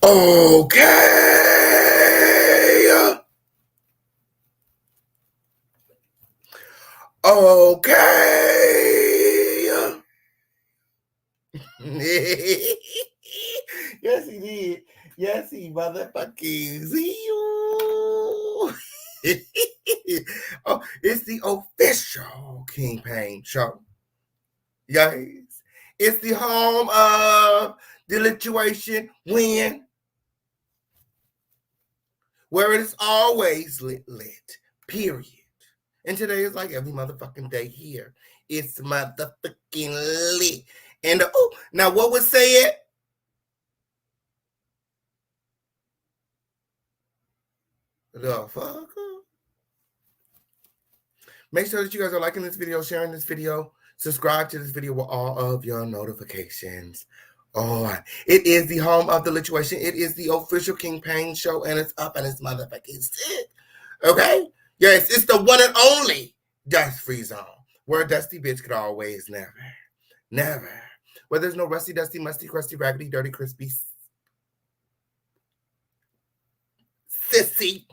Okay. Okay. Yes, he did. Yes, he motherfucking see you. Oh, it's the official King Pain show. Yes. It's the home of the lituation win, where it is always lit, period. And today is like every motherfucking day here. It's motherfucking lit. And oh, now what was said? The fuck? Make sure that you guys are liking this video, sharing this video, subscribe to this video with all of your notifications on. It is the home of the lituation. It is the official King Pain show, and it's up and it's motherfucking sick. Okay? Yes, it's the one and only Dust Free Zone, where a dusty bitch could always never. Where there's no rusty, dusty, musty, crusty, raggedy, dirty, crispy, sissy,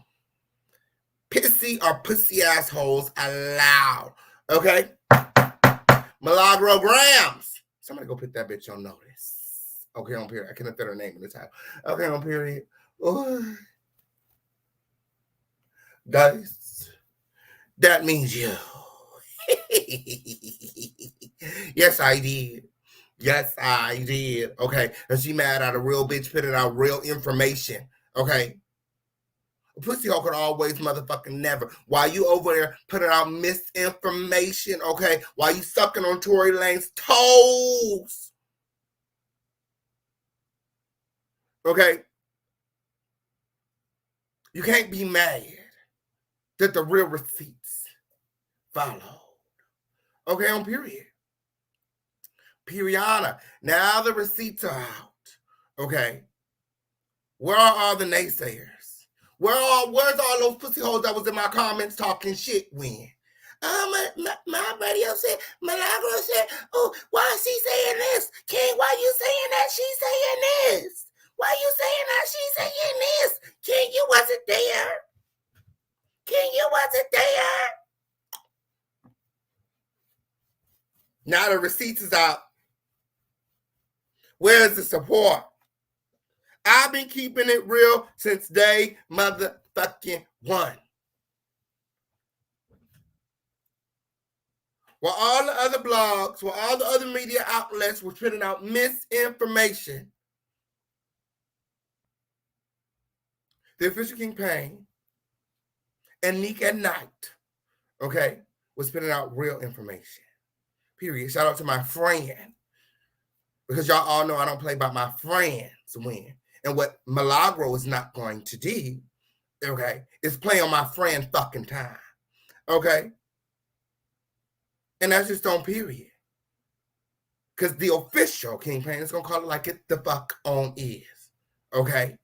pissy, or pussy assholes allowed. Okay? Milagro Grams. Somebody go put that bitch on notice. Okay, on period. I cannot fit her name in the title. Okay, on period. Oh. Guys, that means you. Yes, I did. Yes, I did. Okay, and she mad at a real bitch putting out real information. Okay. A pussy hole could always motherfucking never. While you over there putting out misinformation, okay? While you sucking on Tory Lanez's toes. Okay? You can't be mad that the real receipts follow. Okay, on period. Periana. Now the receipts are out. Okay? Where are all the naysayers? Where's all those pussy holes that was in my comments talking shit when? My radio said, Milagro said, oh, why is she saying this? King, why you saying that she's saying this? Why you saying that she's saying this? King, you wasn't there. King, you wasn't there. Now the receipts is out. Where's the support? I've been keeping it real since day motherfucking one. While all the other blogs, while all the other media outlets were putting out misinformation, the official King Pain and Neek at Night, okay, was putting out real information. Period. Shout out to my friend. Because y'all all know I don't play by my friends win. And what Milagro is not going to do, okay, is play on my friend fucking time. Okay? And that's just on period. Because the official King Pain is going to call it like it the fuck on is. Okay?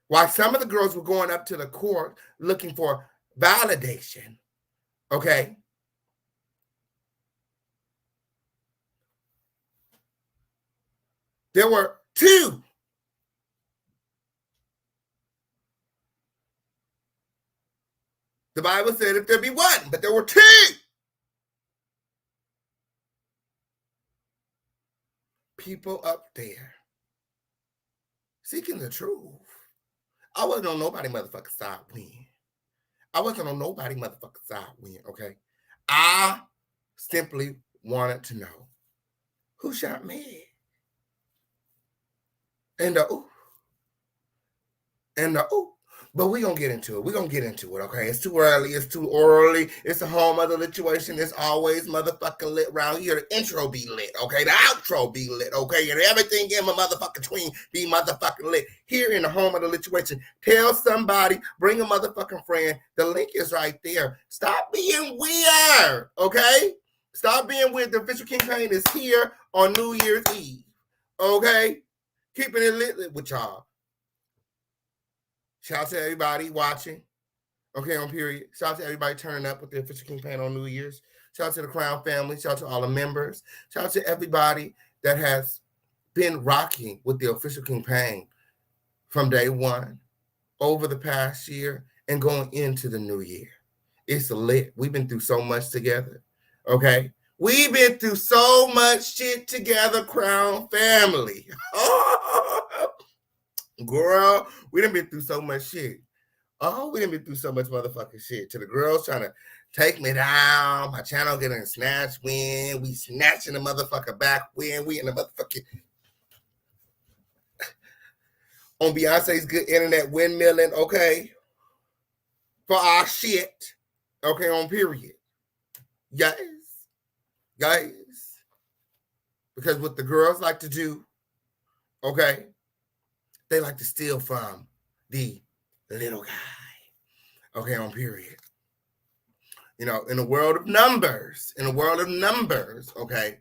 While some of the girls were going up to the court looking for validation, okay? There were two. The Bible said if there be one, but there were two. People up there seeking the truth. I wasn't on nobody motherfucking side win. I wasn't on nobody motherfucking side win, okay? I simply wanted to know who shot me. And the ooh. And the ooh. But we're going to get into it. We're going to get into it, okay? It's too early. It's too early. It's the home of the lituation. It's always motherfucking lit around here. The intro be lit, okay? The outro be lit, okay? And everything in my motherfucking tween be motherfucking lit. Here in the home of the lituation. Tell somebody. Bring a motherfucking friend. The link is right there. Stop being weird, okay? Stop being weird. The official King Pain is here on New Year's Eve, okay? Keeping it lit with y'all. Shout out to everybody watching. Okay, on period. Shout out to everybody turning up with the official King Pain on New Year's. Shout out to the Crown family. Shout out to all the members. Shout out to everybody that has been rocking with the official King Pain from day one over the past year and going into the new year. It's lit. We've been through so much together. Okay? We've been through so much shit together, Crown family. Girl, we done been through so much shit. Oh, we done been through so much motherfucking shit. To the girls trying to take me down, my channel getting snatched win, we snatching the motherfucker back win, we in the motherfucking on Beyonce's good internet windmilling, okay? For our shit. Okay, on period. Yes. Guys. Because what the girls like to do, okay, they like to steal from the little guy. Okay, on period. You know, in the world of numbers, okay,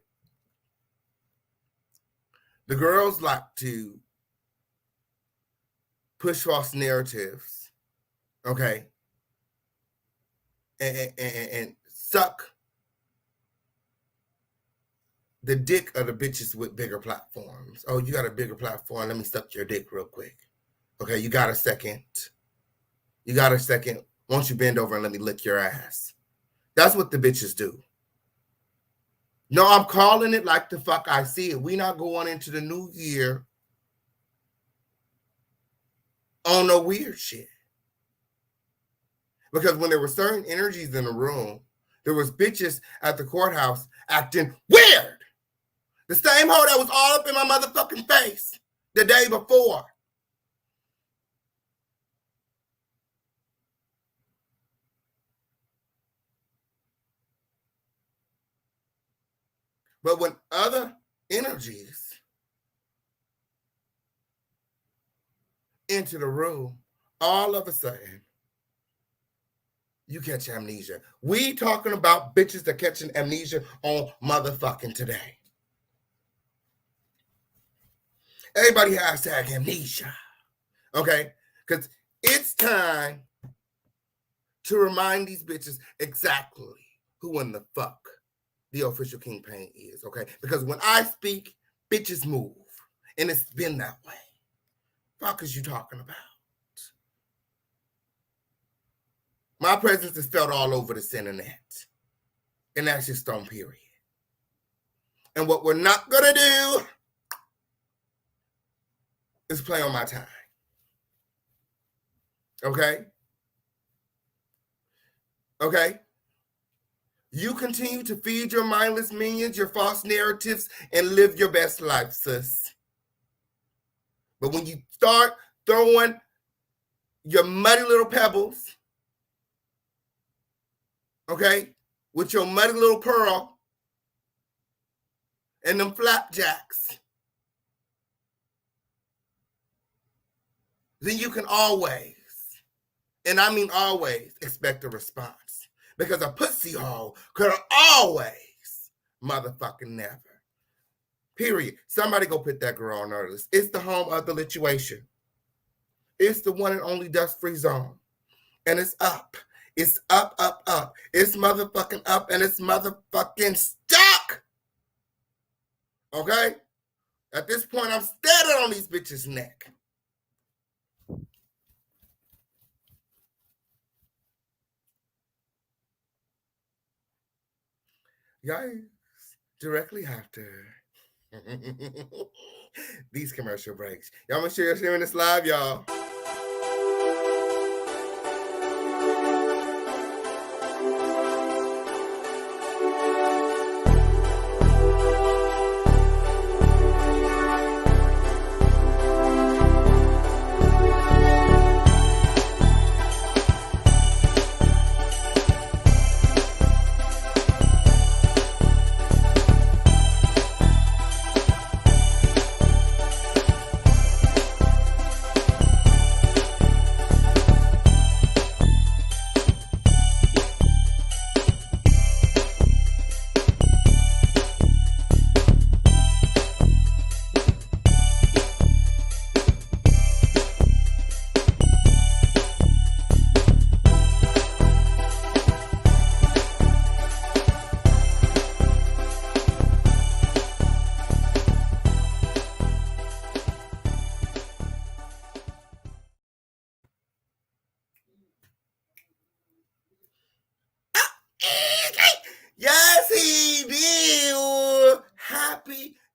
the girls like to push false narratives, okay, and suck the dick of the bitches with bigger platforms. Oh, you got a bigger platform. Let me suck your dick real quick. Okay, you got a second. Won't you bend over and let me lick your ass? That's what the bitches do. No, I'm calling it like the fuck I see it. We not going into the new year on no weird shit. Because when there were certain energies in the room, there was bitches at the courthouse acting weird. The same hoe that was all up in my motherfucking face the day before. But when other energies enter the room, all of a sudden, you catch amnesia. We talking about bitches that catching amnesia on motherfucking today. Everybody hashtag amnesia. Okay? Because it's time to remind these bitches exactly who in the fuck the official kingpin is. Okay? Because when I speak, bitches move. And it's been that way. Fuck is you talking about? My presence is felt all over this internet. And that's just on period. And what we're not going to do is play on my time. Okay? Okay? You continue to feed your mindless minions, your false narratives, and live your best life, sis. But when you start throwing your muddy little pebbles, okay, with your muddy little pearl and them flapjacks, then you can always, and I mean always, expect a response. Because a pussy hole could always motherfucking never. Period. Somebody go put that girl on our list. It's the home of the lituation. It's the one and only dust-free zone. And it's up. It's up, up, up. It's motherfucking up and it's motherfucking stuck. Okay? At this point, I'm standing on these bitches' neck. Guys, directly after these commercial breaks. Y'all make sure you're sharing this live, y'all.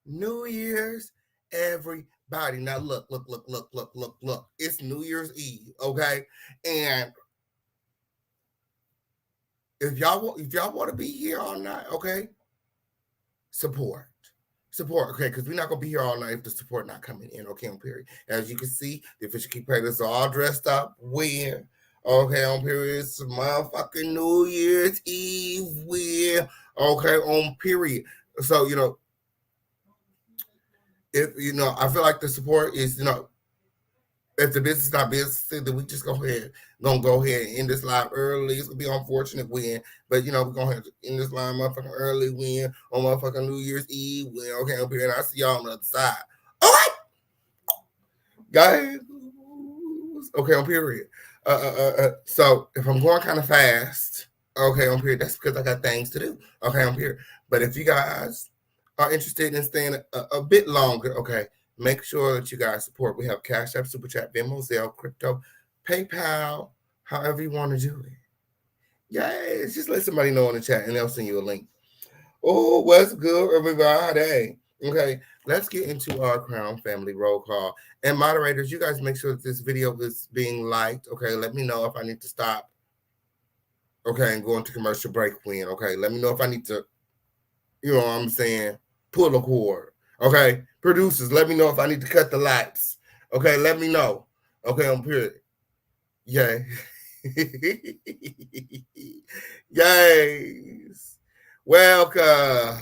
New Year's, everybody. Now look. It's New Year's Eve, okay? And if y'all want to be here all night, okay, support. Okay, because we're not gonna be here all night if the support not coming in, okay, on period. As you can see, the official key players are all dressed up. We're okay on period. It's motherfucking New Year's Eve. We're okay on period. So if I feel like the support is if the business is not business, then we just gonna go ahead and end this live early. It's gonna be unfortunate win, but we're gonna have to end this live motherfucking early win on motherfucking New Year's Eve win. Okay, up here, and I'll see y'all on the other side. All right, guys. Okay, on period. So if I'm going kind of fast, okay, on period, that's because I got things to do. Okay, on period. But if you guys are interested in staying a bit longer, okay, make sure that you guys support. We have Cash App, Super Chat, Venmo, Zelle, Crypto, PayPal, however you want to do it. Yes, just let somebody know in the chat and they'll send you a link. Oh, what's good, everybody? Okay, let's get into our Crown Family roll call. And moderators, you guys make sure that this video is being liked. Okay, let me know if I need to stop. Okay, and go into commercial break when. Okay, let me know if I need to, you know what I'm saying, pull a cord. Okay, producers, let me know if I need to cut the lights. Okay, let me know. Okay, I'm period. Yay. Yes. Welcome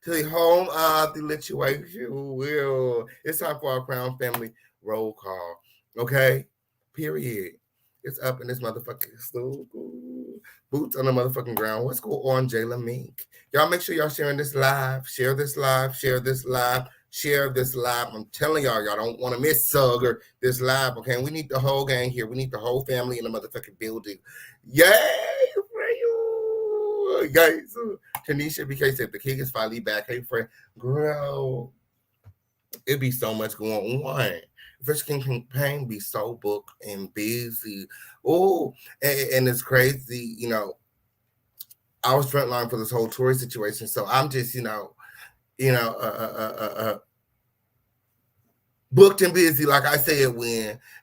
to the home of the lituation. Will. It's time for our Crown Family roll call. Okay? Period. It's up in this motherfucking stool. Boots on the motherfucking ground. What's going on, Jayla Mink? Y'all make sure y'all sharing this live. Share this live. Share this live. Share this live. I'm telling y'all don't want to miss Sugger this live, okay? We need the whole gang here. We need the whole family in the motherfucking building. Yay for you! Guys, Tanisha BK said the king is finally back. Hey, friend, girl, it'd be so much going on. Fish King campaign be so booked and busy. Oh, and it's crazy, I was frontline for this whole Tory situation, so I'm just, booked and busy, like I said,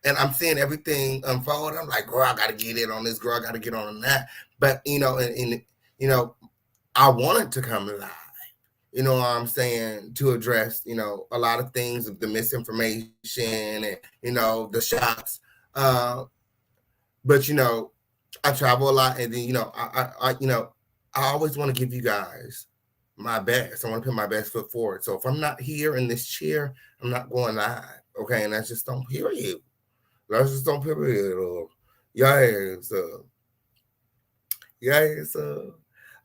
and I'm seeing everything unfold. I'm like, girl, I gotta get in on this, girl, I gotta get on that. But I wanted to come live, you know what I'm saying, to address, a lot of things of the misinformation and, the shots. But I travel a lot, and then I always want to give you guys my best. I want to put my best foot forward. So if I'm not here in this chair, I'm not going live. Okay, and that's just don't period. That's just don't period. Yes. Yes.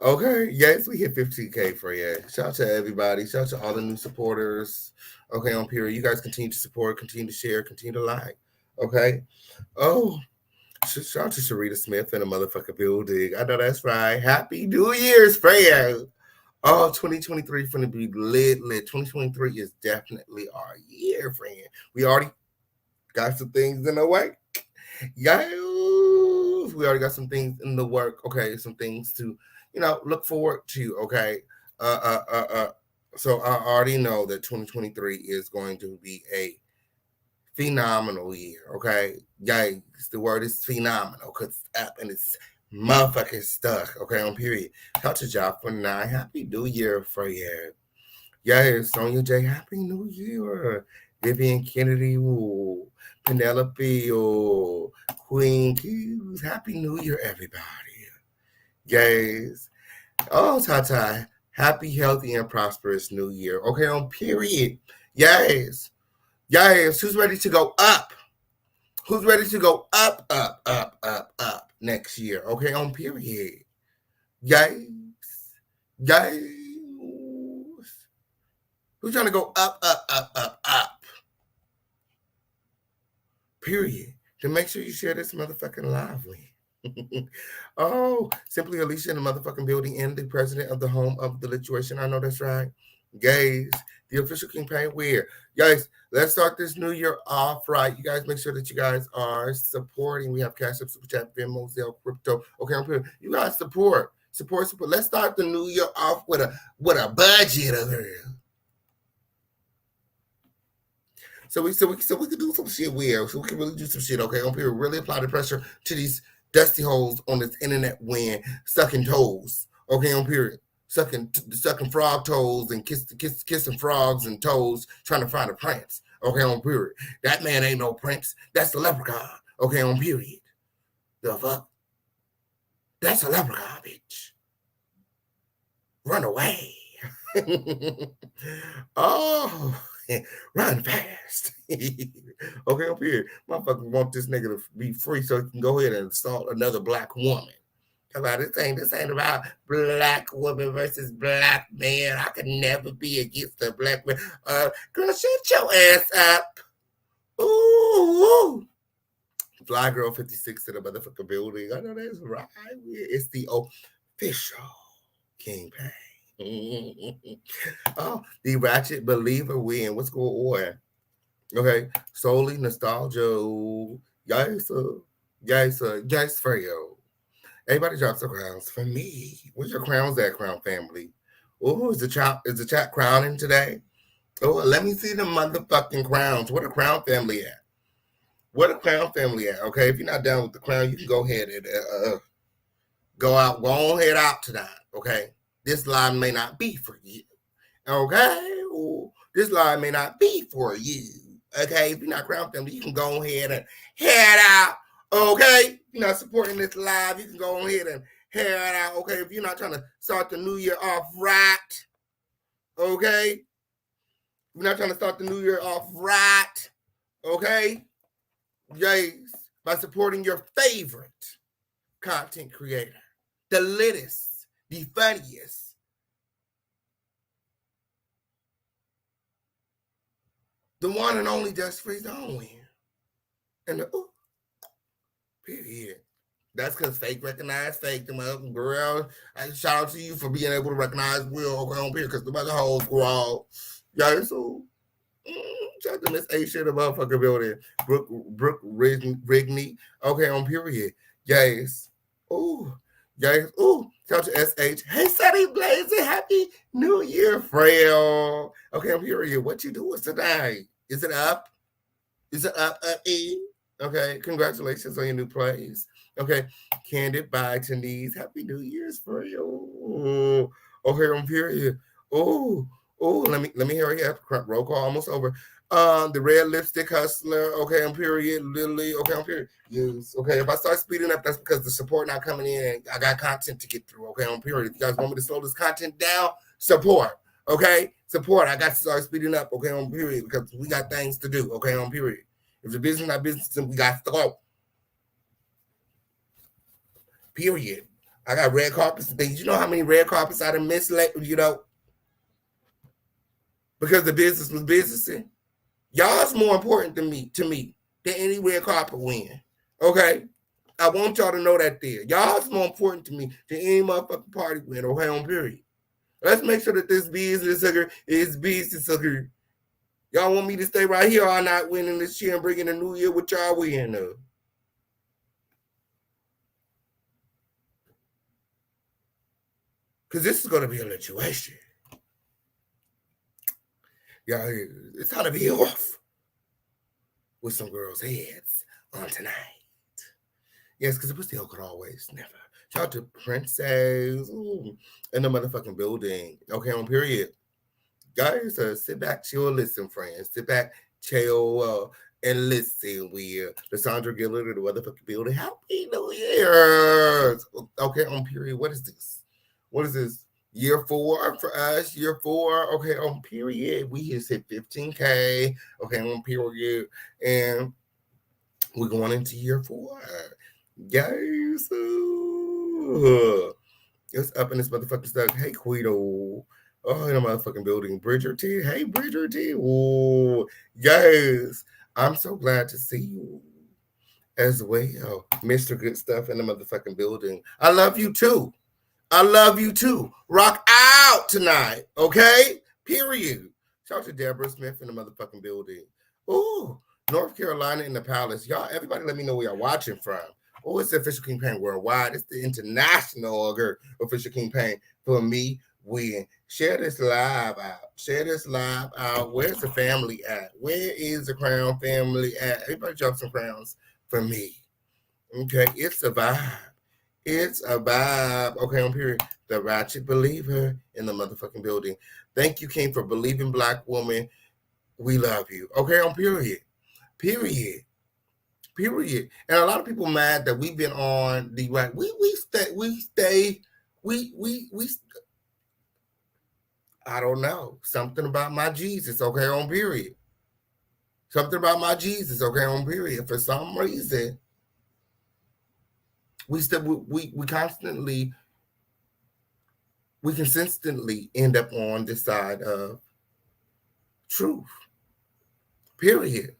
Okay. Yes, we hit 15K for you. Shout out to everybody. Shout out to all the new supporters. Okay, on period. You guys continue to support, continue to share, continue to like. Okay. Oh. Shout out to Sharita Smith in the motherfucking building. I know that's right. Happy New Year's, friend. Oh, 2023 is going to be lit. 2023 is definitely our year, friend. We already got some things in the work. Yes, we already got some things in the work. Okay, some things to, look forward to. Okay. So I already know that 2023 is going to be a phenomenal year, okay? Guys, the word is phenomenal because it's up and it's motherfucking stuck, okay, on period. Shout to Job for 9. Happy New Year for you. Yes, Sonia J, Happy New Year. Vivian Kennedy, ooh. Penelope, ooh. Queen Hughes, Happy New Year, everybody. Yes. Oh, Tata, happy, healthy, and prosperous New Year. Okay, on period. Yes. Yes, who's ready to go up? Who's ready to go up next year? Okay, on period. Yes. Yes. Who's trying to go up? Period. To make sure you share this motherfucking lively. Oh, Simply Alicia in the motherfucking building and the president of the home of the lituation. I know that's right. Guys, the official campaign where, guys, let's start this new year off right. You guys make sure that you guys are supporting. We have Cash App, Super Chat, Venmo, Zelle, Crypto. Okay, I'm here. You guys support. Let's start the new year off with a budget over here. So we can do some shit weird. So we can really do some shit, okay? On period. Really apply the pressure to these dusty holes on this internet wind, sucking toes. Okay, on period. Sucking frog toes and kissing frogs and toes, trying to find a prince. Okay, on period. That man ain't no prince. That's the leprechaun. Okay, on period. The fuck? That's a leprechaun, bitch. Run away. Oh, run fast. Okay, up here. Motherfucker want this nigga to be free so he can go ahead and assault another black woman. About this ain't about black woman versus black man. I could never be against a black man. Girl, shut your ass up. Ooh. Fly Girl 56 to the motherfucking building. I know that's right. It's the official kingpin. Oh, the Ratchet Believer win. What's going on? Okay, solely nostalgia. Yes, yes, for you. Everybody drops their crowns. For me, where's your crowns at, Crown family? Oh, is the chat crowning today? Oh, let me see the motherfucking crowns. Where the Crown family at? Where the Crown family at? Okay, if you're not down with the crown, you can go ahead and go ahead out tonight. Okay, this line may not be for you. Okay, ooh, this line may not be for you. Okay, if you're not Crown family, you can go ahead and head out. Okay, if you're not supporting this live, you can go ahead and head out. Okay, if you're not trying to start the new year off right. Okay, you're not trying to start the new year off right. Okay, yes, by supporting your favorite content creator, the littest, the funniest, the one and only Just Freeze on win. And the period. That's because fake recognize fake. Them up, girl. Shout out to you for being able to recognize Will okay on period because the other hoes were all, yeah, so shout out to Miss A shit the motherfucker building. Brooke Rigney. Okay, on period. Yes. Ooh. Yes. Ooh. Shout out to SH. Hey, Sunny Blazing. Happy New Year, Frail. Okay, on period. What you doing tonight? Is it up? Is it up, E? Okay, congratulations on your new place. Okay, Candid by Denise. Happy New Year's for you. Okay, on period. Oh, let me hurry up. Roll call almost over. The red lipstick hustler. Okay, on period. Lily. Okay, on period. Yes. Okay, if I start speeding up, that's because the support not coming in. I got content to get through. Okay, on period. If you guys want me to slow this content down, support. Okay, support. I got to start speeding up. Okay, on period because we got things to do. Okay, on period. If the business not business, then we got to go. Period. I got red carpets and things. You know how many red carpets I done missed, you know? Because the business was businessing. Y'all's more important to me than any red carpet win. Okay? I want y'all to know that there. Y'all's more important to me than any motherfucking party win or on period. Let's make sure that this business sucker is business sucker. Y'all want me to stay right here all night winning this year and bringing the new year with y'all win up. Because this is going to be a situation. Yeah, it's time to be off with some girls' heads on tonight. Yes, because the pussy hole could always never. Shout out to Princess in the motherfucking building. Okay, on period. Guys, sit back, chill, listen, friends. Sit back, chill, and listen. We Lysandra Gillard in the motherfucking building. Happy New Year's. Okay, on period. What is this? What is this? Year 4 for us. Year 4. Okay, on period. We just hit 15K. Okay, on period. And we're going into year 4. Guys, it's up in this motherfucking stuff. Hey, Quito. Oh, in the motherfucking building. Bridger T. Hey, Bridger T. Oh, yes. I'm so glad to see you as well. Mr. Good Stuff in the motherfucking building. I love you too. I love you too. Rock out tonight. Okay? Period. Shout out to Deborah Smith in the motherfucking building. Ooh, North Carolina in the Palace. Y'all, everybody let me know where y'all watching from. Oh, it's the official campaign worldwide. It's the international official campaign for me, When share this live out. Share this live out. Where's the family at? Where is the Crown family at? Everybody drop some crowns for me. Okay, it's a vibe. It's a vibe. Okay, on period. The ratchet believer in the motherfucking building. Thank you, King, for believing Black woman. We love you. Okay, on period. Period. Period. And a lot of people mad that we've been on the right. We I don't know. Something about my Jesus, okay, on period. Something about my Jesus, okay, on period. For some reason, we consistently end up on the side of truth. Period.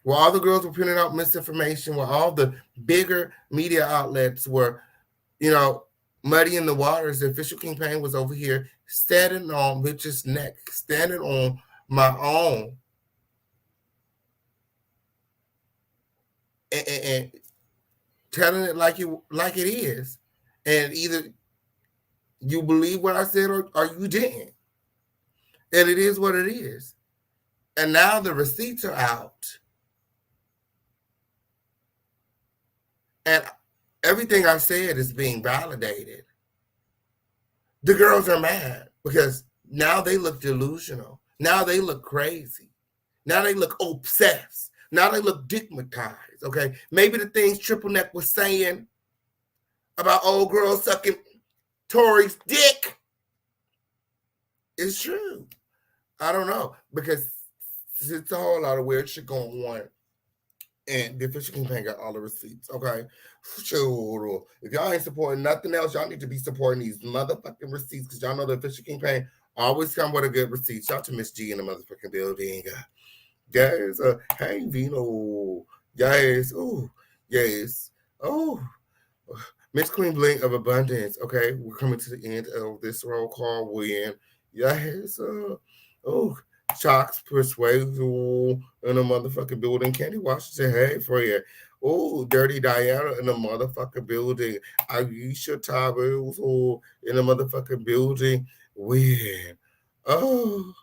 Where all the girls were putting out misinformation, where all the bigger media outlets were, muddying the waters, the official campaign was over here standing on Richard's neck, standing on my own, and telling it like it is. And either you believe what I said or you didn't. And it is what it is. And now the receipts are out. And everything I said is being validated. The girls are mad because now they look delusional. Now they look crazy. Now they look obsessed. Now they look digmatized, okay? Maybe the things Triple Neck was saying about old girls sucking Tory's dick is true. I don't know, because it's a whole lot of weird shit going on. And the official campaign got all the receipts, okay? Sure. If y'all ain't supporting nothing else, y'all need to be supporting these motherfucking receipts, because y'all know the official campaign always come with a good receipt. Shout out to Miss G in the motherfucking building. Yes. Hey, Vino. Yes. Oh, yes. Oh, Miss Queen Blink of Abundance. Okay, we're coming to the end of this roll call win. Yes. Shocks Persuasion in the motherfucking building. Candy Washington, hey, for you. Oh, Dirty Diana in the motherfucking building. Aisha Tabus in the motherfucking building. Win. Oh.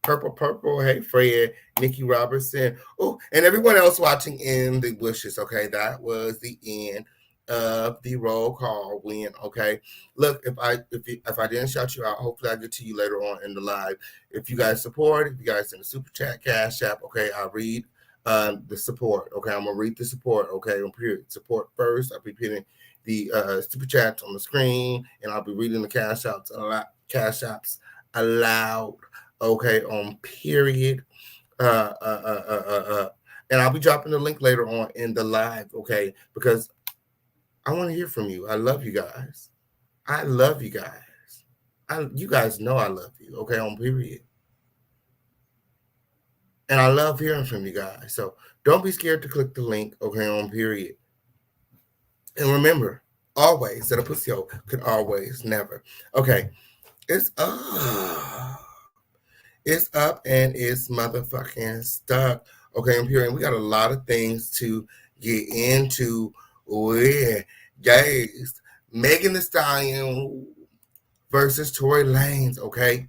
Purple, hey Fred, Nikki Robertson, and everyone else watching in the bushes. Okay, that was the end of the roll call win. Okay, look, if I didn't shout you out, hopefully I get to you later on in the live. If you guys support, if you guys in the super chat, cash app, okay, I'll read the support. Okay, I'm gonna read the support. Okay, on period support first. I'll be putting the super chats on the screen, and I'll be reading the cash apps aloud. Okay, on period. And I'll be dropping the link later on in the live, okay? Because I want to hear from you. I love you guys. I love you guys. You guys know I love you, okay, on period. And I love hearing from you guys. So don't be scared to click the link, okay, on period. And remember, always, that a pussy hole could always never. Okay, it's up and it's motherfucking stuck. Okay, I'm hearing we got a lot of things to get into. Guys, Megan Thee Stallion versus Tory Lanez. Okay,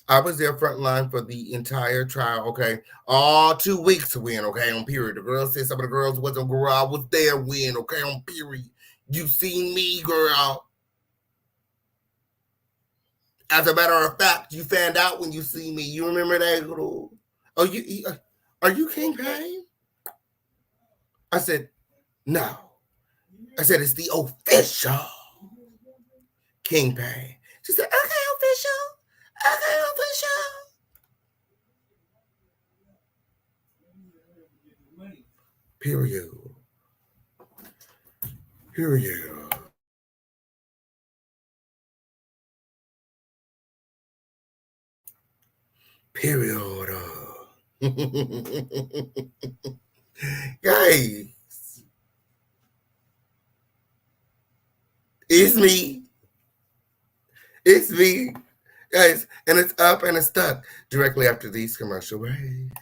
I was there front line for the entire trial. Okay, all 2 weeks to win. Okay, on period. The girl said some of the girls wasn't girl. I was there. Win. Okay, on period. You seen me, girl. As a matter of fact, you found out when you see me. You remember that girl? Oh, are you King Payne? I said, no. I said, it's the official King Payne. She said, okay, official. Okay, official. Period. Period. Period. Guys, it's me. It's me. Guys, and it's up and it's stuck directly after these commercial breaks.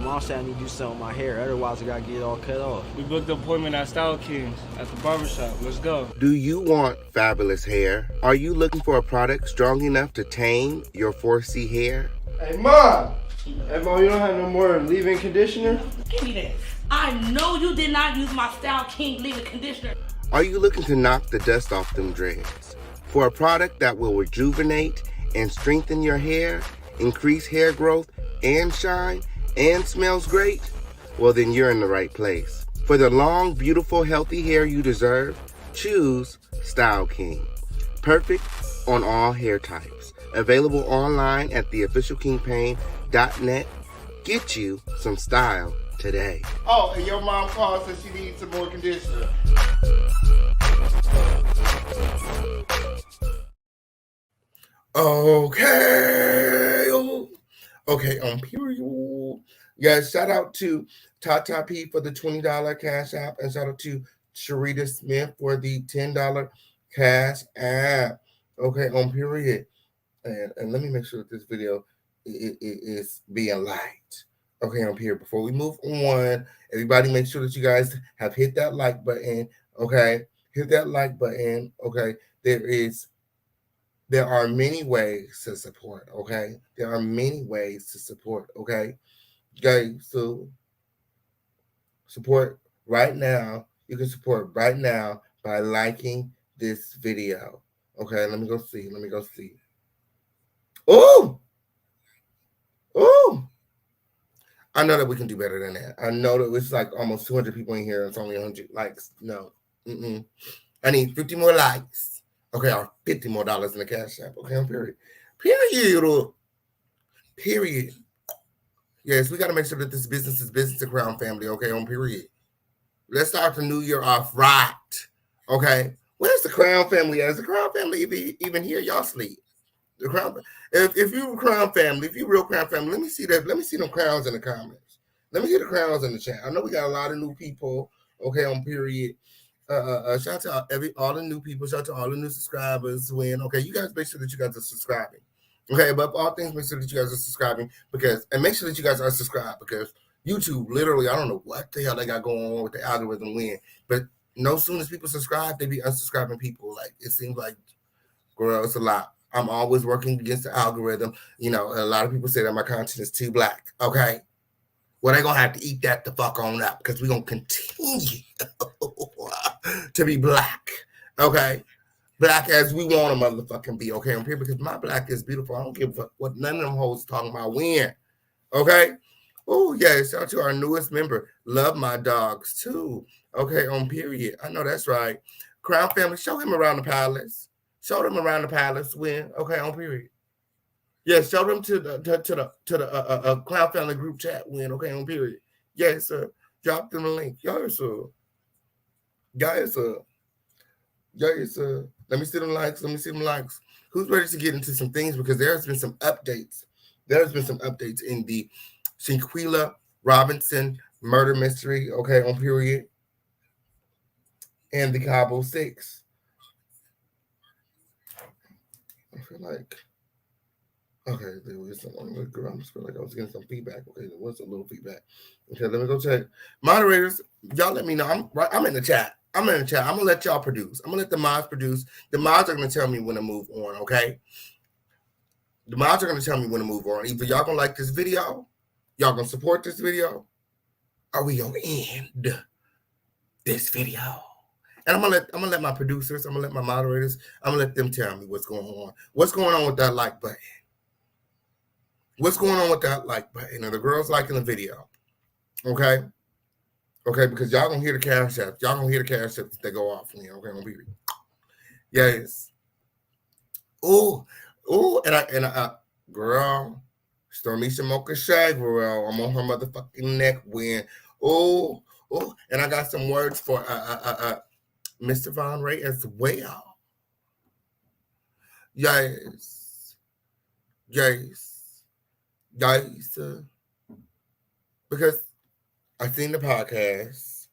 mom said I need to do something with my hair. Otherwise, I gotta get it all cut off. We booked an appointment at Style Kings at the barbershop. Let's go. Do you want fabulous hair? Are you looking for a product strong enough to tame your 4C hair? Hey, Mom! Hey, Mom, you don't have no more leave-in conditioner? Give me that. I know you did not use my Style King leave-in conditioner. Are you looking to knock the dust off them dreads? For a product that will rejuvenate and strengthen your hair, increase hair growth and shine, and smells great? Well, then you're in the right place. For the long, beautiful, healthy hair you deserve, choose Style King. Perfect on all hair types. Available online at theofficialkingpain.net. Get you some style today. Oh, and your mom called said she needs some more conditioner. Okay, on period. Yes, shout out to Tata P for the $20 cash app, and shout out to Sharita Smith for the $10 cash app. Okay, on period. And let me make sure that this video is being liked. Okay, on period. Before we move on, everybody make sure that you guys have hit that like button. Okay, hit that like button. Okay, there are many ways to support. Okay, there are many ways to support. Okay, guys, so support right now. You can support right now by liking this video. Okay, let me go see. Oh, I know that we can do better than that. I know that it's like almost 200 people in here. It's only 100 likes. No. I need 50 more likes. Okay, or $50 more in the cash app. Okay, on period. Period. Yes, we got to make sure that this business is business to Crown Family. Okay, on period. Let's start the new year off right. Okay. Where's the Crown Family? Is the Crown Family even here? Y'all sleep. The Crown. If you Crown Family, if you real Crown Family, let me see that. Let me see them crowns in the comments. Let me hear the crowns in the chat. I know we got a lot of new people. Okay, on period. Shout out to all the new people. Shout out to all the new subscribers. Okay, you guys make sure that you guys are subscribing. Okay, but all things, make sure that you guys are subscribing and make sure that you guys are subscribed because YouTube, literally, I don't know what the hell they got going on with the algorithm but no soon as people subscribe, they be unsubscribing people. Like it seems like, girl, it's a lot. I'm always working against the algorithm. You know, a lot of people say that my content is too black. Okay. Well, they're gonna have to eat that the fuck on up because we're gonna continue to be black. Okay. Black as we want to motherfucking be, okay, on here because my black is beautiful. I don't give a fuck what none of them hoes talking about when. Okay. Oh, yeah, shout out to our newest member. Love my dogs too. Okay, on period. I know that's right. Crown Family, show him around the palace. Show them around the palace when, okay, on period. Yeah, show them to the Crown Family group chat when, okay, on period. Yes, sir. Drop them a link. Yes, sir. Yes, sir. Yes, sir. Let me see them likes. Who's ready to get into some things? Because there's been some updates. There's been some updates in the Shanquila Robinson murder mystery, okay, on period, and the CABO 6. I feel like, okay, there was someone. I just feel like I was getting some feedback. Okay, there was a little feedback. Okay, let me go check. Moderators, y'all let me know. I'm in the chat. I'm gonna let y'all produce. I'm gonna let the mods produce. The mods are gonna tell me when to move on, okay? The mods are gonna tell me when to move on. Either y'all gonna like this video, y'all gonna support this video, or we gonna end this video. And I'm gonna let my producers, I'm gonna let my moderators, I'm gonna let them tell me what's going on. What's going on with that like button? What's going on with that like button? Are the girls liking the video? Okay. Okay, because y'all gonna hear the cash app. Y'all gonna hear the cash app if they go off. Okay, gonna be. Yes. Oh, and I, girl, Stormisha Mocha Shag, girl, I'm on her motherfucking neck when. Oh, and I got some words for Mr. Von Ray as well. Yes. Because I seen the podcast,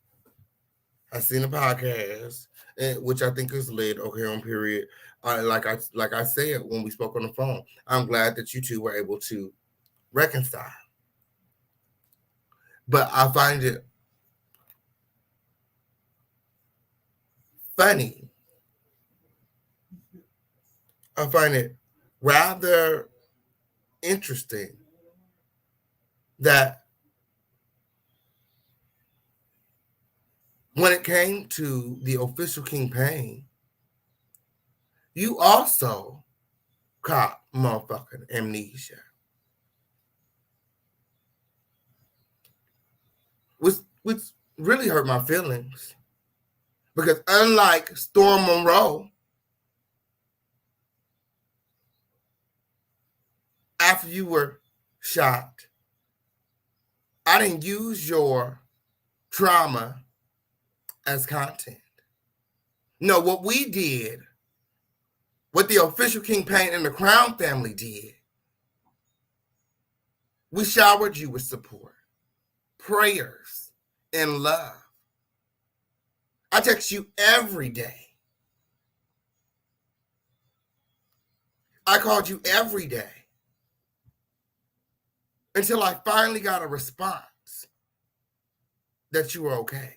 which I think is lit. Okay, on period. Like I said when we spoke on the phone, I'm glad that you two were able to reconcile. But I find it funny. I find it rather interesting that when it came to the official campaign, you also caught motherfucking amnesia. Which really hurt my feelings. Because unlike Storm Monroe, after you were shot, I didn't use your trauma as content. No, what we did, what the official campaign and the Crown family did, we showered you with support, prayers, and love. I text you every day. I called you every day until I finally got a response that you were okay.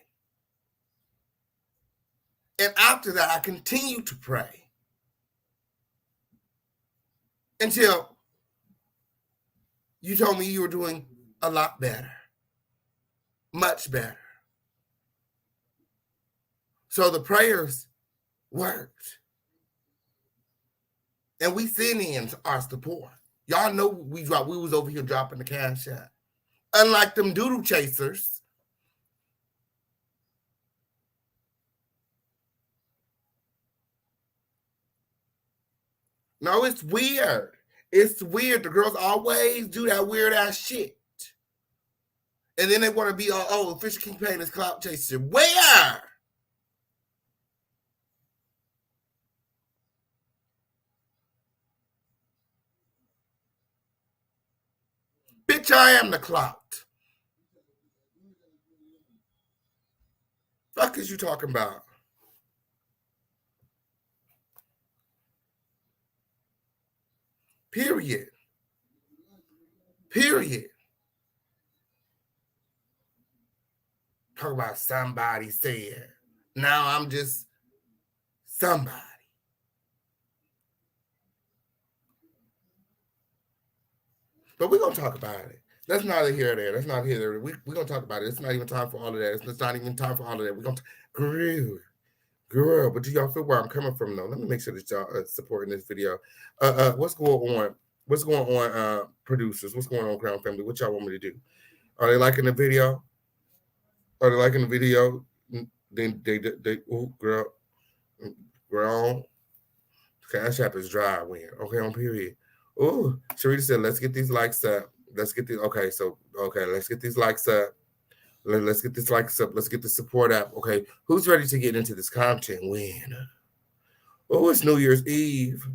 And after that, I continued to pray until you told me you were doing a lot better, much better. So the prayers worked. And we sent in our support. Y'all know we was over here dropping the cash out. Unlike them doodle chasers, no, it's weird. It's weird. The girls always do that weird ass shit. And then they want to be, official campaign is clout chaser. Where? Bitch, I am the clout. Fuck is you talking about? Period. Talk about somebody said. Now I'm just somebody. But we're going to talk about it. That's neither here or there. That's not here or there. We're going to talk about it. It's not even time for all of that. It's not even time for all of that. We're going to... Girl, but do y'all feel where I'm coming from, though? Let me make sure that y'all are supporting this video. What's going on? What's going on, producers? What's going on, Crown Family? What y'all want me to do? Are they liking the video? Are they liking the video? Then they oh, girl. Cash App is dry, win. Okay, on period. Oh, Sharita said, let's get these likes up. Let's get these. Okay, let's get these likes up. Let's get this likes up. Let's get the support up. Okay, who's ready to get into this content? Win. Oh, it's New Year's Eve.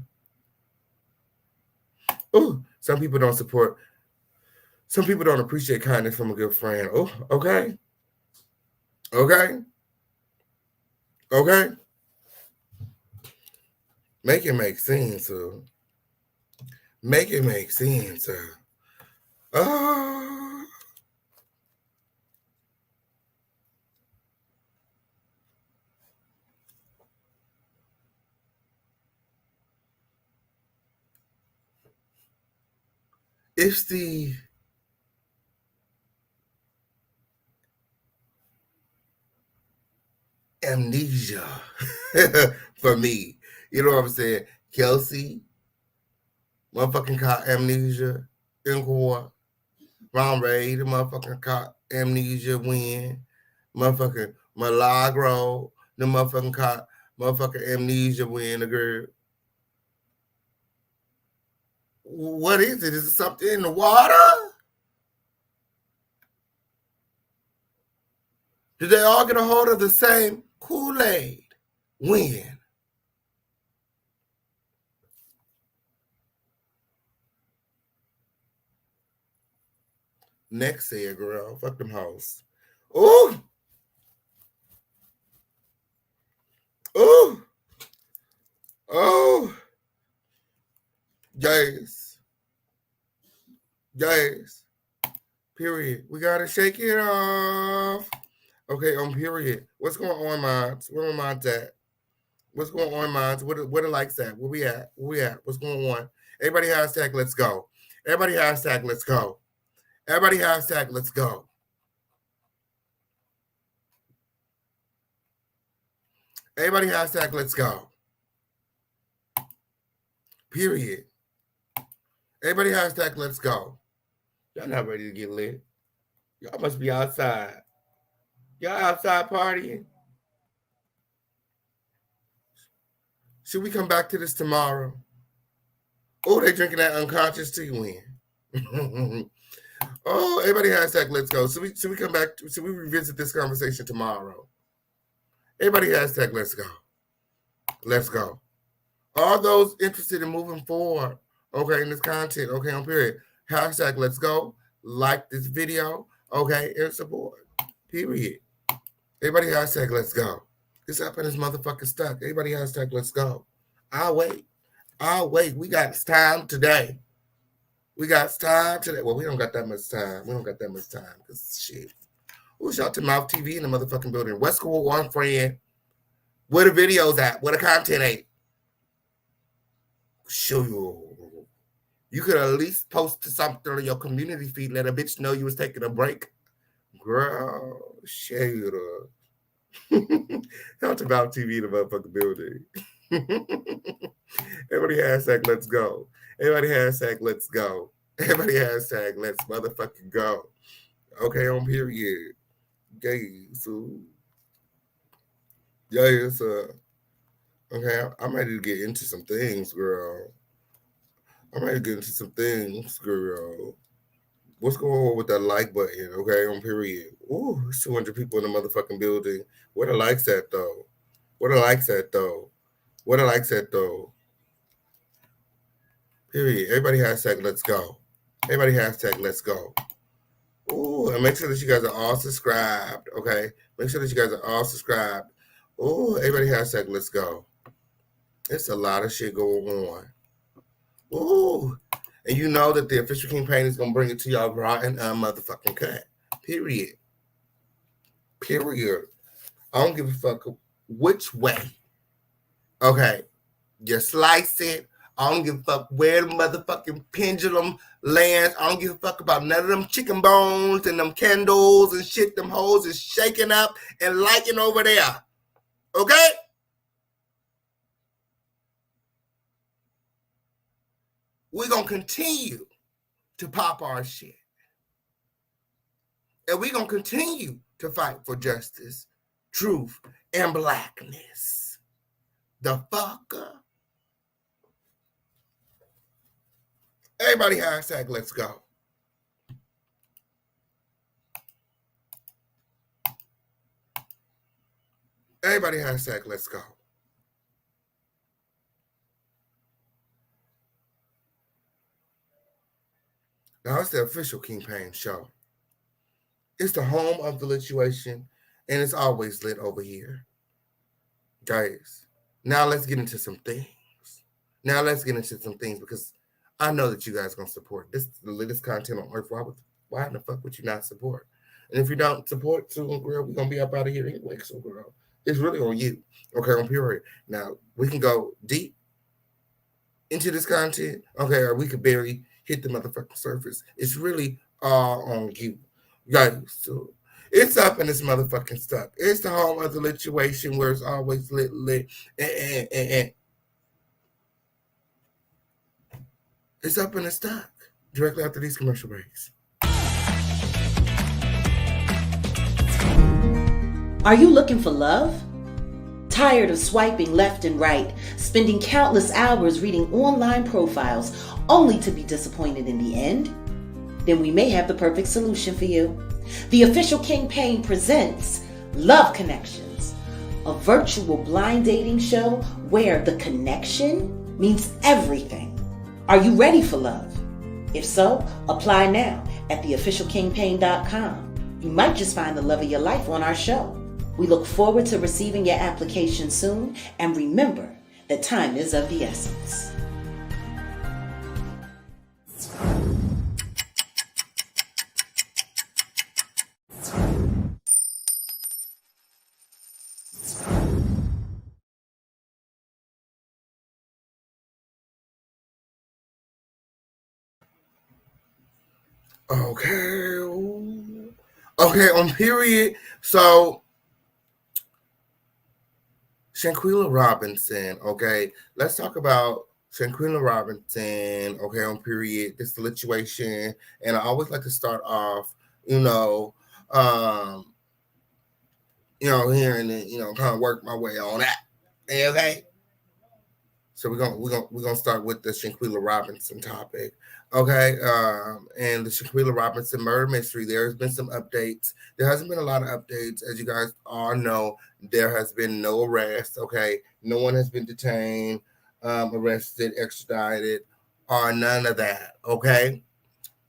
Oh, some people don't support. Some people don't appreciate kindness from a good friend. Oh, okay. Make it make sense. Make it make sense. It's the amnesia for me. You know what I'm saying? Kelsey, motherfucking caught amnesia in court. Ron Ray, the motherfucking caught amnesia win. Motherfucking Milagro, the motherfucking caught motherfucking amnesia win, the girl. What is it? Is it something in the water? Did they all get a hold of the same Kool-Aid? When? Next said, girl, fuck them hoes. Ooh. Oh. Yes. Period. We gotta shake it off. Okay, on period. What's going on, mods? Where my mods at? What's going on, mods? Where the likes at? Where we at? Where we at? What's going on? Everybody hashtag let's go. Everybody hashtag let's go. Everybody hashtag let's go. Everybody hashtag let's go. Period. Everybody hashtag let's go. Y'all not ready to get lit. Y'all must be outside. Y'all outside partying. Should we come back to this tomorrow? Oh, they drinking that unconscious tea win. Oh, everybody hashtag let's go. Should we come back? Should we revisit this conversation tomorrow? Everybody hashtag let's go. Let's go. All those interested in moving forward, okay, in this content, okay, on period. Hashtag let's go. Like this video, okay, and support. Period. Everybody hashtag let's go. This up in this motherfucking stuck. Everybody hashtag let's go. I'll wait. We got time today. We got time today. Well, we don't got that much time. Because shit. Who's out to Mouth TV in the motherfucking building? What's going on, friend? Where the videos at? Where the content at? Show you. You could at least post something on your community feed. Let a bitch know you was taking a break. Girl, shade up. Out to Mouth TV in the motherfucking building. Everybody hashtag let's go. Everybody hashtag let's go. Everybody hashtag let's motherfucking go. Okay, on period. Gay, so yeah, it's okay. I'm ready to get into some things, girl. What's going on with that like button? Okay, on period. Ooh, it's 200 people in the motherfucking building. Where the likes at though? Period. Everybody hashtag let's go. Ooh, and make sure that you guys are all subscribed, okay? Ooh, everybody hashtag let's go. It's a lot of shit going on. Ooh, and you know that the official campaign is going to bring it to y'all raw and motherfucking cut. Period. I don't give a fuck which way. Okay, you slice it. I don't give a fuck where the motherfucking pendulum lands. I don't give a fuck about none of them chicken bones and them candles and shit. Them hoes is shaking up and liking over there. Okay? We're going to continue to pop our shit. And we're going to continue to fight for justice, truth, and blackness. The fucker. Everybody hashtag let's go. Everybody hashtag let's go. Now it's the official Kingpin show. It's the home of the lituation, and it's always lit over here. Guys, now let's get into some things. Because I know that you guys are going to support this, the latest content on Earth. Why in the fuck would you not support? And if you don't support, so girl, we're going to be up out of here anyway. So girl, it's really on you. Okay, on period. Now, we can go deep into this content, okay, or we could barely hit the motherfucking surface. It's really all on you. Guys, so it's up in this motherfucking stuff. It's the home of the lituation where it's always lit, and it's up in the stock directly after these commercial breaks. Are you looking for love? Tired of swiping left and right, spending countless hours reading online profiles only to be disappointed in the end? Then we may have the perfect solution for you. The official Kingpin presents Love Connections, a virtual blind dating show where the connection means everything. Are you ready for love? If so, apply now at theofficialkingpin.com. You might just find the love of your life on our show. We look forward to receiving your application soon, and remember that time is of the essence. Okay. Okay, on period. So Shanquila Robinson. Okay, let's talk about Shanquila Robinson. Okay, on period. This situation, and I always like to start off, um, here and then, kind of work my way on that. Okay. So we're gonna start with the Shanquila Robinson topic, okay? And the Shanquila Robinson murder mystery. There has been some updates. There hasn't been a lot of updates, as you guys all know. There has been no arrest. Okay, no one has been detained, arrested, extradited, or none of that. Okay,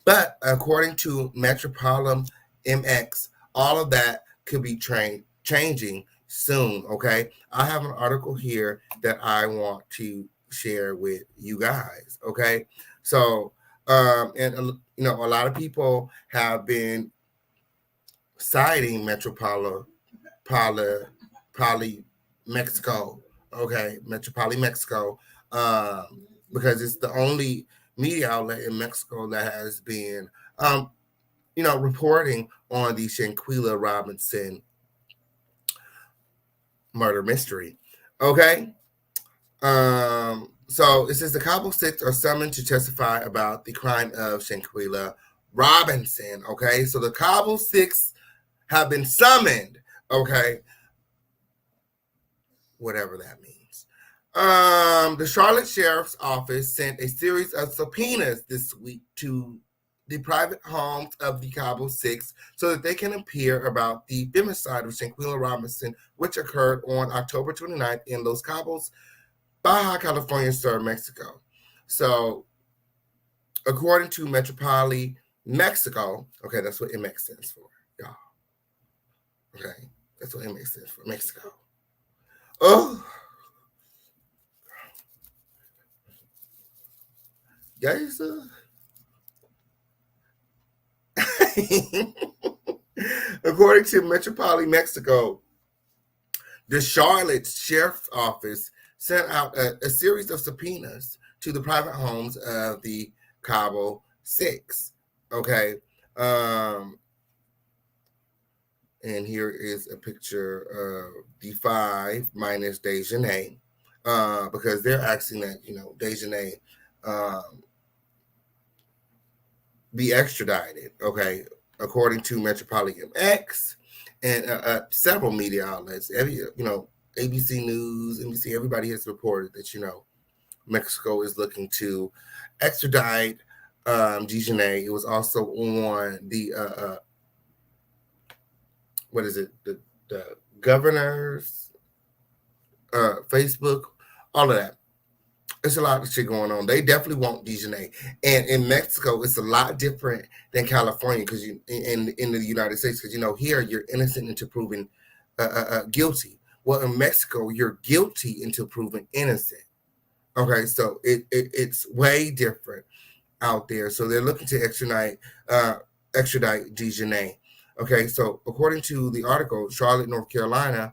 but according to Metropolitan MX, all of that could be changing soon. Okay, I have an article here that I want to share with you guys. Okay, so and a lot of people have been citing Poly Mexico. Okay, Metropoly Mexico, because it's the only media outlet in Mexico that has been reporting on the Shanquila Robinson murder mystery. Okay. So it says the CABO Six are summoned to testify about the crime of Shanquila Robinson. Okay. So the CABO Six have been summoned. Okay. Whatever that means. The Charlotte Sheriff's Office sent a series of subpoenas this week to the private homes of the CABO Six so that they can appear about the femicide of Shanquila Robinson, which occurred on October 29th in Los Cabos, Baja California Sur, Mexico. So, according to Metropoly Mexico, okay, that's what MX stands for, y'all. Okay, that's what MX stands for, Mexico. Oh, yes, sir. According to Metropoly Mexico, the Charlotte Sheriff's Office sent out a series of subpoenas to the private homes of the CABO Six. Okay. And here is a picture of the five minus Dejanay, because they're asking that, Dejanay be extradited. Okay. According to Metropolitan X and several media outlets, ABC News, NBC, everybody has reported that, Mexico is looking to extradite Dejanay. It was also on the what is it? The governor's Facebook, all of that. It's a lot of shit going on. They definitely want Dejanay, and in Mexico, it's a lot different than California because in the United States, because here you're innocent until proven guilty. Well, in Mexico, you're guilty until proven innocent. Okay, so it's way different out there. So they're looking to extradite Dejanay. Okay, so according to the article, Charlotte, North Carolina,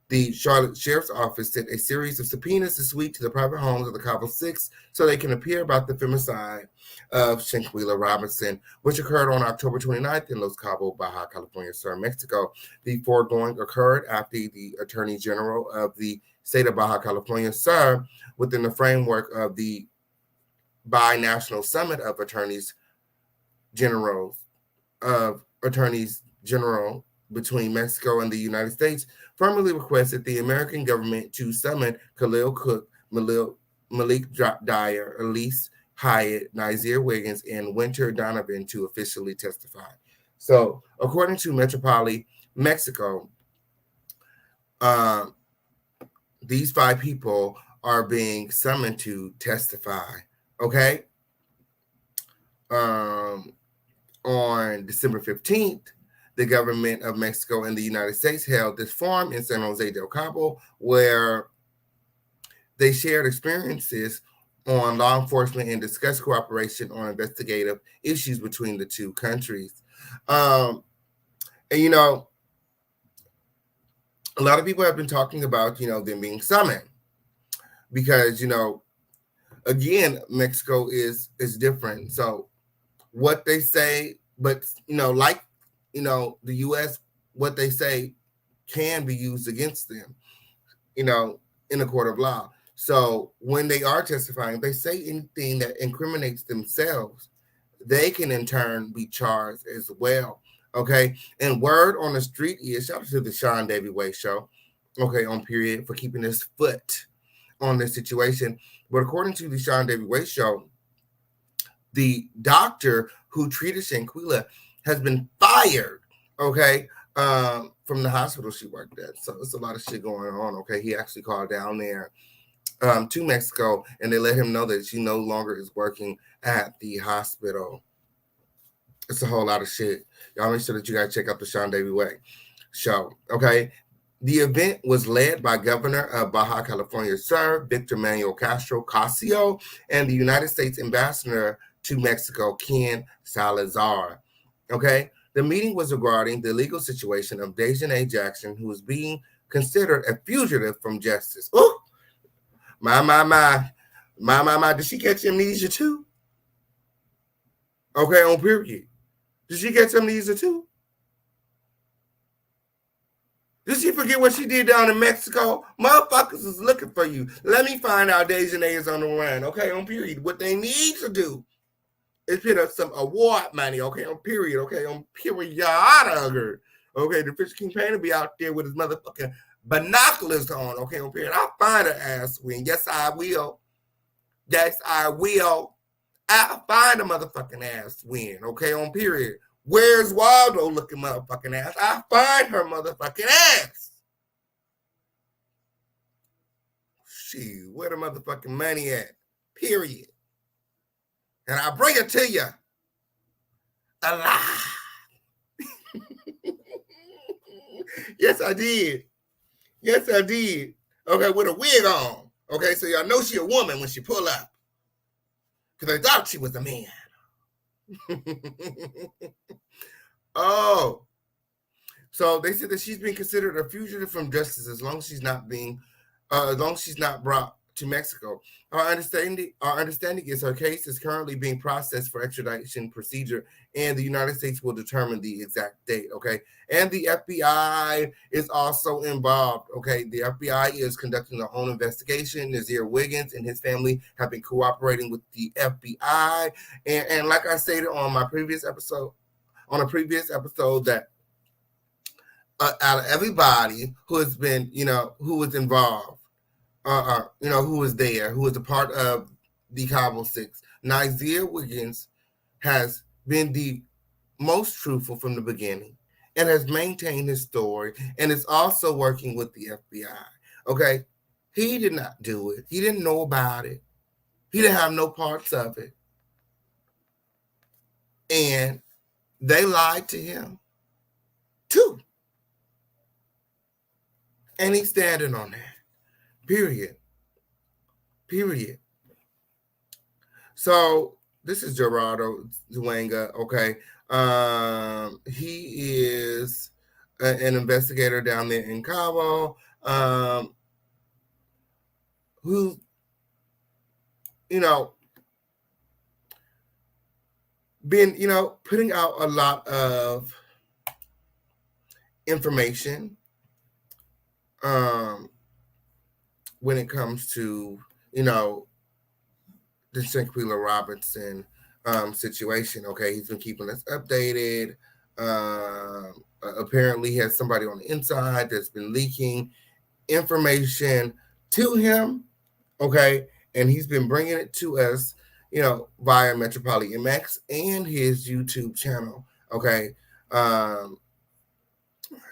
the Charlotte Sheriff's Office sent a series of subpoenas this week to the private homes of the CABO Six so they can appear about the femicide of Shanquila Robinson, which occurred on October 29th in Los Cabos, Baja California Sur, Mexico. The foregoing occurred after the Attorney General of the state of Baja California Sur, within the framework of the Binational Summit of Attorneys General between Mexico and the United States, formally requested the American government to summon Khalil Cook, Malik Dyer, Elise Hyatt, Nazir Wiggins, and Winter Donovan to officially testify. So, according to Metropoly Mexico, these five people are being summoned to testify. Okay? On December 15th, the government of Mexico and the United States held this forum in San Jose del Cabo, where they shared experiences on law enforcement and discussed cooperation on investigative issues between the two countries. And, a lot of people have been talking about, them being summoned because, again, Mexico is different. So what they say but like the U.S., what they say can be used against them, in a court of law. So when they are testifying, if they say anything that incriminates themselves, they can in turn be charged as well. Okay. And word on the street is, shout out to the Sean Davy Way show, okay, on Period, for keeping his foot on this situation. But according to the Sean Davy Way show, the doctor who treated Shanquilla has been fired, okay, from the hospital she worked at. So it's a lot of shit going on, okay? He actually called down there to Mexico, and they let him know that she no longer is working at the hospital. It's a whole lot of shit. Y'all make sure that you guys check out the Sean Davy Way show, okay? The event was led by Governor of Baja California Sur, Victor Manuel Castro Casio, and the United States Ambassador to Mexico, Ken Salazar. Okay, the meeting was regarding the legal situation of Dejanay Jackson, who is being considered a fugitive from justice. Oh, my. Did she catch amnesia too? Okay, on Period. Did she catch amnesia too? Did she forget what she did down in Mexico? Motherfuckers is looking for you. Let me find out Dejanay is on the run. Okay, on Period. What they need to do is put up some award money. Okay, on Period. Okay, on Period. Okay, the Fish King Painter be out there with his motherfucking binoculars on. Okay, on Period. I'll find her ass win. Yes, I will. Yes, I will. I'll find a motherfucking ass win. Okay, on Period. Where's Waldo looking motherfucking ass? I find her motherfucking ass. Shoot, where the motherfucking money at? Period. And I'll bring it to you alive. Yes, I did. Yes, I did. Okay, with a wig on. Okay, so y'all know she a woman when she pull up. Because I thought she was a man. Oh, so they said that she's being considered a fugitive from justice as long as she's not brought to Mexico. Our understanding is her case is currently being processed for extradition procedure, and the United States will determine the exact date. Okay, and the FBI is also involved. Okay, the FBI is conducting their own investigation. Nazir Wiggins and his family have been cooperating with the FBI, and like I stated on a previous episode, that out of everybody who has been, who was involved, who was there, who was a part of the CABO 6, Nazir Wiggins has been the most truthful from the beginning and has maintained his story and is also working with the FBI. Okay, he did not do it. He didn't know about it. He didn't have no parts of it. And they lied to him too. And he's standing on that. Period. So this is Gerardo Zuanga. Okay. He is an investigator down there in Cabo, who, been, putting out a lot of information when it comes to, the Shanquila Robinson situation. Okay, he's been keeping us updated. Apparently he has somebody on the inside that's been leaking information to him. Okay, and he's been bringing it to us, via Metropolitan MX and his YouTube channel. Okay,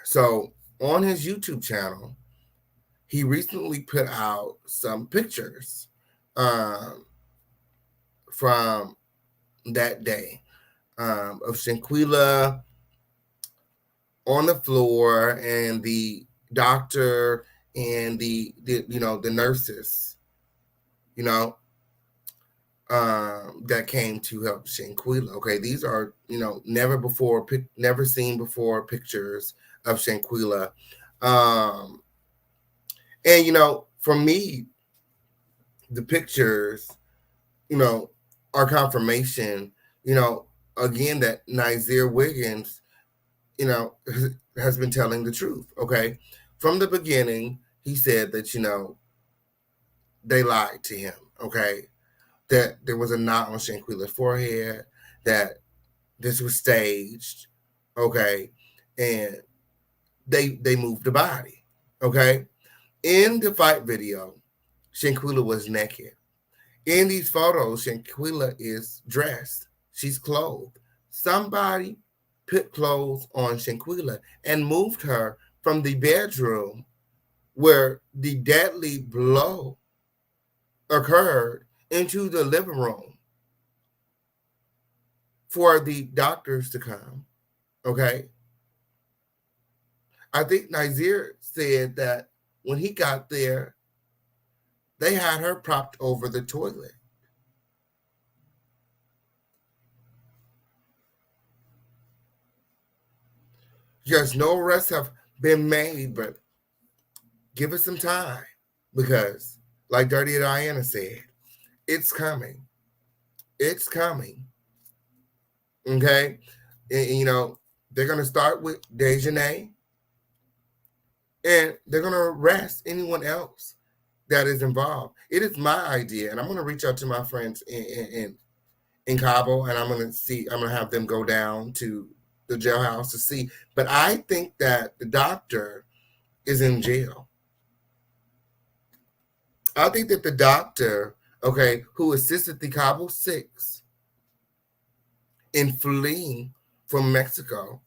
so on his YouTube channel, he recently put out some pictures from that day of Shanquilla on the floor and the doctor and the nurses, that came to help Shanquilla. Okay, these are never seen before pictures of Shanquilla. And for me, the pictures, are confirmation, again, that Nazir Wiggins, has been telling the truth. Okay. From the beginning, he said that, they lied to him. Okay. That there was a knot on Shanquila's forehead, that this was staged. Okay. And they moved the body. Okay. In the fight video, Shanquilla was naked. In these photos, Shanquilla is dressed. She's clothed. Somebody put clothes on Shanquilla and moved her from the bedroom where the deadly blow occurred into the living room for the doctors to come. Okay. I think Nazir said that when he got there, they had her propped over the toilet. Yes, no arrests have been made, but give it some time because, like Dirty Diana said, it's coming. It's coming. Okay? And they're going to start with Dejanay, and they're going to arrest anyone else that is involved. It is my idea, and I'm going to reach out to my friends in CABO, and I'm going to have them go down to the jailhouse to see. But I think that the doctor is in jail. I think that the doctor, okay, who assisted the CABO 6 in fleeing from Mexico,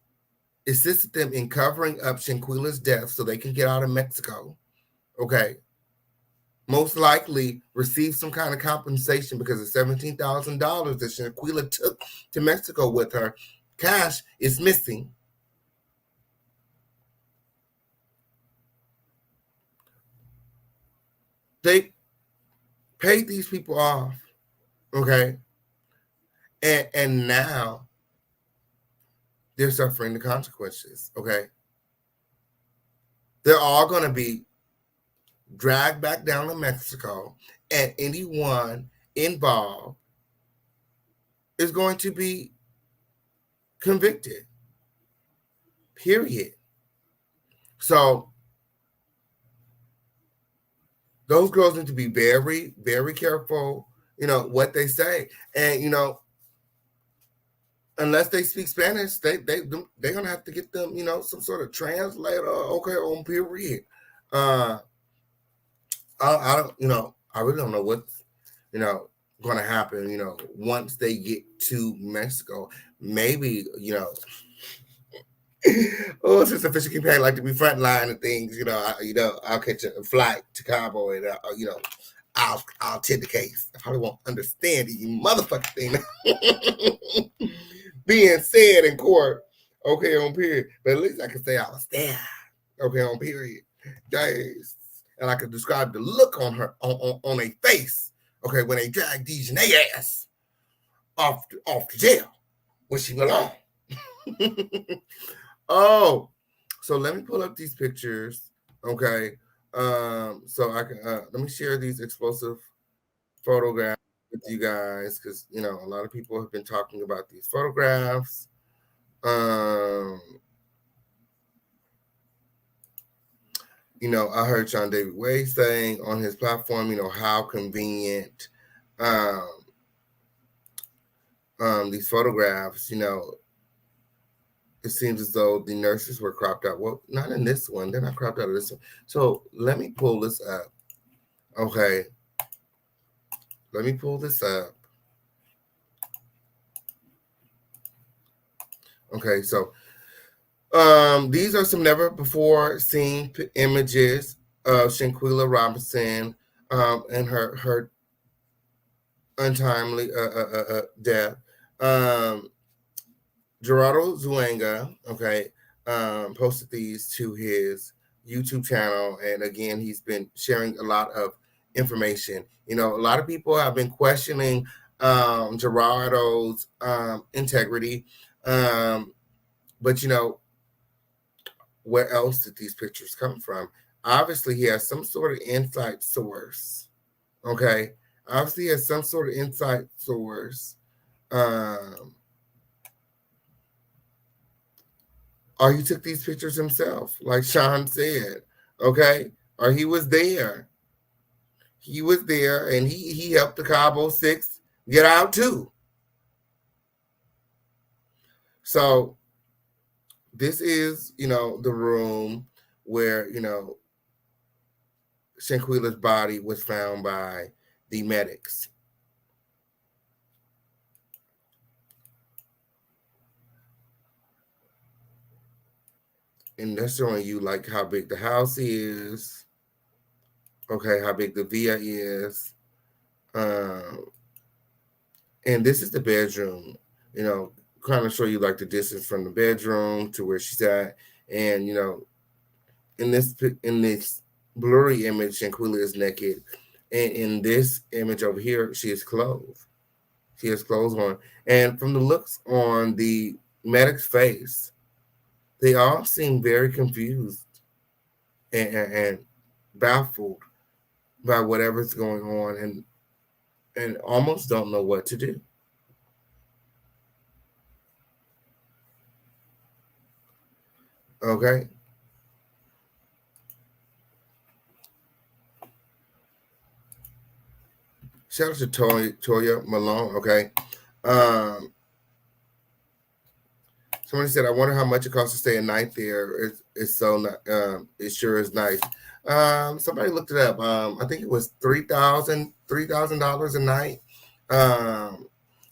assisted them in covering up Shanquila's death so they can get out of Mexico, okay, most likely received some kind of compensation because the $17,000 that Shanquilla took to Mexico with her, cash is missing. They paid these people off, okay, and now they're suffering the consequences, okay? They're all going to be dragged back down to Mexico, and anyone involved is going to be convicted, period. So those girls need to be very, very careful, what they say. And, unless they speak Spanish, they're gonna have to get them, some sort of translator. Okay, on period. I don't, I really don't know what's, gonna happen. Once they get to Mexico, maybe, oh, since the fishing campaign like to be frontline and things, I'll catch a flight to Cabo and I'll take the case. I probably won't understand the motherfucking thing being said in court. Okay, on period. But at least I can say I was there. Okay, on period. Days. And I could describe the look on her on a face. Okay, when they dragged Dejanay ass off the jail when she belonged. Oh, so let me pull up these pictures. Okay. So I can let me share these explosive photographs with you guys because a lot of people have been talking about these photographs. I heard Sean David Way saying on his platform, how convenient these photographs, it seems as though the nurses were cropped out. Well, not in this one. They're not cropped out of this one. So let me pull this up. Okay. Let me pull this up. Okay, so these are some never before seen images of Shanquila Robinson and her untimely death. Gerardo Zuanga, okay, posted these to his YouTube channel. And again, he's been sharing a lot of information. A lot of people have been questioning Gerardo's integrity. But, where else did these pictures come from? Obviously, he has some sort of inside source. Okay. Obviously, he has some sort of inside source. or he took these pictures himself, like Sean said, okay? Or he was there. He was there, and he helped the CABO 6 get out too. So this is, the room where, Shanquila's body was found by the medics. And that's showing you like how big the house is, okay, how big the villa is. And this is the bedroom, kind of show you like the distance from the bedroom to where she's at. And, in this blurry image, Shanquilla is naked. And in this image over here, she is clothed. She has clothes on. And from the looks on the medic's face, they all seem very confused and baffled by whatever's going on and almost don't know what to do. Okay. Shout out to Toya Malone. Okay. Somebody said, I wonder how much it costs to stay a night there. It's so it sure is nice. Somebody looked it up. I think it was $3,000 a night.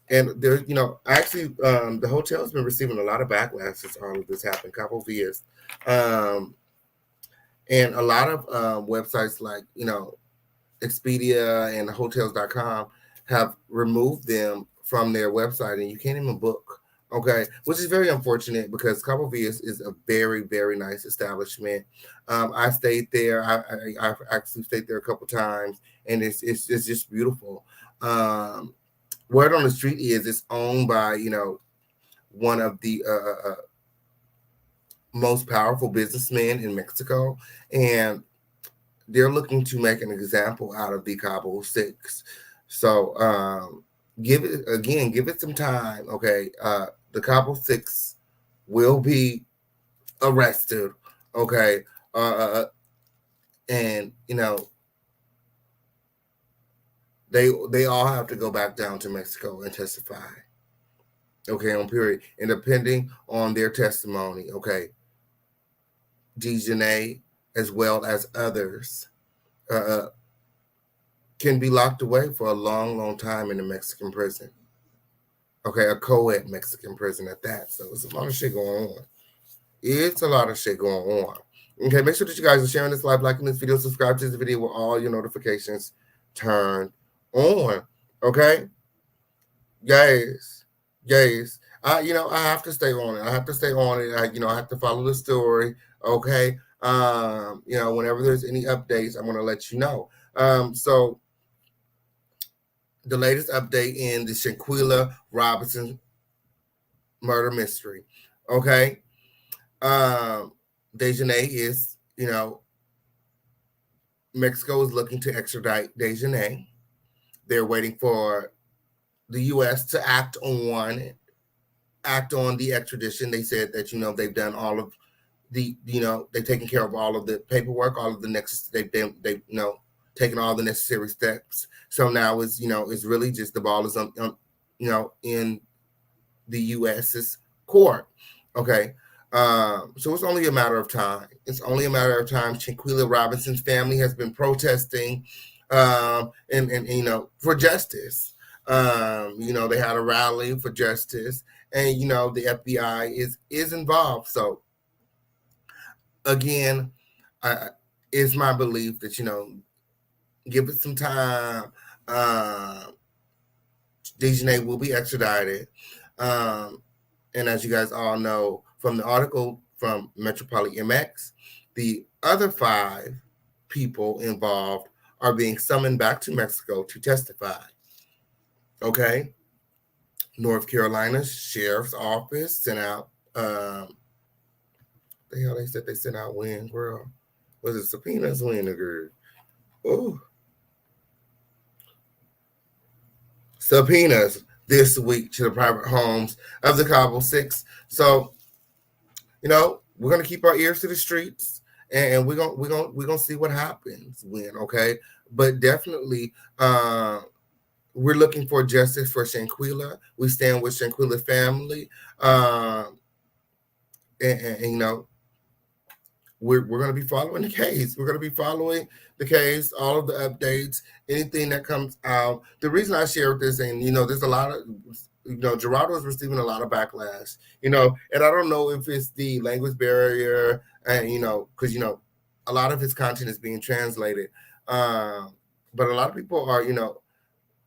And there, actually, the hotel has been receiving a lot of backlash since all of this happened. Couple years, and a lot of websites like Expedia and Hotels.com have removed them from their website, and you can't even book. Okay, which is very unfortunate because Cabo Villas is a very, very nice establishment. I stayed there. I've actually stayed there a couple times, and it's just beautiful. Word on the street is it's owned by one of the most powerful businessmen in Mexico, and they're looking to make an example out of the CABO 6. So give it some time. Okay. The CABO 6 will be arrested. Okay. And they all have to go back down to Mexico and testify. Okay, on period. And depending on their testimony, okay, Dejanay as well as others can be locked away for a long, long time in a Mexican prison. Okay, a co-ed Mexican prison at that. So it's a lot of shit going on. It's a lot of shit going on. Okay, make sure that you guys are sharing this live, liking this video, subscribe to this video with all your notifications turned on. Okay? Yes. I have to stay on it. I have to stay on it. I have to follow the story. Okay. Whenever there's any updates, I'm gonna let you know. So the latest update in the Shanquila Robinson murder mystery. Okay. Dejanay is, Mexico is looking to extradite Dejanay. They're waiting for the U.S. to act on the extradition. They said that, they've done all of the, they've taken care of all of the paperwork, all of the next, they've taken all the necessary steps. So now it's really just the ball is on in the U.S.'s court. Okay. So it's only a matter of time. Shanquila Robinson's family has been protesting and for justice. They had a rally for justice, and the FBI is involved. So again, it's my belief that give it some time. Dejanay will be extradited, and as you guys all know from the article from Metropolitan MX, the other 5 people involved are being summoned back to Mexico to testify. Okay. North Carolina Sheriff's Office sent out, the hell they said they sent out when, girl? Was it subpoenas when, girl? Oh. Subpoenas this week to the private homes of the CABO 6. So we're gonna keep our ears to the streets, and we're gonna see what happens when. Okay, but definitely, we're looking for justice for Shanquilla. We stand with Shanquilla's family, and we're going to be following the case. We're going to be following the case, all of the updates, anything that comes out. The reason I share this, and there's a lot of, Gerardo is receiving a lot of backlash, and I don't know if it's the language barrier, and because a lot of his content is being translated, but a lot of people are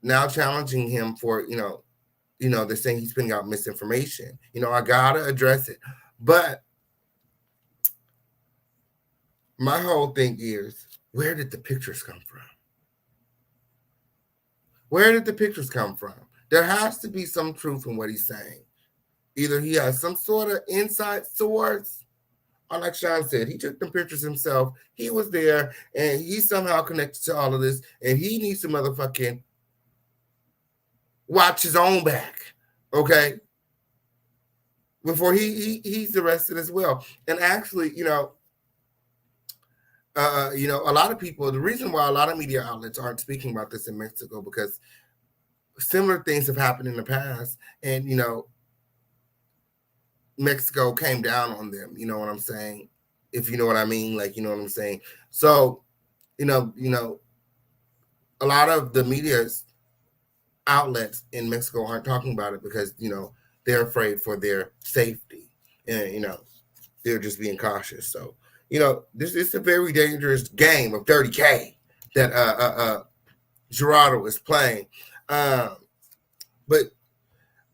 now challenging him for they're saying he's putting out misinformation. I gotta address it, but my whole thing is, where did the pictures come from? Where did the pictures come from? There has to be some truth in what he's saying. Either he has some sort of inside source, or like Sean said, he took the pictures himself. He was there, and he's somehow connected to all of this, and he needs to motherfucking watch his own back, okay? Before he's arrested as well. And actually, a lot of people, the reason why a lot of media outlets aren't speaking about this in Mexico, because similar things have happened in the past, and Mexico came down on them. You know what I'm saying? If you know what I mean, like, you know what I'm saying. So, a lot of the media outlets in Mexico aren't talking about it because they're afraid for their safety, and they're just being cautious. So, this is a very dangerous game of 30K that Gerardo is playing. But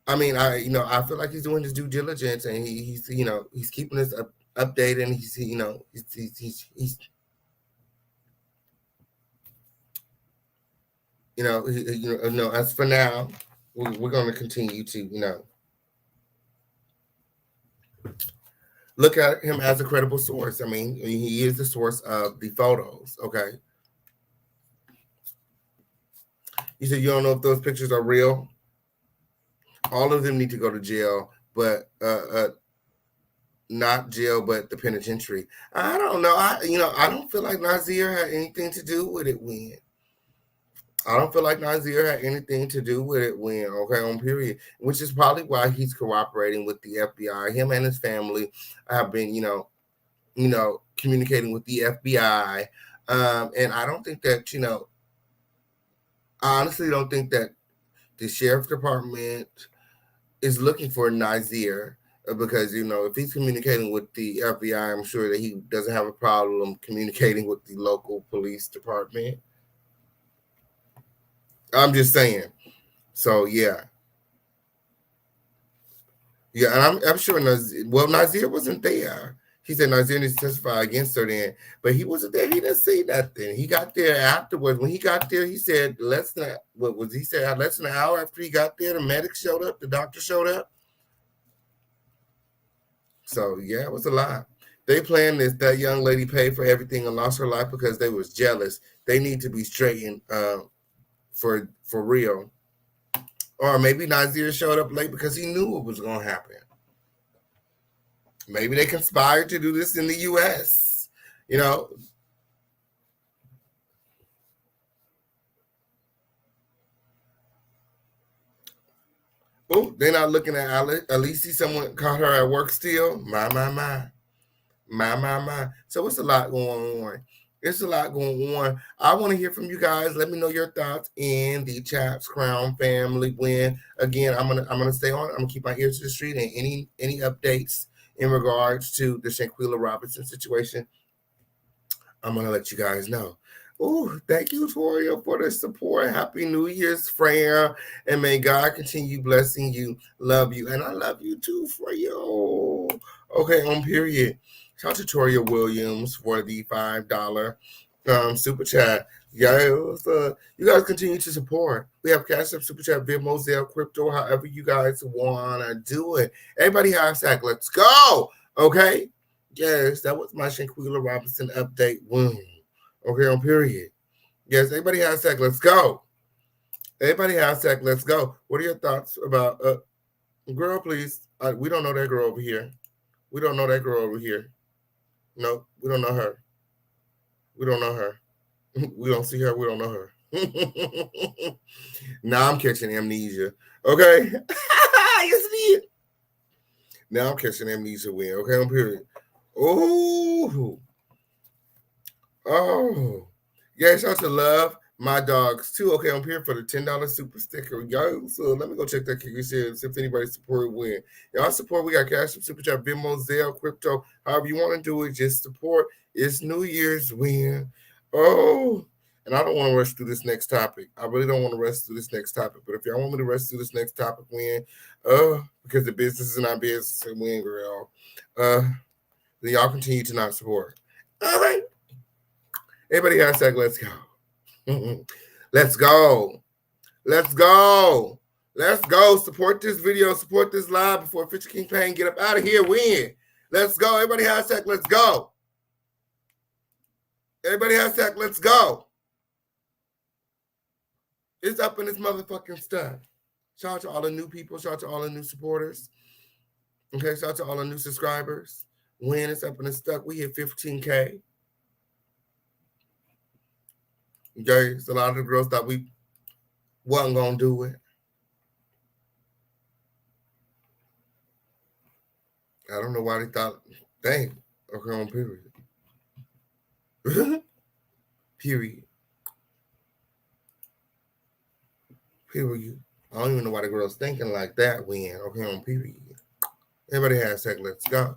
I mean, I feel like he's doing his due diligence, and he's keeping us updated, and he's as for now, we're going to continue to look at him as a credible source. I mean, he is the source of the photos. Okay. You said you don't know if those pictures are real. All of them need to go to jail, but not jail, but the penitentiary. I don't know. I don't feel like Nazir had anything to do with it when. I don't feel like Nazir had anything to do with it when, okay, on period, which is probably why he's cooperating with the FBI. Him and his family have been, communicating with the FBI. And I don't think that, I honestly don't think that the sheriff's department is looking for Nazir, because, if he's communicating with the FBI, I'm sure that he doesn't have a problem communicating with the local police department. I'm just saying. So, yeah. Yeah, and I'm sure Nazir wasn't there. He said Nazir needs to testify against her then, but he wasn't there. He didn't say nothing. He got there afterwards. When he got there, he said less than an hour after he got there, the medic showed up, the doctor showed up. So, yeah, it was a lot. They planned this. That young lady paid for everything and lost her life because they was jealous. They need to be straightened for real. Or maybe Nazir showed up late because he knew what was going to happen. Maybe they conspired to do this in the U.S., Oh, they're not looking at Alicia. Someone caught her at work still. My. So it's a lot going on. It's a lot going on. I want to hear from you guys. Let me know your thoughts in the Chaps Crown family. When again, I'm gonna stay on. I'm gonna keep my ears to the street, and any updates in regards to the Shanquila Robinson situation, I'm gonna let you guys know. Oh, thank you, Toria, for the support. Happy New Year's, Freya, and may God continue blessing you. Love you, and I love you too, Freya. Okay, on period. Shout out to Toria Williams for the $5 super chat. Guys, you guys continue to support. We have Cash App, Super Chat, Venmo, Zelle, Crypto, however you guys want to do it. Everybody hashtag, let's go. Okay? Yes, that was my Shanquila Robinson update. Boom. Okay, on period. Yes, everybody hashtag, let's go. Everybody hashtag, let's go. What are your thoughts about, girl, please? We don't know that girl over here. We don't know that girl over here. No, we don't know her. We don't know her. We don't see her. We don't know her. Now I'm catching amnesia. Okay. You see it? Now I'm catching amnesia win. Okay, on period. Oh. Oh. Yeah, shout out to Love. My dogs too. Okay, I'm here for the $10 super sticker. Yo, so let me go check that kicker shit. See if anybody support win. Y'all support. We got Cash App, Super Chat, Venmo, Zelle, Crypto. However you want to do it, just support. It's New Year's win. Oh, and I don't want to rush through this next topic. I really don't want to rush through this next topic. But if y'all want me to rush through this next topic, win. Because the business is not business and win, girl. Then y'all continue to not support. All right. Everybody hashtag let's go. Let's go. Let's go. Let's go. Support this video. Support this live before Fisher King Payne get up out of here. Win. Let's go. Everybody hashtag let's go. Everybody hashtag let's go. It's up in this motherfucking stuff. Shout out to all the new people. Shout out to all the new supporters. Okay, shout out to all the new subscribers. Win, it's up in this stuff. We hit 15K. Okay, so a lot of the girls thought we wasn't gonna do it. I don't know why they thought. Dang. Okay, on period. Period. Period. I don't even know why the girls thinking like that. When okay, on period. Everybody hashtag let's go.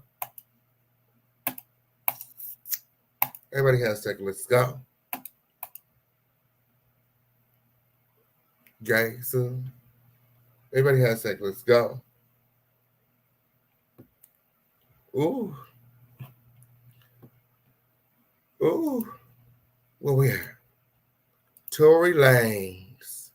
Everybody hashtag let's go. Okay, so everybody hashtag let's go. Ooh. Ooh. Where we at? Tory Lanez.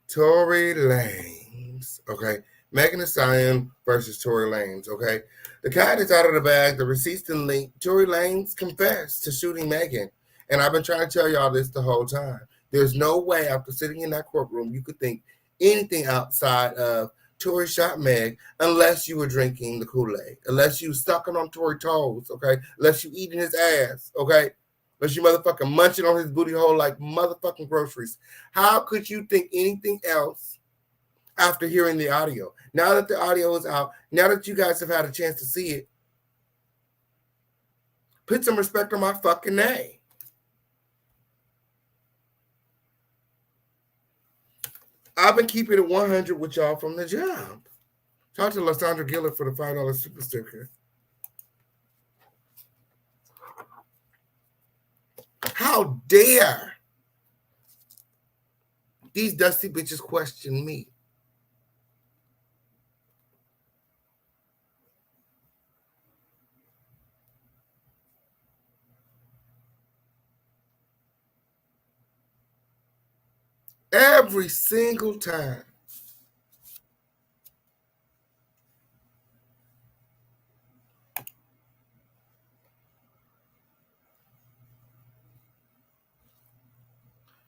Tory Lanez. Okay. Megan Thee Stallion versus Tory Lanez. Okay. The cat is out of the bag. The receipts and link. Tory Lanez confessed to shooting Megan. And I've been trying to tell y'all this the whole time. There's no way after sitting in that courtroom you could think anything outside of Tory shot Meg unless you were drinking the Kool-Aid, unless you sucking on Tory toes, okay? Unless you eating his ass, okay? Unless you motherfucking munching on his booty hole like motherfucking groceries. How could you think anything else after hearing the audio? Now that the audio is out, now that you guys have had a chance to see it, put some respect on my fucking name. I've been keeping it 100 with y'all from the jump. Shout out to Lysandra Gillard for the $5 super sticker. How dare these dusty bitches question me? Every single time.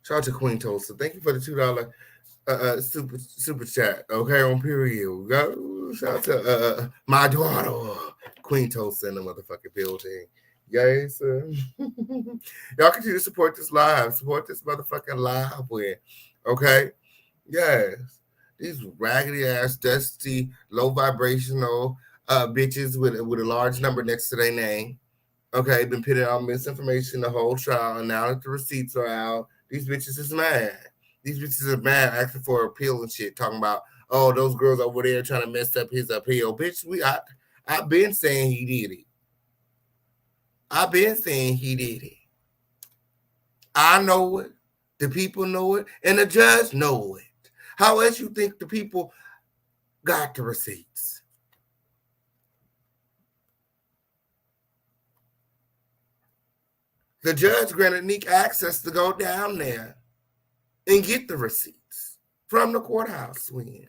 Shout out to Queen Tulsa. Thank you for the $2 super chat. Okay, on period. Go. Shout out to my daughter, Queen Tulsa in the motherfucking building. Yes. Y'all continue to support this live. Support this motherfucking live win. Okay? Yes. These raggedy ass, dusty, low vibrational bitches with a large number next to their name. Okay, been pitting on misinformation the whole trial, and now that the receipts are out, these bitches is mad. These bitches are mad, asking for appeal and shit, talking about, oh, those girls over there trying to mess up his appeal. Bitch, I've been saying he did it. I've been saying he did it. I know it. The people know it. And the judge know it. How else you think the people got the receipts? The judge granted Nick access to go down there and get the receipts from the courthouse win.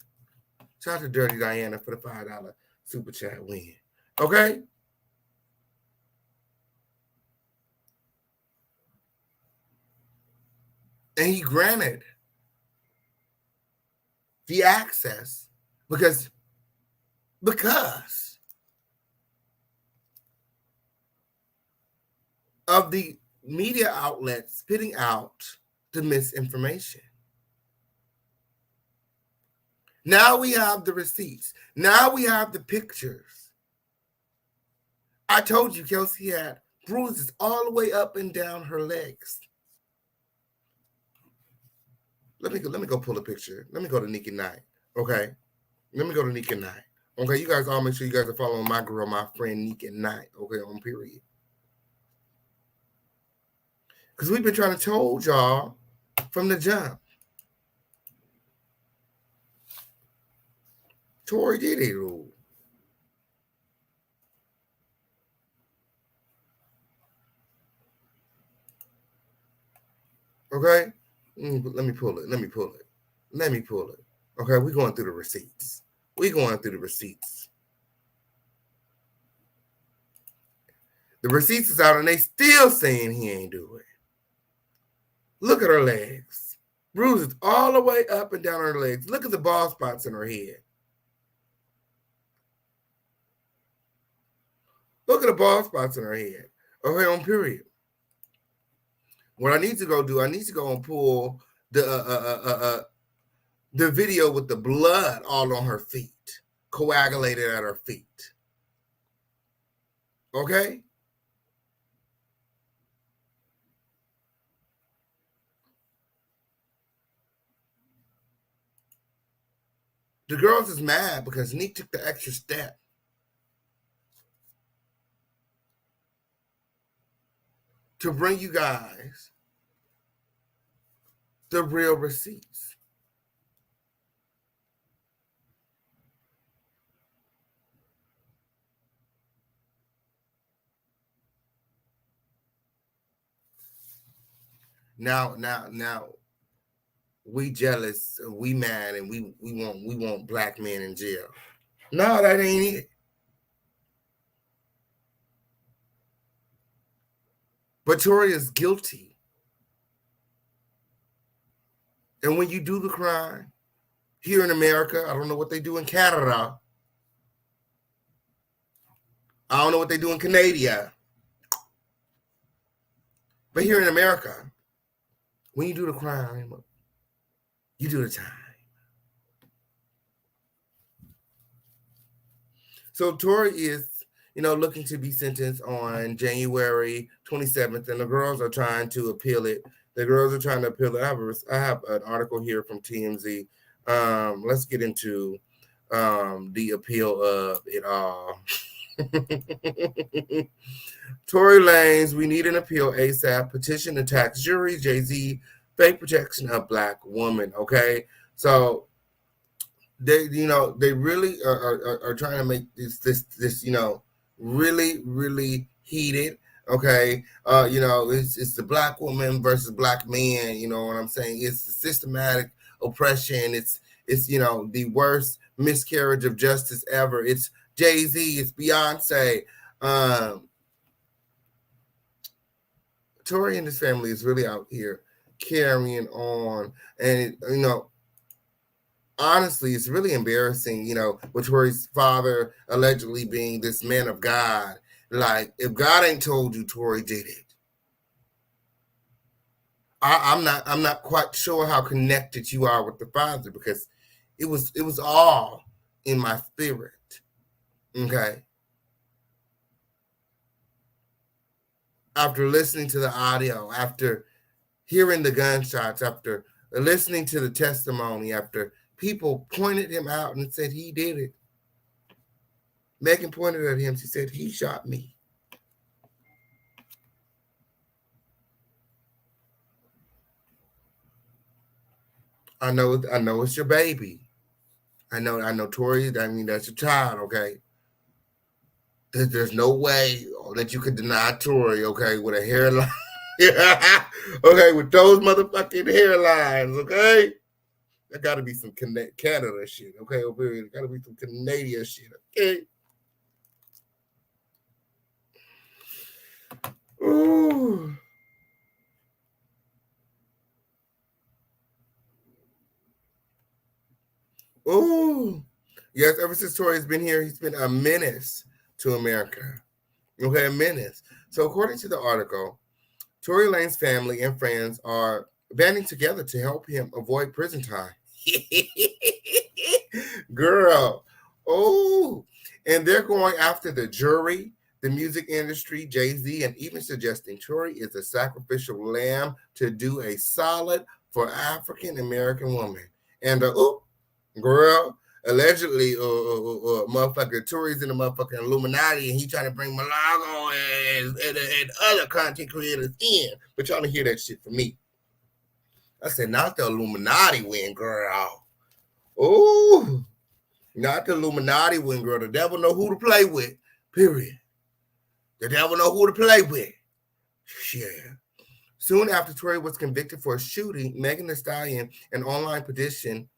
Shout out to Dirty Diana for the $5 super chat win. Okay? And he granted the access because of the media outlets spitting out the misinformation. Now we have the receipts. Now we have the pictures. I told you Kelsey had bruises all the way up and down her legs. Let me go pull a picture. Let me go to Nikki Knight. Okay. Let me go to Nikki Knight. Okay, you guys all make sure you guys are following my girl, my friend Nikki Knight. Okay, on period. Because we've been trying to told y'all from the jump. Tory did it all. Okay? Let me pull it. Okay, we're going through the receipts. The receipts is out and they still saying he ain't do it. Look at her legs. Bruises all the way up and down her legs. Look at the bald spots in her head. Look at the bald spots in her head. Okay, on period. What I need to go do, I need to go and pull the video with the blood all on her feet, coagulated at her feet. Okay? The girls is mad because Neek took the extra step to bring you guys the real receipts. Now, we jealous, we mad, and we want black men in jail. No, that ain't it. But Tory is guilty. And when you do the crime here in America, I don't know what they do in Canada. I don't know what they do in Canada. But here in America, when you do the crime, you do the time. So Tory is, looking to be sentenced on January 27th, and the girls are trying to appeal it. I have an article here from TMZ. Let's get into the appeal of it all. Tory Lanez, we need an appeal ASAP. Petition to tax jury. Jay-Z, fake protection of black woman. Okay, so they really are trying to make this really, really heated. Okay, it's the black woman versus black man. You know what I'm saying? It's the systematic oppression. It's the worst miscarriage of justice ever. It's Jay-Z. It's Beyonce. Tory and his family is really out here carrying on, and honestly, it's really embarrassing. With Tory's father allegedly being this man of God. Like, if God ain't told you, Tory did it. I'm not quite sure how connected you are with the father, because it was all in my spirit. Okay. After listening to the audio, after hearing the gunshots, after listening to the testimony, after people pointed him out and said he did it. Megan pointed at him. She said, he shot me. I know it's your baby. I know Tory, that's your child, okay? There's no way that you could deny Tory, okay, with a hairline. Okay, with those motherfucking hairlines, okay? There got to be some Canada shit, okay? There got to be some Canadian shit, okay? Ooh. Ooh. Yes, ever since Tory's been here, he's been a menace to America. Okay, a menace. So according to the article, Tory Lanez family and friends are banding together to help him avoid prison time. Girl. Oh, and they're going after the jury, the music industry, Jay-Z, and even suggesting Tory is a sacrificial lamb to do a solid for African American woman. And girl, allegedly, motherfucker Tory's in the motherfucking Illuminati, and he trying to bring Malago and other content creators in. But y'all don't hear that shit from me. I said, not the Illuminati win, girl. Ooh. Not the Illuminati win, girl. The devil know who to play with. Period. The devil know who to play with. Yeah. Soon after Tory was convicted for shooting Megan Thee Stallion, an online petition.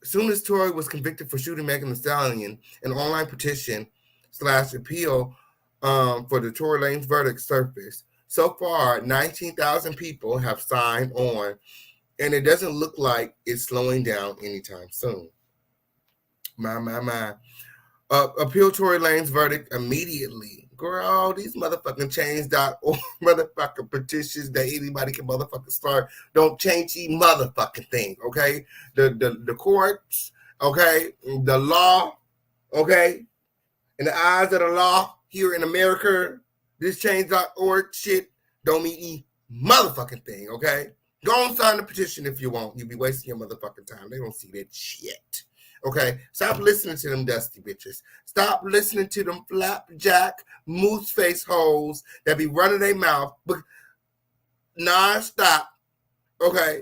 Soon as Tory was convicted for shooting Megan Thee Stallion, an online petition / appeal for the Tory Lanez verdict surfaced. So far, 19,000 people have signed on, and it doesn't look like it's slowing down anytime soon. My. Appeal Tory Lanez verdict immediately. Girl, these motherfucking change.org motherfucking petitions that anybody can motherfucking start don't change the motherfucking thing, okay? The courts, okay? The law, okay? In the eyes of the law here in America, this change.org shit don't mean any motherfucking thing, okay? Go on, sign the petition if you want. You'll be wasting your motherfucking time. They don't see that shit. Okay? Stop listening to them dusty bitches. Stop listening to them flapjack, moose face hoes that be running their mouth non-stop. Okay?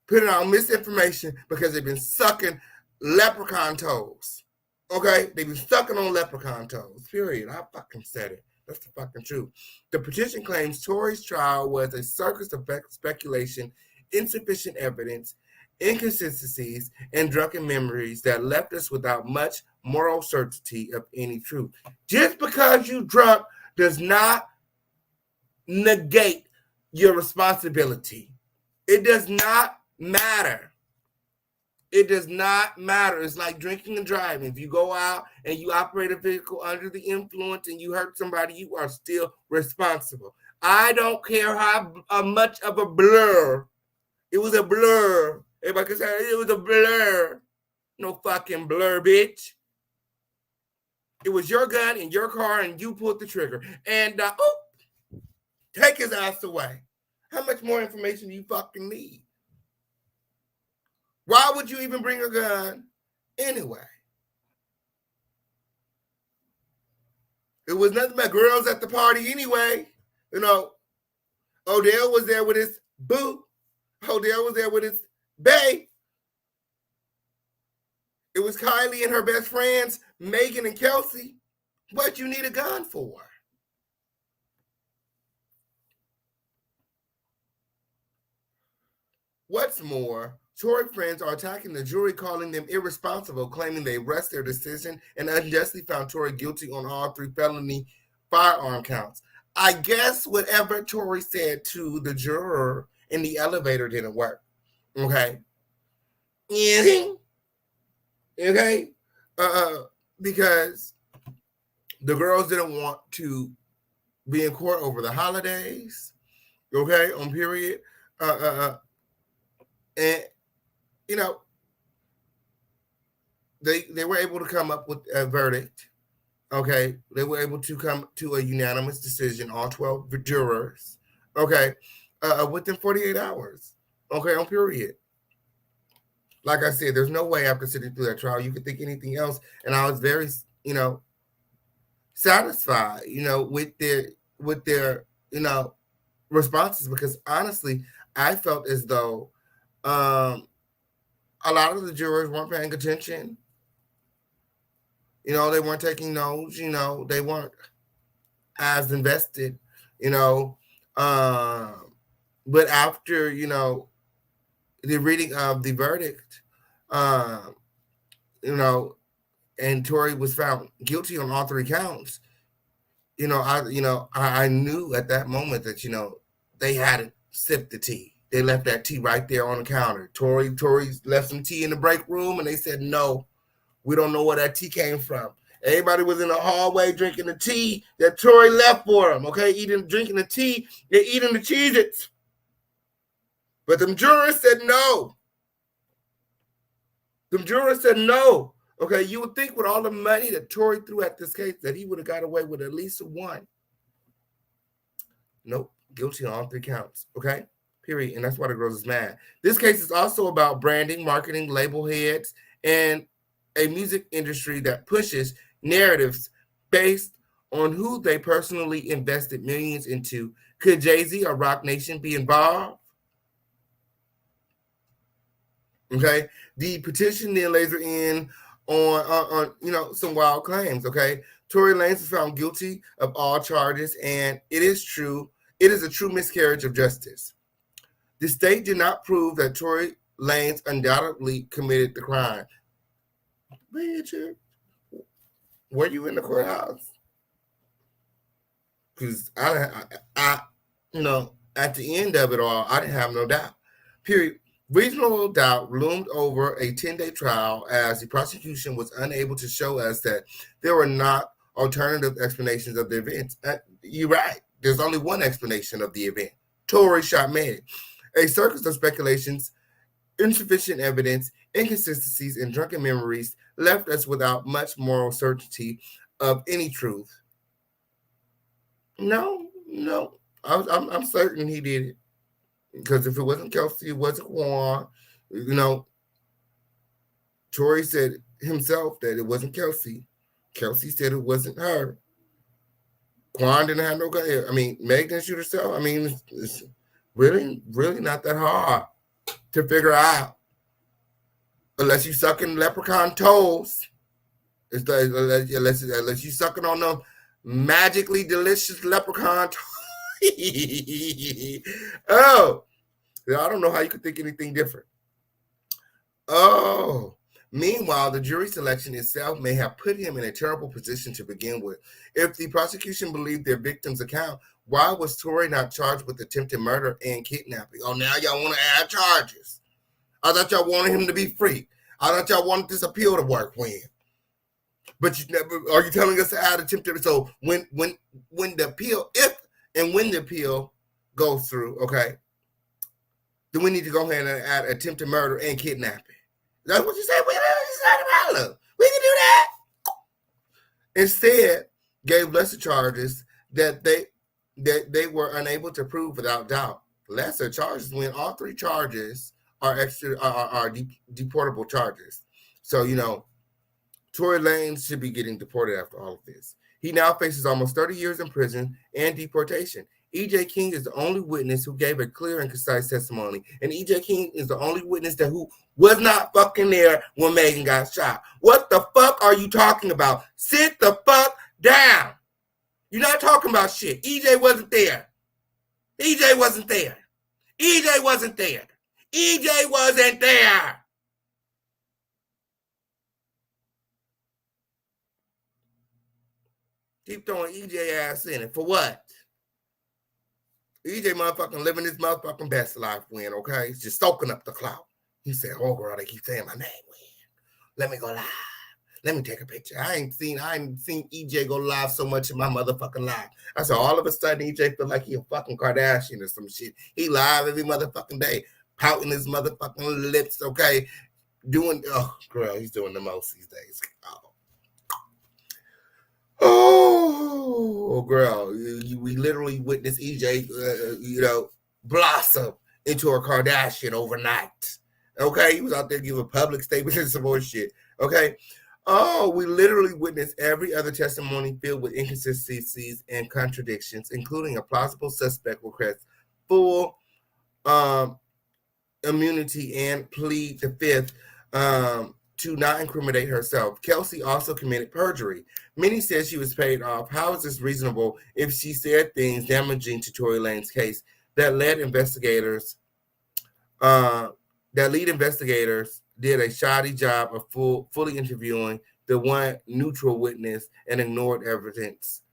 Putting out misinformation because they've been sucking leprechaun toes. Okay? They've been sucking on leprechaun toes. Period. I fucking said it. That's the fucking truth. The petition claims Tory's trial was a circus of speculation, insufficient evidence, inconsistencies, and drunken memories that left us without much moral certainty of any truth. Just because you drunk does not negate your responsibility. It does not matter. It does not matter. It's like drinking and driving. If you go out and you operate a vehicle under the influence and you hurt somebody, you are still responsible. I don't care how much of a blur. It was a blur. Everybody can say it was a blur. No fucking blur, bitch. It was your gun in your car and you pulled the trigger. And, take his ass away. How much more information do you fucking need? Why would you even bring a gun anyway? It was nothing but girls at the party anyway. You know, Odell was there with his boo. Odell was there with his bae. It was Kylie and her best friends, Megan and Kelsey. What you need a gun for? What's more, Tory friends are attacking the jury, calling them irresponsible, claiming they rushed their decision and unjustly found Tory guilty on all 3 felony firearm counts. I guess whatever Tory said to the juror in the elevator didn't work. Okay? Okay? Because the girls didn't want to be in court over the holidays. Okay? On period. And you know, they were able to come up with a verdict. Okay, they were able to come to a unanimous decision, all 12 jurors. Okay, within 48 hours. Okay, on period. Like I said, there's no way after sitting through that trial you could think anything else. And I was very, satisfied, with their, responses, because honestly, I felt as though a lot of the jurors weren't paying attention. They weren't taking notes. They weren't as invested, But after, the reading of the verdict, and Tory was found guilty on all 3 counts, I knew at that moment that, they hadn't sipped the tea. They left that tea right there on the counter. Tory left some tea in the break room, and they said, no, we don't know where that tea came from. Everybody was in the hallway drinking the tea that Tory left for them, okay? Drinking the tea, they're eating the Cheez-Its. But them jurors said no. Them jurors said no. Okay, you would think with all the money that Tory threw at this case that he would have got away with at least one. Nope, guilty on all 3 counts, okay? Period, and that's why the girls is mad. This case is also about branding, marketing, label heads, and a music industry that pushes narratives based on who they personally invested millions into. Could Jay-Z or Roc Nation be involved? Okay, the petition then lays in on some wild claims. Okay, Tory Lanez was found guilty of all charges, and it is a true miscarriage of justice. The state did not prove that Tory Lanez undoubtedly committed the crime. Richard, were you in the courthouse? Because I, at the end of it all, I didn't have no doubt. Period. Reasonable doubt loomed over a 10-day trial as the prosecution was unable to show us that there were not alternative explanations of the events. You're right. There's only one explanation of the event. Tory shot Meg. A circus of speculations, insufficient evidence, inconsistencies, and drunken memories left us without much moral certainty of any truth. No, I'm certain he did it. Because if it wasn't Kelsey, it wasn't Quan. Tory said himself that it wasn't Kelsey. Kelsey said it wasn't her. Quan didn't have no gun. I mean, Meg didn't shoot herself. I mean, it's really, really not that hard to figure out. Unless you sucking leprechaun toes. It's like, unless you sucking on them magically delicious leprechaun toes. Oh, I don't know how you could think anything different. Oh, meanwhile, the jury selection itself may have put him in a terrible position to begin with. If the prosecution believed their victim's account, why was Tory not charged with attempted murder and kidnapping? Oh, now y'all want to add charges. I thought y'all wanted him to be free. I thought y'all wanted this appeal to work when. But are you telling us to add attempted? So when the appeal, when the appeal goes through, okay, then we need to go ahead and add attempted murder and kidnapping. That's what you said. We can do that. Instead, gave lesser charges that they were unable to prove without doubt. Lesser charges when all 3 charges are deportable charges. So Tory Lanez should be getting deported after all of this. He now faces almost 30 years in prison and deportation. E.J. King is the only witness who gave a clear and concise testimony. And E.J. King is the only witness who was not fucking there when Megan got shot. What the fuck are you talking about? Sit the fuck down. You're not talking about shit. E.J. wasn't there. E.J. wasn't there. E.J. wasn't there. E.J. wasn't there. Keep throwing EJ ass in it. For what? EJ motherfucking living his motherfucking best life, Win, okay? He's just soaking up the clout. He said, oh, girl, they keep saying my name, Win. Let me go live. Let me take a picture. I ain't seen EJ go live so much in my motherfucking life. I said, all of a sudden, EJ feel like he a fucking Kardashian or some shit. He live every motherfucking day, pouting his motherfucking lips, okay? Oh, girl, he's doing the most these days. Oh, girl, we literally witnessed EJ, blossom into a Kardashian overnight. Okay, he was out there giving public statements and some more shit. Okay, we literally witnessed every other testimony filled with inconsistencies and contradictions, including a plausible suspect request full immunity and plead the fifth to not incriminate herself. Kelsey also committed perjury. Many said she was paid off. How is this reasonable if she said things damaging to Tory Lanez's case that lead investigators did a shoddy job of fully interviewing the one neutral witness and ignored evidence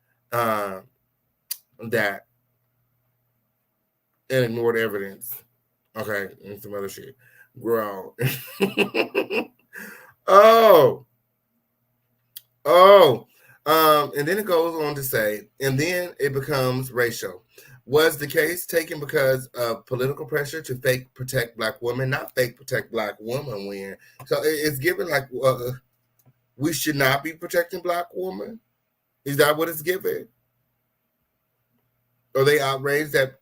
Okay, and some other shit. Girl. And then it goes on to say, and then it becomes racial. Was the case taken because of political pressure to fake protect black women, not fake protect black women? When so it's given like we should not be protecting black women. Is that what it's given? Are they outraged that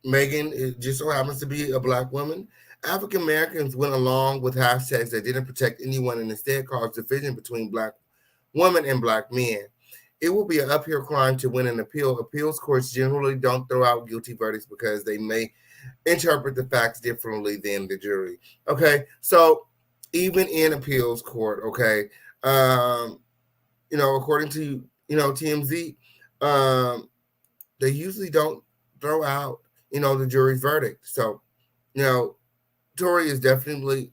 Megan just so happens to be a black woman? African Americans went along with hashtags that didn't protect anyone and instead caused division between black women and black men. It will be an uphill climb to win an appeal. Appeals courts generally don't throw out guilty verdicts because they may interpret the facts differently than the jury. Okay, so even in appeals court, okay, according to TMZ, they usually don't throw out the jury's verdict. So Tory is definitely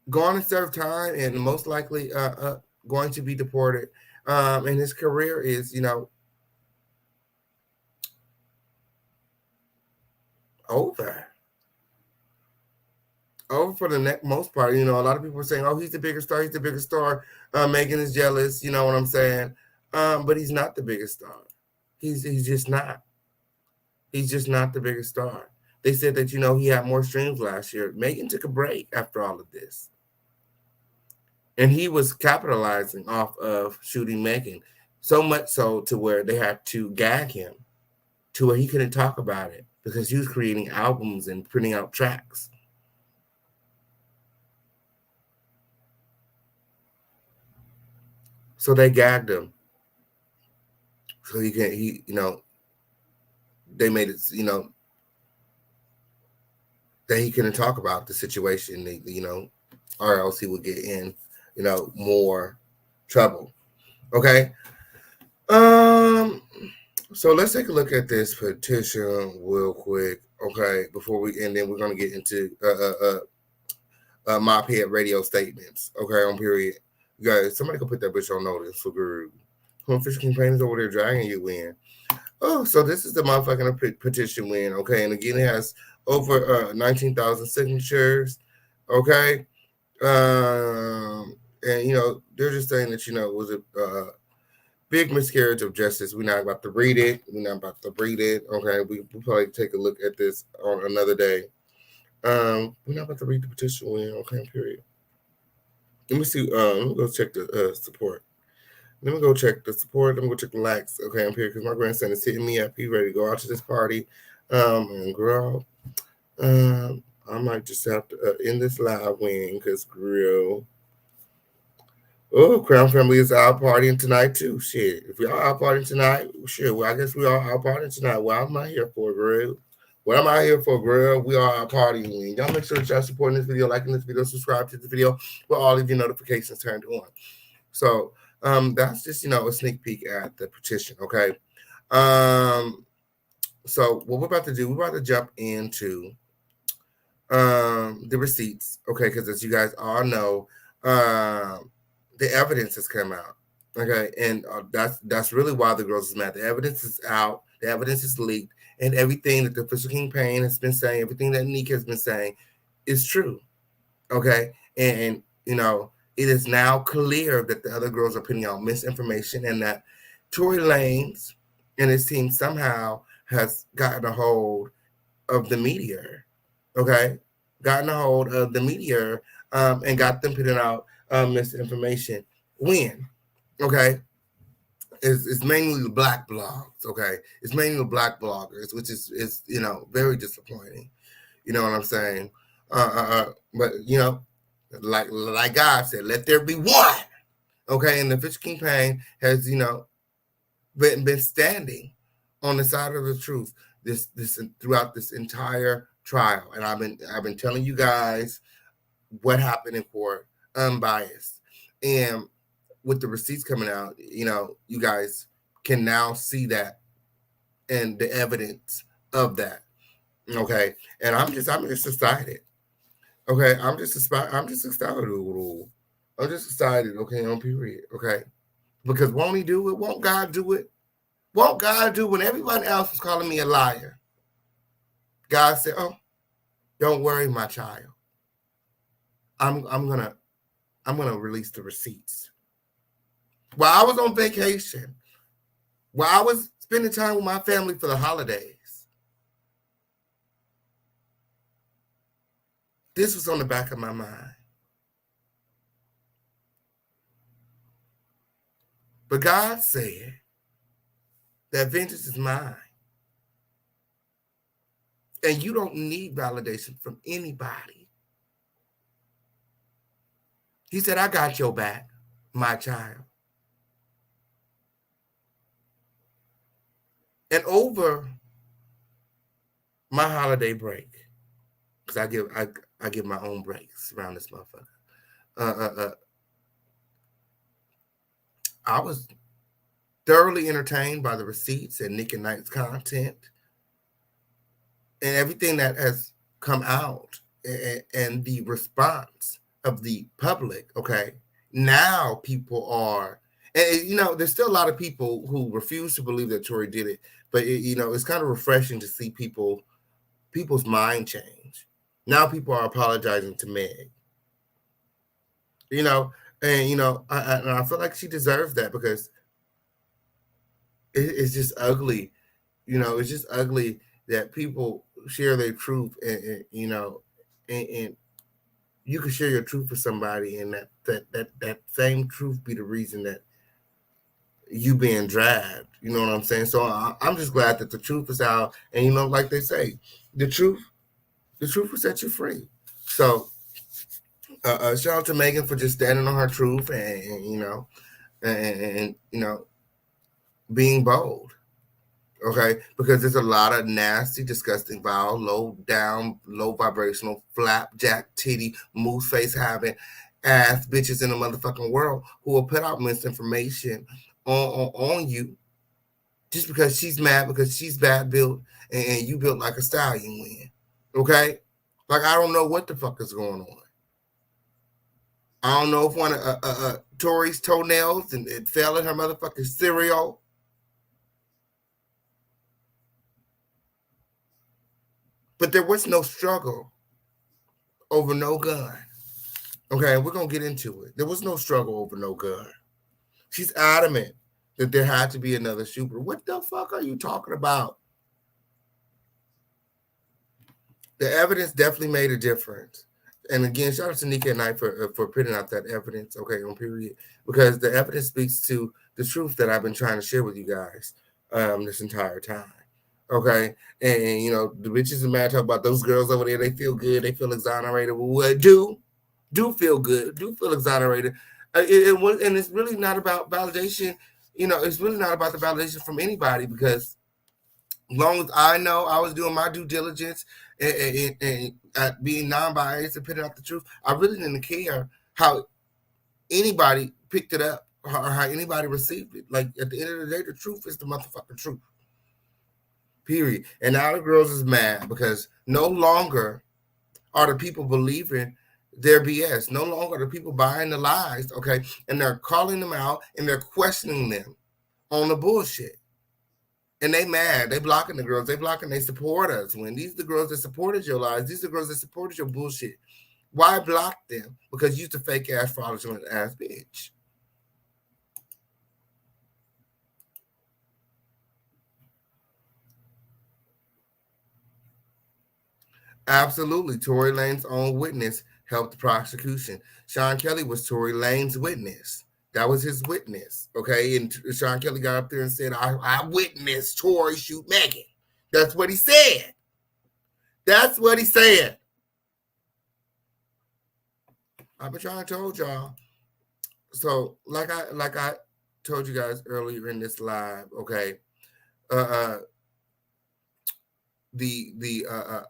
going to serve time and most likely going to be deported. And his career is, over for the most part. A lot of people are saying, oh, he's the biggest star. Megan is jealous, you know what I'm saying? But he's not the biggest star. He's just not. He's just not the biggest star. They said that, he had more streams last year. Megan took a break after all of this. And he was capitalizing off of shooting Megan, so much so to where they had to gag him to where he couldn't talk about it because he was creating albums and printing out tracks. So they gagged him. So they made it, that he couldn't talk about the situation, or else he would get in, more trouble. Okay. So let's take a look at this petition real quick. Okay. And then we're going to get into Mop Head radio statements. Okay. On period. You guys, somebody can put that bitch on notice for Guru. Fish campaign is over there dragging you in. Oh, so this is the motherfucking petition win. Okay. And again, it has over 19,000 signatures. Okay. And they're just saying that it was a big miscarriage of justice. We're not about to read it. Okay, we probably take a look at this on another day. We're not about to read the petition win. Okay, period. Let me see. Let me go check the support. Let me go check the support. Let me go check the likes. Okay, period. Because my grandson is hitting me up. He's ready to go out to this party. And girl, I might just have to end this live win because girl. Oh, Crown Family is out partying tonight too. Shit, if y'all out partying tonight, shit. Well, I guess we all out partying tonight. Well, I'm out here for, girl. What am I here for, girl? We are out partying. Y'all make sure that y'all supporting this video, liking this video, subscribe to the video with all of your notifications turned on. So that's just a sneak peek at the petition. Okay. So what we're about to do, we're about to jump into the receipts. Okay, because as you guys all know, the evidence has come out, okay, and that's really why the girls is mad. The evidence is out, the evidence is leaked, and everything that the official campaign has been saying, everything that Nick has been saying, is true, okay. And it is now clear that the other girls are putting out misinformation, and that Tory Lanez and his team somehow has gotten a hold of the media, okay, and got them putting out misinformation. When, okay, it's mainly the black blogs, okay, it's mainly the black bloggers, which is very disappointing. You know what I'm saying? But like God said, let there be one, okay. And the official campaign has been standing on the side of the truth this throughout this entire trial, and I've been telling you guys what happened in court, unbiased. And with the receipts coming out, you guys can now see that and the evidence of that. Okay. And I'm just excited. Okay. I'm just excited. I'm just excited. Okay. On period. Okay. Because won't he do it? Won't God do it? Won't God do when everyone else was calling me a liar? God said, oh, don't worry, my child. I'm gonna I'm going to release the receipts. While I was on vacation, while I was spending time with my family for the holidays, this was on the back of my mind. But God said that vengeance is mine. And you don't need validation from anybody. He said, I got your back, my child. And over my holiday break, because I give my own breaks around this motherfucker. I was thoroughly entertained by the receipts and Nick and Knight's content and everything that has come out and the response of the public. Okay, now people are, and there's still a lot of people who refuse to believe that Tory did it, but it's kind of refreshing to see people's mind change. Now people are apologizing to Meg. And I feel like she deserves that because it's just ugly. It's just ugly that people share their truth, and you can share your truth with somebody, and that same truth be the reason that you being dragged. You know what I'm saying? So I'm just glad that the truth is out, and like they say, the truth will set you free. So shout out to Megan for just standing on her truth and being bold. Okay, because there's a lot of nasty, disgusting, vile, low down, low vibrational, flapjack, titty, moose face having ass bitches in the motherfucking world who will put out misinformation on you just because she's mad because she's bad built and you built like a stallion win. Okay, like I don't know what the fuck is going on. I don't know if one of Tory's toenails and it fell in her motherfucking cereal. But there was no struggle over no gun. Okay, we're going to get into it. There was no struggle over no gun. She's adamant that there had to be another shooter. What the fuck are you talking about? The evidence definitely made a difference. And again, shout out to Nika and Knight for putting out that evidence, okay, on period. Because the evidence speaks to the truth that I've been trying to share with you guys this entire time. Okay, and the bitches and mad talk about those girls over there. They feel good. They feel exonerated. What do feel good? Do feel exonerated? And it's really not about validation. It's really not about the validation from anybody because, as long as I know I was doing my due diligence and being non-biased and putting out the truth, I really didn't care how anybody picked it up or how anybody received it. Like at the end of the day, the truth is the motherfucking truth. Period. And now the girls is mad because no longer are the people believing their BS. No longer are the people buying the lies, okay? And they're calling them out and they're questioning them on the bullshit. And they mad. They blocking the girls. They blocking they supporters. When these are the girls that supported your lies, these are the girls that supported your bullshit. Why block them? Because you're the fake ass fraudulent ass bitch. Absolutely. Tory Lanez's own witness helped the prosecution. Shanquella was Tory Lanez's witness. That was his witness. Okay. And Shanquella got up there and said, I witnessed Tory shoot Megan. That's what he said. That's what he said. I've been trying to told y'all. So like I told you guys earlier in this live, okay. The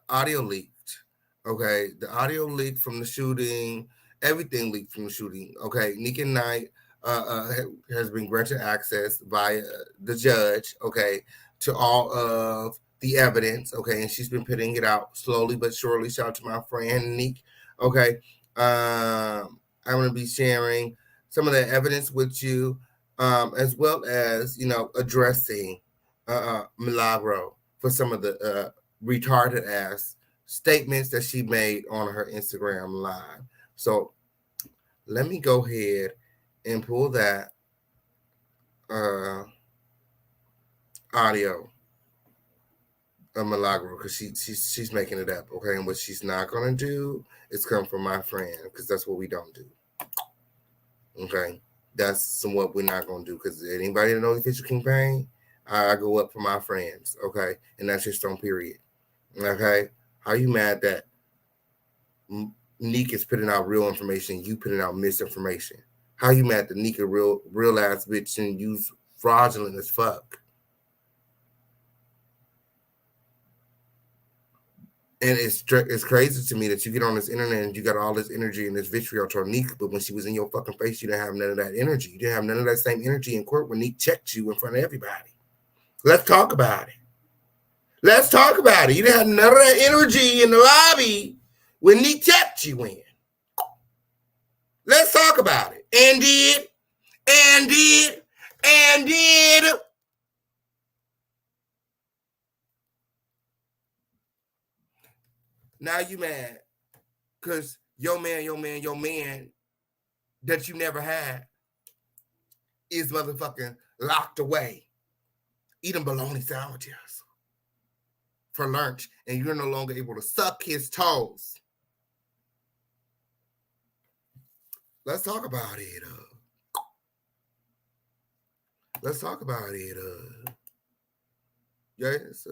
audio leaked. Okay, the audio leaked from the shooting. Everything leaked from the shooting. Okay, Nika Knight has been granted access by the judge. Okay, to all of the evidence. Okay, and she's been putting it out slowly but surely. Shout out to my friend Nick. Okay, I'm gonna be sharing some of the evidence with you, as well as addressing MONROE for some of the retarded ass statements that she made on her Instagram live. So let me go ahead and pull that audio of Milagro because she's making it up, okay? And what she's not gonna do is come from my friend because that's what we don't do. Okay, that's somewhat we're not gonna do because anybody that knows the official campaign, I go up for my friends, okay, and that's just on period. Okay, how you mad that Neek is putting out real information, you putting out misinformation? How you mad that Neek a real ass bitch and use fraudulent as fuck? And it's crazy to me that you get on this internet and you got all this energy and this vitriol toward Neek, but when she was in your fucking face, you didn't have none of that energy. You didn't have none of that same energy in court when Neek checked you in front of everybody. Let's talk about it. Let's talk about it. You didn't have none of that energy in the lobby when Neek checked you in. Let's talk about it. And did. Now you mad because your man that you never had is motherfucking locked away eating bologna sandwiches for lunch, and you're no longer able to suck his toes. Let's talk about it. Let's talk about it. Yes.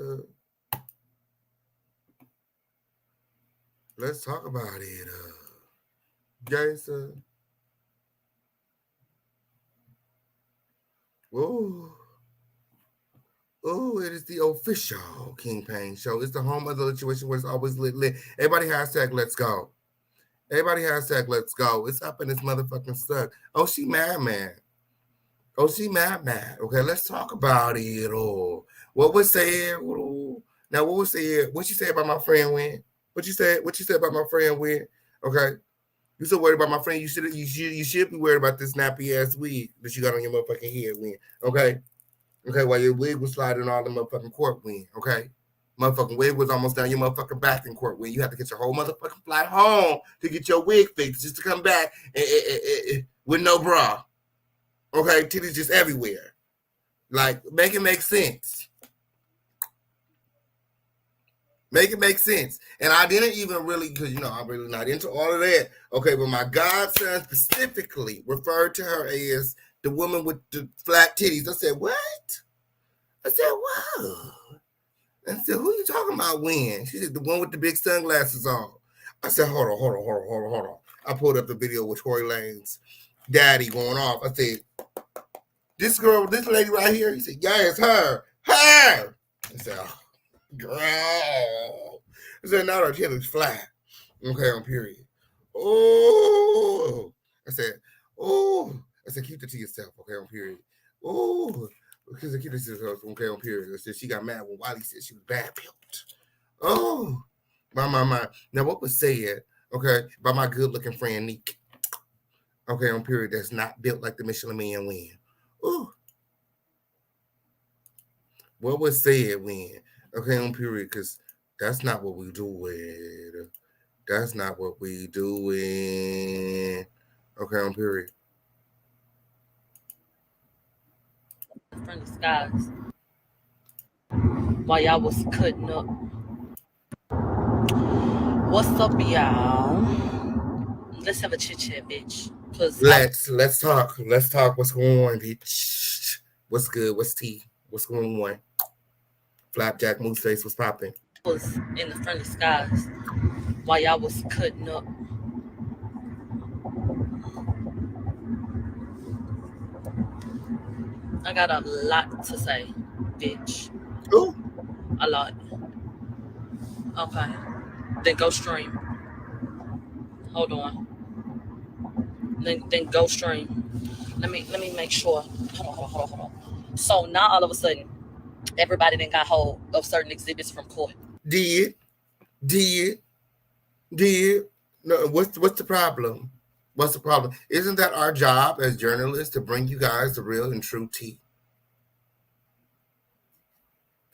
Let's talk about it. Yes. Oh, it is the official King Pain show. It's the home of the situation where it's always lit. Everybody hashtag let's go. Everybody hashtag let's go. It's up in this motherfucking stuff. Oh, she mad. Oh, she mad. Okay, let's talk about it. Oh, what was said? Now, what was said? What you say about my friend Win? What you said about my friend Win? Okay, you so worried about my friend? You should be worried about this nappy ass wig that you got on your motherfucking head, Win. Okay, while your wig was sliding all the motherfucking court, Win. Okay, motherfucking wig was almost down your motherfucking back in court, Win. You had to get your whole motherfucking flight home to get your wig fixed just to come back with no bra. Okay, titties just everywhere. Like, make it make sense. Make it make sense. And I didn't even really, because, I'm really not into all of that. Okay, but my godson specifically referred to her as the woman with the flat titties. I said, what? I said, wow. I said, who you talking about when? She said, the one with the big sunglasses on. I said, hold on. I pulled up the video with TORY LANEZ daddy going off. I said, this lady right here. He said, yeah, it's her. Her. I said, oh, girl. I said, now her titties flat. Okay, on period. Oh. I said, keep it to yourself. Okay, on period. Oh. Because keep it to yourself. Okay, on period. I said, she got mad when Wiley said she was bad built. Oh. My. Now, what was said, okay, by my good-looking friend, Neek. Okay, on period, that's not built like the Michelin Man Win. Ooh. What was said when? Okay, on period, because that's not what we doing. That's not what we doing. Okay, on period. From the skies while y'all was cutting up. What's up, y'all? Let's have a chit chat, bitch. Let's talk. Let's talk. What's going on, bitch? What's good? What's tea? What's going on? Flapjack Mooseface was popping. Was in the friendly skies while y'all was cutting up. I got a lot to say, bitch. Ooh. A lot. Okay. Then go stream. Hold on. Then go stream. Let me make sure. Hold on. So now all of a sudden, everybody then got hold of certain exhibits from court. Did. No, what's the problem? What's the problem? Isn't that our job as journalists to bring you guys the real and true tea?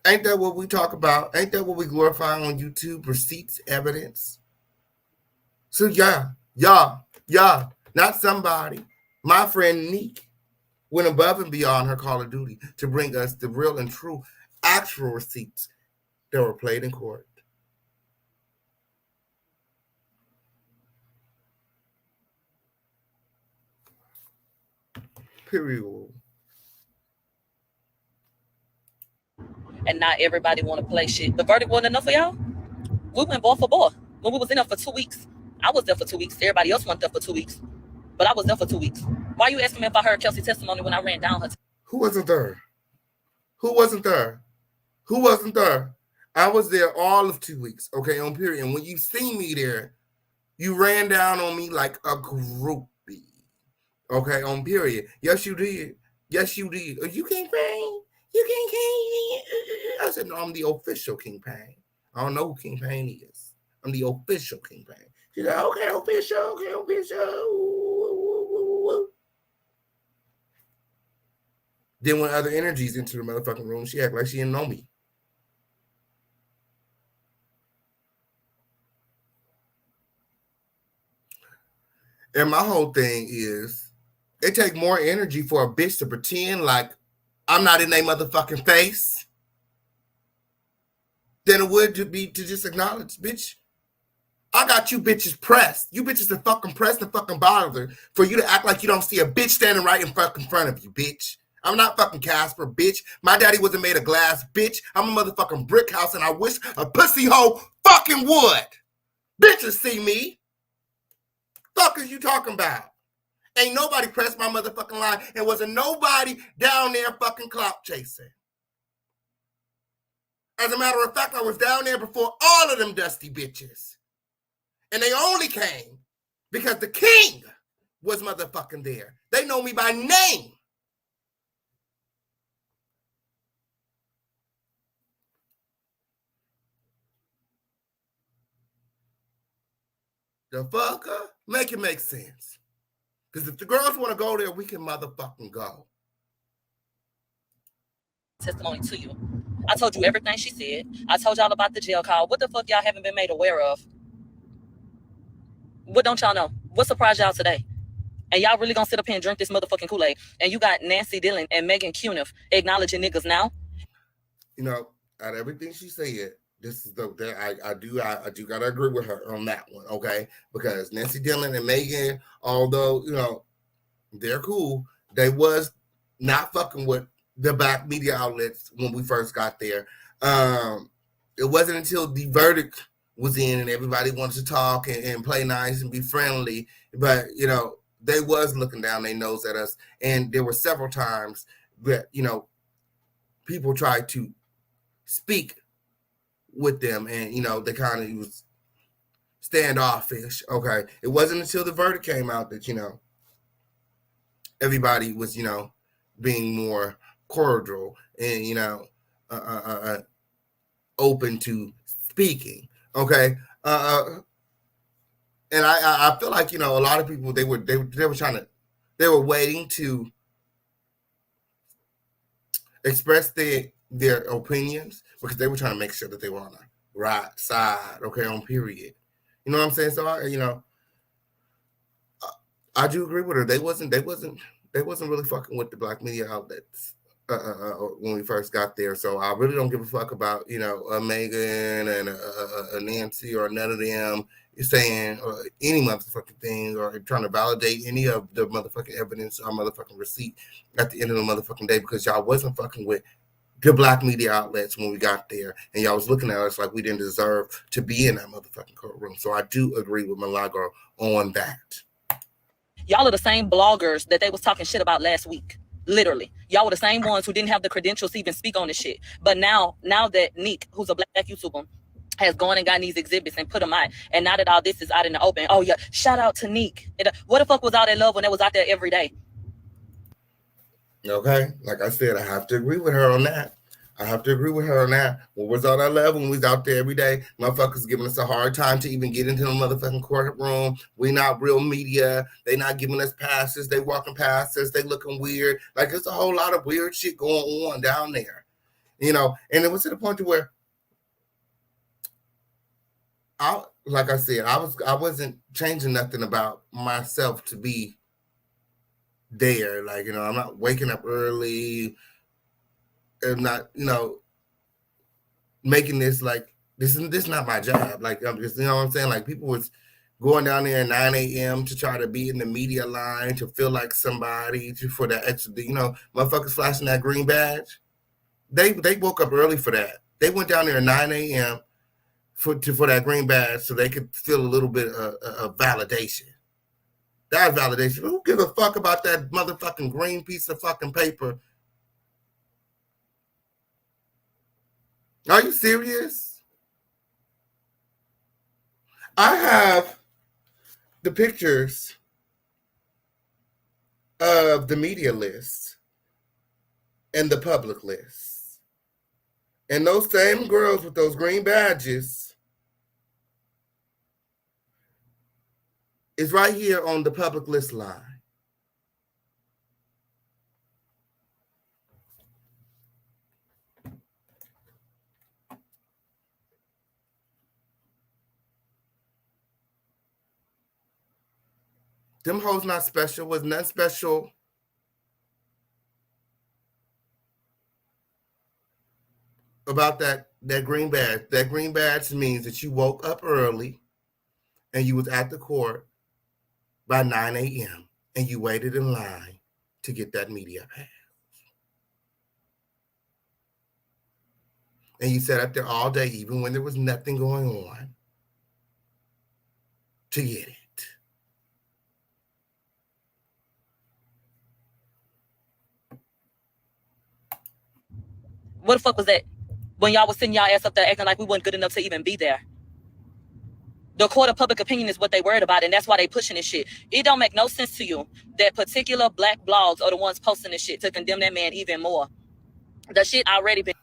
Ain't that what we talk about? Ain't that what we glorify on YouTube? Receipts, evidence. So yeah. Not somebody. My friend Neek went above and beyond her call of duty to bring us the real and true actual receipts that were played in court. Period. And not everybody want to play shit. The verdict wasn't enough for y'all? We went ball for ball. When we was in there for 2 weeks. I was there for 2 weeks. Everybody else went there for 2 weeks. But I was there for 2 weeks. Why you asking me if I heard Kelsey's testimony when I ran down her? Who wasn't there? Who wasn't there? Who wasn't there? I was there all of 2 weeks, okay, on period. And when you see me there, you ran down on me like a groupie, okay, on period. Yes, you did. Yes, you did. You can't pay. You can't pay. I said, no, I'm the official King Payne. I don't know who King Payne is. I'm the official King Payne. She's like, okay, official, okay, official. Then when other energies into the motherfucking room, she act like she didn't know me. And my whole thing is, it take more energy for a bitch to pretend like I'm not in their motherfucking face than it would to be to just acknowledge, bitch, I got you bitches pressed. You bitches are fucking pressed and fucking bothered for you to act like you don't see a bitch standing right in fucking front of you, bitch. I'm not fucking Casper, bitch. My daddy wasn't made of glass, bitch. I'm a motherfucking brick house, and I wish a pussy hoe fucking would. Bitches see me. Fuck is you talking about? Ain't nobody pressed my motherfucking line, and wasn't nobody down there fucking clout chasing. As a matter of fact, I was down there before all of them dusty bitches. And they only came because the king was motherfucking there. They know me by name. The fucker? Make it make sense. Because if the girls want to go there, we can motherfucking go. Testimony to you. I told you everything she said. I told y'all about the jail call. What the fuck y'all haven't been made aware of? What don't y'all know? What surprised y'all today? And y'all really gonna sit up here and drink this motherfucking Kool-Aid? And you got Nancy Dillon and Megan Cuniff acknowledging niggas now? You know, out of everything she said, this is I do gotta agree with her on that one, okay? Because Nancy Dillon and Megan, although you know they're cool, they was not fucking with the black media outlets when we first got there. It wasn't until the verdict was in and everybody wanted to talk and play nice and be friendly, but you know they was looking down their nose at us, and there were several times that you know people tried to speak with them, and you know they kind of was standoffish. Okay, it wasn't until the verdict came out that you know everybody was you know being more cordial and you know open to speaking. Okay, and I feel like you know a lot of people they were they were waiting to express their opinions because they were trying to make sure that they were on the right side, okay, on period. You know what I'm saying? So I do agree with her. They wasn't really fucking with the black media outlets when we first got there. So I really don't give a fuck about you know Megan and Nancy or none of them saying any motherfucking thing or trying to validate any of the motherfucking evidence or motherfucking receipt at the end of the motherfucking day because y'all wasn't fucking with the black media outlets when we got there, and y'all was looking at us like we didn't deserve to be in that motherfucking courtroom. So I do agree with Milagro on that. Y'all are the same bloggers that they was talking shit about last week. Literally. Y'all were the same ones who didn't have the credentials to even speak on this shit. But now that Neek, who's a black YouTuber, has gone and gotten these exhibits and put them out, and now that all this is out in the open, oh yeah, shout out to Neek. What the fuck was all that love when it was out there every day? Okay, like I said, I have to agree with her on that. What was all that love when we was out there every day? Motherfuckers giving us a hard time to even get into the motherfucking courtroom. We not real media. They not giving us passes. They walking past us. They looking weird. Like there's a whole lot of weird shit going on down there, you know. And it was to the point to where like I said, I wasn't changing nothing about myself to be there. Like, you know, I'm not waking up early. I'm not, you know, making this like this is not my job. Like, I'm just, you know what I'm saying? Like, people was going down there at 9 a.m. to try to be in the media line, to feel like somebody, for that extra, you know, motherfuckers flashing that green badge. They woke up early for that. They went down there at 9 a.m. for that green badge so they could feel a little bit of validation. That's validation. Who gives a fuck about that motherfucking green piece of fucking paper? Are you serious? I have the pictures of the media list and the public list. And those same girls with those green badges is right here on the public list line. Them hoes not special, was nothing special about that green badge. That green badge means that you woke up early and you was at the court by 9 a.m. and you waited in line to get that media pass. And you sat up there all day, even when there was nothing going on, to get it. What the fuck was that? When y'all was sitting y'all ass up there acting like we weren't good enough to even be there. The court of public opinion is what they worried about, and that's why they pushing this shit. It don't make no sense to you that particular black blogs are the ones posting this shit to condemn that man even more. The shit already been.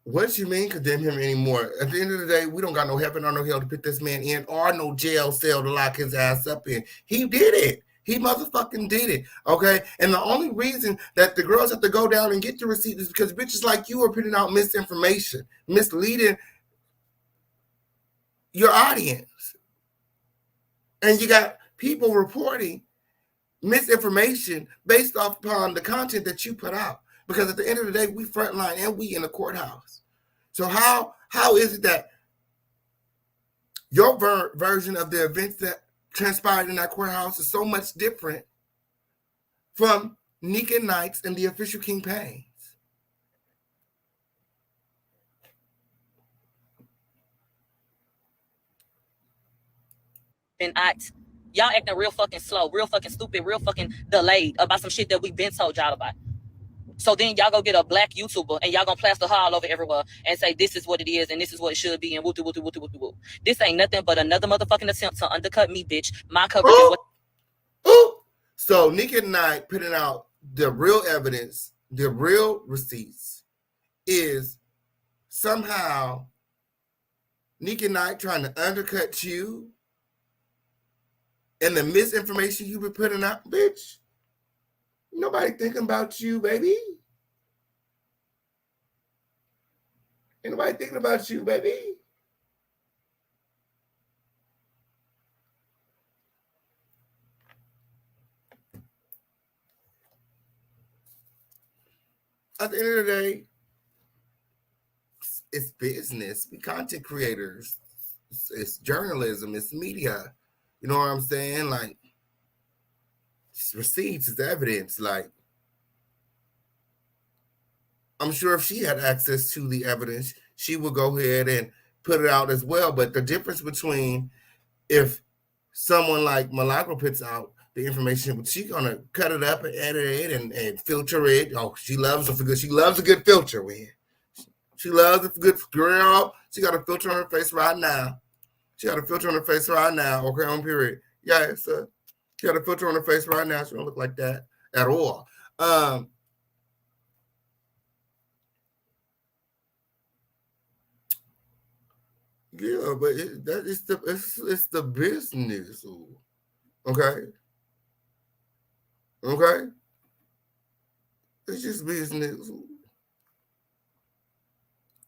What you mean condemn him anymore? At the end of the day, we don't got no heaven or no hell to put this man in, or no jail cell to lock his ass up in. He did it. He motherfucking did it. Okay? And the only reason that the girls have to go down and get the receipt is because bitches like you are putting out misinformation, misleading your audience. And you got people reporting misinformation based off upon the content that you put out. Because at the end of the day, we frontline and we in the courthouse. So how is it that your version of the events that transpired in that courthouse is so much different from Nika Knight's and the official King Payne's? And y'all acting real fucking slow, real fucking stupid, real fucking delayed about some shit that we been told y'all about. So then y'all go get a black YouTuber and y'all gonna plaster her all over everywhere and say this is what it is and this is what it should be and woo-doo, woo-doo, woo-doo, woo-doo, woo. This ain't nothing but another motherfucking attempt to undercut me, bitch. My coverage is what. Ooh. So Nika Knight putting out the real evidence, the real receipts, is somehow Nika Knight trying to undercut you and the misinformation you been putting out, bitch. Nobody thinking about you, baby. Ain't nobody thinking about you, baby. At the end of the day, it's business. We content creators. It's journalism. It's media. You know what I'm saying? Like, it's receipts, it's evidence. Like, I'm sure if she had access to the evidence, she would go ahead and put it out as well. But the difference between if someone like Milagro puts out the information, she's gonna cut it up and edit it and filter it. Oh, she loves a good filter, man. She loves a good girl. She got a filter on her face right now. She got a filter on her face right now. Okay, on period. Yeah, she got a filter on her face right now. She don't look like that at all. Yeah, but it's the business. Okay. Okay. It's just business.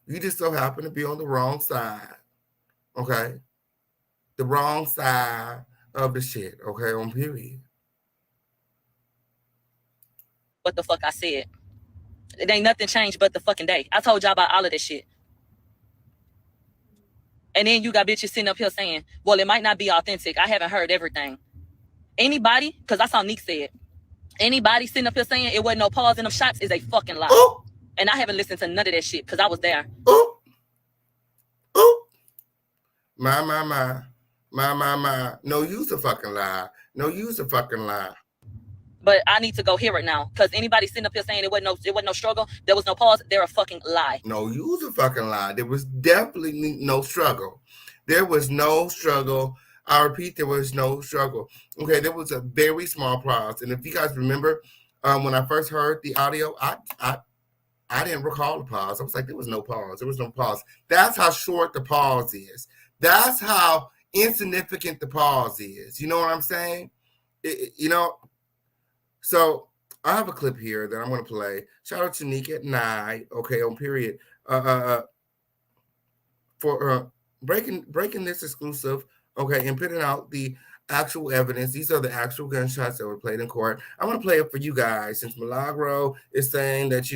You just so happen to be on the wrong side. Okay. the wrong side of the shit, okay, on period. What the fuck I said. It ain't nothing changed but the fucking day. I told y'all about all of this shit. And then you got bitches sitting up here saying, well, it might not be authentic. I haven't heard everything. Anybody, because I saw Nick say it, anybody sitting up here saying it wasn't no pause in them shots is a fucking lie. Ooh. And I haven't listened to none of that shit because I was there. Ooh. Ooh. My. No use a fucking lie. No use a fucking lie. But I need to go hear it now. Because anybody sitting up here saying it wasn't no struggle, there was no pause, they're a fucking lie. No use a fucking lie. There was definitely no struggle. There was no struggle. I repeat, there was no struggle. Okay, there was a very small pause. And if you guys remember, when I first heard the audio, I didn't recall the pause. I was like, there was no pause. There was no pause. That's how short the pause is. That's how insignificant the pause is. You know what I'm saying? So I have a clip here that I'm going to play. Shout out to Nick at night. Okay, on period. For breaking this exclusive. Okay, and putting out the actual evidence. These are the actual gunshots that were played in court. I want to play it for you guys since MONROE is saying that,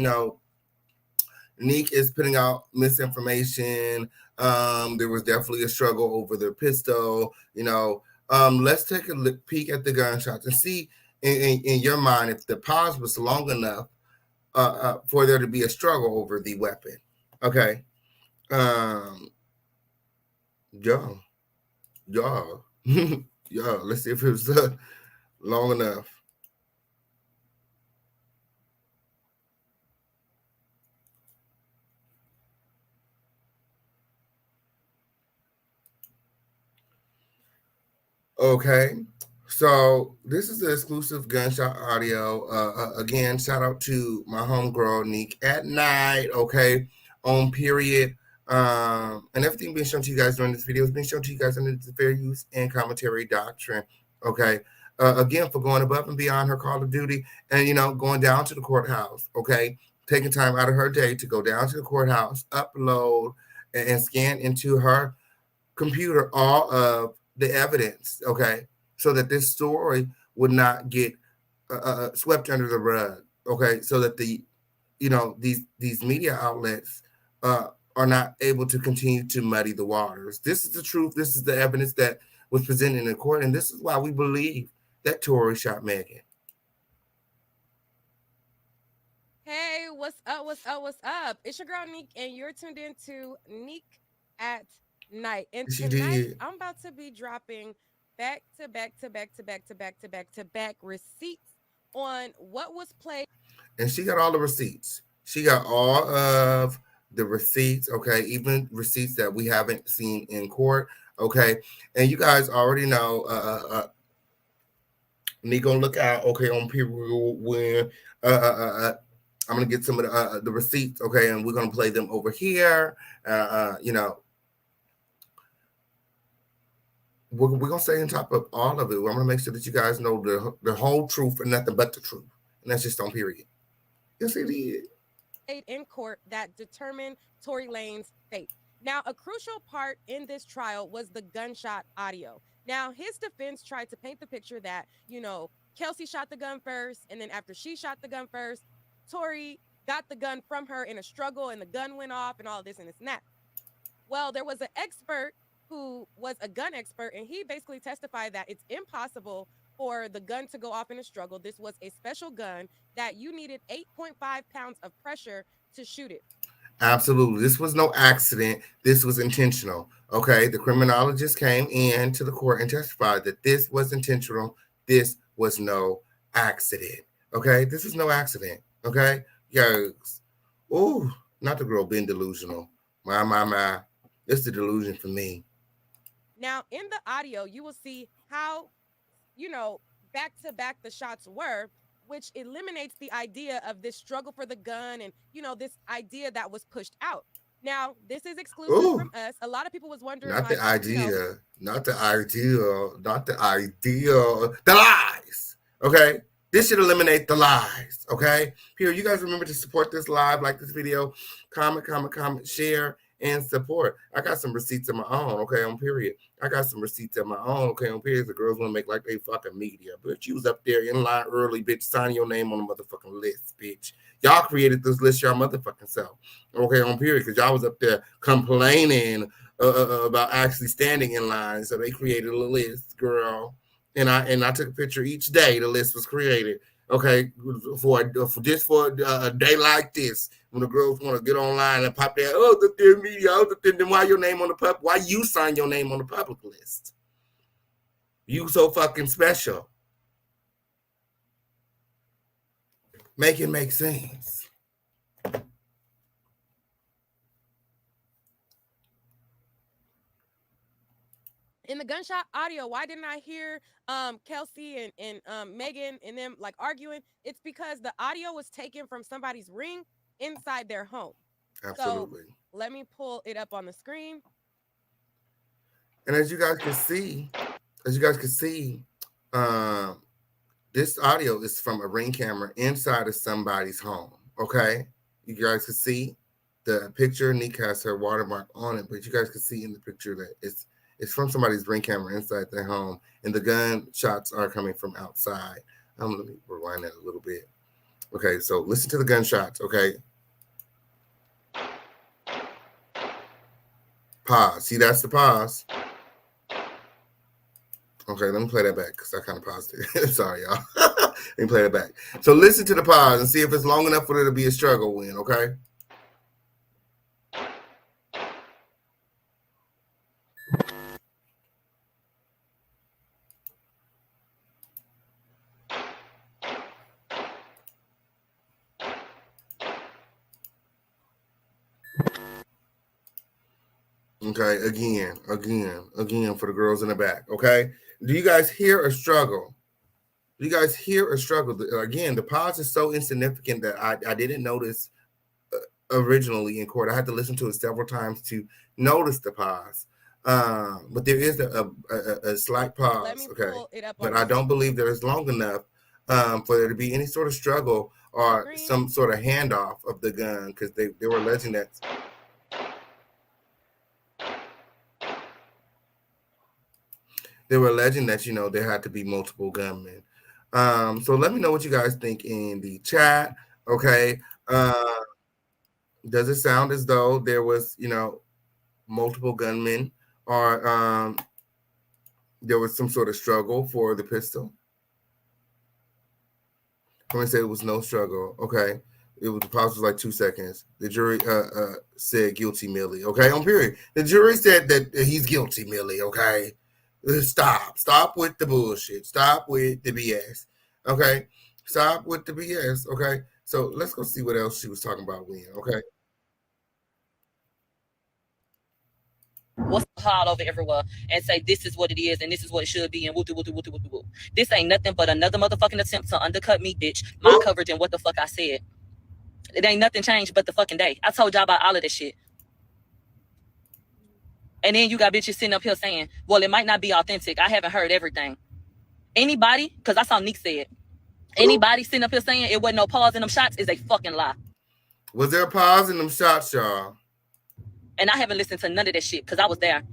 Nick is putting out misinformation. There was definitely a struggle over the pistol. Let's take a peek at the gunshots and see in your mind if the pause was long enough for there to be a struggle over the weapon. Okay. Let's see if it was long enough. Okay, so this is the exclusive gunshot audio. Again, shout out to my homegirl Nick at night. Okay, on period. And everything being shown to you guys during this video is being shown to you guys under the fair use and commentary doctrine. Okay, again, for going above and beyond her call of duty and going down to the courthouse. Okay, taking time out of her day to go down to the courthouse, upload and scan into her computer all of the evidence, okay, so that this story would not get swept under the rug, okay, so that these media outlets are not able to continue to muddy the waters. This is the truth. This is the evidence that was presented in court, and this is why we believe that Tory shot Megan. Hey, what's up? What's up? What's up? It's your girl Neek, and you're tuned in to Neek at Night. And tonight I'm about to be dropping back to back receipts on what was played. And she got all the receipts. She got all of the receipts, okay, even receipts that we haven't seen in court, okay. And you guys already know Neek gonna look out, okay, on people when I'm gonna get some of the receipts, okay, and we're gonna play them over here. We're gonna stay on top of all of it. I'm gonna make sure that you guys know the whole truth and nothing but the truth, and that's just on period. Yes, it is. In court that determined Tory Lanez's fate. Now, a crucial part in this trial was the gunshot audio. Now, his defense tried to paint the picture that Kelsey shot the gun first, and then after she shot the gun first, Tory got the gun from her in a struggle, and the gun went off, and all this and this and that. Well, there was an expert who was a gun expert, and he basically testified that it's impossible for the gun to go off in a struggle. This was a special gun that you needed 8.5 pounds of pressure to shoot it. Absolutely. This was no accident. This was intentional. Okay. The criminologist came in to the court and testified that this was intentional. This was no accident. Okay. This is no accident. Okay. Yes. Oh, not the girl being delusional. My. It's the delusion for me. Now, in the audio, you will see how, back to back the shots were, which eliminates the idea of this struggle for the gun and, this idea that was pushed out. Now, this is exclusive from us. A lot of people was wondering. Not the idea. The lies. Okay. This should eliminate the lies. Okay. Here, you guys remember to support this live, like this video, comment, share, and support. I got some receipts of my own, okay, on period. I got some receipts of my own, okay, on period. The girls want to make like they fucking media. But you was up there in line early, bitch, signing your name on the motherfucking list, bitch. Y'all created this list y'all motherfucking self, okay, on period, because y'all was up there complaining about actually standing in line. So they created a list, girl. And I took a picture each day the list was created. Okay, for a day like this, when the girls want to get online and pop their the media, then why your name on the public? Why you sign your name on the public list? You so fucking special. Make it make sense. In the gunshot audio, why didn't I hear Kelsey and Megan and them like arguing? It's because the audio was taken from somebody's ring inside their home. Absolutely. So let me pull it up on the screen. And as you guys can see, this audio is from a ring camera inside of somebody's home. Okay, you guys can see the picture. Nick has her watermark on it, but you guys can see in the picture that it's from somebody's ring camera inside their home, and the gun shots are coming from outside. Let me rewind that a little bit. Okay, so listen to the gunshots. Okay, pause. See, that's the pause. Okay, let me play that back because I kind of paused it. Sorry, y'all. Let me play that back. So listen to the pause and see if it's long enough for it to be a struggle win, okay? Okay, again for the girls in the back, okay? Do you guys hear a struggle? Do you guys hear a struggle? Again, the pause is so insignificant that I didn't notice originally in court. I had to listen to it several times to notice the pause. But there is a slight pause, okay? But I don't believe that it's long enough for there to be any sort of struggle or some sort of handoff of the gun, because they were alleging that. They were alleging that, there had to be multiple gunmen. So let me know what you guys think in the chat, okay? Does it sound as though there was, multiple gunmen, or there was some sort of struggle for the pistol? I'm gonna say it was no struggle, okay? The pause was like 2 seconds. The jury said guilty, Millie, okay? On period. The jury said that he's guilty, Millie, okay? Stop with the bullshit. Stop with the BS. Okay. Stop with the BS. Okay. So let's go see what else she was talking about, Win. Okay. What's all over everywhere and say this is what it is and this is what it should be and woo. This ain't nothing but another motherfucking attempt to undercut me, bitch. My coverage and what the fuck I said. It ain't nothing changed but the fucking day. I told y'all about all of this shit. And then you got bitches sitting up here saying, well, it might not be authentic. I haven't heard everything. Anybody, because I saw Nick say it, anybody sitting up here saying it wasn't no pause in them shots is a fucking lie. Was there a pause in them shots, y'all? And I haven't listened to none of that shit because I was there.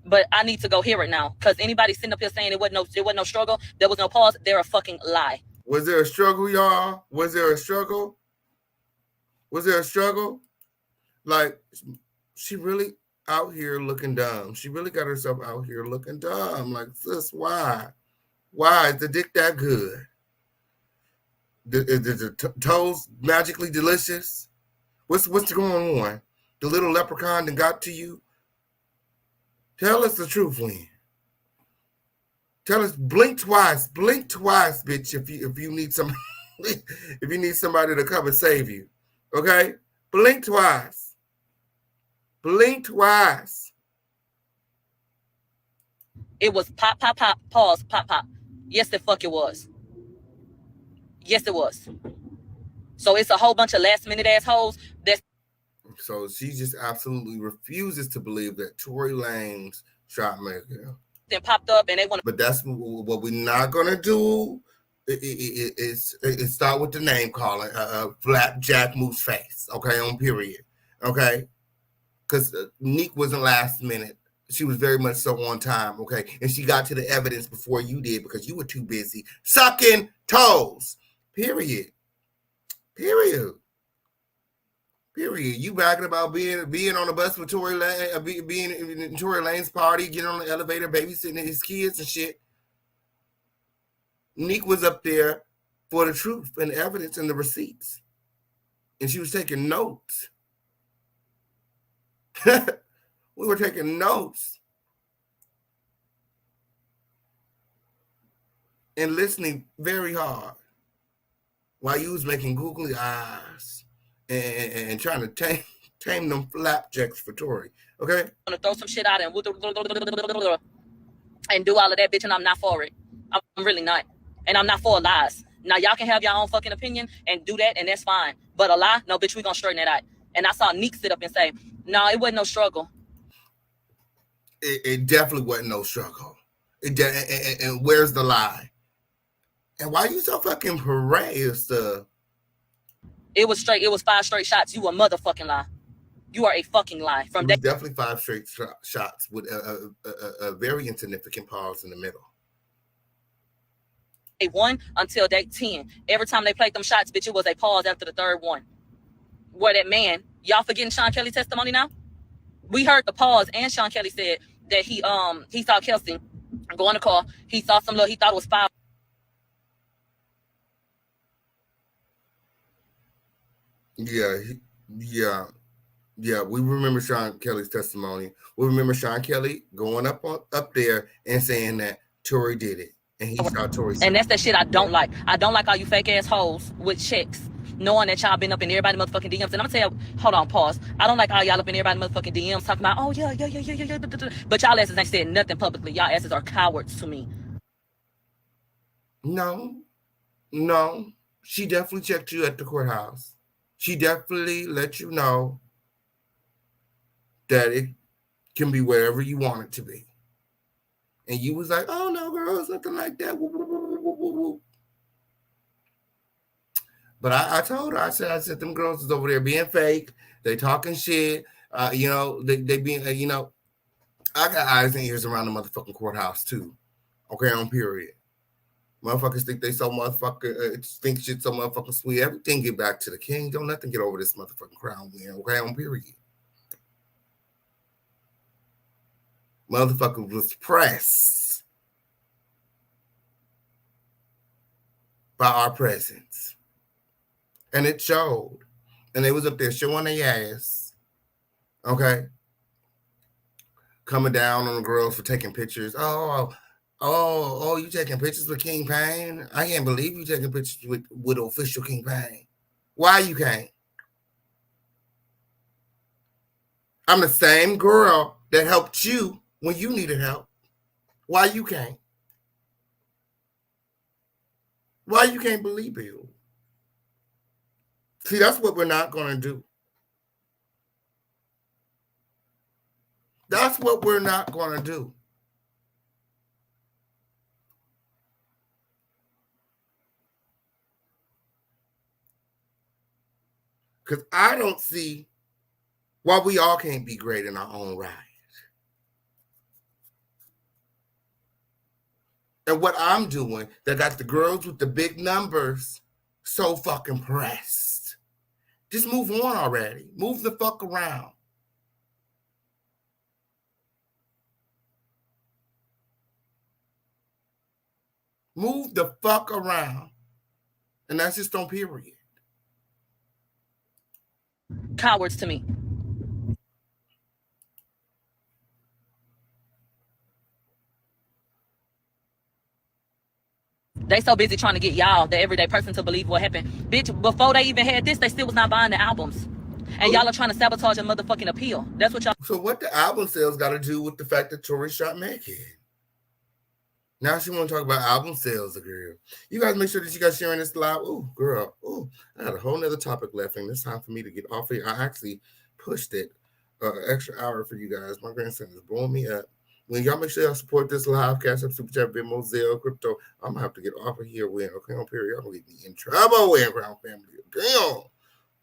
But I need to go hear it now. Because anybody sitting up here saying it wasn't no struggle, there was no pause, they're a fucking lie. Was there a struggle, y'all? Was there a struggle? Was there a struggle? Like, she really out here looking dumb. She really got herself out here looking dumb. Like, sis, why? Why is the dick that good? Is the toes magically delicious? What's going on? The little leprechaun that got to you? Tell us the truth, Win. Tell us, blink twice, bitch, if you need some if you need somebody to come and save you. Okay? Blink twice. Blink twice. It was pop, pause, pop. Yes, the fuck it was. Yes, it was. So it's a whole bunch of last minute assholes. So she just absolutely refuses to believe that Tory Lanez shot Megan. Then popped up and they want. But that's what we're not gonna do. It start with the name calling, Flapjack Moose Face. Okay, on period. Okay. because Neek wasn't last minute. She was very much so on time, okay? And she got to the evidence before you did because you were too busy sucking toes. Period. Period. Period. You bragging about being on the bus with Tory Lane, being in Tory Lane's party, getting on the elevator, babysitting his kids and shit. Neek was up there for the truth and the evidence and the receipts. And she was taking notes. We were taking notes and listening very hard while you was making googly eyes and trying to tame them flapjacks for Tory. Okay? I'm gonna throw some shit out and do all of that, bitch, and I'm not for it. I'm really not. And I'm not for lies. Now, y'all can have your own fucking opinion and do that, and that's fine. But a lie? No, bitch, we gonna straighten that out. And I saw Neek sit up and say, no, it wasn't no struggle. It definitely wasn't no struggle. And where's the lie? And why you so fucking praised? It was straight. It was 5 straight shots. You a motherfucking lie. You are a fucking lie. From that, definitely 5 straight shots with a very insignificant pause in the middle. Day 1 until day 10. Every time they played them shots, bitch, it was a pause after the third one. Where that man, y'all forgetting Shanquella's testimony now? We heard the pause, and Shanquella said that he saw Kelsey go in the car. He saw some he thought it was 5. Yeah. We remember Shanquella's testimony. We remember Shanquella going up there and saying that Tory did it, and he saw Tory. And that's that shit I don't like. I don't like all you fake ass hoes with checks, knowing that y'all been up in everybody's motherfucking DMs. And I'm gonna tell you, hold on, pause. I don't like all y'all up in everybody's motherfucking DMs talking about, oh yeah. But y'all asses ain't said nothing publicly. Y'all asses are cowards to me. No. She definitely checked you at the courthouse. She definitely let you know that it can be wherever you want it to be. And you was like, oh no, girl, it's nothing like that. Woo, woo, woo, woo, woo. But I told her, I said, them girls is over there being fake. They talking shit. They being, I got eyes and ears around the motherfucking courthouse too. Okay, on period. Motherfuckers think they so motherfucking, think shit so motherfucking sweet. Everything get back to the king. Don't nothing get over this motherfucking crown win. Okay, on period. Motherfucker was pressed by our presence. And it showed. And they was up there showing their ass. Okay. Coming down on the girls for taking pictures. Oh, you taking pictures with King Payne? I can't believe you taking pictures with official King Payne. Why you can't? I'm the same girl that helped you when you needed help. Why you can't? Why you can't believe it? See, that's what we're not going to do. That's what we're not going to do. Because I don't see why we all can't be great in our own right. And what I'm doing, that got the girls with the big numbers so fucking pressed. Just move on already. Move the fuck around. Move the fuck around. And that's just on period. Cowards to me. They so busy trying to get y'all, the everyday person, to believe what happened. Bitch, before they even had this, they still was not buying the albums. And y'all are trying to sabotage a motherfucking appeal. That's what y'all... So what the album sales got to do with the fact that Tory shot Megan? Now she want to talk about album sales, girl. You guys make sure that you guys sharing this live. Ooh, girl. Ooh, I had a whole nother topic left, and it's time for me to get off here. I actually pushed it extra hour for you guys. My grandson is blowing me up. When y'all make sure y'all support this live, Cash App, Super Chat, Venmo, Zelle, Crypto, I'm going to have to get off of here. Okay, on period. Y'all going to get me in trouble with Crown Family. Damn.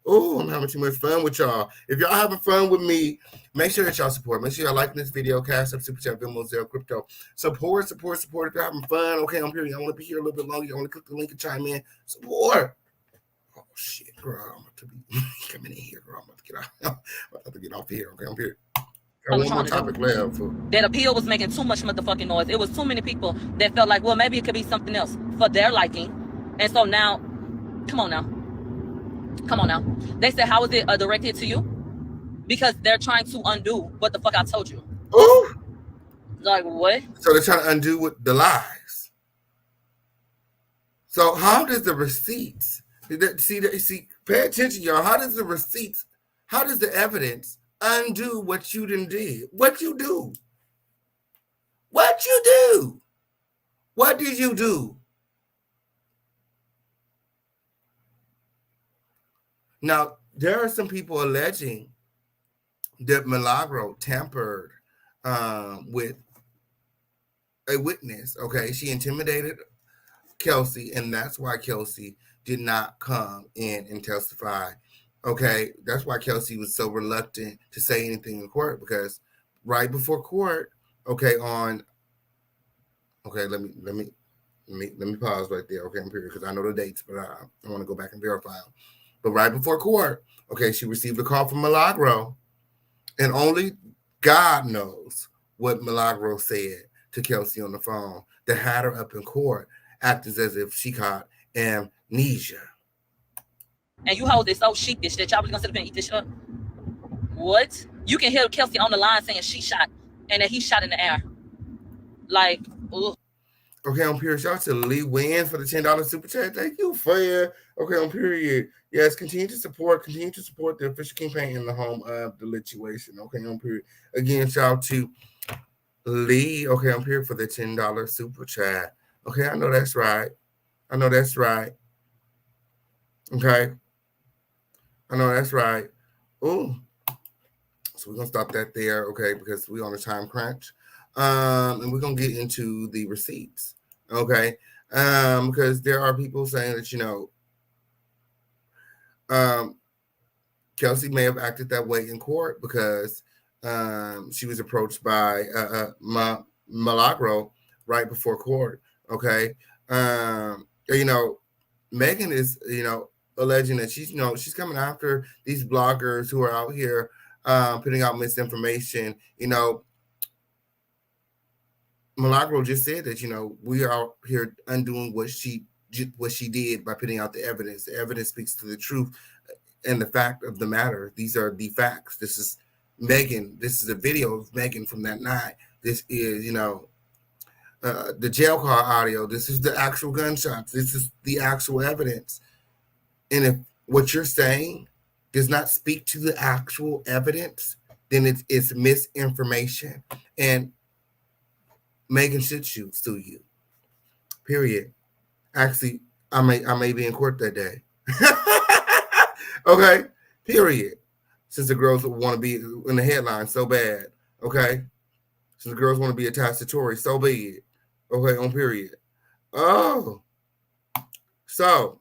Oh, I'm having too much fun with y'all. If y'all having fun with me, make sure that y'all support. Make sure y'all liking this video. Cash App, Super Chat, Venmo, Zelle, Crypto. Support. If you're having fun, okay, I'm here. Y'all want to be here a little bit longer. Y'all want to click the link and chime in. Support. Oh, shit, girl. I'm about to be coming in here, girl. I'm about to get out. I'm about to get off here, okay? I'm here. Got one more topic left. That appeal was making too much motherfucking noise. It was too many people that felt like, well, maybe it could be something else for their liking. And so now, come on now. They said, how is it directed to you? Because they're trying to undo what the fuck I told you. Oh. Like, what? So they're trying to undo with the lies. So how does the receipts, see, pay attention, y'all. How does the receipts, how does the evidence undo what you done did? What you do? What you do? What did you do? Now, there are some people alleging that Milagro tampered with a witness. Okay, she intimidated Kelsey, and that's why Kelsey did not come in and testify. Okay, that's why Kelsey was so reluctant to say anything in court, because right before court, okay, let me pause right there. Okay, I'm here because I know the dates, but I want to go back and verify them. But right before court, okay, she received a call from Milagro, and only God knows what Milagro said to Kelsey on the phone that had her up in court, acting as if she caught amnesia. And you hold it so sheepish that y'all was gonna sit up and eat this shit up. What? You can hear Kelsey on the line saying she shot and that he shot in the air. Like, ugh. Okay, on period. Shout out to Lee Wynn for the $10 super chat. Thank you, Freya. Okay, on period. Yes, continue to support the official campaign in the home of the lituation. Okay, on period. Again, shout out to Lee. Okay, I'm here for the $10 super chat. Okay, I know that's right. Okay. I know that's right. Ooh. So we're gonna stop that there, okay, because we're on a time crunch. And we're gonna get into the receipts. Okay. Because there are people saying that, Kelsey may have acted that way in court because she was approached by Milagro right before court. Okay. Megan is, alleging that she's coming after these bloggers who are out here putting out misinformation. Milagro just said that, we are out here undoing what she did by putting out the evidence. The evidence speaks to the truth and the fact of the matter. These are the facts. This is Megan. This is a video of Megan from that night. This is, the jail car audio. This is the actual gunshots. This is the actual evidence. And if what you're saying does not speak to the actual evidence, then it's misinformation. And Megan should sue you. Period. Actually, I may be in court that day. Okay. Period. Since the girls want to be in the headline so bad. Okay. Since the girls want to be attached to Tory, so be it. Okay, on period. Oh. So,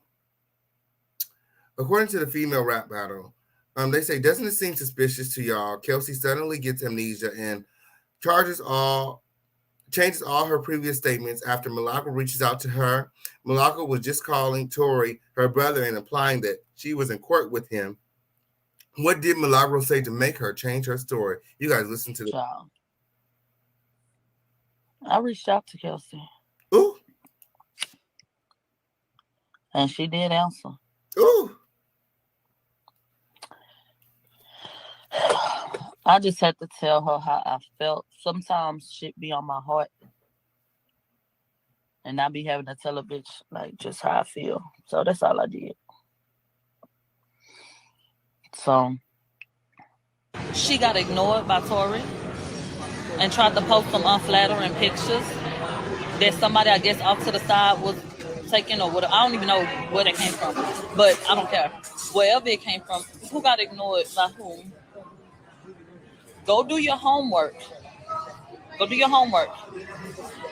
according to the female rap battle, they say, doesn't it seem suspicious to y'all? Kelsey suddenly gets amnesia and changes all her previous statements after Milagro reaches out to her. Milagro was just calling Tory her brother and implying that she was in court with him. What did Milagro say to make her change her story? You guys listen to this. I reached out to Kelsey. Ooh. And she did answer. Ooh. I just had to tell her how I felt. Sometimes shit be on my heart. And I be having to tell a bitch, like, just how I feel. So that's all I did. So. She got ignored by Tory and tried to post some unflattering pictures that somebody, I guess, off to the side was taking or whatever. I don't even know where they came from. But I don't care. Wherever it came from, who got ignored by whom? Go do your homework.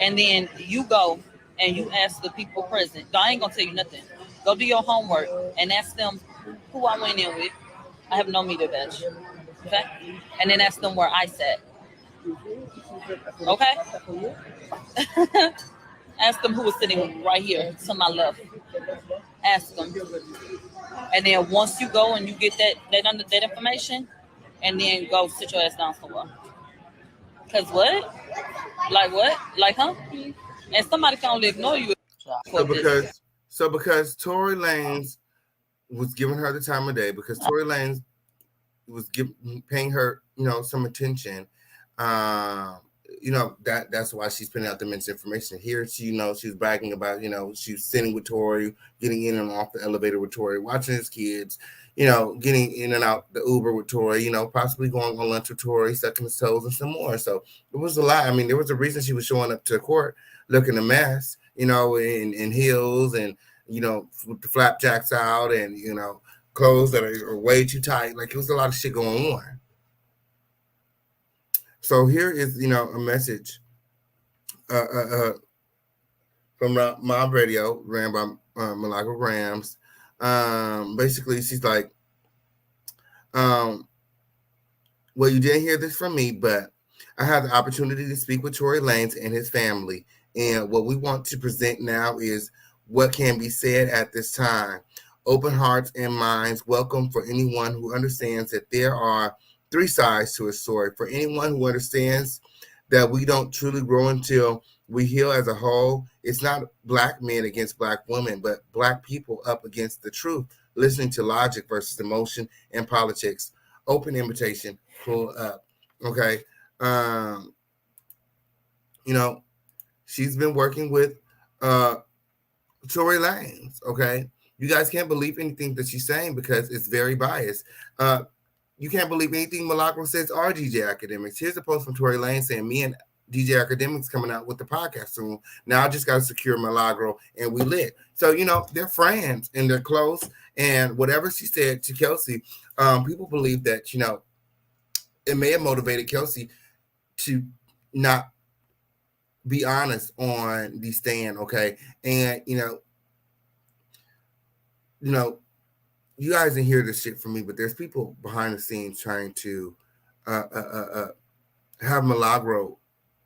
And then you go and you ask the people present. I ain't gonna tell you nothing. Go do your homework and ask them who I went in with. I have no media badge. Okay? And then ask them where I sat. Okay? Ask them who was sitting right here to my left. Ask them. And then once you go and you get that information, and then go sit your ass down somewhere. Cause what? Like what? Like huh? And somebody can only ignore you. So because Tory Lanez was giving her the time of day, because Tory Lanez was paying her, some attention. That's why she's putting out the misinformation. Here, she's bragging about, she's sitting with Tory, getting in and off the elevator with Tory, watching his kids, getting in and out the Uber with Tory, possibly going on lunch with Tory, sucking his toes and some more. So it was a lot. I mean, there was a reason she was showing up to court looking a mess, in heels and, with the flapjacks out and, clothes that are way too tight. Like, it was a lot of shit going on. So here is, a message from Mob Radio, ran by Malaga Grams. Basically, she's like, well, you didn't hear this from me, but I had the opportunity to speak with Tory Lanez and his family. And what we want to present now is what can be said at this time. Open hearts and minds welcome for anyone who understands that there are three sides to a story. For anyone who understands that we don't truly grow until we heal as a whole. It's not black men against black women, but black people up against the truth, listening to logic versus emotion and politics. Open invitation, pull up. Okay. She's been working with Tory Lanez. Okay. You guys can't believe anything that she's saying because it's very biased. You can't believe anything Milagro says or DJ Academics. Here's a post from Tory Lanez saying, me and DJ Academics coming out with the podcast soon. Now I just got to secure Milagro and we lit. So, they're friends and they're close. And whatever she said to Kelsey, people believe that, it may have motivated Kelsey to not be honest on the stand. Okay. And, you guys didn't hear this shit from me, but there's people behind the scenes trying to have Milagro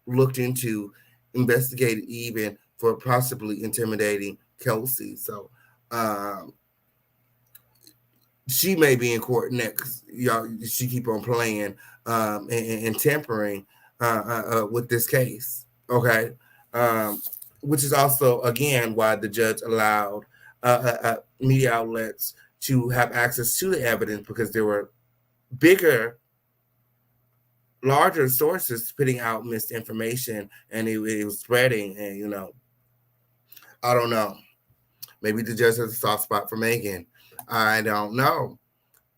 looked into, investigated even for possibly intimidating Kelsey. So she may be in court next. Y'all, she keep on playing and tampering with this case. Okay. Which is also, again, why the judge allowed media outlets to have access to the evidence, because there were bigger, larger sources putting out misinformation and it was spreading. And, I don't know. Maybe the judge has a soft spot for Megan. I don't know.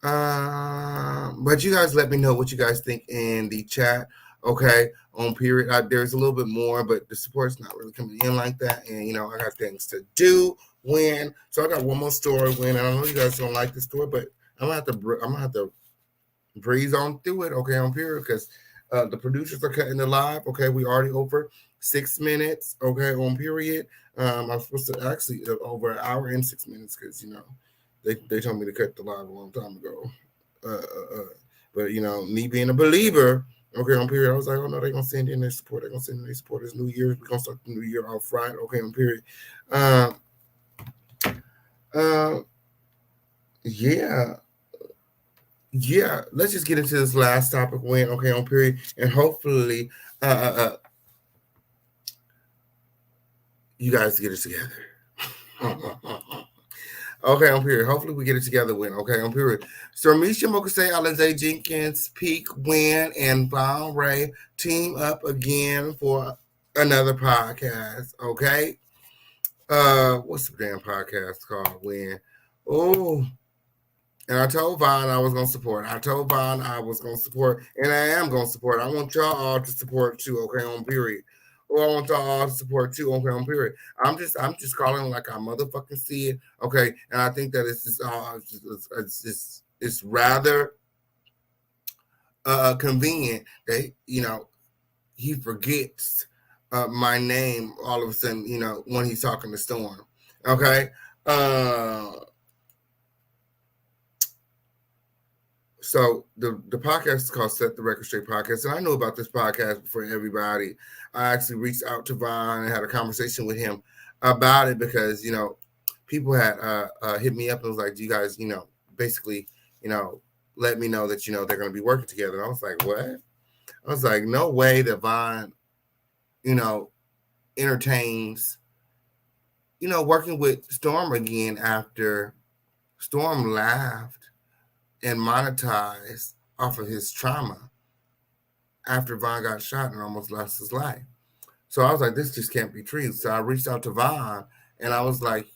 But you guys let me know what you guys think in the chat. Okay. On period. There's a little bit more, but the support's not really coming in like that. And, I got things to do. So I got one more story. I don't know you guys don't like the story, but I'm gonna have to breeze on through it. Okay, on period, because the producers are cutting the live. Okay, we already over 6 minutes. Okay, on period. I'm supposed to actually over an hour and 6 minutes because they told me to cut the live a long time ago. But me being a believer. Okay, on period. I was like, oh no, they're gonna send in their support. They're gonna send in their support. It's New Year's. We're gonna start the new year off right. Okay, on period. Yeah. Let's just get into this last topic. Okay, on period, and hopefully, you guys get it together. Okay, on period. Hopefully we get it together. Okay, on period. So Misha Mokase, Alizé Jenkins, Peak, Win, and MONROE team up again for another podcast. Okay. What's the damn podcast called? Win. Oh, and I told Vaughn I was gonna support. And I am gonna support. I want y'all all to support too. Okay, on period. Or I want y'all all to support too. Okay, on period. I'm just calling like I motherfucking see it. Okay, and I think that it's rather convenient that he forgets my name all of a sudden, when he's talking to Storm. Okay. So the podcast is called Set the Record Straight Podcast, and I knew about this podcast before everybody. I actually reached out to Vaughn and had a conversation with him about it because people had hit me up and was like, "Do you guys basically let me know that they're going to be working together?" And I was like, "What?" I was like, "No way that Vaughn entertains working with Storm again after Storm laughed and monetized off of his trauma after Vaughn got shot and almost lost his life." So I was like, this just can't be true. So I reached out to Vaughn and I was like,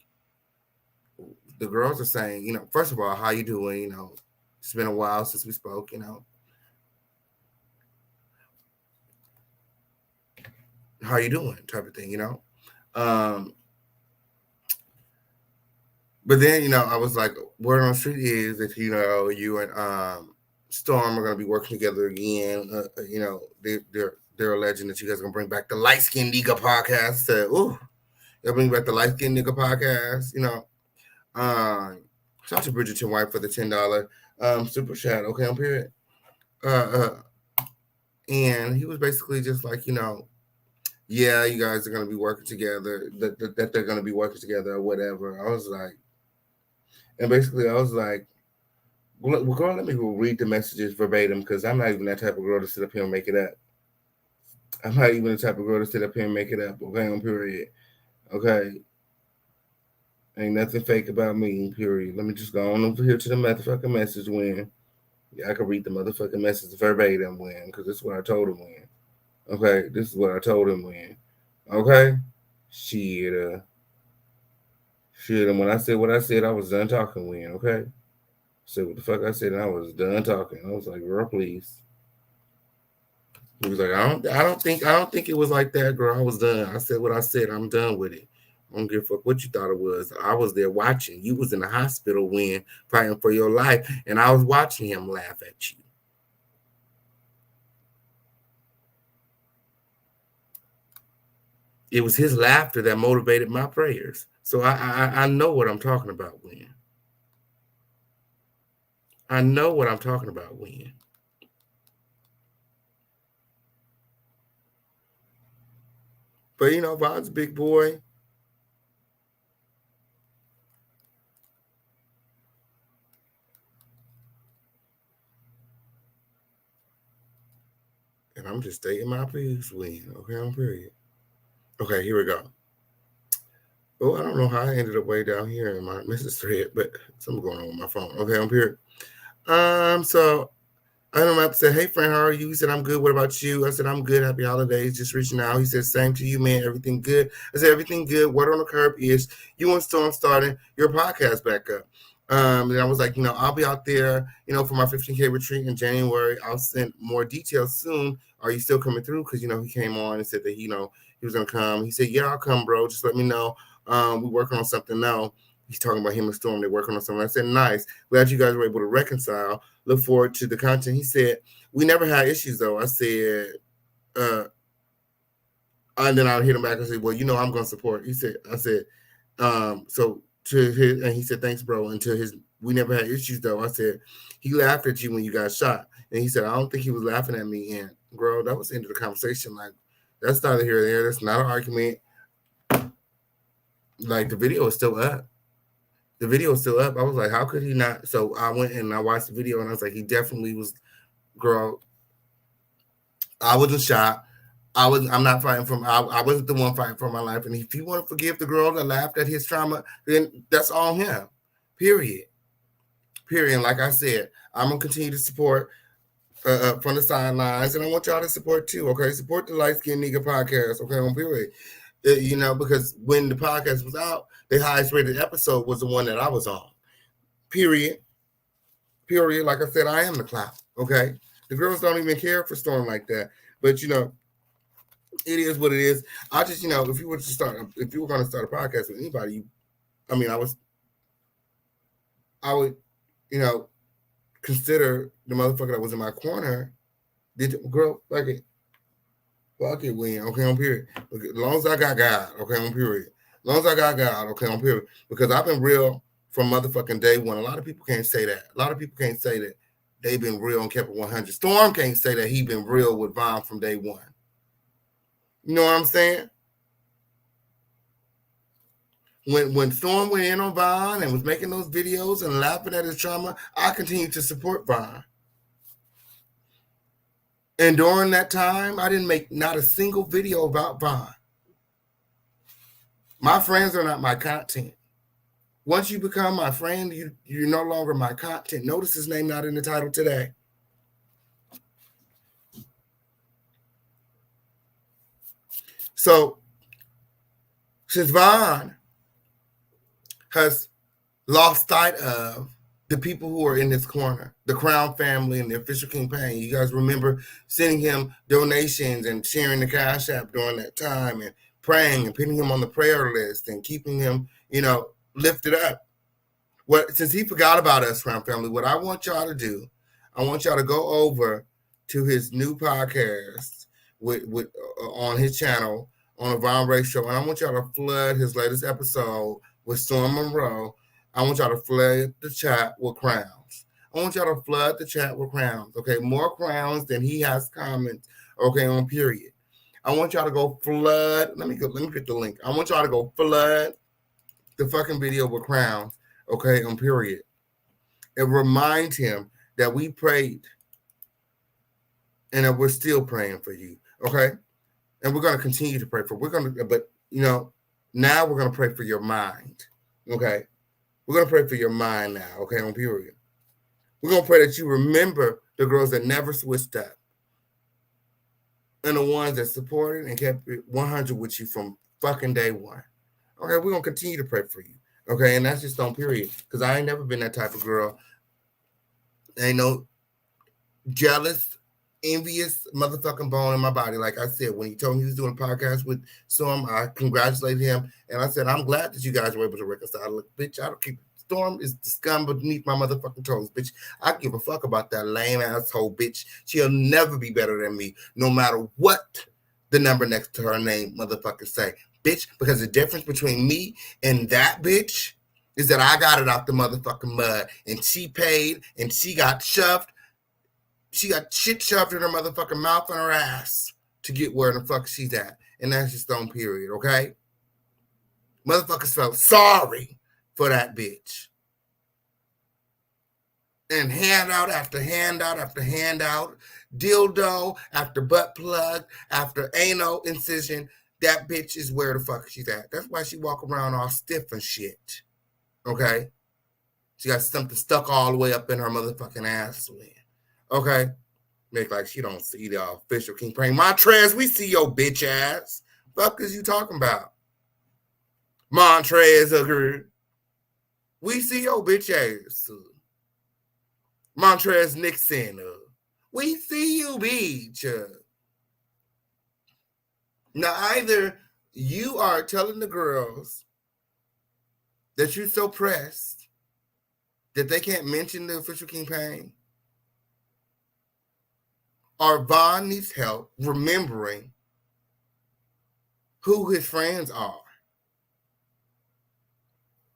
the girls are saying, first of all, how you doing? It's been a while since we spoke, how you doing type of thing, But then, I was like, word on the street is that, you and Storm are going to be working together again. They're alleging that you guys are going to bring back the Light Skin Nigga podcast. I said, ooh, they'll bring back the Light Skin Nigga podcast, Shout out to Bridgerton White for the $10 super chat, okay, on period. And he was basically just like, yeah, you guys are going to be working together, that they're going to be working together or whatever. I was like, and basically, I was like, well, girl, let me read the messages verbatim because I'm not even that type of girl to sit up here and make it up. I'm not even the type of girl to sit up here and make it up, okay, on period. Okay. Ain't nothing fake about me, period. Let me just go on over here to the motherfucking message when. Yeah, I can read the motherfucking message verbatim when, because this is what I told him when. Okay, this is what I told him when. Okay? Shit, and when I said what I said, I was done talking when, okay? Said what the fuck I said, and I was done talking. I was like, girl, please. He was like, I don't think it was like that, girl. I was done. I said what I said. I'm done with it. I don't give a fuck what you thought it was. I was there watching. You was in the hospital when fighting for your life, and I was watching him laugh at you. It was his laughter that motivated my prayers. So I know what I'm talking about when. I know what I'm talking about when. But Vaughn's a big boy. And I'm just stating my piece when, okay, on period. Okay, here we go. Oh, I don't know how I ended up way down here in my message thread, but something going on with my phone. Okay, I'm here. So I don't have to say, hey friend, how are you? He said, I'm good. What about you? I said, I'm good. Happy holidays. Just reaching out. He said, same to you, man. Everything good. I said, everything good. Word on the curb is you and Storm starting your podcast back up. And I was like, I'll be out there, for my 15K retreat in January. I'll send more details soon. Are you still coming through? Because, he came on and said that, he was going to come. He said, yeah, I'll come, bro. Just let me know. We're working on something now. He's talking about him and Storm. They're working on something. I said, nice. Glad you guys were able to reconcile. Look forward to the content. He said, we never had issues, though. I said, and then I hit him back and said, well, I'm going to support. I said, so to his, and he said, thanks, bro. Until we never had issues, though. I said, he laughed at you when you got shot. And he said, I don't think he was laughing at me. And, bro, that was the end of the conversation. Like, that's neither here nor there. That's not an argument. Like, the video is still up. The video is still up. I was like, how could he not? So I went and I watched the video and I was like, he definitely was, girl. I wasn't shot. I'm not fighting from, I wasn't the one fighting for my life. And if you want to forgive the girl that laughed at his trauma, then that's on him. Period. And like I said, I'm going to continue to support from the sidelines. And I want y'all to support too, okay? Support the Light Skin Nigga podcast, okay? On period. Because when the podcast was out, the highest rated episode was the one that I was on. Period. Like I said, I am the clown. Okay. The girls don't even care for Storm like that. But it is what it is. I just, if you were going to start a podcast with anybody, I would, consider the motherfucker that was in my corner. Girl, fuck it, win. Okay, on period. As long as I got God. Okay, on period. As long as I got God, okay, on period. Because I've been real from motherfucking day one. A lot of people can't say that. A lot of people can't say that they've been real and kept it 100. Storm can't say that he been real with Von from day one. You know what I'm saying? When Storm went in on Von and was making those videos and laughing at his trauma, I continued to support Von. And during that time, I didn't make not a single video about Von. My friends are not my content. Once you become my friend, you're no longer my content. Notice his name not in the title today. So, since Von has lost sight of the people who are in his corner, the Crown family and the official campaign, you guys remember sending him donations and sharing the Cash App during that time and praying and putting him on the prayer list and keeping him, lifted up. Since he forgot about us, Crown family, what I want y'all to do, I want y'all to go over to his new podcast with on his channel on the Von Ray Show, and I want y'all to flood his latest episode with Storm MONROE. I want y'all to flood the chat with crowns. I want y'all to flood the chat with crowns. Okay, more crowns than he has comments. Okay, on period. I want y'all to go flood. Let me get the link. I want y'all to go flood the fucking video with crowns. Okay, on period. And remind him that we prayed and that we're still praying for you. Okay, and we're gonna continue to pray for. But now we're gonna pray for your mind. Okay. We're going to pray for your mind now, okay, on period. We're going to pray that you remember the girls that never switched up and the ones that supported and kept it 100 with you from fucking day one. Okay, we're going to continue to pray for you, okay, and that's just on period because I ain't never been that type of girl. Ain't no jealous, envious motherfucking bone in my body. Like I said, when he told me he was doing a podcast with Storm, I congratulated him. And I said, I'm glad that you guys were able to reconcile. Look, bitch, I don't keep Storm is the scum beneath my motherfucking toes, bitch. I give a fuck about that lame asshole, bitch. She'll never be better than me, no matter what the number next to her name motherfucker say. Bitch, because the difference between me and that bitch is that I got it out the motherfucking mud. And she paid and she got shoved. She got shit shoved in her motherfucking mouth and her ass to get where the fuck she's at. And that's just on period, okay? Motherfuckers felt sorry for that bitch. And handout after handout after handout, dildo after butt plug, after anal incision, that bitch is where the fuck she's at. That's why she walk around all stiff and shit, okay? She got something stuck all the way up in her motherfucking ass. Okay, make like she don't see the official King Praying. Montrez, we see your bitch ass. Fuck is you talking about? Montrez, we see your bitch ass. Montrez Nixon, we see you, bitch. Now, either you are telling the girls that you're so pressed that they can't mention the official campaign, or Von needs help remembering who his friends are.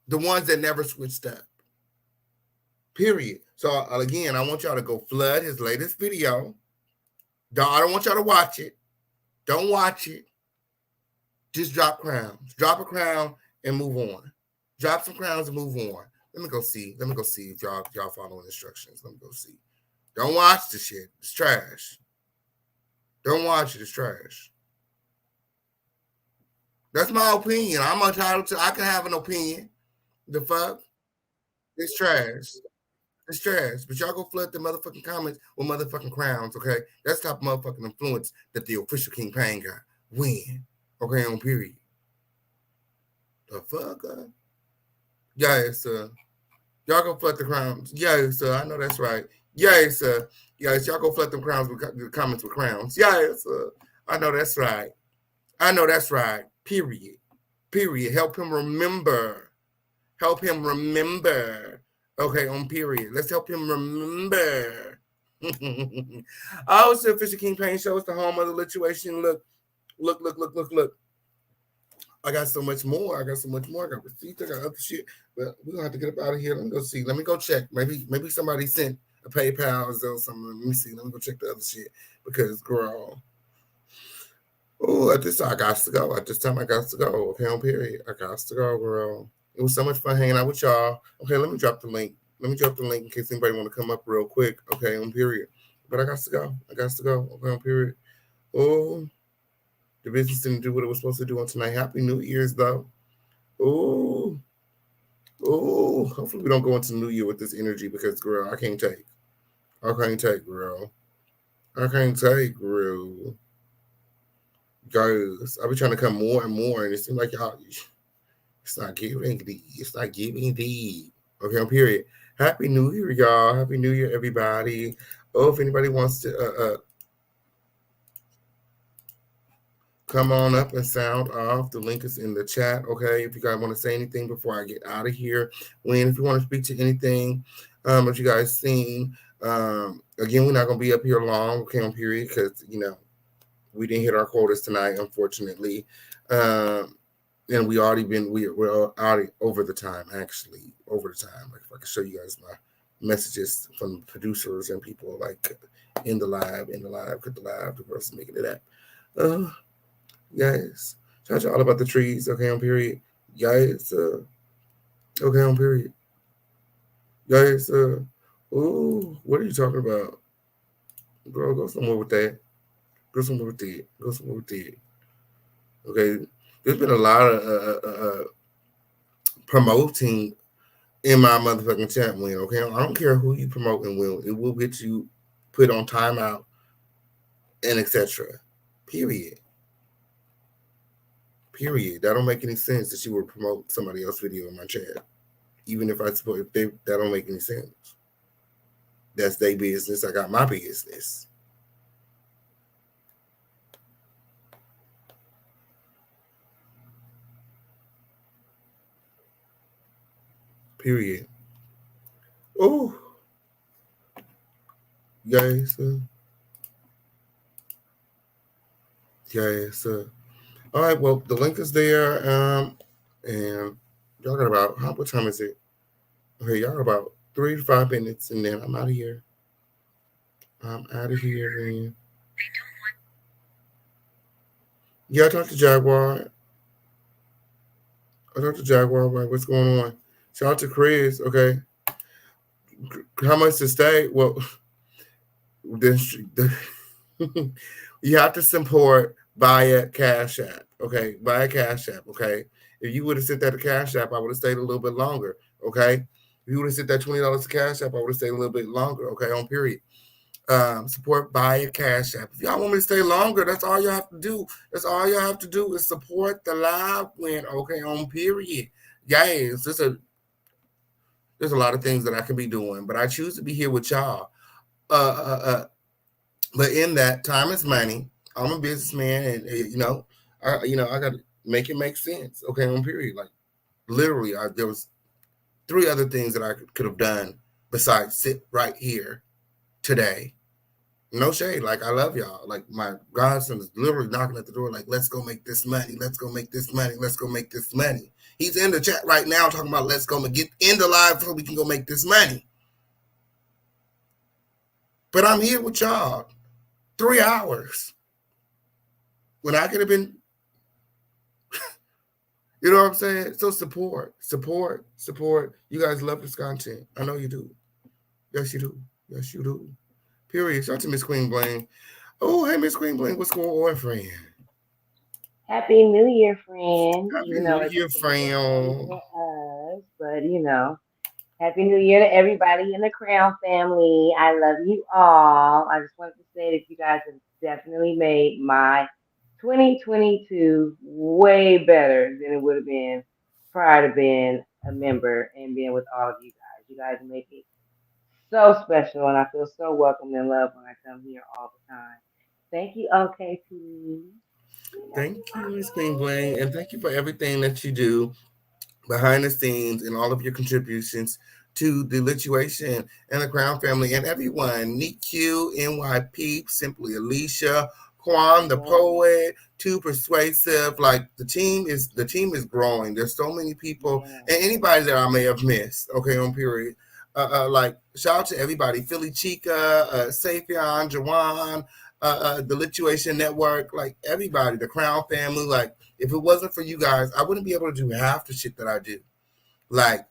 The ones that never switched up. Period. So, again, I want y'all to go flood his latest video. I don't want y'all to watch it. Don't watch it. Just drop crowns. Drop a crown and move on. Drop some crowns and move on. Let me go see if y'all following instructions. Let me go see. Don't watch the shit. It's trash. Don't watch it. It's trash. That's my opinion. I'm entitled to. I can have an opinion. The fuck? It's trash. It's trash. But y'all go flood the motherfucking comments with motherfucking crowns, okay? That's the type of motherfucking influence that the official King Payne got. When? Okay, on period. The fuck? Yes, sir. Y'all go flood the crowns. Yes, sir. I know that's right. Yes, sir. Yes, y'all go flood them crowns with the comments with crowns. Yes, sir. I know that's right. I know that's right. Period. Period. Help him remember. Help him remember. Okay, on period. Let's help him remember. Oh, it's the official King Payne Show. It's the home of the lituation. Look. I got so much more. I got receipts. I got other shit. But we're gonna have to get up out of here. Let me go see. Let me go check. Maybe somebody sent a PayPal or something. Let me see. Let me go check the other shit. Because girl. Oh, at this time I got to go. At this time I got to go. Okay, on period. I got to go, girl. It was so much fun hanging out with y'all. Okay, let me drop the link. Let me drop the link in case anybody want to come up real quick. Okay, on period. But I got to go. I got to go. Okay, on period. Oh, the business didn't do what it was supposed to do on tonight. Happy New Year's, though. Oh, oh. Hopefully we don't go into New Year with this energy because, girl, I can't take. I can't take, girl. I can't take, girl. Guys, I've been trying to come more and more, and it seems like y'all, it's not giving deep. It's not giving deep. Okay, on period. Happy New Year, y'all. Happy New Year, everybody. Oh, if anybody wants to come on up and sound off, the link is in the chat. Okay, if you guys want to say anything before I get out of here, if you want to speak to anything, as you guys seen, again, we're not gonna be up here long. Okay, on period, because we didn't hit our quotas tonight, unfortunately. And we're already over the time, actually, over the time. Like if I can show you guys my messages from producers and people like in the live, cut the live, the person making it up. Guys, shout you all about the trees, okay, on period. Guys, okay, on period. Guys, ooh, what are you talking about? Girl, go somewhere with that. Go somewhere with it. Okay, there's been a lot of promoting in my motherfucking chat, Win. Okay, I don't care who you promote and will. It will get you put on timeout and etc. Period. That don't make any sense that you would promote somebody else's video in my chat, even if I suppose that don't make any sense. That's their business. I got my business. Period. Oh, guys. All right. Well, the link is there. And y'all got about what time is it? Okay, y'all got about 3 to 5 minutes, and then I'm out of here. Man. Yeah, I talked to Jaguar. Like, what's going on? Shout out to Chris. Okay. How much to stay? Well, you have to support via Cash App. Okay. Via Cash App. Okay. If you would have sent that to Cash App, I would have stayed a little bit longer. Okay. If you would have sent that $20 to Cash App, I would have stayed a little bit longer. Okay. On period. Support via Cash App. If y'all want me to stay longer, that's all you have to do. That's all you have to do is support the live win. Okay. On period. Guys, there's a lot of things that I can be doing, but I choose to be here with y'all. But in that, time is money. I'm a businessman, and I got to make it make sense. Okay, on period. Like literally, there was 3 other things that I could have done besides sit right here today. No shade. Like I love y'all. Like my godson is literally knocking at the door. Like, let's go make this money. Let's go make this money. Let's go make this money. He's in the chat right now talking about let's go get in the live so we can go make this money. But I'm here with y'all 3 hours when I could have been, you know what I'm saying? So support. You guys love this content. I know you do. Yes, you do. Period. Shout out to Miss Queen Blaine. Oh, hey, Miss Queen Blaine. What's going on, friend? Happy New Year, friend. Happy New Year, friend. But Happy New Year to everybody in the Crown family. I love you all. I just wanted to say that you guys have definitely made my 2022 way better than it would have been prior to being a member and being with all of you guys. You guys make it so special, and I feel so welcome and loved when I come here all the time. Thank you, OKP. Thank you, Miss Queen Blaine, and thank you for everything that you do behind the scenes and all of your contributions to the Lituation and the Crown family and everyone. Neat Q, NY Peep, Simply Alicia, Quan the poet, Too Persuasive. Like the team is growing. There's so many people, and anybody that I may have missed. Okay, on period. Like shout out to everybody, Philly Chica, Safion, Jawan, the Lituation Network, like everybody, the Crown family. Like if it wasn't for you guys, I wouldn't be able to do half the shit that I do. Like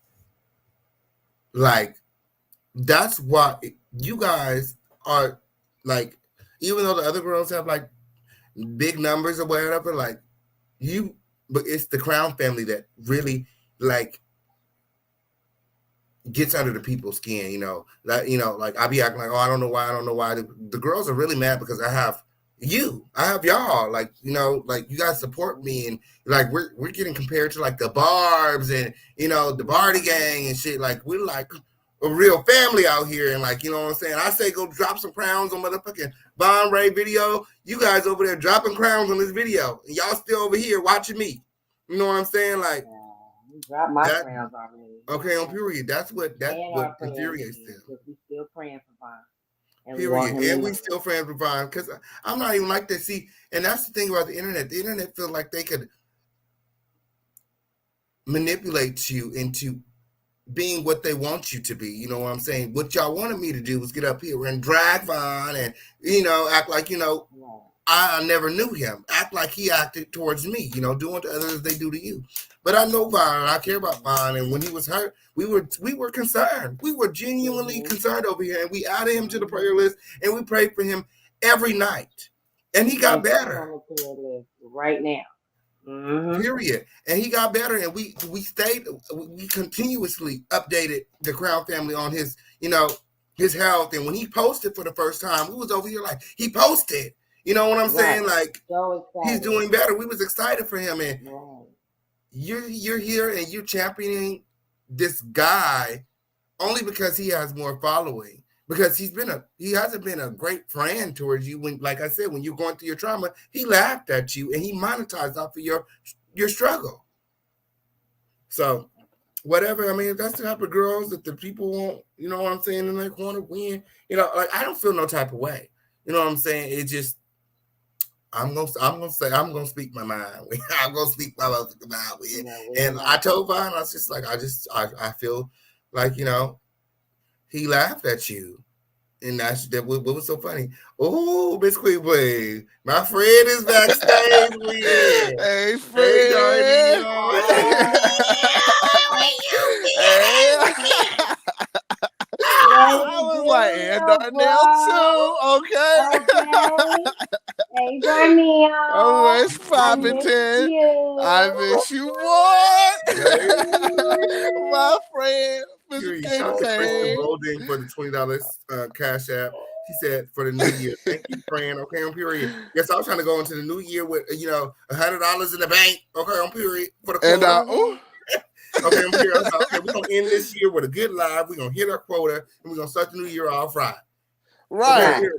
that's why you guys are like, even though the other girls have like big numbers or whatever, like you, but it's the Crown family that really like gets under the people's skin, like I be acting like, oh, I don't know why. The girls are really mad because I have y'all, like, like you guys support me, and like we're getting compared to like the Barbs and the Barty gang and shit. Like we're like a real family out here, and like, you know what I'm saying? I say go drop some crowns on motherfucking MONROE video. You guys over there dropping crowns on this video, and y'all still over here watching me. You know what I'm saying? Like, drop my crowns already. Okay, on period. That's what infuriates them. We still praying for Vaughn. Period. And we still friends with Vaughn, because I'm not even like that. See, and that's the thing about the internet. The internet feels like they could manipulate you into being what they want you to be. You know what I'm saying? What y'all wanted me to do was get up here and drag Vaughn and, act like, I never knew him. Act like he acted towards me, doing to others as they do to you. But I know Vaughn, and I care about Vaughn. And when he was hurt, we were concerned. We were genuinely concerned over here, and we added him to the prayer list, and we prayed for him every night. And he got better. On the prayer list right now. Mm-hmm. Period. And he got better, and we continuously updated the Crown family on his, his health. And when he posted for the first time, we was over here like, he posted. You know what I'm saying? Like, he's doing better. We was excited for him, and you're here and you're championing this guy only because he has more following. Because he hasn't been a great friend towards you. When, like I said, when you're going through your trauma, he laughed at you and he monetized off of your struggle. So, whatever. I mean, that's the type of girls that the people want. You know what I'm saying? And they want to win. Like I don't feel no type of way. You know what I'm saying? It just, I'm gonna speak my mind. I'm gonna speak my motherfucking mind. And I told Vaughn, I was just like, I feel like, he laughed at you. And that what was so funny. Oh, Miss Queen Boy, my friend is backstage with you. Hey, friend. I was like, and Darnell too. Okay. Hey, Darnell. Oh, it's popping, 10. I miss you, boy. My friend. Shout out to Kristen Golding for the $20 Cash App. She said for the new year. Thank you, friend. Okay, on period. Yes, I was trying to go into the new year with $100 in the bank. Okay, on period for the quota. Okay, on period. Okay, we're gonna end this year with a good live. We're gonna hit our quota, and we're gonna start the new year off right. Right. Okay,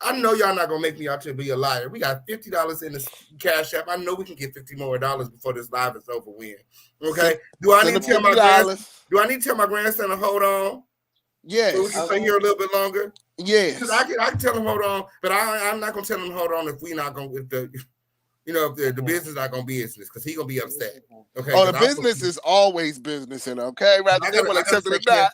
I know y'all not gonna make me out to be a liar. We got $50 in the Cash App. I know we can get $50 more before this live is over with. Okay. Do I need to tell my grandson to hold on? Yes. So we can stay here a little bit longer? Yes. Because I can tell him hold on, but I'm not gonna tell him hold on if we not gonna if the business not gonna be business, because he gonna be upset. Okay. Oh, the business is always business, okay? Rather than when accept it or not.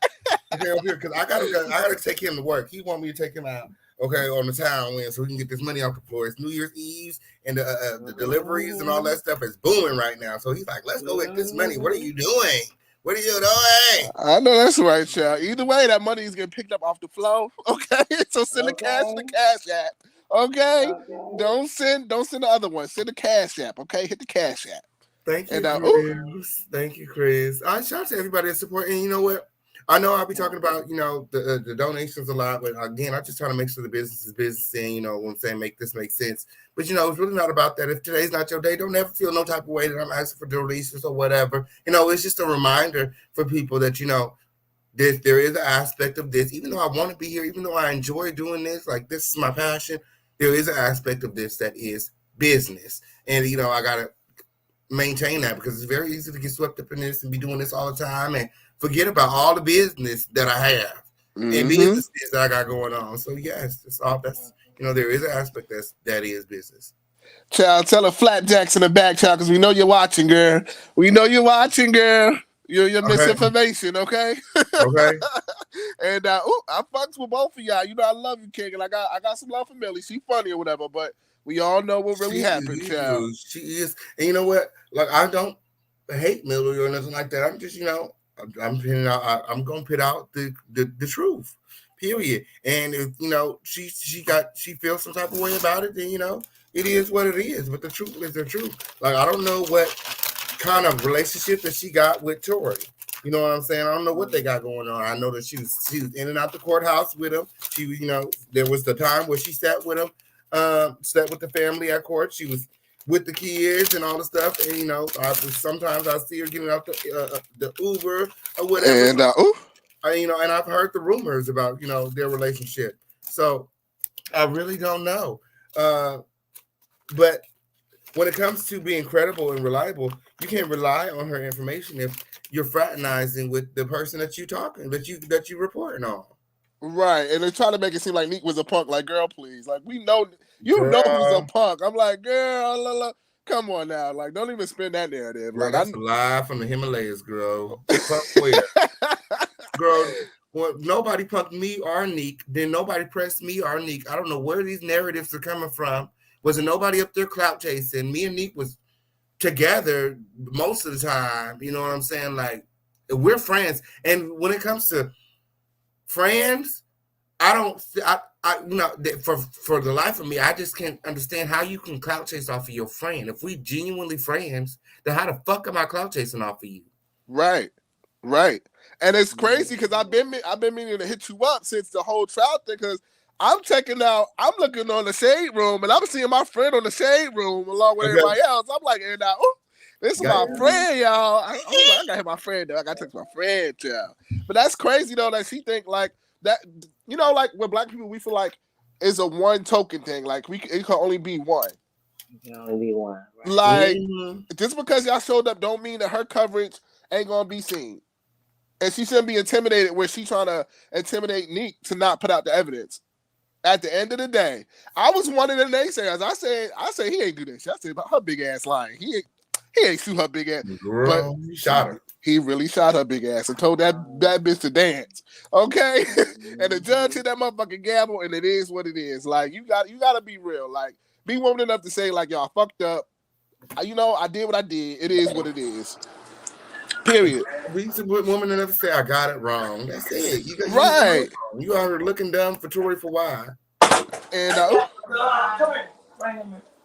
Because I gotta take him to work. He want me to take him out. Okay, on the town win, so we can get this money off the floor. It's New Year's Eve, and the deliveries and all that stuff is booming right now. So he's like, "Let's go get this money." What are you doing? What are you doing? I know that's right, child. Either way, that money is getting picked up off the flow. Okay, so send the cash to the Cash App. Okay, don't send the other one. Send the Cash App. Okay, hit the Cash App. Thank you, Chris. Thank you, Chris. I shout out to everybody that's supporting. You know what? I know I'll be talking about, the donations a lot, but again, I just try to make sure the business is business, and, when I'm saying make this make sense. But, it's really not about that. If today's not your day, don't ever feel no type of way that I'm asking for donations or whatever. It's just a reminder for people that, there is an aspect of this, even though I want to be here, even though I enjoy doing this, like this is my passion, there is an aspect of this that is business. And, I got to maintain that, because it's very easy to get swept up in this and be doing this all the time and forget about all the business that I have and businesses that I got going on. So yes, there is an aspect that is business. Child, tell her Flapjacks in the back, child, because we know you're watching, girl. We know you're watching, girl. You're misinformation, okay? Okay. And I fucks with both of y'all. I love you, King, and I got some love for Millie. She funny or whatever, but we all know what really happened, child. She is, and you know what? Like, I don't hate Millie or nothing like that. I'm just, I'm putting out. I'm gonna put out the truth. Period. And if she feels some type of way about it, then it is what it is. But the truth is the truth. Like, I don't know what kind of relationship that she got with Tory. You know what I'm saying? I don't know what they got going on. I know that she was in and out the courthouse with him. She was, there was the time where she sat with him, sat with the family at court. She was with the kids and all the stuff. And sometimes I see her getting out the Uber or whatever. And and I've heard the rumors about their relationship. So I really don't know. But when it comes to being credible and reliable, you can't rely on her information if you're fraternizing with the person that you reporting on. Right, and they're trying to make it seem like Neek was a punk. Like, girl, please, like we know know he's a punk. I'm like, girl, come on now, like don't even spin that narrative. Like, that's a lie from the Himalayas, girl. Punk where? Girl, well, nobody punked me or Neek. Then nobody pressed me or Neek. I don't know where these narratives are coming from. Wasn't nobody up there clout chasing. Me and Neek was together most of the time. You know what I'm saying? Like, we're friends. And when it comes to friends, for the life of me, I just can't understand how you can clout chase off of your friend. If we genuinely friends, then how the fuck am I clout chasing off of you? Right. And it's crazy because I've been meaning to hit you up since the whole trial thing, because I'm looking on the Shade Room and I'm seeing my friend on the Shade Room along with everybody else. I'm like, this is my friend, y'all. I gotta hit my friend though. I gotta text my friend, y'all. But that's crazy though that she think like that. Like with black people, we feel like it's a one token thing. Like it can only be one. It can only be one. Right? Like just because y'all showed up don't mean that her coverage ain't gonna be seen. And she shouldn't be intimidated where she trying to intimidate Neek to not put out the evidence. At the end of the day, I was one of the naysayers. I said he ain't do that shit. I said about her big ass lying. He ain't shoot her big ass. Girl, but he shot her. He really shot her big ass and told that bitch to dance. Okay? And the judge hit that motherfucking gavel, and it is what it is. Like, you gotta be real. Like, be woman enough to say, like, y'all fucked up. I did what I did. It is what it is. Period. We woman enough to say I got it wrong. That's it. Right. You out here looking dumb for Tory for why? And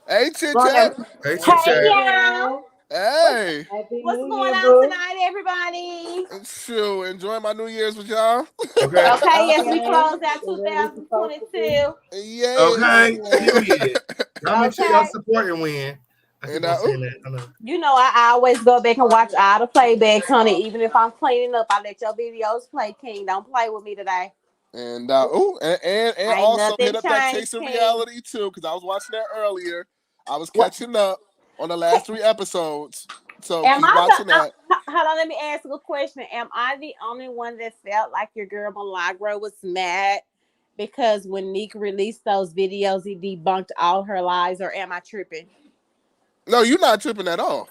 hey, Chit Chat. Hey, Chit Chat. y'all. Hey. What's going on tonight, everybody? Sure. Enjoy my New Year's with y'all. Okay. Yes, we closed out 2022. Yeah. Okay. Period. Y'all make sure y'all support and win. I always go back and watch all the playbacks, honey. Even if I'm cleaning up, I let your videos play, King. Don't play with me today. And also hit up that Chasing Reality too, because I was watching that earlier. I was catching up on the last 3 episodes. So keep watching that. Hold on, let me ask you a question. Am I the only one that felt like your girl MONROE was mad because when Neek released those videos, he debunked all her lies, or am I tripping? No, you're not tripping at all.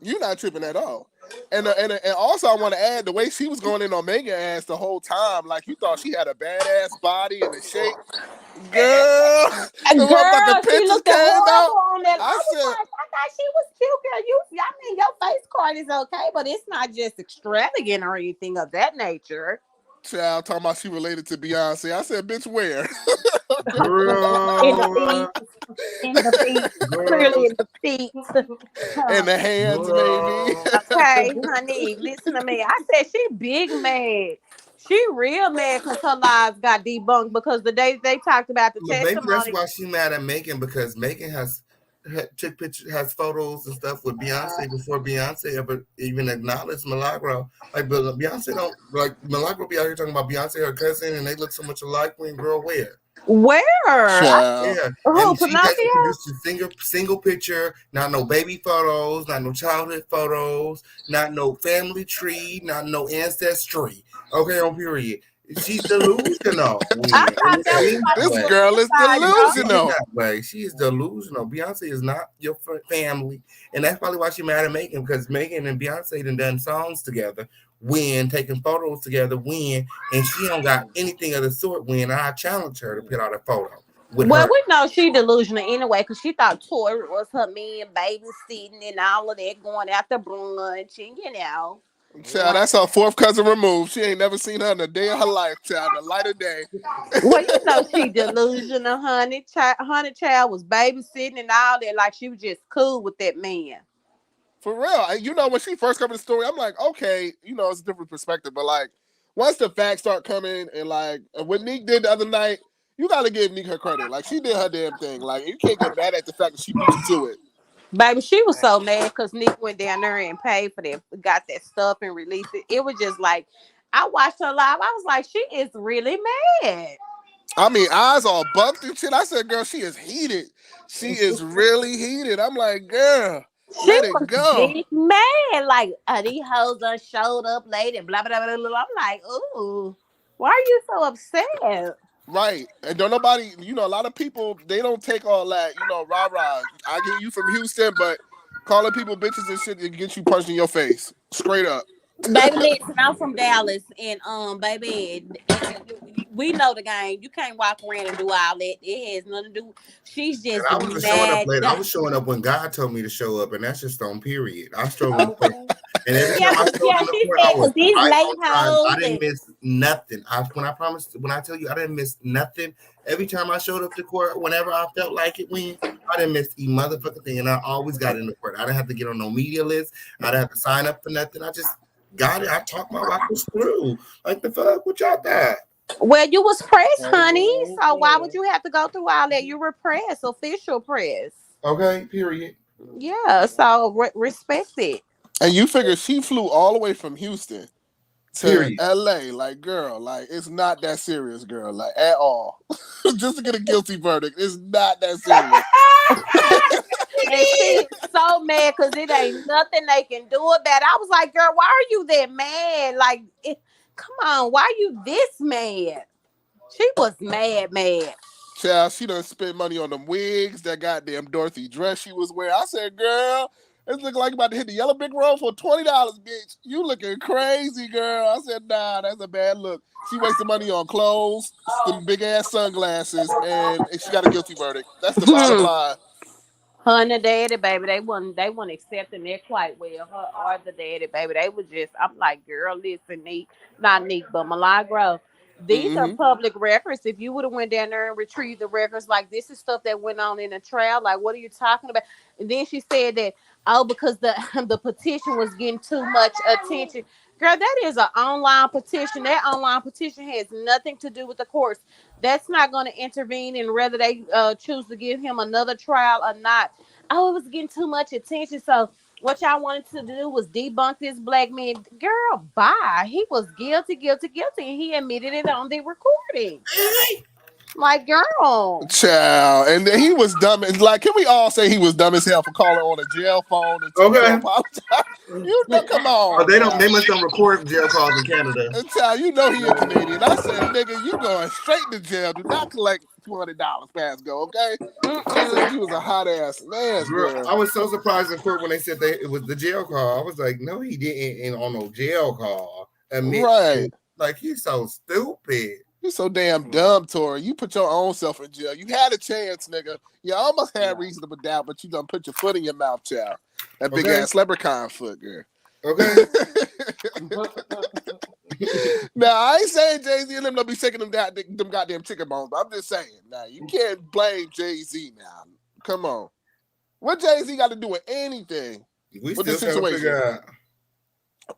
You're not tripping at all. And also, I want to add the way she was going in on Megan ass the whole time. Like, you thought she had a badass body and a shape. Girl, she looked horrible on that. I thought she was cute, girl. Your face card is okay, but it's not just extravagant or anything of that nature. Child, talking about she related to Beyonce. I said, bitch, where? In the feet. Clearly in the feet. In the hands, baby. Okay, honey, listen to me. I said she big mad. She real mad because her lies got debunked because the day they talked about the testimony. Maybe that's why she mad at Megan, because Megan took pictures, has photos and stuff with Beyonce before Beyonce ever even acknowledged MONROE. Like, but Beyonce don't, like, MONROE be out here talking about Beyonce, her cousin, and they look so much alike. When girl, where? Yeah. And she produced a single picture, not no baby photos, not no childhood photos, not no family tree, not no ancestry. Okay, on period. She's delusional. I When thought that was This supposed to girl is be delusional. that way. She is delusional. Beyonce is not your family, and that's probably why she mad at Megan, because Megan and Beyonce done songs together, when taking photos together, when, and she don't got anything of the sort. When I challenge her to put out a photo with Well, her. we know she delusional anyway, because she thought Tory was her man babysitting and all of that, going after brunch and Child, that's her fourth cousin removed. She ain't never seen her in a day of her life, child. The light of day. Well, you know she delusional, honey. Child was babysitting and all that, like she was just cool with that man. For real. You know, when she first covered the story, I'm like, okay, you know, it's a different perspective. But like, once the facts start coming, and like what Neek did the other night, you gotta give Neek her credit. Like, she did her damn thing. Like, you can't get mad at the fact that she beat you to it. Baby, she was so mad because Nick went down there and paid for that, got that stuff and released it. It was just like, I watched her live. I was like, she is really mad. I mean, eyes all bucked and shit. I said, girl, she is heated. She is really heated. I'm like, girl, She let it was go. big mad. Like, these hoes done showed up late and blah, blah, blah, blah. I'm like, ooh, why are you so upset? Right. And don't nobody, you know, a lot of people, they don't take all that, you know, rah-rah. I get you from Houston, but calling people bitches and shit to get you punched in your face. Straight up. Baby, listen, I'm from Dallas, and baby, we know the game. You can't walk around and do all that. It has nothing to do. She's just And I wasn't showing up mad. late. I was showing up when God told me to show up, and that's just on period. I strove in the court, and every time I showed in the she court, said, I was because these right late on time. hoes I didn't miss nothing. When I tell you I didn't miss nothing, every time I showed up to court, whenever I felt like it, I didn't miss a motherfucking thing, and I always got in the court. I didn't have to get on no media list. I didn't have to sign up for nothing. I just got it. I talked my waffles through. Like the fuck, what y'all thought? Well, you was pressed, honey. So why would you have to go through all that? You were pressed, official press. Okay, period. Yeah, so respect it. And you figure she flew all the way from Houston to Period. LA. Like, girl, like, it's not that serious, girl. Like, at all. Just to get a guilty verdict. It's not that serious. And she is so mad because it ain't nothing they can do about it. I was like, girl, why are you that mad? Like, come on, why are you this mad? She was mad. Child, she done spent money on them wigs, that goddamn Dorothy dress she was wearing. I said, girl, it's looking like you about to hit the yellow brick road for $20, bitch. You looking crazy, girl. I said, nah, that's a bad look. She wasted money on clothes, some big ass sunglasses, and she got a guilty verdict. That's the bottom line. Her and the daddy, baby, they wasn't accepting that quite well. Her or the daddy, baby, they was just. I'm like, girl, listen, Neek, not Neek, but Milagro. These are public records. If you would have went down there and retrieved the records, like this is stuff that went on in the trial. Like, what are you talking about? And then she said that, oh, because the the petition was getting too much attention. Girl, that is an online petition. That online petition has nothing to do with the courts. That's not going to intervene in whether they choose to give him another trial or not. Oh, it was getting too much attention. So what y'all wanted to do was debunk this black man. Girl, bye. He was guilty, and he admitted it on the recording. Like, girl. Child. And then he was dumb. Like, can we all say he was dumb as hell for calling on a jail phone and to apologize? You know, come on. Oh, they must don't record jail calls in Canada. And child, you know he a Canadian. I said, nigga, you going straight to jail. Do not collect $200 past go, okay? I said you was a hot ass man, girl. I was so surprised in court when they said it was the jail call. I was like, no, he didn't ain't on no jail call. Right. Like, he's so stupid. You so damn dumb, Tori. You put your own self in jail. You had a chance, nigga. You almost had reasonable doubt, but you done put your foot in your mouth, child. That big ass leprechaun foot, girl. Okay. Now, I ain't saying Jay-Z and them don't be shaking them goddamn chicken bones, but I'm just saying, now, you can't blame Jay-Z now. Come on. What Jay-Z got to do with anything with this situation?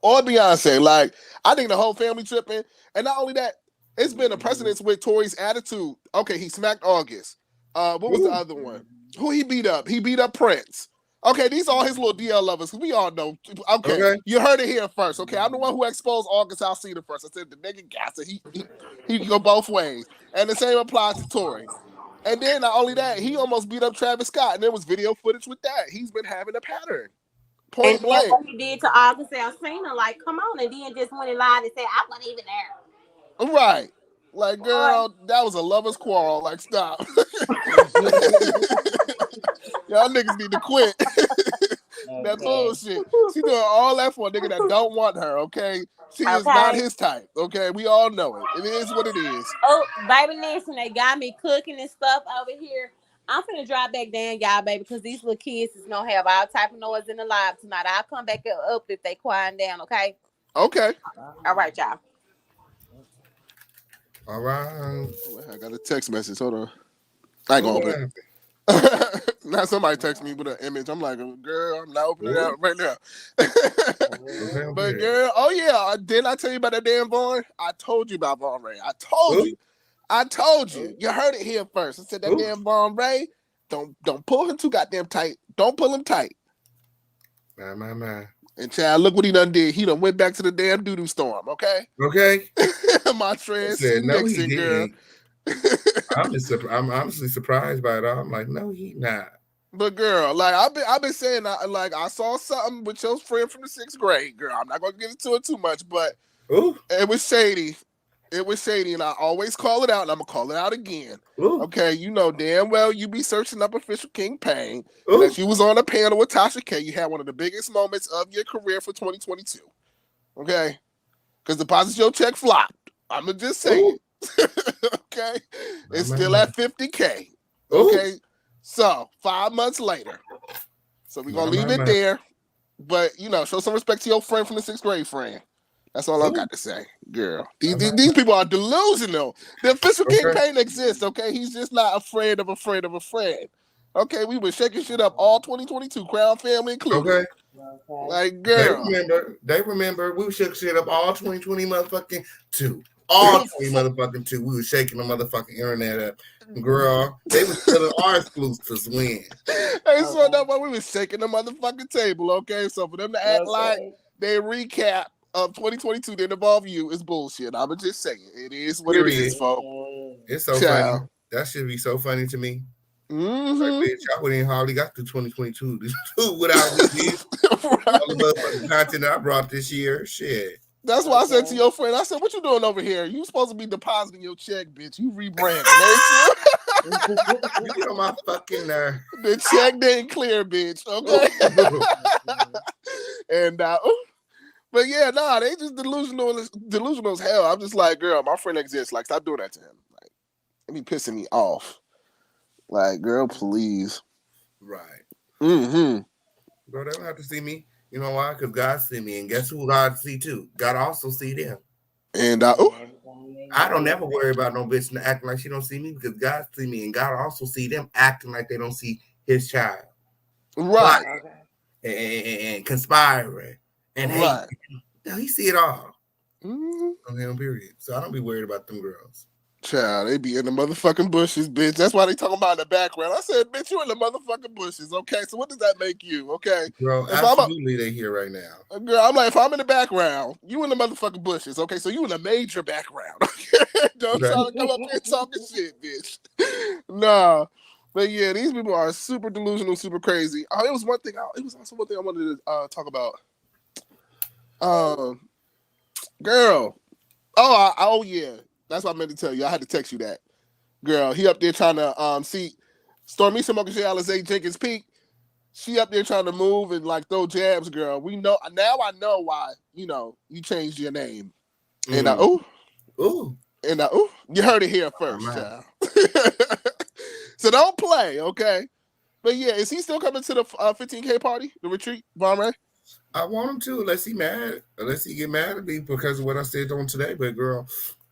Or Beyonce. Like, I think the whole family tripping. And not only that, it's been a precedence with Tory's attitude. Okay, he smacked August. What was the other one? Who he beat up? He beat up Prince. Okay, these are all his little DL lovers. We all know. Okay, you heard it here first. Okay, I'm the one who exposed August Alsina first. I said the nigga gas it. He go both ways. And the same applies to Tory. And then not only that, he almost beat up Travis Scott. And there was video footage with that. He's been having a pattern. Point blank. What he did to August Alsina, like, come on, and then just went and lied and said, I wasn't even there. Right. Like, girl, that was a lover's quarrel. Like, stop. Y'all niggas need to quit. That bullshit. She doing all that for a nigga that don't want her, okay? She is not his type, okay? We all know it. It is what it is. Oh, baby, listen, they got me cooking and stuff over here. I'm finna drop back down, y'all, baby, because these little kids is gonna have all type of noise in the live tonight. I'll come back up if they quiet down, okay? Okay. All right, y'all. All right. I got a text message. Hold on. I ain't gonna open it. Now somebody text me with an image. I'm like, girl, I'm not opening it out right now. But girl, oh yeah, didn't I tell you about that damn Vaughn? I told you about Vaughn Ray. I told you. You heard it here first. I said that damn Vaughn Ray, don't pull him too goddamn tight. Don't pull him tight. Man. And child, look what he done did. He done went back to the damn doo-doo storm, okay? Okay. My trans no, Nixon, he girl. I'm honestly surprised by it all. I'm like, no, he not. But girl, like I've been saying, I saw something with your friend from the 6th grade, girl. I'm not gonna get into it too much, but it was shady. It was shady, and I always call it out, and I'm gonna call it out again. Okay, you know damn well you be searching up official King Payne, and that you was on a panel with Tasha K. You had one of the biggest moments of your career for 2022. Okay, because deposit your check flopped. I'ma just say it. Okay, it's still at 50K. Okay, so 5 months later, so we're gonna leave it there. But you know, show some respect to your friend from the 6th grade friend. That's all I got to say, girl. These people are delusional. The official King Payne exists, okay? He's just not afraid of a friend of a friend. Okay, we were shaking shit up all 2022, Crown family included. Okay. Like, girl. They remember we shook shit up all 2020 motherfucking two. All 20 motherfucking two. We were shaking the motherfucking internet up. Girl, they was telling our exclusives when. Hey, so that's why we was shaking the motherfucking table, okay? So for them to act like they recap of 2022 didn't involve you is bullshit. I'm just saying. It is what it is, folks. It's so funny. That should be so funny to me. Mm-hmm. Like, bitch, I wouldn't even hardly got through 2022 without me. All the motherfucking content that I brought this year. Shit. That's why I said to your friend, I said, what you doing over here? You supposed to be depositing your check, bitch. You rebranding. You get on my fucking nerve. The check didn't clear, bitch. Okay. And but yeah, nah, they just delusional as hell. I'm just like, girl, my friend exists. Like, stop doing that to him. Like, it be pissing me off. Like, girl, please. Right. Mm-hmm. Bro, they don't have to see me. You know why? Because God see me. And guess who God see too? God also see them. And I don't never worry about no bitch acting like she don't see me because God see me. And God also see them acting like they don't see his child. Right. And conspiring. And hate. Now he see it all. On him, period. So I don't be worried about them girls. Child, they be in the motherfucking bushes, bitch. That's why they talking about in the background. I said, bitch, you in the motherfucking bushes. Okay, so what does that make you? Okay, bro, absolutely, they here right now. Girl, I'm like, if I'm in the background, you in the motherfucking bushes. Okay, so you in a major background. Don't try to come up here talking shit, bitch. Nah, but yeah, these people are super delusional, super crazy. It was one thing. It was also one thing I wanted to talk about. Girl. Oh yeah. That's what I meant to tell you. I had to text you that. Girl, he up there trying to see Stormisha Mokashe Alizé Jenkins Peak. She up there trying to move and like throw jabs, girl. We know now. I know why. You know you changed your name. And you heard it here first, child. So don't play, okay? But yeah, is he still coming to the 15K party, the retreat, Von Ray? I want him to, unless he mad, unless he get mad at me because of what I said on today. But girl,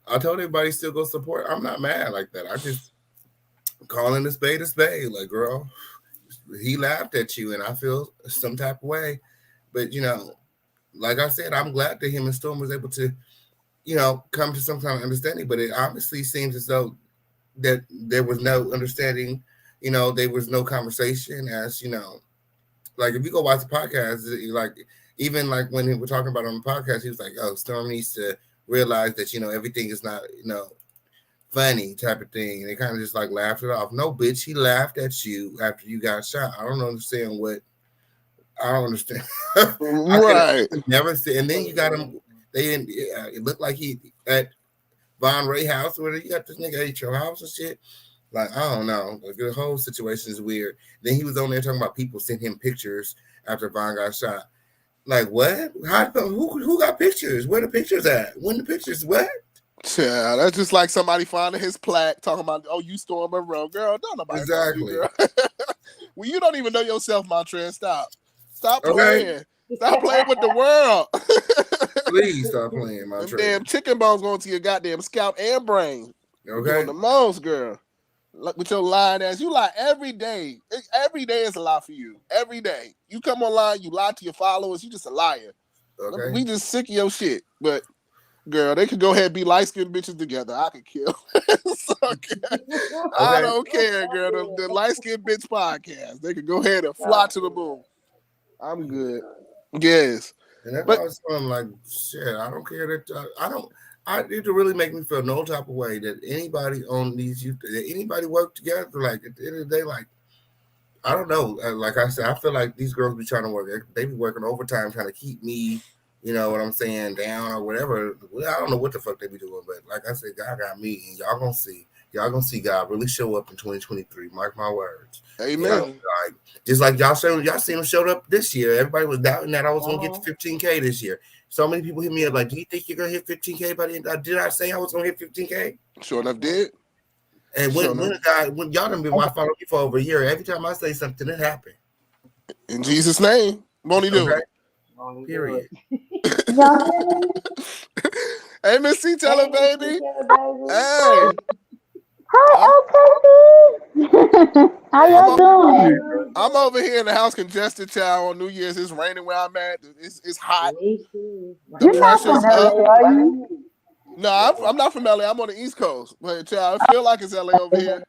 I told everybody still go support. I'm not mad like that. I just calling a spade a spade. Like, girl, he laughed at you, and I feel some type of way. But you know, like I said, I'm glad that him and Storm was able to, you know, come to some kind of understanding. But it obviously seems as though that there was no understanding. You know, there was no conversation. As you know, like if you go watch the podcast, like even like when we were talking about it on the podcast, he was like, "Oh, Storm needs to realize that, you know, everything is not, you know, funny type of thing." And they kind of just like laughed it off. No, bitch, he laughed at you after you got shot. I don't understand. Right. Never said. And then you got him. It looked like MONROE house where you got this nigga ate your house and shit. Like, I don't know. Like, the whole situation is weird. Then he was on there talking about people sent him pictures after Von got shot. Like, what? Who got pictures? Where the pictures at? When the pictures? What? Yeah, that's just like somebody finding his plaque, talking about, oh, you Storm Monroe. Girl, don't nobody exactly. You, girl. Well, you don't even know yourself, Montreal. Stop playing. Stop playing with the world. Please stop playing, Montreal. Them damn chicken bones going to your goddamn scalp and brain. You're doing the most, girl. Like, with your lying ass. You lie every day. Every day is a lie for you. Every day. You come online, you lie to your followers. You just a liar. Okay. We just sick of your shit. But girl, they could go ahead and be light-skinned bitches together. I could kill. I don't care, girl. The light-skinned bitch podcast. They could go ahead and fly to the moon. I'm good. Yes. And that's why I was telling like, shit, I don't care that it really make me feel no type of way that anybody on these that anybody work together. Like at the end of the day, like I don't know. Like I said, I feel like these girls be trying to work. They be working overtime trying to keep me, you know what I'm saying, down or whatever. I don't know what the fuck they be doing, but like I said, God got me, and y'all gonna see. Y'all gonna see God really show up in 2023. Mark my words. Amen. You know, like, just like y'all seen him showed up this year. Everybody was doubting that I was gonna get to 15K this year. So many people hit me up like, "Do you think you're gonna hit 15K by the end?" Did I say I was gonna hit 15K? Sure enough, did. And when y'all done been following me for over a year, every time I say something, it happened. In Jesus' name, won't he do it? Period. Hey, Miss C, tell her, baby. Hey. Hi, okay. How y'all doing? I'm over here in the house congested, child. On New Year's, it's raining where I'm at. It's hot. You're not from LA, are you? No, I'm not from LA. I'm on the East Coast. But, child, I feel like it's LA over here.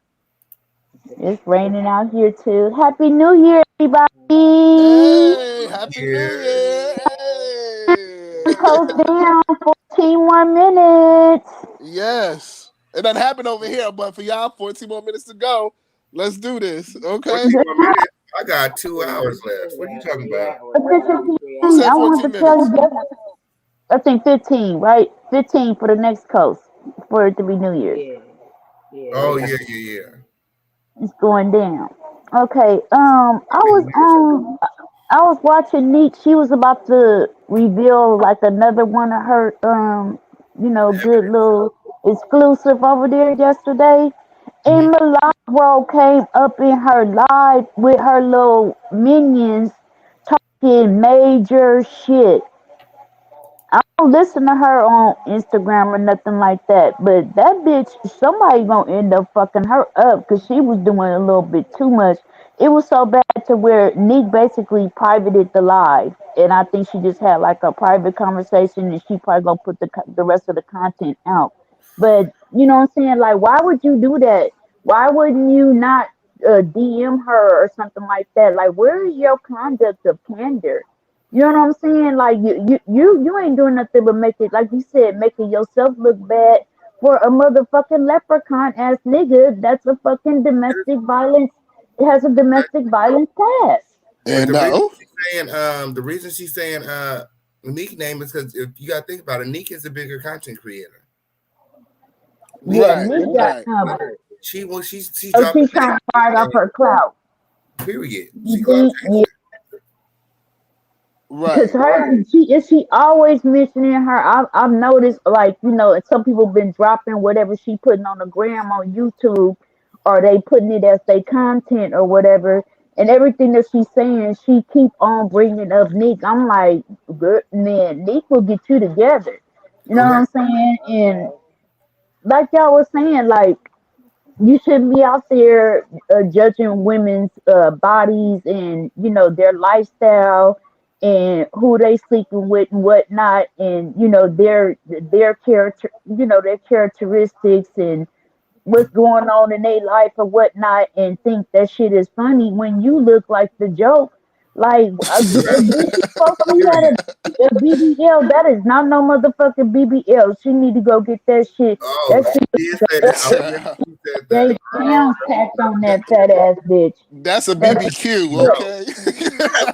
It's raining out here, too. Happy New Year, everybody. Hey, Happy New Year. Hey. Coast down, 14 more minutes. Yes. It doesn't happen over here, but for y'all, 14 more minutes to go. Let's do this, okay? 14 more minutes. I got 2 hours left. What are you talking about? I want to tell you, I think 15, right? 15 for the next coast for it to be New Year's. Oh, yeah. It's going down. Okay. I was watching Neek. She was about to reveal like another one of her good little exclusive over there yesterday. And Milagro came up in her live with her little minions talking major shit. I don't listen to her on Instagram or nothing like that, but that bitch, somebody gonna end up fucking her up because she was doing a little bit too much. It was so bad to where Neek basically privated the live, and I think she just had like a private conversation, and she probably gonna put the rest of the content out. But you know what I'm saying? Like, why would you do that? Why wouldn't you not DM her or something like that? Like, where is your conduct of candor? You know what I'm saying? Like you ain't doing nothing but make it, like you said, making yourself look bad for a motherfucking leprechaun ass nigga. That's a fucking domestic violence. It has a domestic violence past. And the reason she's saying Neek name is because if you gotta think about it, Neek is a bigger content creator. Neek got covered. She's she's trying to fire up her clout. Period. Because she always mentioning her. I've noticed, like, some people been dropping whatever she putting on the gram on YouTube, or they putting it as their content or whatever, and everything that she's saying, she keep on bringing up Neek. I'm like, good man, Neek will get you together. You know what I'm saying? And like y'all was saying, like, you shouldn't be out there judging women's bodies and their lifestyle and who they sleeping with and whatnot, and their character, their characteristics and what's going on in their life or whatnot, and think that shit is funny when you look like the joke. Like, supposed to had a BBL. That is not no motherfucking BBL. She need to go get that shit. They pounds packed on that fat ass bitch. That's a BBQ, okay?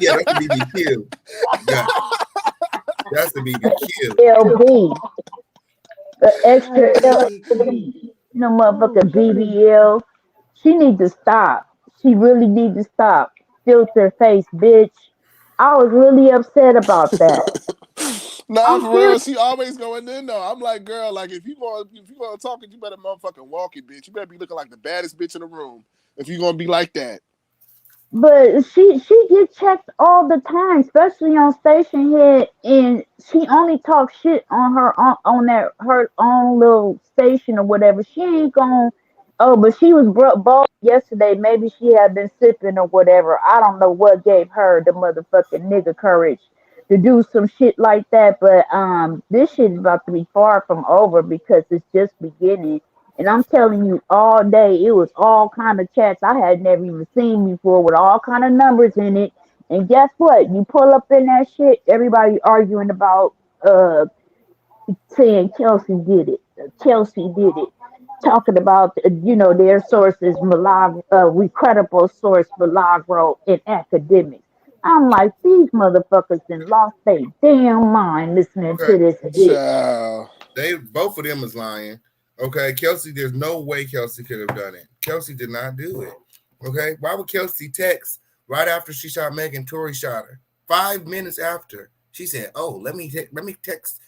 Yeah, that's a BBQ. Yeah. That's the BBQ. LB. extra LGBT, motherfucking BBL. She needs to stop. She really needs to stop. Filter face, bitch. I was really upset about that. Nah, I'm for serious. real. She always going in though. I'm like, girl, like if you gonna talk it, you better motherfucking walk it, bitch. You better be looking like the baddest bitch in the room if you gonna be like that. But she gets checked all the time, especially on Station Head, and she only talks shit on on that her own little station or whatever. She ain't gonna. Oh, but she was bold yesterday. Maybe she had been sipping or whatever. I don't know what gave her the motherfucking nigga courage to do some shit like that. But this shit is about to be far from over because it's just beginning. And I'm telling you, all day it was all kind of chats I had never even seen before with all kind of numbers in it. And guess what? You pull up in that shit, everybody arguing about saying Kelsey did it. Kelsey did it. Talking about their sources, credible source Milagro and academics. I'm like, these motherfuckers done lost their damn mind listening Okay. to this bitch. Child. They both of them is lying. Okay, Kelsey, there's no way Kelsey could have done it. Kelsey did not do it. Okay, why would Kelsey text right after she shot Megan? Tory shot her 5 minutes after. She said, "Oh, let me text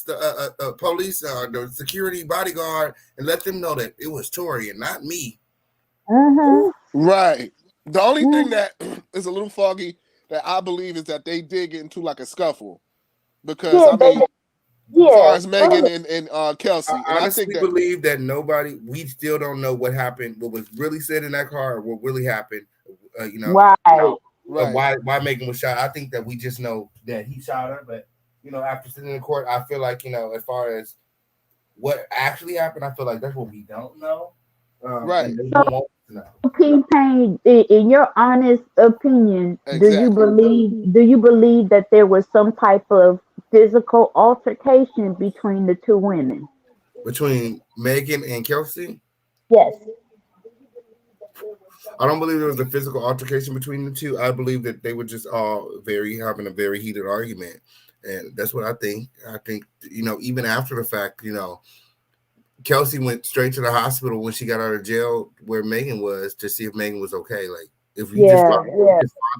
the police, the security bodyguard, and let them know that it was Tory and not me." Right. The only thing that is a little foggy that I believe is that they did get into like a scuffle because I mean, as far as Megan and Kelsey, I and I honestly think that believe that we still don't know what happened, what was really said in that car, or what really happened. Right. Why Megan was shot. I think that we just know that he shot her, but after sitting in court, I feel like as far as what actually happened, I feel like that's what we don't know. right. And they don't want to know. T-Pain, in your honest opinion, Exactly. do you believe that there was some type of physical altercation between the two women? Between Megan and Kelsey, Yes. I don't believe there was a physical altercation between the two. I believe that they were just all having a very heated argument. And that's what I think. I think, even after the fact, Kelsey went straight to the hospital when she got out of jail where Megan was to see if Megan was okay. Like, if you just thought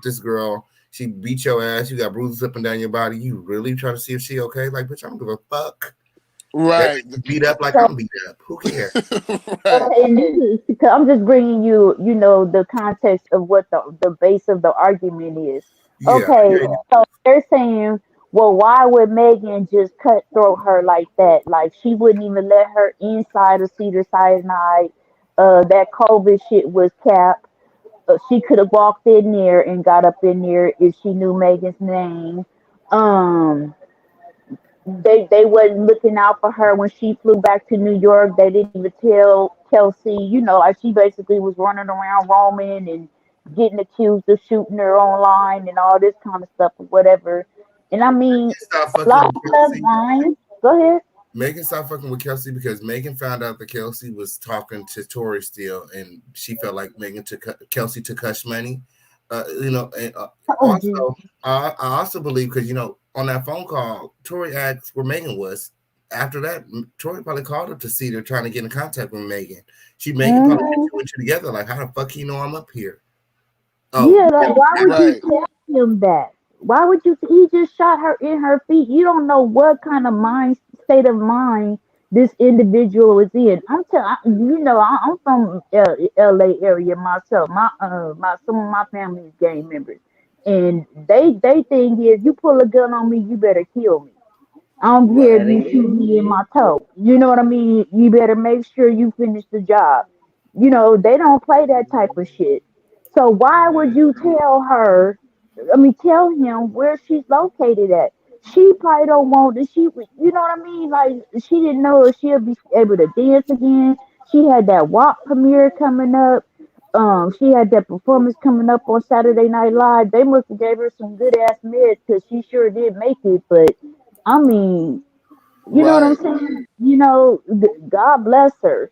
this girl, she beat your ass, you got bruises up and down your body, you really trying to see if she okay? Like, bitch, I don't give a fuck. Right. Beat up like I'm beat up. Who cares? Right. Okay, and this is because I'm just bringing you, the context of what the base of the argument is. Yeah. Okay, so they're saying, well, why would Megan just cutthroat her like that? Like she wouldn't even let her inside of Cedar Sinai. That COVID shit was capped. She could have walked in there and got up in there if she knew Megan's name. Um, they wasn't looking out for her when she flew back to New York. They didn't even tell Kelsey, like she basically was running around roaming and getting accused of shooting her online and all this kind of stuff or whatever. And I mean, Stop a fucking lot with of stuff Kelsey. lying. Go ahead. Megan stopped fucking with Kelsey because Megan found out that Kelsey was talking to Tory still, and she felt like Kelsey took hush money. And also, I also believe because on that phone call, Tory asked where Megan was. After that, Tory probably called her to see her trying to get in contact with Megan. Megan probably put two and two together. Like, how the fuck I'm up here? Oh, Yeah, like why would you Right. tell him that? Why would you? He just shot her in her feet. You don't know what kind of state of mind this individual is in. I'm telling I'm from L.A. area myself. My some of my family is gang members, and they thing is, you pull a gun on me, you better kill me. I'm here What to it shoot is. me in my toe. You know what I mean? You better make sure you finish the job. They don't play that type of shit. So why would you tell her? I mean, tell him where she's located at. She probably don't want to. You know what I mean? Like she didn't know if she'll be able to dance again. She had that WAP premiere coming up. She had that performance coming up on Saturday Night Live. They must have gave her some good ass meds because she sure did make it. But I mean, you know what I'm Right. saying? God bless her.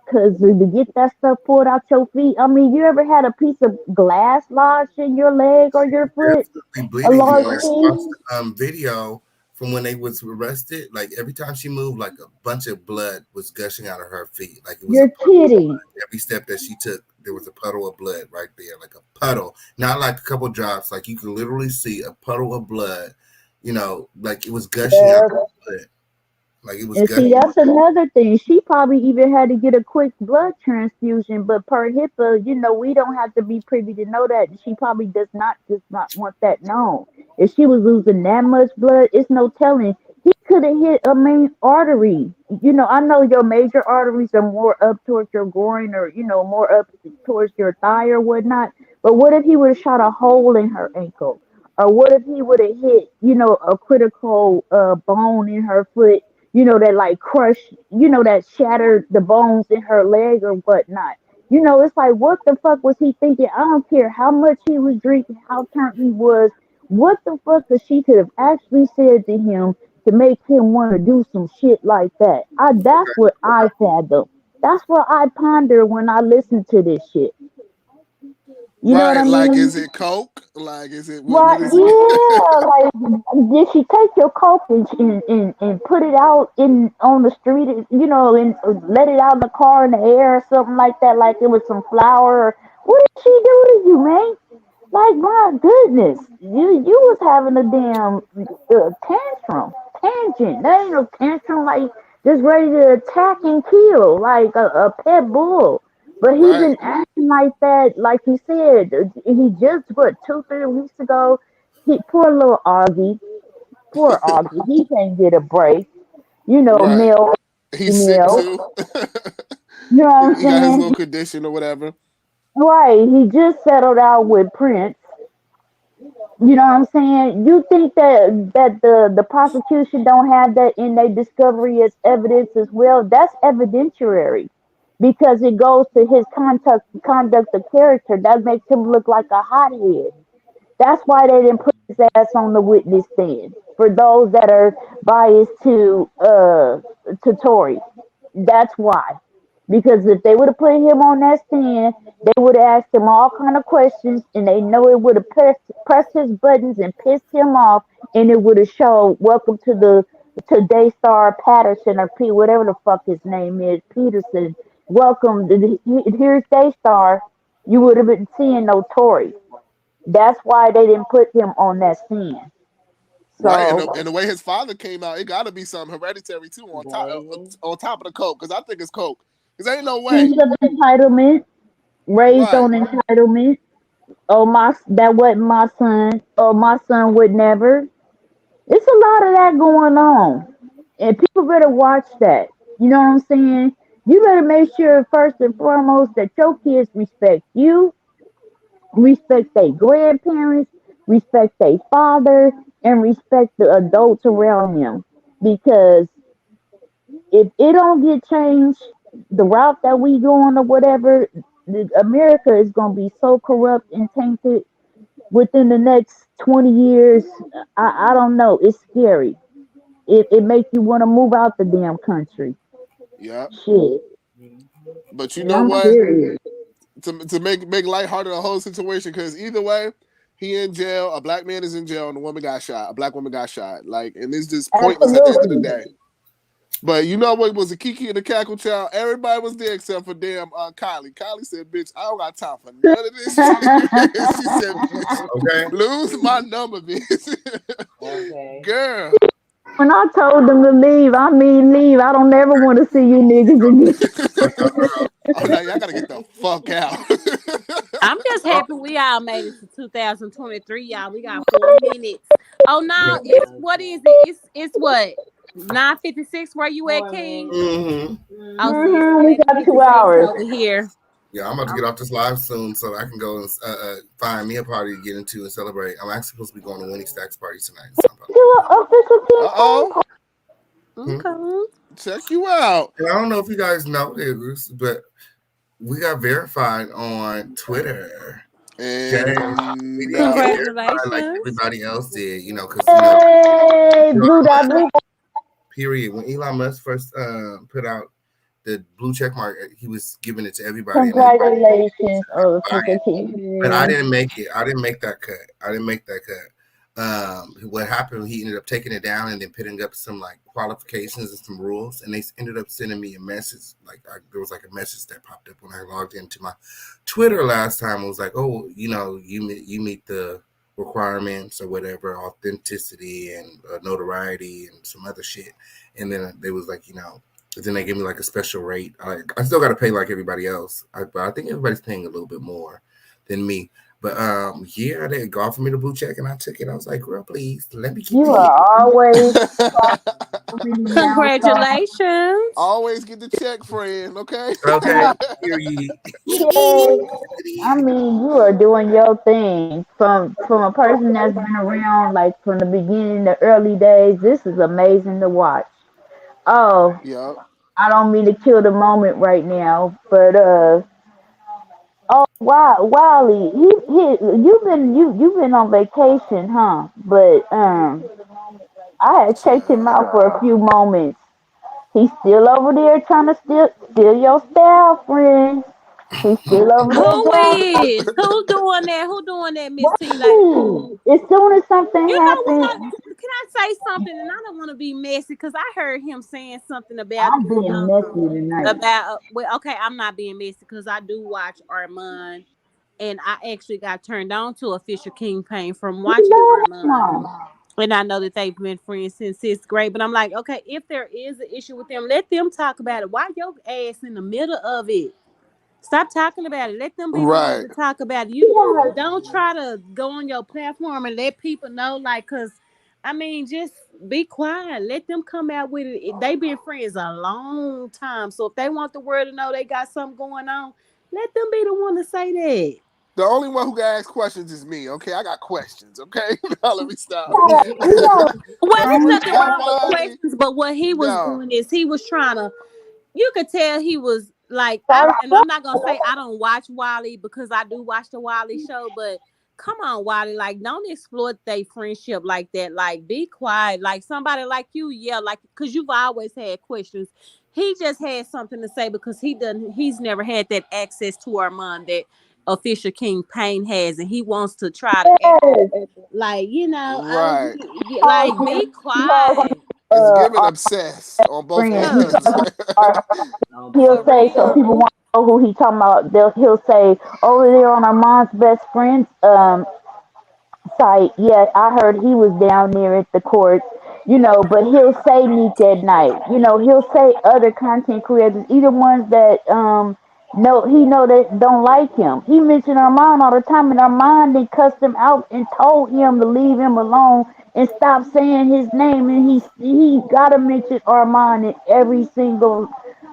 Cause to get that stuff pulled out your feet. I mean, you ever had a piece of glass lodged in your leg or your foot? definitely A bleeding. large I piece? watched video from when they was arrested, like every time she moved, like a bunch of blood was gushing out of her feet. Like it was You're kidding. every step that she took, there was a puddle of blood right there, like a puddle, not like a couple drops. Like you can literally see a puddle of blood, you know, like it was gushing out of her blood. Like it was And see, gushing. that's another thing. She probably even had to get a quick blood transfusion, but per HIPAA, you know, we don't have to be privy to know that. She probably does not want that known. If she was losing that much blood, it's no telling. He could have hit a main artery. You know, I know your major arteries are more up towards your groin or, you know, more up towards your thigh or whatnot. But what if he would have shot a hole in her ankle? Or what if he would have hit, you know, a critical bone in her foot, you know, that like crushed, you know, that shattered the bones in her leg or whatnot. You know, it's like, what the fuck was he thinking? I don't care how much he was drinking, how turned he was. What the fuck that she could have actually said to him to make him want to do some shit like that? That's what I fathom. That's what I ponder when I listen to this shit. You know what I Right, like mean? is it coke? Like is it what Right, is yeah, like did she take your coke and put it out in on the street, you know, and let it out in the car in the air or something like that, like it was some flour? Or, what did she do to you, man? Like my goodness, you was having a damn tangent. That ain't no tantrum, like just ready to attack and kill like a pet bull. But he right, been acting like that, like you said. He just what 2 3 weeks ago. He poor little Augie, poor Augie. He can't get a break. You know, right. male, He's sick female. too. You know what I'm He got his saying? little condition or whatever. Right. He just settled out with Prince. You know what I'm saying? You think that the prosecution don't have that in their discovery as evidence as well? That's evidentiary because it goes to his conduct of character. That makes him look like a hothead. That's why they didn't put his ass on the witness stand. For those that are biased to Tory, that's why. Because if they would have put him on that stand, they would have asked him all kind of questions, and they know it would have pressed his buttons and pissed him off, and it would have showed welcome to Daystar Patterson or P whatever the fuck his name is, Peterson. Welcome. Here's Daystar. You would have been seeing no Tory. That's why they didn't put him on that stand. Right, and So the way his father came out, it got to be something hereditary too Baby. on top of the coke, because I think it's coke. Because ain't no way. piece of entitlement, raised Right, on entitlement. Oh my, that wasn't my son. Oh my son would never. It's a lot of that going on, and people better watch that. You know what I'm saying? You better make sure first and foremost that your kids respect you, respect their grandparents, respect their father, and respect the adults around them. Because if it don't get changed, the route that we going or whatever, America is gonna be so corrupt and tainted within the next 20 years. I don't know. It's scary. It makes you want to move out the damn country. yeah. Shit. But you And know I'm what? serious. To make lighthearted the whole situation, because either way, he in jail. A black man is in jail, and a woman got shot. A black woman got shot. Like, and it's just pointless at the end of the Absolutely. day. But you know what was a Kiki and the Cackle child? Everybody was there except for damn Kylie. Kylie said, "Bitch, I don't got time for none of this shit." She said, "Bitch, Okay. lose my number, bitch." Okay. Girl. When I told them to leave, I mean leave. I don't ever want to see you niggas again. Oh, now y'all gotta get the fuck out. I'm just happy we all made it to 2023, y'all. We got 4 minutes. Oh no, it's what is it? It's what 9:56. Where you at, King? Morning. Mm-hmm. Oh, see, it's We got 2 11:56 hours. over here. Yeah, I'm about to get off this live soon so that I can go and find me a party to get into and celebrate. I'm actually supposed to be going to Winnie Stack's party tonight. So Do an official Uh oh. Okay. Check you out. and I don't know if you guys know this, but we got verified on Twitter. And We didn't get verified like Congratulations. everybody else did, you know, because Hey, blue dot blue. period. When Elon Musk first put out the blue check mark, he was giving it to everybody, and everybody Congratulations, buying official it. But I king. didn't make it. I didn't make that cut. what happened, he ended up taking it down and then putting up some like qualifications and some rules, and they ended up sending me a message. Like there was like a message that popped up when I logged into my Twitter last time. It was like, oh, you meet the requirements or whatever, authenticity and notoriety and some other shit. And then they was like, then they gave me like a special rate. I still got to pay like everybody else, but I think everybody's paying a little bit more than me. But yeah, they offered me the blue check and I took it. I was like, girl, please let me get You the are always Congratulations. Always get the check, friend. Okay. Okay. Period. Yes. I mean, you are doing your thing from a person that's been around like from the beginning, the early days. This is amazing to watch. Oh, Yep. I don't mean to kill the moment right now, but oh wow, Wally, you've been on vacation, huh? But I had checked him out for a few moments. He's still over there trying to steal your style, friend. He's still over there Who doing is? Who doing that? Who doing that, Miss T? Like, Wally. As soon as something you know happens, what? Can I say something? And I don't want to be messy because I heard him saying something about I'm being messy tonight. well, okay, I'm not being messy because I do watch Armand, and I actually got turned on to a Fisher King Pain from We watching love Armand. mom. And I know that they've been friends since 6th grade, but I'm like, okay, if there is an issue with them, let them talk about it. Why your ass in the middle of it? Stop talking about it. Let them be the ones Right. to talk about it. You don't try to go on your platform and let people know, like, cause I mean, just be quiet. Let them come out with it. They've been friends a long time, so if they want the world to know they got something going on, let them be the one to say that. The only one who can ask questions is me. Okay, I got questions. Okay, now let me stop. Well, If it's you nothing check wrong with Wiley, questions, but what he was no. doing is he was trying to, you could tell he was like, and I'm not gonna say I don't watch Wiley because I do watch the Wiley show, but come on, Wiley, like don't exploit their friendship like that. Like be quiet. Like somebody like you, yeah, like because you've always had questions. He just had something to say because he's never had that access to Armand that official King Payne has, and he wants to try to act like oh, Right. like be quiet It's giving Our obsessed on both friend, he ends. talking about he'll for say so real. people want to know who he talking about. He'll say over there on our mom's best friends site. Yeah, I heard he was down there at the court, but he'll say Neek at night. He'll say other content creators, even ones that know that don't like him. He mentioned Armand all the time, and Armand they cussed him out and told him to leave him alone and stop saying his name. And he gotta mention Armand in every single.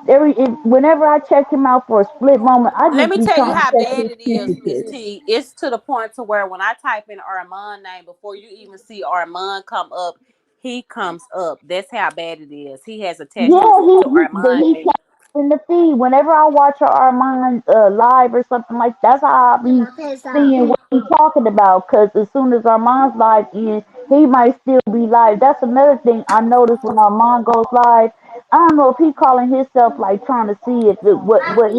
Whenever I check him out for a split moment, I Let just me be tell you trying to how check bad his it is, Miss sentences. T. It's to the point to where when I type in Armand name before you even see Armand come up, he comes up. That's how bad it is. He has attached Yeah, himself to Armand he name. kept in the feed. Whenever I watch a Armand live or something like that's how I be seeing what he talking about. Cause as soon as Armand's live in, he might still be live. That's another thing I noticed when Armand goes live. I don't know if he calling himself like trying to see what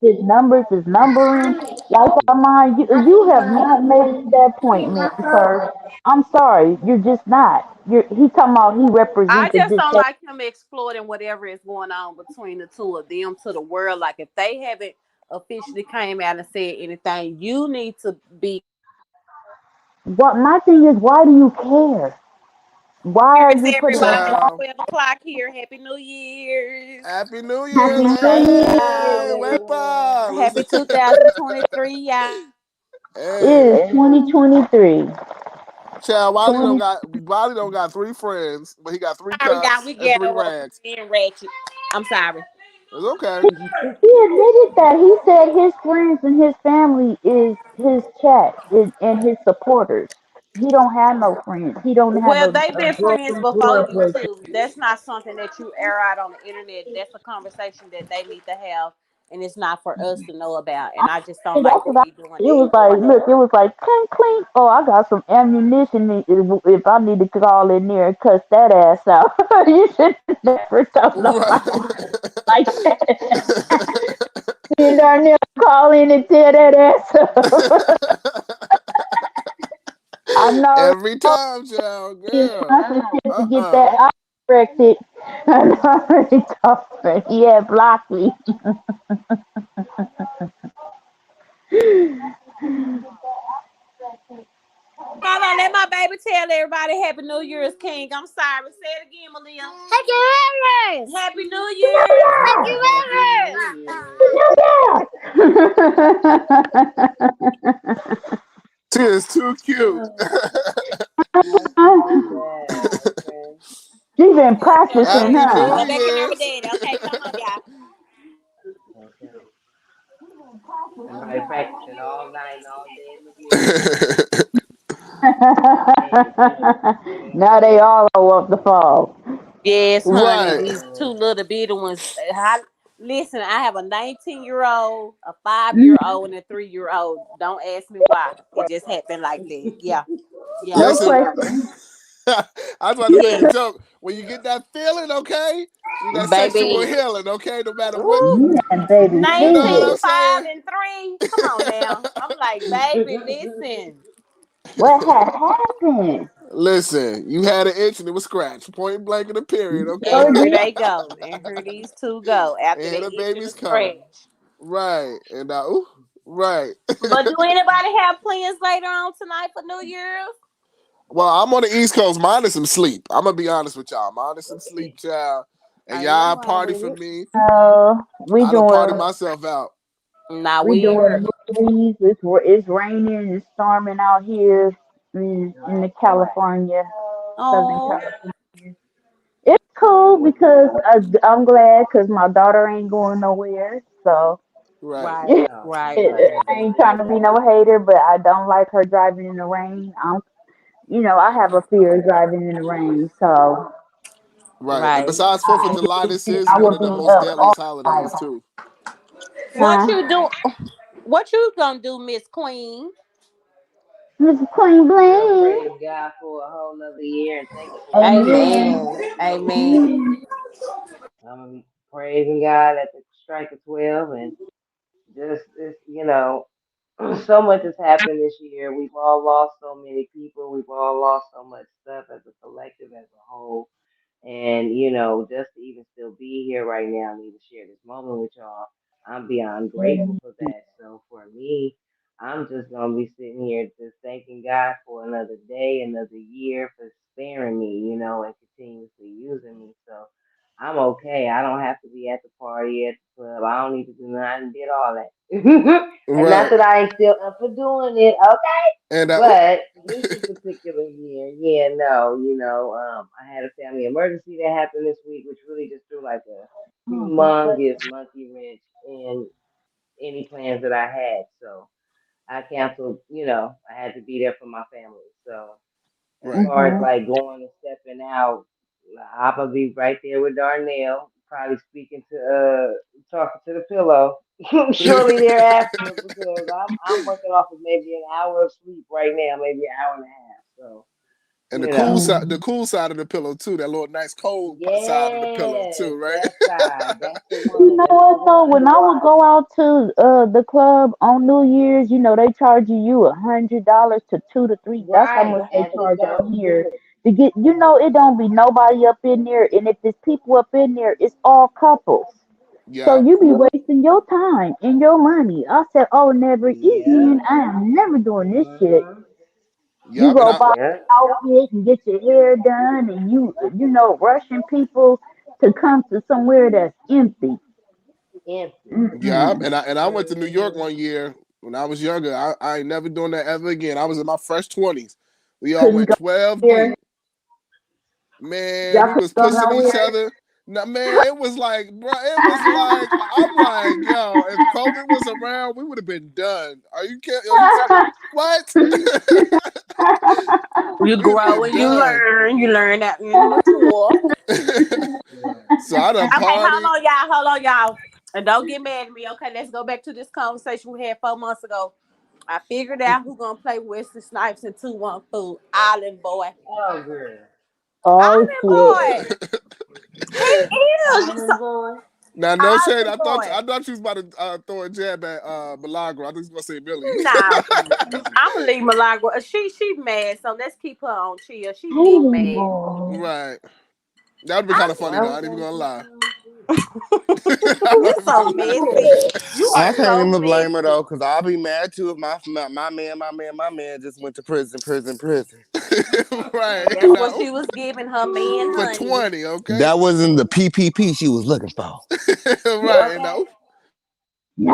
his numbers is numbering. Like Armand, you have not made it to that point, man, sir. I'm sorry, you're just not. He talking about he I represents a just don't dictator. like him exploiting whatever is going on between the two of them to the world. Like if they haven't officially came out and said anything, you need to be What my thing is, why do you care? Why are here's you putting everybody. it Child. 12 o'clock here. Happy New Year's. Happy New Happy Year's. Thank New Hey, y'all. Year. wepa. Happy 2023, y'all. It Hey. is 2023. Child, 20, Wiley don't got three friends, but he got three Sorry, y'all. cups We and get three up rags. being ratchet. I'm sorry. It's okay. he admitted that. He said his friends and his family is his chat and his supporters. He don't have no friends. He don't have Well, a they've been friends girlfriend before or a boyfriend. YouTube. That's not something that you air out on the internet. That's a conversation that they need to have, and it's not for us to know about. And I just don't like That's to what I. be doing It was that. like, look, it was like clink clink. Oh, I got some ammunition if I need to call in there and cuss that ass out. You should never tell Right. nobody like that. You darn near call in and tear that ass up. I know Every time, child, girl. To get that eye corrected. I already told her. He had blocked me. Hold on, let my baby tell everybody Happy New Year's, King. I'm sorry. Say it again, Malia. Happy New Year's. She is too cute. Okay. She's been practicing, Happy huh? New Go back in there with Year's. Daddy. Okay, come on, y'all. Okay. Somebody practicing all night and all day in the wheelchair. Now they all up the fall. Yes, honey. Right. These two little bitty ones. Listen, I have a 19-year-old, a Mm, 5-year-old, and a 3-year-old. Don't ask me why. It just happened like that. Yeah. Yeah. no Listen, question. I was about to make a Yes, joke. When you get that feeling, okay, that sexual baby. healing, okay, no matter what, Ooh, Yeah, baby, you know what 19, I'm feel 5, saying? and 3. Come on now. I'm like, baby, listen. what had happened. Listen, you had an itch and it was scratched, point blank in the period, okay? And Sure here did. they go. And here these two go after And they the itch and the baby's coming. scratch. Right. And ooh, right. But do anybody have plans later on tonight for New Year's? Well, I'm on the East Coast. Mine is some sleep. I'm gonna be honest with y'all. Mine is some sleep, child. And Ain't nothing y'all wrong party with for it. me. We I done party doing myself out. Nah, we we doing here. movies. It's raining. It's storming out here in the California, Southern Oh, California. It's cool because I'm glad because my daughter ain't going nowhere. So Right. right, Oh, right. I ain't trying to be no hater, but I don't like her driving in the rain. I have a fear of driving in the rain. So Right. And Right. besides 4th of July, this is I one would of be the most up all deadliest night. holidays too. What Huh? you do? What you gonna do, Miss Queen? Mr. Queen I'm gonna Bling. praise God for a whole nother year and thank Him for waking me up. Amen. Amen. I'm gonna be praising God at the strike of 12 and just this, so much has happened this year. We've all lost so many people. We've all lost so much stuff as a collective, as a whole. And, just to even still be here right now and even share this moment with y'all, I'm beyond grateful for that. So for me, I'm just going to be sitting here just thanking God for another day, another year, for sparing me, and continuously using me. So I'm okay. I don't have to be at the party, at the club. I don't need to do nothing. Did all that. And not Right. that I ain't still up for doing it, okay? And ooh, But this particular year, yeah, no, I had a family emergency that happened this week, which really just threw like a humongous monkey wrench in any plans that I had. So I canceled, I had to be there for my family. So as right. far as like going and stepping out, I'm gonna be right there with Darnell, probably speaking to talking to the pillow shortly thereafter because I'm working off of maybe an hour of sleep right now, maybe an hour and a half. So, And you know. the cool side of the pillow too, that little nice cold side of the pillow Yes, too, right? that side. That's the You one. know That's the what though? one. When I would go out to the club on New Year's, they charge you $100 to 2 to 3. That's how Right. much they At the charge out door. here to get. It don't be nobody up in there, and if there's people up in there, it's all couples. So Yeah. you be wasting your time and your money. I said, oh, never Yep. again. I am never doing this shit. Mhm. You Yep. And go I buy Yep. an outfit and get your hair done, and rushing people to come to somewhere that's empty. Empty. yeah, Mm-mm. and I went to New York Mhm. one year when I was younger. I ain't never doing that ever again. I was in my fresh 20s. We all Couldn't went go 12 there. deep. Man, Y'all we couldn't was go pushing each nowhere. other. No, man, it was like, bro, it was like, I'm like, yo, if COVID was around, we would have been done. Are you kidding? What? You We'd have grow been and you done. learn. You learn that in the tour. Right. So I done Okay, hold partied. on, y'all. Hold on, y'all. And don't get mad at me. Okay, let's go back to this conversation we had 4 months ago. I figured out who gonna play Wesley Snipes in 2-1 Food. Island Boy. Oh, girl. Oh Island shit. Boy. He is. Island boy. Now, no I shade. support. I thought you was about to throw a jab at Milagro. I think you was gonna say Billy. No, I'm gonna leave Milagro. She mad, so let's keep her on chill. She big Hating mad. boy. Right. That would be I kind of funny Why though. I we ain't even gotta gonna keep lie. her on shit? you so messy. You are I can't so even blame her messy. though, cause I'll be mad too if my man just went to prison. Right. That's what No. she was giving her man, For honey. 20, okay? That wasn't the PPP she was looking for. Right, Okay. No. you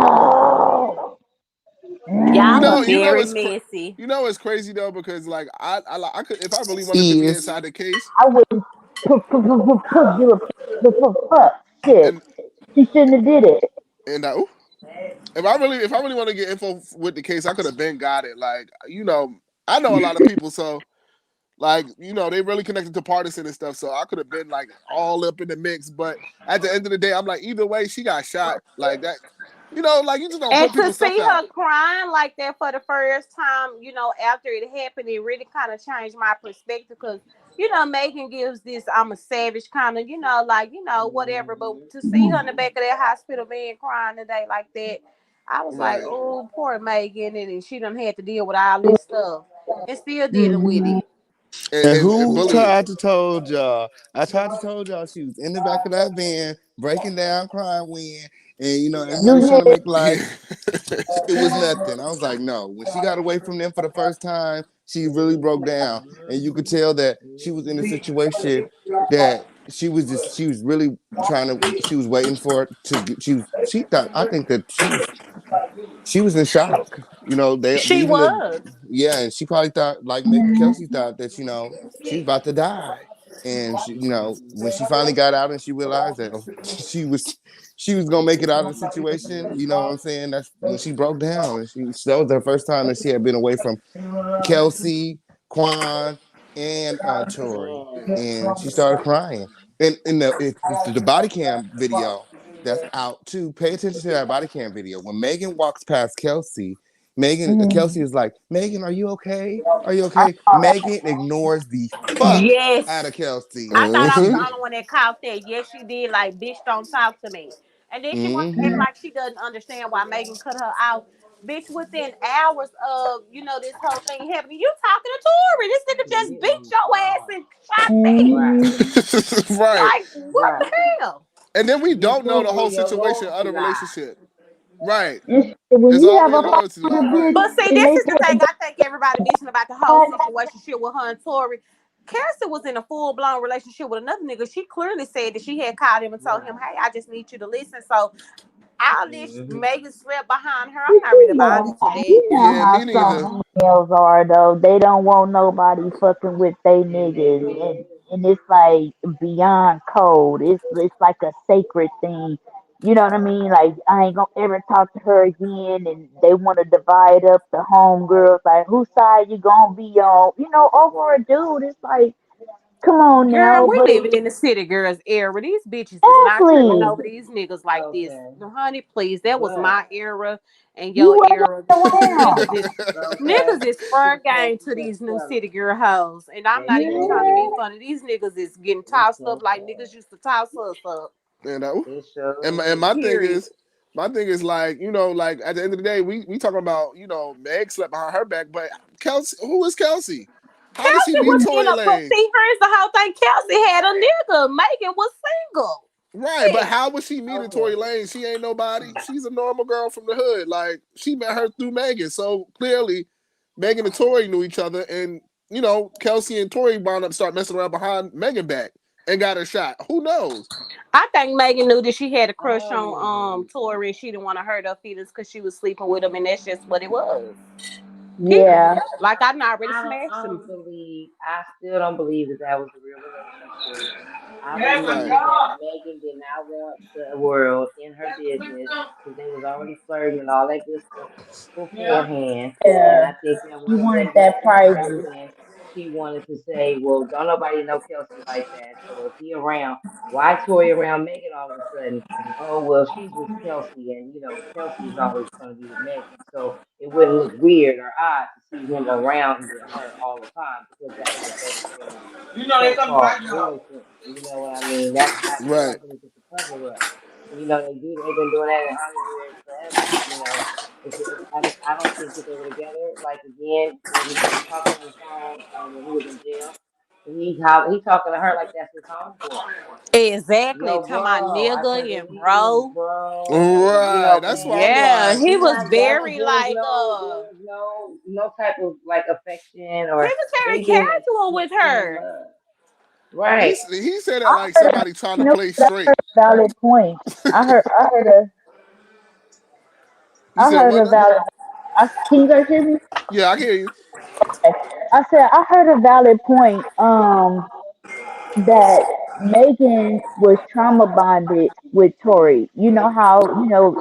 Y'all are know, you know very it's messy. you know it's crazy though because like I could if I really wanted to be Is inside the case I wouldn't give a fuck. Shit. and She shouldn't have did it. and if I really want to get info with the case, I could have been got it. Like I know a lot of people, so like they really connected to partisan and stuff. So I could have been like all up in the mix. But at the end of the day, I'm like either way, she got shot. Like that, like you just don't And put to people's stuff see out. her crying like that for the first time, after it happened, it really kind of changed my perspective because, Megan gives this I'm a savage kind of, whatever. But to see her in the back of that hospital van crying today like that, I was like, Right. oh, poor Megan. And she done had to deal with all this stuff and still dealing with Mm-hmm. it. and And who bully. tried to told y'all? I tried to told y'all she was in the back of that van, breaking down, crying, when, and everybody was You trying to had make like it was nothing. I was like, no. When she got away from them for the first time, she really broke down, and you could tell that she was in a situation that she was really trying to. She was waiting for it to. She thought. I think that she was in shock. They She even the was. yeah, and she probably thought like Kelsey thought that she was about to die, and when she finally got out and she realized that she was gonna make it out of the situation. You know what I'm saying? That's when she broke down, and that was her first time that she had been away from Kelsey, Quan, and Tori, and she started crying. And in the body cam video that's out too. Pay attention to that body cam video. When Megan walks past Kelsey, Kelsey is like, Megan, are you okay? Are you okay? Megan ignores the fuck out of Yes. Kelsey. I thought I was the Mm-hmm. only one that caught that. Yes, she did. Like, bitch, don't talk to me. And then she wants to act Mm-hmm. like she doesn't understand why Megan cut her out. Bitch, within hours of, this whole thing happening, you talking to Tori. This nigga She just hit me beat with the your ass ball. and shot me. Right. Right. Like, what the Right. hell? And then we You don't know the Google whole your situation of loyalty the lie. relationship. Right. when It's you have always a a loyalty lie. partner Right. But see, and this they is the thing take I think everybody missing about the whole situation with her and Tori. Cassie was in a full blown relationship with another nigga. She clearly said that she had called him and told him, Right. "Hey, I just need you to listen." So all this Mm-hmm. Megan slept behind her. I'm not really buying into that. You know Yeah, how me neither. some females are though. They don't want nobody fucking with they niggas, and it's like beyond code. It's like a sacred thing. You know what I mean? Like I ain't gonna ever talk to her again, and they want to divide up the homegirls. Like whose side you gonna be on? Over a dude. It's like, come on Girl, now, we but living in the city girls era. These bitches is not tripping exactly. over these niggas like this. Okay. Honey, please. That was But my era and You your wasn't era. around. okay. Niggas is But fair game to but these new tell her. city girl hoes. And I'm not They even sure trying to be is. Yeah. funny. These niggas is getting They tossed up sure like niggas is. used to toss us up. You know. They sure And is. Period. my thing is like, like at the end of the day, we talking about, Meg slept behind her back, but Kelsey, who is Kelsey? How did she Kelsey meet was in Tory a, but Lanez? see, here's the whole thing. Kelsey had a nigga. Megan was single. Right, but Shit. how was she meeting Okay. Tory Lanez? She ain't nobody. She's a normal girl from the hood. Like she met her through Megan. So clearly, Megan and Tory knew each other, and Kelsey and Tory wound up start messing around behind Megan back and got her shot. Who knows? I think Megan knew that she had a crush I don't on believe that. Tori. She didn't want to hurt her feelings because she was sleeping with him, and that's just what it was. Yeah. Period. Like I done already I don't. smashed I him. don't believe. I still don't believe that that was a real relationship. I Right. believe that Megan did not want the world in her business because they was already flirting and all that good stuff beforehand. And Yeah. I think that You once wanted they got that to private. talking, she wanted to say, "Well, don't nobody know Kelsey like that. So if he around, why Toy around Megan all of a sudden? Oh, well, she's with Kelsey, and Kelsey is always going to be with Megan. So it wouldn't look weird or odd to see him around with her all the time because that was a best friend, so-called boyfriend. You know what I mean? That's I Right. think it's a cover up. They've been doing that in Hollywood forever. I don't think that they were together. Like again, when he was talking on the phone when he was in jail, he talking to her like that's his homeboy. Exactly. Yo, Talking about bro, I can't nigga and believe you, bro. bro. Right. That's why I'm Yeah, like, he He was not that was very like there was no type of like affection he or was very they didn't casual with being in her. love. Right. he said that I like heard, somebody trying you to know, play I heard straight. a valid point. You I said heard what a now? valid. Can you guys hear me? Yeah, I can hear you. I said I heard a valid point. That Megan was trauma bonded with Tori. You know how,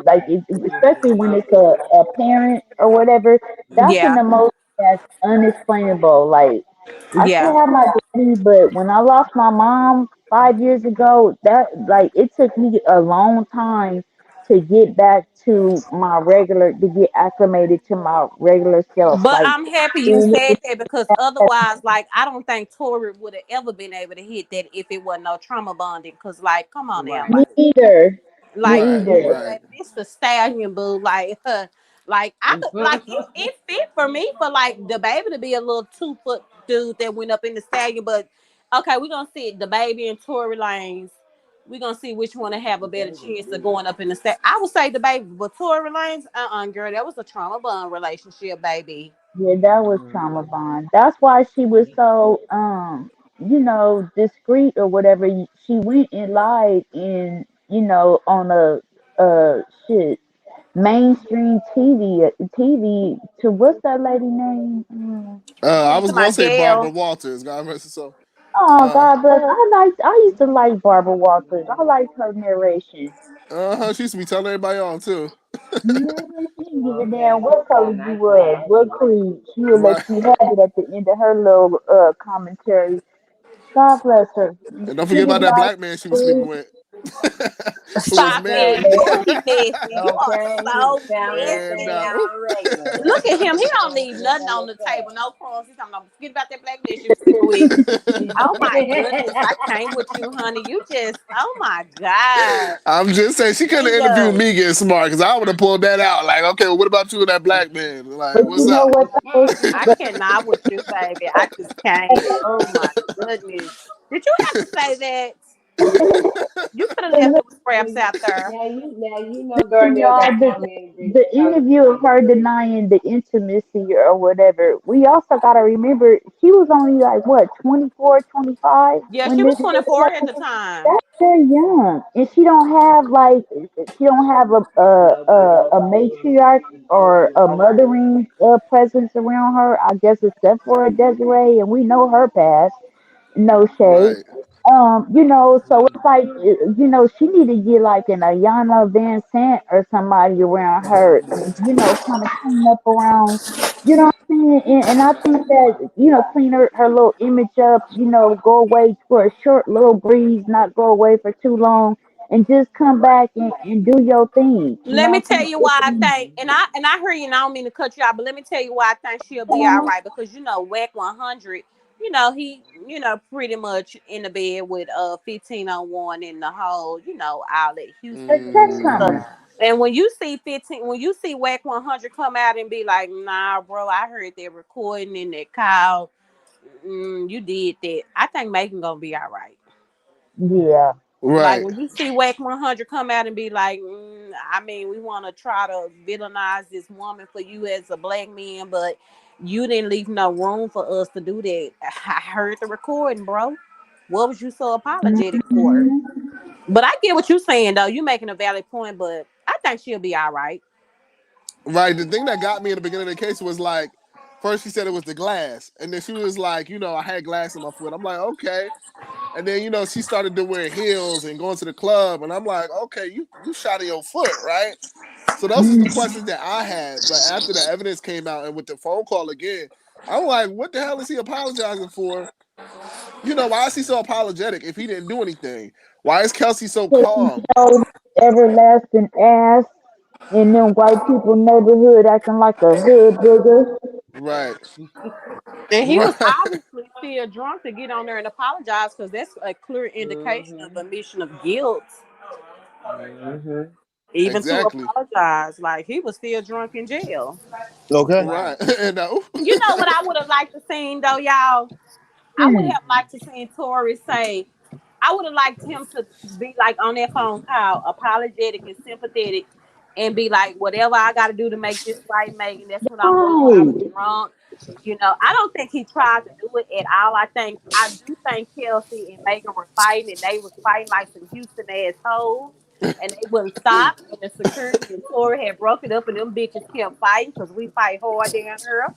like, especially when it's a parent or whatever, that's an Yeah, emotion that's unexplainable. Like, I yeah. still have my daddy, but when I lost my mom 5 years ago, that, like, it took me a long time to get back to get acclimated to my regular self. But Like, I'm happy you being said that because otherwise, like, I don't think Tori would have ever been able to hit that if it wasn't no trauma bonding. Cause, like, come on now, Right. me like, either. like Me Right, either. right. baby, this the stallion boo. Like, like I could, like, it fit for me for like the baby to be a little 2 foot dude that went up in the stallion. But okay, we're gonna see the baby and Tory Lanez. We're gonna see which one to have a better chance of going up in the stallion. I would say the baby, but Tory Lanez, girl, that was a trauma bond relationship, baby. Yeah, that was trauma bond. That's why she was so discreet or whatever. She went and lied in, on a shit mainstream TV to what's that lady name? I You was to gonna my say Barbara Gail. Walters. God rest her soul. Oh Uh, God bless. I used to like Barbara Walters. I liked her narration. she used to be telling everybody on too. She didn't give a damn Okay. what Yeah, color you nice was, hair. what creed. She would let Right. you have it at the end of her little commentary. God bless her. And don't She forget was about that like, black man she was sleeping with. Who was Stop it. married. Ooh, he messy. You are Okay, he so found that and thing messy. out regular. Look at him. He He don't found leave it nothing on on the the table. set. No crumbs. He's talking about forget about that black man she was sleeping with. Oh my goodness. I can't with you, honey. You just, oh my God. I'm just saying she couldn't interview Bingo. me getting smart because I would have pulled that out. Like, okay, well, what about you and that black man? Like, but what's you know up? what though? I But cannot with you, baby. I just can't. Oh my goodness. Did you have to say that? You could have but left look, them scraps out there. Now you know Darnell y'all, gonna come in and bring the some interview of positivity. her denying the intimacy or whatever, we also got to remember she was only like what 24, 25 Yeah, when she was this shit 24 at the happened. time. That's very young, and she don't have a matriarch or a mothering presence around her. I guess except for Desiree, and we know her past. No shade. Right. So it's like, she need to get like an Ayana Van Sant or somebody around her, kind of clean up around, what I'm saying? And I think that, clean her little image up, go away for a short little breeze, not go away for too long, and just come back and do your thing. You Let know me what tell I'm you why I saying? think, and I hear you, and I don't mean to cut you out, but let me tell you why I think she'll be all right because Whack 100, he, pretty much in the bed with 1501 and the whole, all that Houston Let's check stuff. Mm-hmm. something. And when you see Whack 100 come out and be like, nah, bro, I heard that recording in that call, you did that. I think Megan gonna be all right. Yeah. Like Right. when you see Whack 100 come out and be like, I mean, we want to try to villainize this woman for you as a black man, but you didn't leave no room for us to do that. I heard the recording, bro. What was you so apologetic for? Mhm. But I get what you're saying, though. You making a valid point, but I think she'll be all right. Right. The thing that got me in the beginning of the case was like, first she said it was the glass, and then she was like, I had glass in my foot. I'm like, okay. And then she started to wear heels and going to the club, and I'm like, okay, you shot in your foot, right? So those was the questions that I had. But after the evidence came out and with the phone call again, I'm like, what the hell is he apologizing for? Why is he so apologetic if he didn't do anything? Why is Kelsey so Cause he calm? showed everlasting ass in them white people neighborhood acting like a hood booger. Right. And he was Right. obviously still drunk to get on there and apologize because that's a clear indication of admission of guilt. Mm-hmm. Even to Exactly. apologize. Like he was still drunk in jail. Okay. Right. Right. And You know what I would have liked to seen though, y'all? I would Hmm. have liked to seen Tory say, I would have liked him to be like on that phone call, apologetic and sympathetic, and be like, whatever I got to do to make this right, Megan. That's what I'm doing. I was Right. drunk. You know, I don't think he tried to do it at all. I do think Kelsey and Megan were fighting, and they was fighting like some Houston assholes, and they wouldn't stop. And the security and Tory had broke it up, and them bitches kept fighting because we fight hard down here.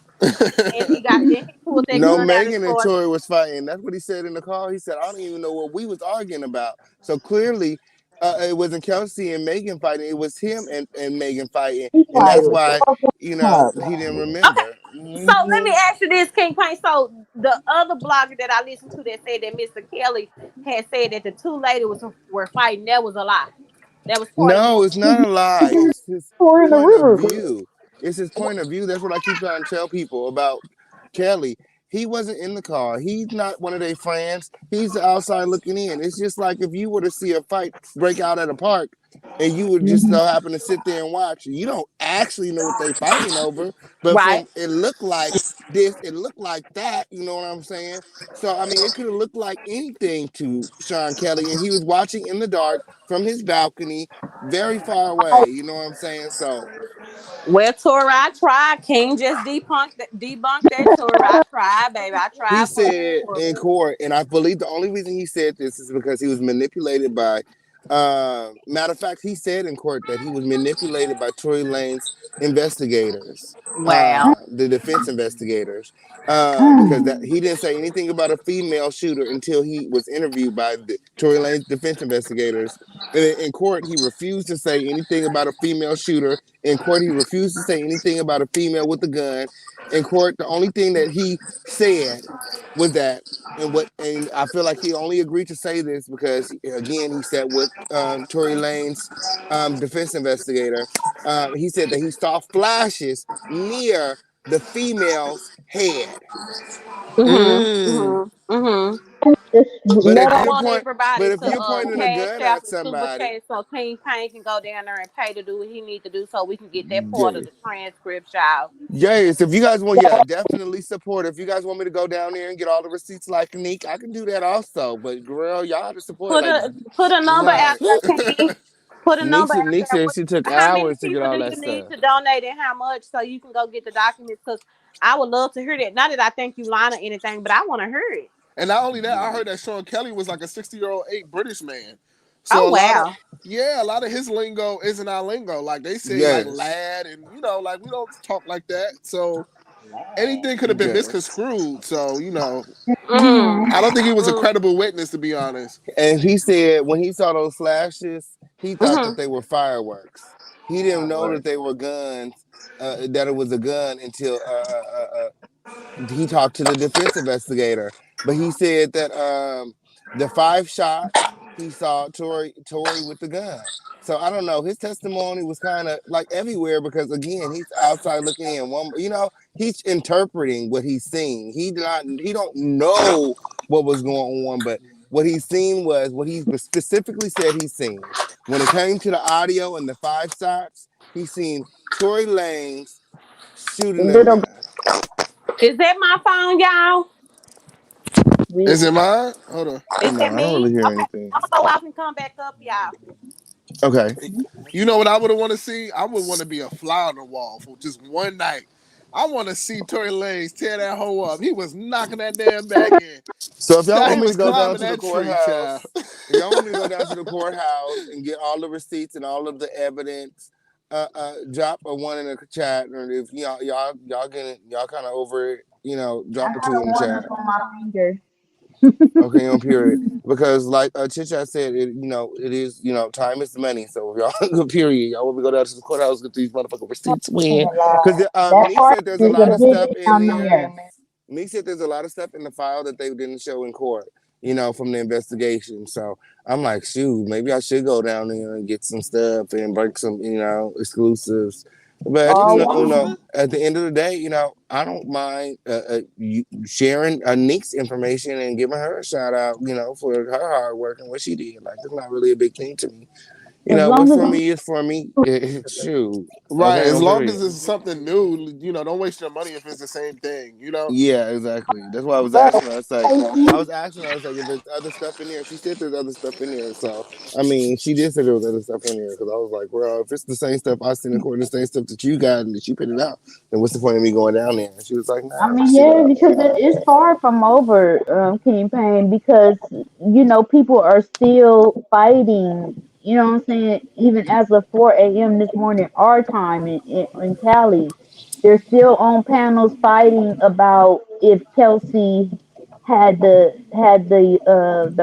And then he pulled that No, gun out and Megan and started. Tori was fighting. That's what he said in the call. He said, I don't even know what we was arguing about. So clearly, it wasn't Kelsey and Megan fighting. It was him and Megan fighting. He And that's fired. why, Up. he didn't Okay, remember. so let me Mhm. ask you this, King Payne. So the other blogger that I listened to that said that Mr. Kelly had said that the two ladies were fighting, that was a lie. That was part of his. No, it's not a lie. It's his Or in the point of river. view. It's his point of view. That's what I keep trying to tell people about Kelly. He wasn't in the car. He's not one of their friends. He's outside looking in. It's just like if you were to see a fight break out at a park and you would just so happen to sit there and watch. You don't actually know what they fighting over, but Right. from it looked like this, it looked like that. You know what I'm saying? So I mean, it could have looked like anything to Sean Kelly, and he was watching in the dark from his balcony, very far away. You know what I'm saying? So Well, Tori, I tried. King just debunked that Tori. I tried, baby. I he tried for you, said Tori. in court, and I believe the only reason he said this is because he was manipulated by. Matter of fact, he said in court that he was manipulated by Tory Lane's investigators, Wow. the defense investigators, because that he didn't say anything about a female shooter until he was interviewed by the Tory Lane's defense investigators. And in court, he refused to say anything about a female shooter. In court, he refused to say anything about a female with a gun. In court, the only thing that he said was that, and I feel like he only agreed to say this because again he said with Tory Lane's defense investigator, he said that he saw flashes near the female's head. mm. Just But let if I her you're want point, but everybody if to you're pointing a cash gun out at and super somebody, chat so King Payne can go down there and pay to do what he need to do so we can get that part yeah. of the transcript, y'all. Yes, if you guys want, yeah, definitely support. If you guys want me to go down there and get all the receipts like Nick, I can do that also. But girl, y'all have to support. Put Like, a number out Right. there, King. Put a number out Nick there. said she took How many hours to get people all do that you need stuff. to donate and how much so you can go get the documents? Because I would love to hear that. Not that I think you lying or anything, but I want to hear it. And not only that, I heard that Sean Kelly was like a 60-year-old eight British man. Oh So wow. a lot of his lingo isn't our lingo. Like they say like Yes, lad and like we don't talk like that. So Glad. anything could have been yes. misconstrued. So, Mm. I don't think he was a Mm. credible witness to be honest. And he said when he saw those flashes, he thought that Mm-hmm. they were fireworks. He didn't know Fireworks. that they were guns, that it was a gun until he talked to the defense investigator. But he said that the 5 shots he saw Tory with the gun. So I don't know. His testimony was kind of like everywhere because again, he's outside looking in. He's interpreting what he's seeing. He don't know what was going on, but what he's seen was what he specifically said he's seen. When it came to the audio and the 5 shots, he's seen Tory Lanez shooting the little gun. Is that my phone, y'all? Is it mine? Hold on. Is No, that I don't me? really hear Okay. anything. I'm gonna go off and come back up, y'all. Okay. You know what I would want to see? I would want to be a fly on the wall for just one night. I want to see Tory Lanez tear that hoe up. He was knocking that damn back in. So if y'all Child, want he me to was go down climbing to the that tree, child. courthouse, if y'all want me to go down to the courthouse and get all the receipts and all of the evidence, drop a one in the chat, or if y'all kind of over it, I drop a got two a in the one chat. up on my finger. Okay, on period. Because like Chit-Chat said, it is, time is money. So if y'all go period, y'all want me to go down to the courthouse get these motherfucking receipts when? Because That Meek part said there's a is lot a of big stuff in down there. there. Meek said there's a lot of stuff in the file that they didn't show in court, from the investigation. So I'm like, shoot, maybe I should go down there and get some stuff and break some, exclusives. But Mm-hmm. at the end of the day, I don't mind sharing Nick's information and giving her a shout out, for her hard work and what she did. Like, it's not really a big thing to me. You As know, long what's as for me is for me. Shoot. Right. Okay, As on for long real. as it's something new, don't waste your money if it's the same thing. Yeah, exactly. That's why I was but asking her. It's like I was asking her. I was like, if there's other stuff in there. She said there's other stuff in there. So I mean, she did say there was other stuff in there because I was like, well, if it's the same stuff I seen according to the same stuff that you got and that you put it out, then what's the point of me going down there? And she was like, I nah, mean, just chill yeah, out. because it's far from over, campaign, because people are still fighting. You know what I'm saying? Even as of 4 a.m. this morning, our time in Cali, they're still on panels fighting about if Kelsey had the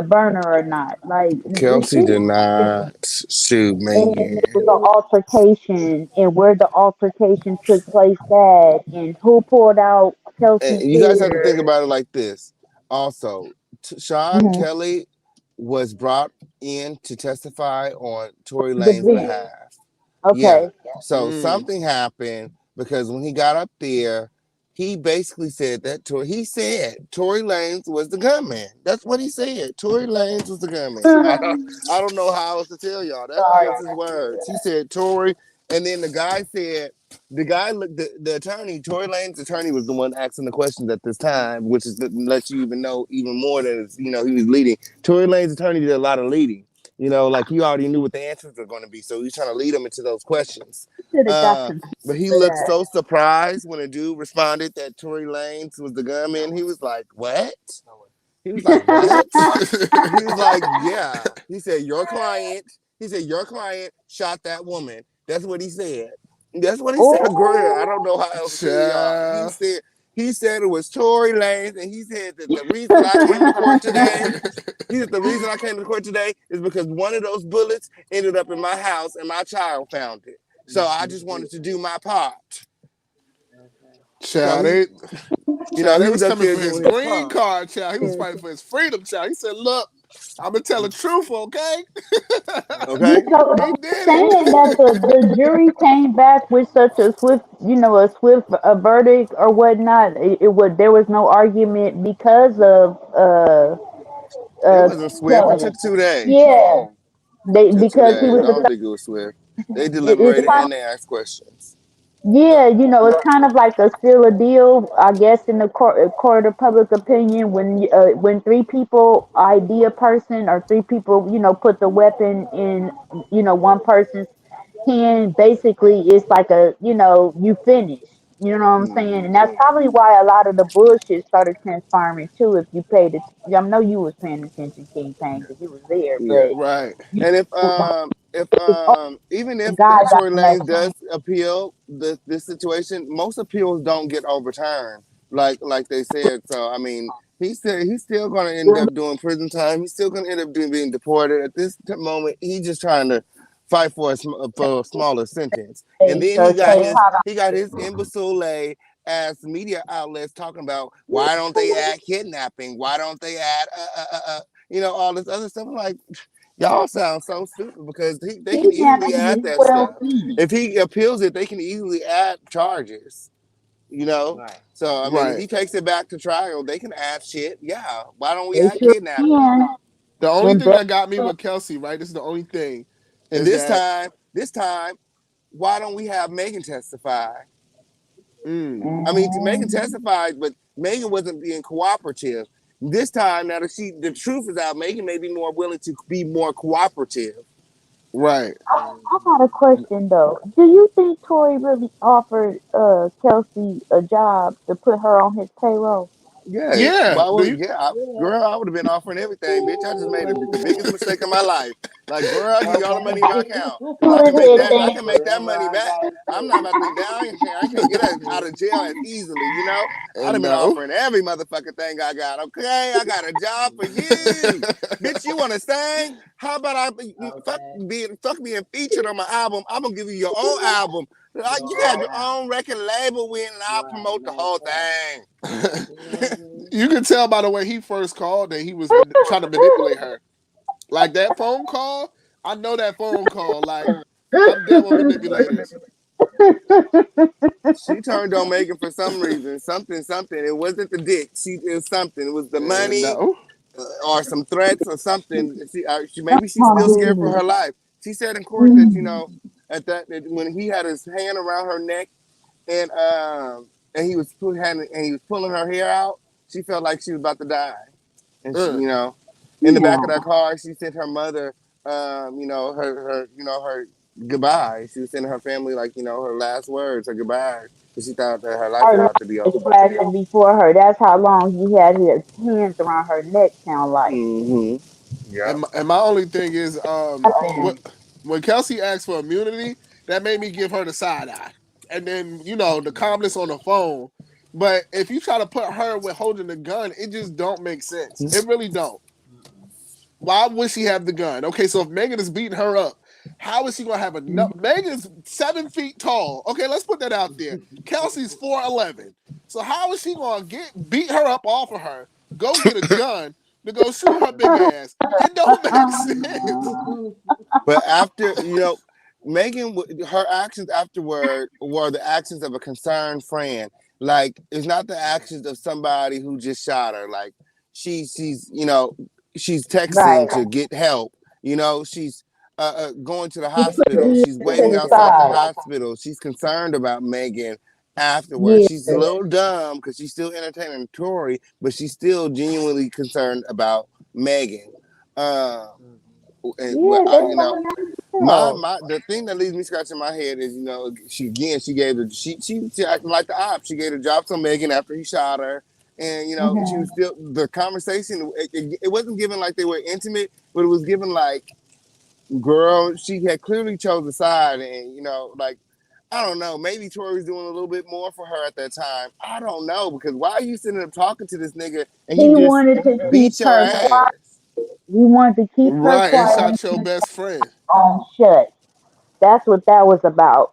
burner or not. Like it's Kelsey still did not shoot and there Megan. was an altercation, and where the altercation took place at, and who pulled out And Kelsey's you guys have to think hair. about it like this. Also, Sean Hmm. Kelly was brought in to testify on Tory The Lane's video. behalf. Yeah. Okay. So something happened because when he got up there, he basically said that he said Tory Lanez was the gunman. That's what he said. Tory Lanez was the gunman. I don't know how else to tell y'all. That's Sorry. just his words. He said Tory, and then the guy said the guy looked the attorney, Tory Lane's attorney was the one asking the questions at this time, which is to let you even know even more that he was leading. Tory Lane's attorney did a lot of leading. Like he already knew what the answers were going to be, so he's trying to lead them into those questions. Should have got some But he for looked that. so surprised when a dude responded that Tory Lanez was the gunman. He was like, "What?" He was like, "What?" He was like, "Yeah." He said, "Your client." He said, "Your client shot that woman." That's what he said. That's what he said. Girl, I don't know how else to tell y'all. Child. He said it was Tory Lanez, and he said that the reason that I came to court today. He said the reason I came to court today is because one of those bullets ended up in my house and my child found it. So I just wanted to do my part. So Child, he, they he was was up coming there for his doing his green part. card, child. He was fighting for his freedom, child. He said, "Look, I'm gonna tell the truth, okay?" Okay. He They're did saying it. that the jury came back with such a swift, verdict or whatnot. There was no argument because of It uh wasn't Swift. It Kelly. took 2 days. Yeah, It they took two because he days. was I don't think it was Swift. They it's deliberated kind and they asked questions. Yeah, it's kind of like a still a deal, I guess, in the court of public opinion when three people ID a person or three people, put the weapon in, one person's hand. Basically, it's like you finish. You know what I'm saying? And that's probably why a lot of the bullshit started transpiring too. If you paid it, I know you was paying attention, King Payne, because you was there. Yeah. But Right. And it's all even the if guy got Tory the Lanez message. does appeal this situation, most appeals don't get overturned, like they said. So I mean, he said he's still going to end up doing prison time. He's still going to end up being deported. At this moment, he's just trying to fight for a smaller sentence. And then So he got his imbecile as media outlets talking about why don't they add kidnapping? Why don't they add all this other stuff? I'm like, y'all sound so stupid because they can easily kidnapping add is that 12 stuff. feet. If he appeals it, they can easily add charges. Right. So I mean, if Right. he takes it back to trial, they can add shit. Yeah, why don't we They add sure kidnapping? can. The only And thing that, that got me with Kelsey, right? This is the only thing, And is that this time, why don't we have Megan testify? I mean, Megan mm, testified, but Megan wasn't being cooperative. This time, now that the truth is out, Megan may be more willing to be more cooperative. right. I got a question though. Do you think Tory really offered Kelsey a job to put her on his payroll? Yes. Yeah. Why Do would you? girl, I would have been offering everything, bitch. I just made the biggest mistake of my life. Like, girl, I'll give you all the money in my account. I can make that, I can make that money back. I'm not about to be down here. I can't get out of jail as easily. I'd have been No. offering every motherfucking thing I got. Okay, I got a job for you. Bitch, you wanna sing? How about fuck being featured on my album? I'm gonna give you your own album. You got your own record label with, and I'll promote the whole thing. You can tell by the way he first called that he was trying to manipulate her. Like that phone call, I know that phone call. Like, I'm dead with manipulators. She turned on Megan for some reason. Something. It wasn't the dick. It was something. It was the money No. or some threats or something. Maybe she's My still scared for business. her life. She said in court that Mm. that when he had his hand around her neck and he was pulling her hair out, she felt like she was about to die. And she, Uh, in the back of that No. car, she sent her mother, her goodbye. She was sending her family like her last words, her goodbye, because she thought that her life Her was life about to be is over. flashing before her. That's how long he had his hands around her neck, sound like. Mm-hmm. Yeah. and my only thing is, Nothing. when Kelsey asked for immunity, that made me give her the side eye, and then the comments on the phone. But if you try to put her with holding the gun, it just don't make sense. It really don't. Why would she have the gun? Okay, so if Megan is beating her up, how is she gonna have enough? Megan's 7 feet tall. Okay, let's put that out there. Kelsey's 4'11". So how is she gonna beat her up off of her? Go get a gun to go shoot her big ass. It don't make sense. But after Megan, her actions afterward were the actions of a concerned friend. Like it's not the actions of somebody who just shot her. Like she's texting Right. to get help. She's going to the He put hospital. the She's to waiting the outside the side. hospital. She's concerned about Megan afterwards. Yeah. She's a little dumb because she's still entertaining Tory, but she's still genuinely concerned about Megan. Um, and Yeah, I, they don't my know. my the thing that leaves me scratching my head is she gave the she acting like the op. She gave the job to Megan after he shot her, and she was Mm-hmm. still the conversation. It wasn't given like they were intimate, but it was given like girl. She had clearly chose a side, and like I don't know. Maybe Tori was doing a little bit more for her at that time. I don't know because why are you sitting up talking to this nigga and he He just wanted to keep beat your her quiet. ass? He wanted to keep her Right, and quiet shot your best friend. on shut. That's what that was about.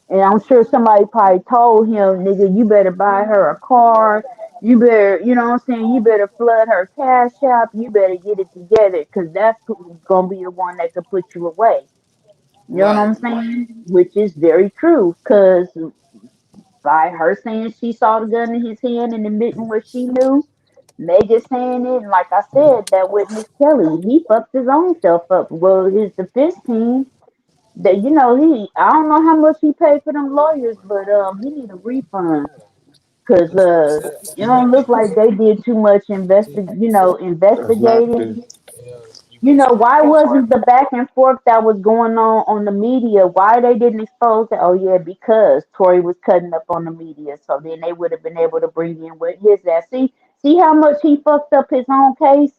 And I'm sure somebody probably told him, nigga, you better buy her a car. You better, you know what I'm saying? You better flood her cash app. You better get it together because that's who's going to be the one that could put you away. You know what Right. I'm saying? Which is very true because by her saying she saw the gun in his hand and admitting what she knew, Megan saying it, and like I said, that witness Kelly, he fucked his own self up. Well, his defense team, that he, I don't know how much he paid for them lawyers, but he need a refund because it don't look like they did too much investigating. Nothing. Why wasn't the back and forth that was going on the media? Why they didn't expose that? Oh yeah, because Tory was cutting up on the media, so then they would have been able to bring in what his ass. See how much he fucked up his own case.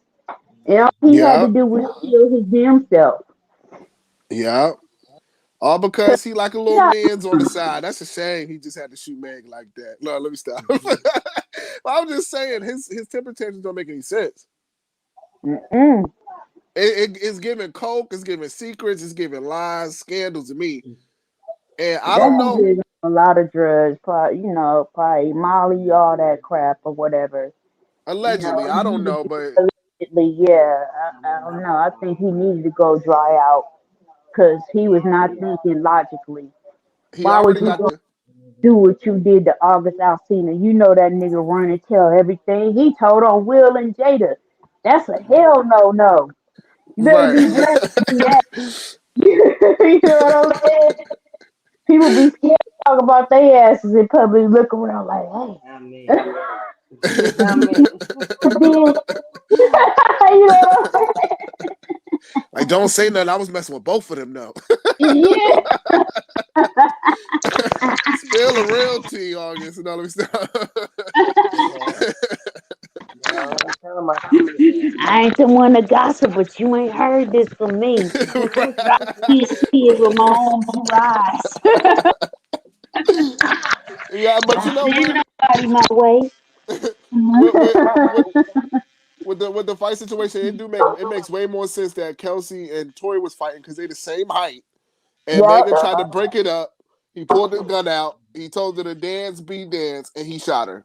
And all he had to Yeah. do was kill his damn self. Yeah. All because he like a little Yeah. man's on the side. That's a shame. He just had to shoot Meg like that. No, let me stop. I'm just saying his temper tantrums don't make any sense. Mm-mm. It's giving coke, it's giving secrets, it's giving lies, scandals to me. And I That don't know. nigga is on a lot of drugs, probably Molly, all that crap or whatever. Allegedly, I don't He know, but allegedly, yeah. I don't know. I think he needed to go dry out because he was not thinking logically. he Why would already you got go the do what you did to August Alsina? You know that nigga run and tell everything. He told on Will and Jada. That's a hell no, no. You better right. be blessed to do that. You know what I'm saying? People be scared to talk about their asses in public, look around like, hey. You know what I'm Like, don't say nothing. I was messing with both of them though. saying? Spill the real tea, August. No, let me stop. I ain't the one to gossip, but you ain't heard this from me. I see it with my own blue eyes. Yeah, but you Don't know send what? nobody my way. with, with, with, with the fight situation, it makes way more sense that Kelsey and Tori was fighting because they the same height, and Yep. Megan tried to break it up. He pulled the gun out. He told her to dance, be dance, and he shot her.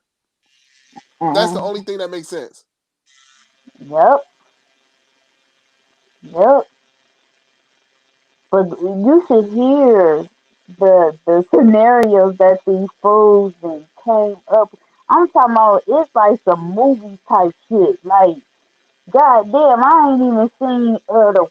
That's the Uh-uh. only thing that makes sense. Yep. Yep. But you should hear the scenarios that these fools then came up. I'm talking about it's like some movie type shit. Like God damn, I ain't even seen the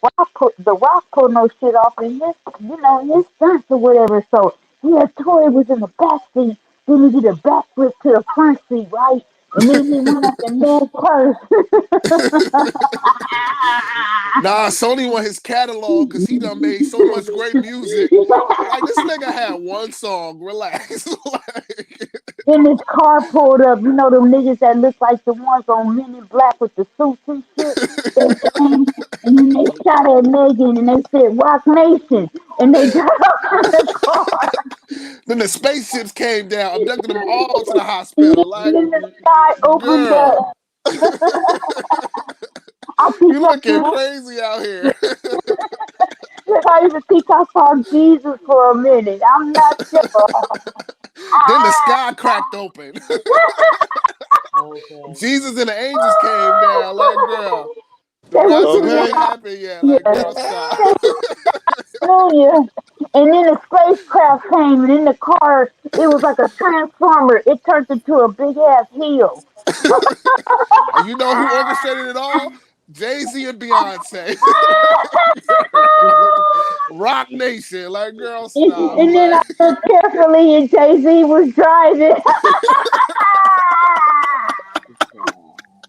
Rock put no shit off in his, his stunts or whatever. So yeah, Tory was in the back seat, then he did a backflip to the front seat, right? And then he went up and mad purse. Nah, Sony want his catalog because he done made so much great music. Like, this nigga had one song. Relax. Then his car pulled up. You know them niggas that look like the ones on Men in Black with the suits and shit? They came and then they shot at Megan and they said, Rock Nation. And they got up in the car. Then the spaceships came down, abducted them all to the hospital. Like, And then the sky opened girl. up. I think You looking crazy out here. I even think I saw Jesus for a minute. I'm not sure. Then the sky cracked open. Jesus and the angels came down. Like, girl, the rapture didn't even happen yet. Like, girl, stop. Hallelujah. And then the spacecraft came, and in the car, it was like a transformer. It turned into a big ass hill. And you know who orchestrated it all? Jay-Z and Beyonce. Rock Nation. Like, girl, stop. And then I looked carefully, and Jay-Z was driving.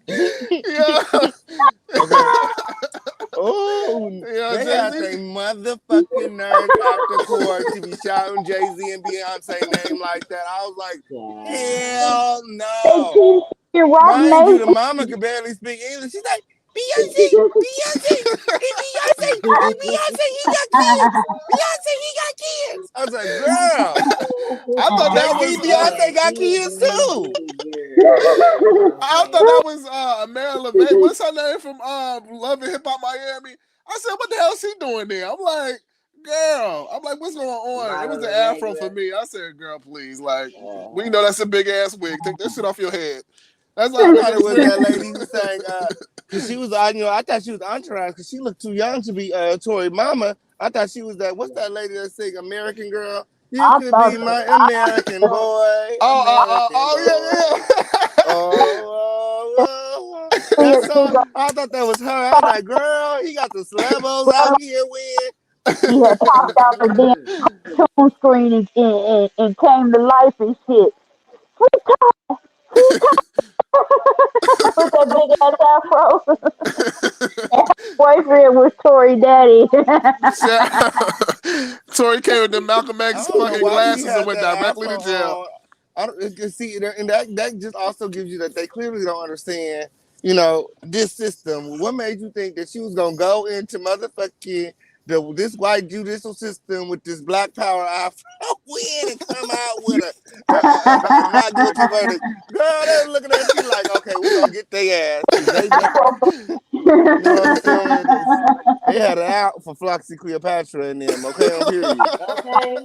Yeah. Okay. Oh, yeah, they Jay-Z. had their motherfucking nerve after court to be shouting Jay-Z and Beyonce name like that. I was like, hell no. Mind you, the mama could barely speak English. She's like, Beyonce, he got kids. Beyonce, he got kids. I was like, girl, I thought that was Beyonce got kids too. I thought that was Marilyn LeVay. What's her name from Love and Hip Hop Miami? I said, what the hell is she doing there? I'm like, girl. I'm like, what's going on? It was the afro for me. I said, girl, please. Like, we know that's a big ass wig. Take that shit off your head. That's like, I thought it was that lady who sang, because she was, I thought she was Entourage because she looked too young to be Tory Mama. I thought she was that, what's that lady that sang American Girl? You could be my American boy. Yeah. That song, I thought that was her. I was like, girl, he got the celebos out here with. He had popped out the damn cartoon screen and came to life and shit. With that big ass afro. And her boyfriend was Tory Daddy. Tory came with the Malcolm X fucking glasses and went directly to jail. I don't see, and that just also gives you that they clearly don't understand, this system. What made you think that she was gonna go into motherfucking this white judicial system with this black power afro win and come out with a not guilty verdict? Girl, they were looking at you like, okay, we're gonna get their ass. You know what I'm saying? They had it out for Floxy Cleopatra and them, okay? Period. Okay.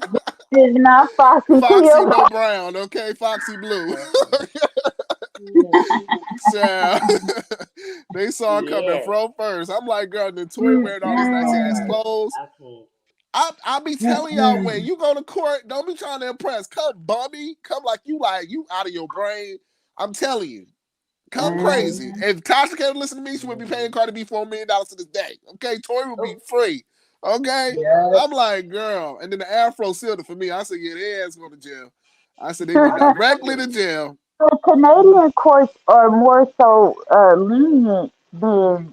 It's not Foxy no brown, okay? Foxy blue. So, they saw it coming from first. I'm like, girl, the Tory wearing all these nice ass clothes. I'll be telling y'all, when you go to court, don't be trying to impress. Come bummy. Come like you out of your brain. I'm telling you. Come crazy. If Tasha can't listen to me, she would be paying Cardi B $4 million to this day. Okay? Tory will be free. Okay? I'm like, girl. And then the afro sealed it for me. I said, yeah, their ass go to jail. I said, they go directly to jail. The Canadian courts are more so lenient than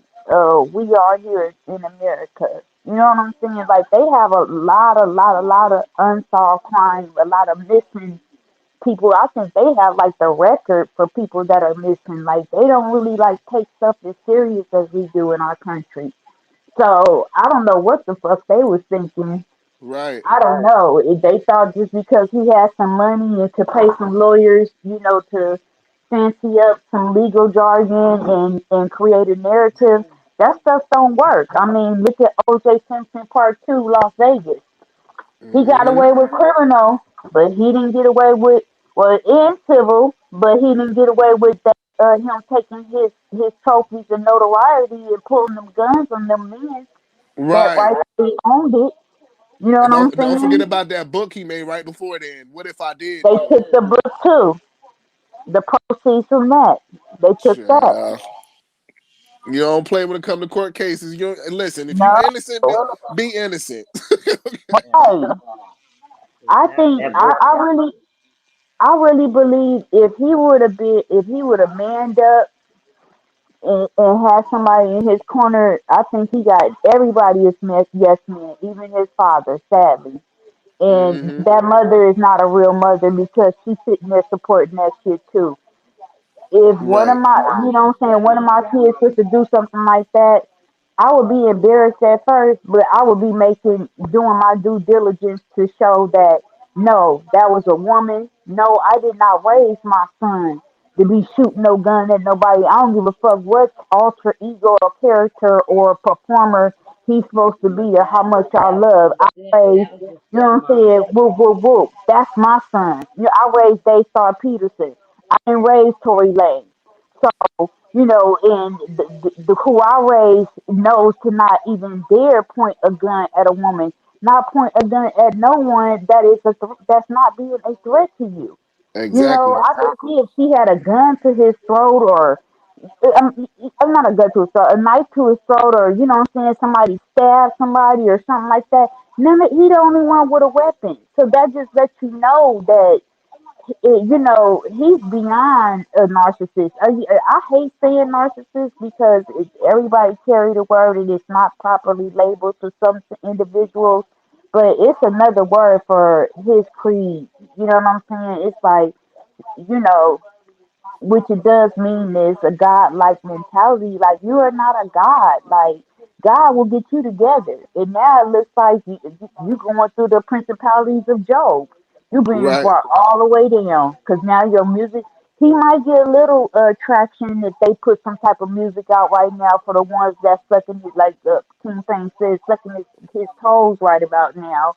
we are here in America. You know what I'm saying? Like they have a lot of unsolved crime, a lot of missing people. I think they have like the record for people that are missing. Like they don't really like take stuff as serious as we do in our country. So I don't know what the fuck they was thinking. Right. I don't know. They thought just because he had some money and to pay some lawyers, to fancy up some legal jargon and create a narrative, that stuff don't work. I mean, look at O.J. Simpson Part 2, Las Vegas. He got away with criminal, but he didn't get away with, in civil, but he didn't get away with that, him taking his trophies and notoriety and pulling them guns on them men that rightfully owned it. You know what I'm saying? Don't forget about that book he made right before then. What if I did? They took the book too. The proceeds from that. They took that. You don't play when it comes to court cases. You listen. If you No, innocent, be innocent. hey, I That think that book. I really believe if he would have manned up and had somebody in his corner, I think he got everybody is yes man, even his father, sadly. And Mm-hmm. that mother is not a real mother because she's sitting there supporting that shit too. If one of Right. my, you know what I'm saying, one of my kids was to do something like that, I would be embarrassed at first, but I would be doing my due diligence to show that no, that was a woman. No, I did not raise my son to be shooting no gun at nobody. I don't give a fuck what alter ego or character or performer he's supposed to be or how much I love. I But then raised, that was his you know what I'm stepmom. saying, whoop, whoop, whoop. That's my son. You know, I raised Daystar Peterson. I didn't raise Tory Lane. So, you know, and the who I raised knows to not even dare point a gun at a woman, not point a gun at no one that is that's not being a threat to you. You know, Exactly. I could see if she had a gun to his throat or I'm not a gun to his throat, a knife to his throat, or you know what I'm saying, somebody stabbed somebody or something like that. He the only one with a weapon, so that just lets you know that you know, he's beyond a narcissist. I hate saying narcissist because everybody carry the word and it's not properly labeled to some individuals, but it's another word for his creed. You know what I'm saying? It's like, you know, which it does mean is a God-like mentality. Like you are not a God. Like God will get you together. And now it looks like you going through the principalities of Job. You being Right. brought all the way down because now your music. He might get a little traction if they put some type of music out right now for the ones that's sucking his, like King Fame says, sucking his toes right about now.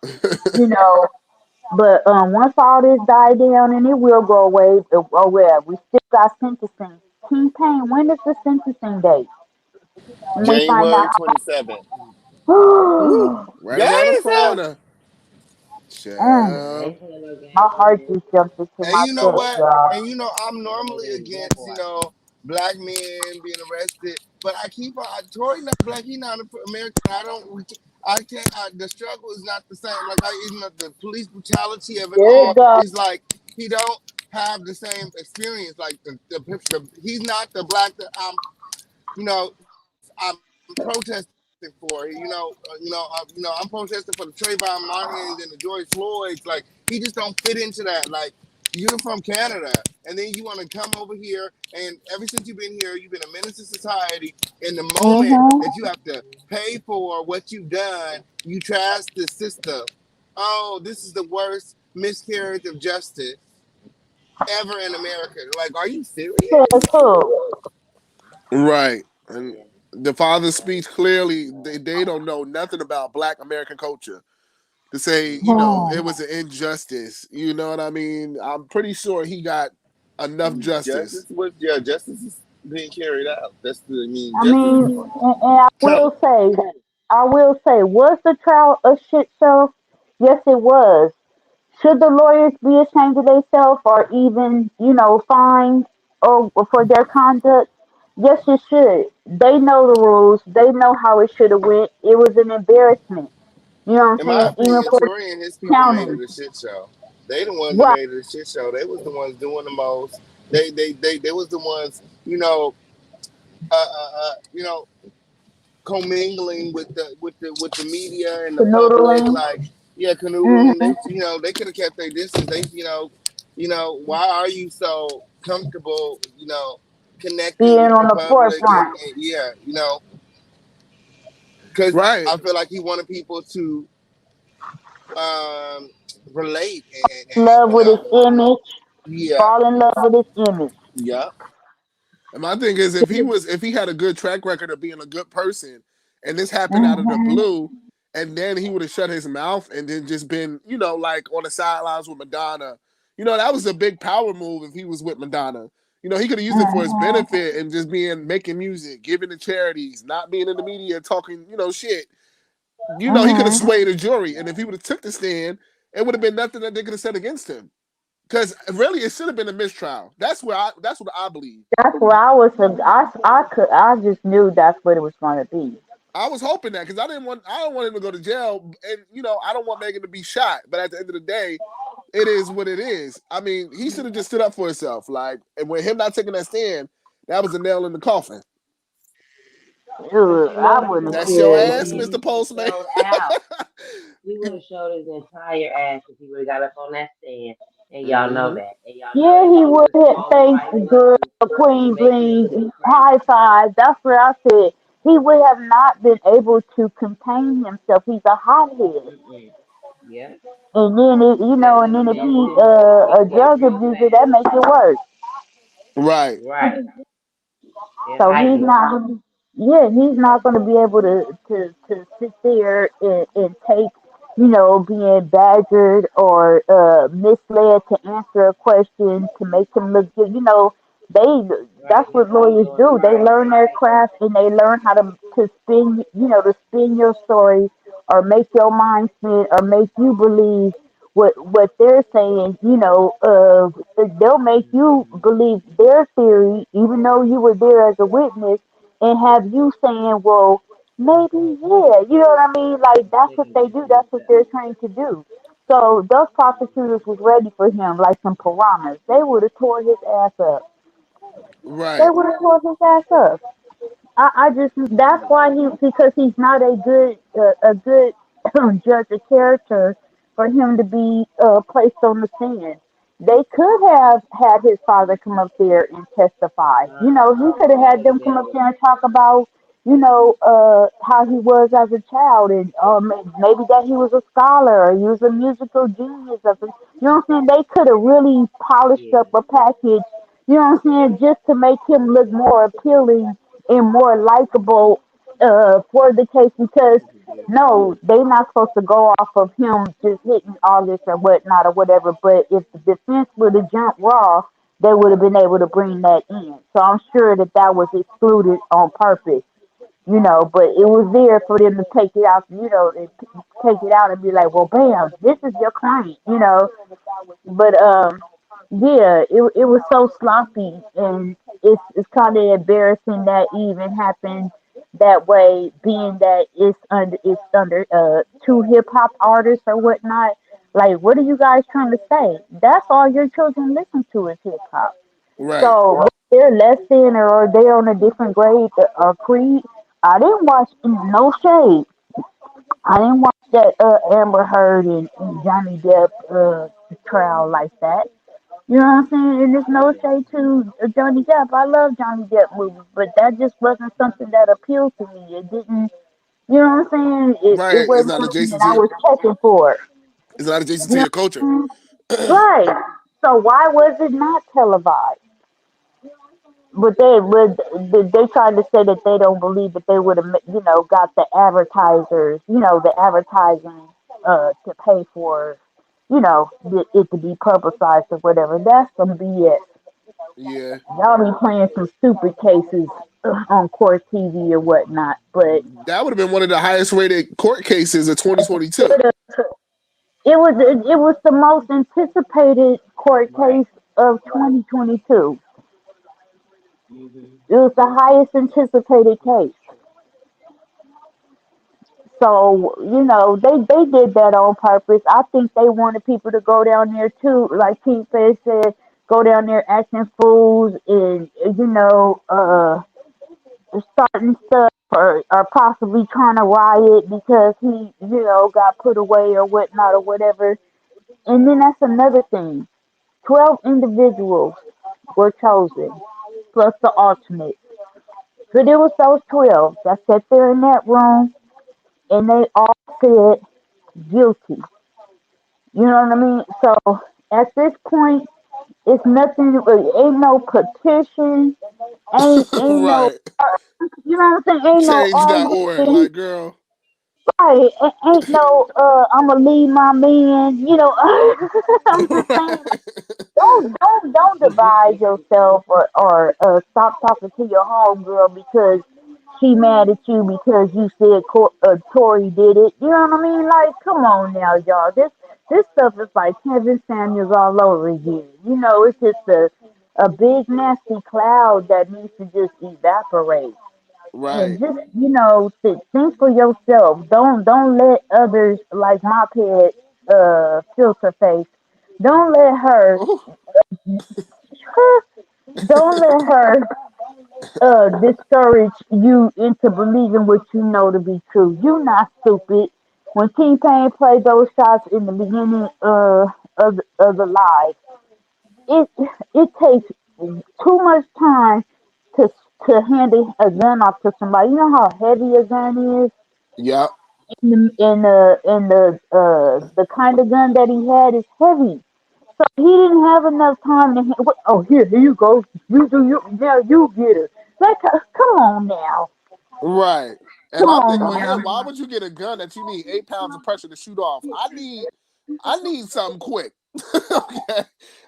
You know, but once all this die down, and it will go away. Oh well, we still got sentencing. King Payne, when is the sentencing date? When we find January out 27th. Woo. how. Right around the Yes. corner. mm, Child. Raising a little my heart gang. just jumped into And my you know chest, what? y'all. And you know, I'm normally against, black men being arrested, but I keep on. Tory not black. He not American. I don't. I can't. The struggle is not the same. Like you know, the police brutality of it There it all goes. is like he don't have the same experience. Like he's not the black that I'm protesting for. I'm protesting for the Trayvon Martins and the George Floyds. Like he just don't fit into that. Like you're from Canada, and then you want to come over here, and ever since you've been here, you've been a menace to society. In the moment Mhm. that you have to pay for what you've done, you trash the system. Oh, this is the worst miscarriage of justice ever in America. Like, are you Says serious? who? Right. And the father speaks clearly. They don't know nothing about Black American culture to say, it was an injustice. You know what I mean? I'm pretty sure he got enough justice. Justice is being carried out. I Justice is mean, and coming. I will say, was the trial a shit show? Yes, it was. Should the lawyers be ashamed of themselves or even, fined or for their conduct? Yes, it should. They know the rules. They know how it should have went. It was an embarrassment. You know what In I'm my saying? Even opinion, for the Tory and his people made county. it a shit show. They the ones that Right. made it a shit show. They was the ones doing the most. They was the ones, you know, commingling with the media and the public, Canoodling. like canoodling. Hmm. They could have kept their distance. Why are you so comfortable, connecting Being with the on the public forefront. because Right. I feel like he wanted people to um, relate Love with his image. yeah, Fall in love with his image. yeah. And my thing is, if he had a good track record of being a good person, and this happened out of the Hmm. blue, and then he would have shut his mouth and then just been, like on the sidelines with Madonna. That was a big power move if he was with Madonna. He could have used it for his Hmm. benefit and just making music, giving to charities, not being in the media talking, shit. He could have Hmm. swayed a jury, and if he would have took the stand, it would have been nothing that they could have said against him. Because really, it should have been a mistrial. That's what I believe. That's where I just knew that's what it was going to be. I was hoping that because I don't want him to go to jail, and I don't want Megan to be shot. But at the end of the day, it is what it is. I mean, he should have just stood up for himself. Like, and with him not taking that stand, that was a nail in the coffin. Ugh, I He wouldn't would That's have your care. showed ass, his Mr. Postman. showed out. He would have showed his entire ass if he would have got up on that stand. And y'all know Mm-hmm. that. And y'all know Yeah, that he he would was have all the thanked right the girl, buttons to Queen make it Bling, look crazy. high five. That's what I said. He would have not been able to contain himself. He's a hothead. Mm-mm. Yep. And then, That and little then if man he too. He a get drug real abuser, that fast. makes it worse. Right. Right. It So he's heightens it. not, yeah, he's not going to be able to sit there and take, being badgered or misled to answer a question to make him look good. They Right. that's He'll what keep lawyers doing it. do. They learn their craft and they learn how to spin, to spin your story or make your mind spin or make you believe what they're saying, they'll make you believe their theory, even though you were there as a witness, and have you saying, well, maybe, yeah, you know what I mean? Like, that's They what can they get do, you. that's what they're trained to do. So those prosecutors was ready for him like some piranhas. They would have tore his ass up. They Right. would have tore his ass up. I just that's why because he's not a good judge of character for him to be placed on the stand. They could have had his father come up there and testify. He could have That had would have them been come up good. there and talk about how he was as a child and maybe that he was a scholar or he was a musical genius. What I'm saying? They could have really polished Yeah. up a package, what I'm saying, just to make him look more appealing and more likable for the case because no, they not supposed to go off of him just hitting all this or whatnot or whatever. But if the defense would have jumped raw, they would have been able to bring that in. So I'm sure that was excluded on purpose, But it was there for them to take it out, and take it out and be like, well, bam, this is your client. But yeah, it was so sloppy, and it's kind of embarrassing that even happened that way, being that it's under two hip hop artists or whatnot. Like, what are you guys trying to say? That's all your children listen to is hip hop. Right. So if they're less than or they're on a different grade or creed. I didn't watch no shade. I didn't watch that Amber Heard and Johnny Depp trial like that. You know what I'm saying? And there's no shade to Johnny Depp. I love Johnny Depp movies, but that just wasn't something that appealed to me. It didn't, you know what I'm saying? It Right. It's wasn't not something adjacent that to I your. was checking for. It's not adjacent You to know your culture. what I'm saying? Right. So why was it not televised? But they tried to say that they don't believe that they would have, got the advertisers, the advertising to pay for, it to be publicized or whatever. That's some BS. Yeah. Y'all be playing some stupid cases on court TV or whatnot, but That would have been one of the highest rated court cases of 2022. it was the most anticipated court Right. case of 2022. Hmm. It was the highest anticipated case. So, they did that on purpose. I think they wanted people to go down there too, like Pete Fed said, go down there acting fools and, starting stuff or possibly trying to riot because he, got put away or whatnot or whatever. And then that's another thing. 12 individuals were chosen, plus the alternate. So there was those 12 that sat there in that room and they all said guilty. You know what I mean? So at this point, it's nothing. Ain't no petition. Ain't no. Right. You know what I'm saying? Ain't no Change.org. arguing. Like, girl. Right? Ain't no. I'ma leave my man. I'm just saying. Don't divide yourself or stop talking to your homegirl because she mad at you because you said Tory did it. You know what I mean? Like, come on now, y'all. This stuff is like Kevin Samuels all over again. You know, it's just a big nasty cloud that needs to just evaporate. And Right. just think for yourself. Don't let others like my pet filter face. Don't let her Ooh. don't let her discourage you into believing what you know to be true. You not stupid. When King Payne played those shots in the beginning of the live, it it takes too much time to hand a gun off to somebody. You know how heavy a gun is, Yep. the kind of gun that he had is heavy. So he didn't have enough time to. Oh, here you go. You do you now. You get it. Like, come on now. Right. And Come I'm on thinking with him, now. why would you get a gun that you need 8 pounds of pressure to shoot off? I need something quick. Okay.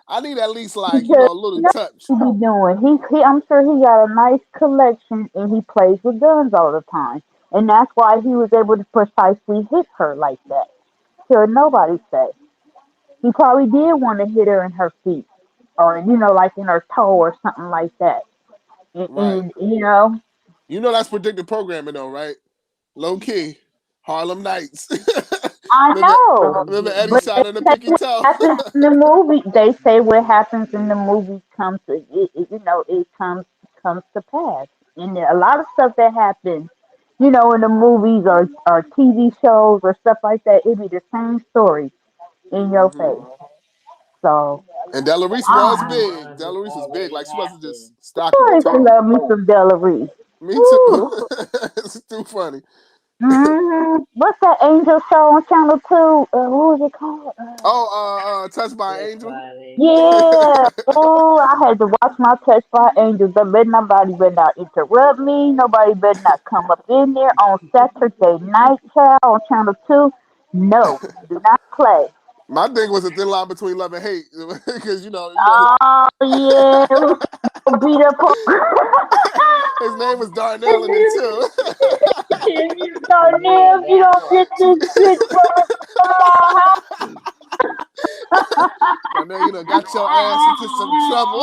I need at least like, Because a little you know touch. what he be doing. I'm sure he got a nice collection and he plays with guns all the time. And that's why he was able to precisely hit her like that. Till nobody say. He probably did want to hit her in her feet. Or, like in her toe or something like that. Right. You know. You know that's predictive programming though, right? Low key. Harlem Nights. I remember, know. remember Eddie But they shot in the say pinky what toe? happens in the movie. They say what happens in the movie comes to it comes to pass. And a lot of stuff that happens, in the movies or TV shows or stuff like that, it be the same story in your hmm face. So And Delarice was Some I big. ones it's Delarice was big. already Like she wasn't just happened. stocky or used to tall. love me some Della. Me too. Woo. It's too funny. What's that Angel show on Channel 2? What was it called? Touched by an That's Angel. why they Yeah. Oh, I had to watch my Touch by Angels. Nobody better not interrupt me. Nobody better not come up in there on Saturday night, child, on Channel 2. No, do not play. My thing was a thin line between love and hate. Because Oh, yeah. Beat up his name was Darnell in it too. if you So, yeah, if you that don't get part. this shit from my house. Darnell, got your ass into some trouble.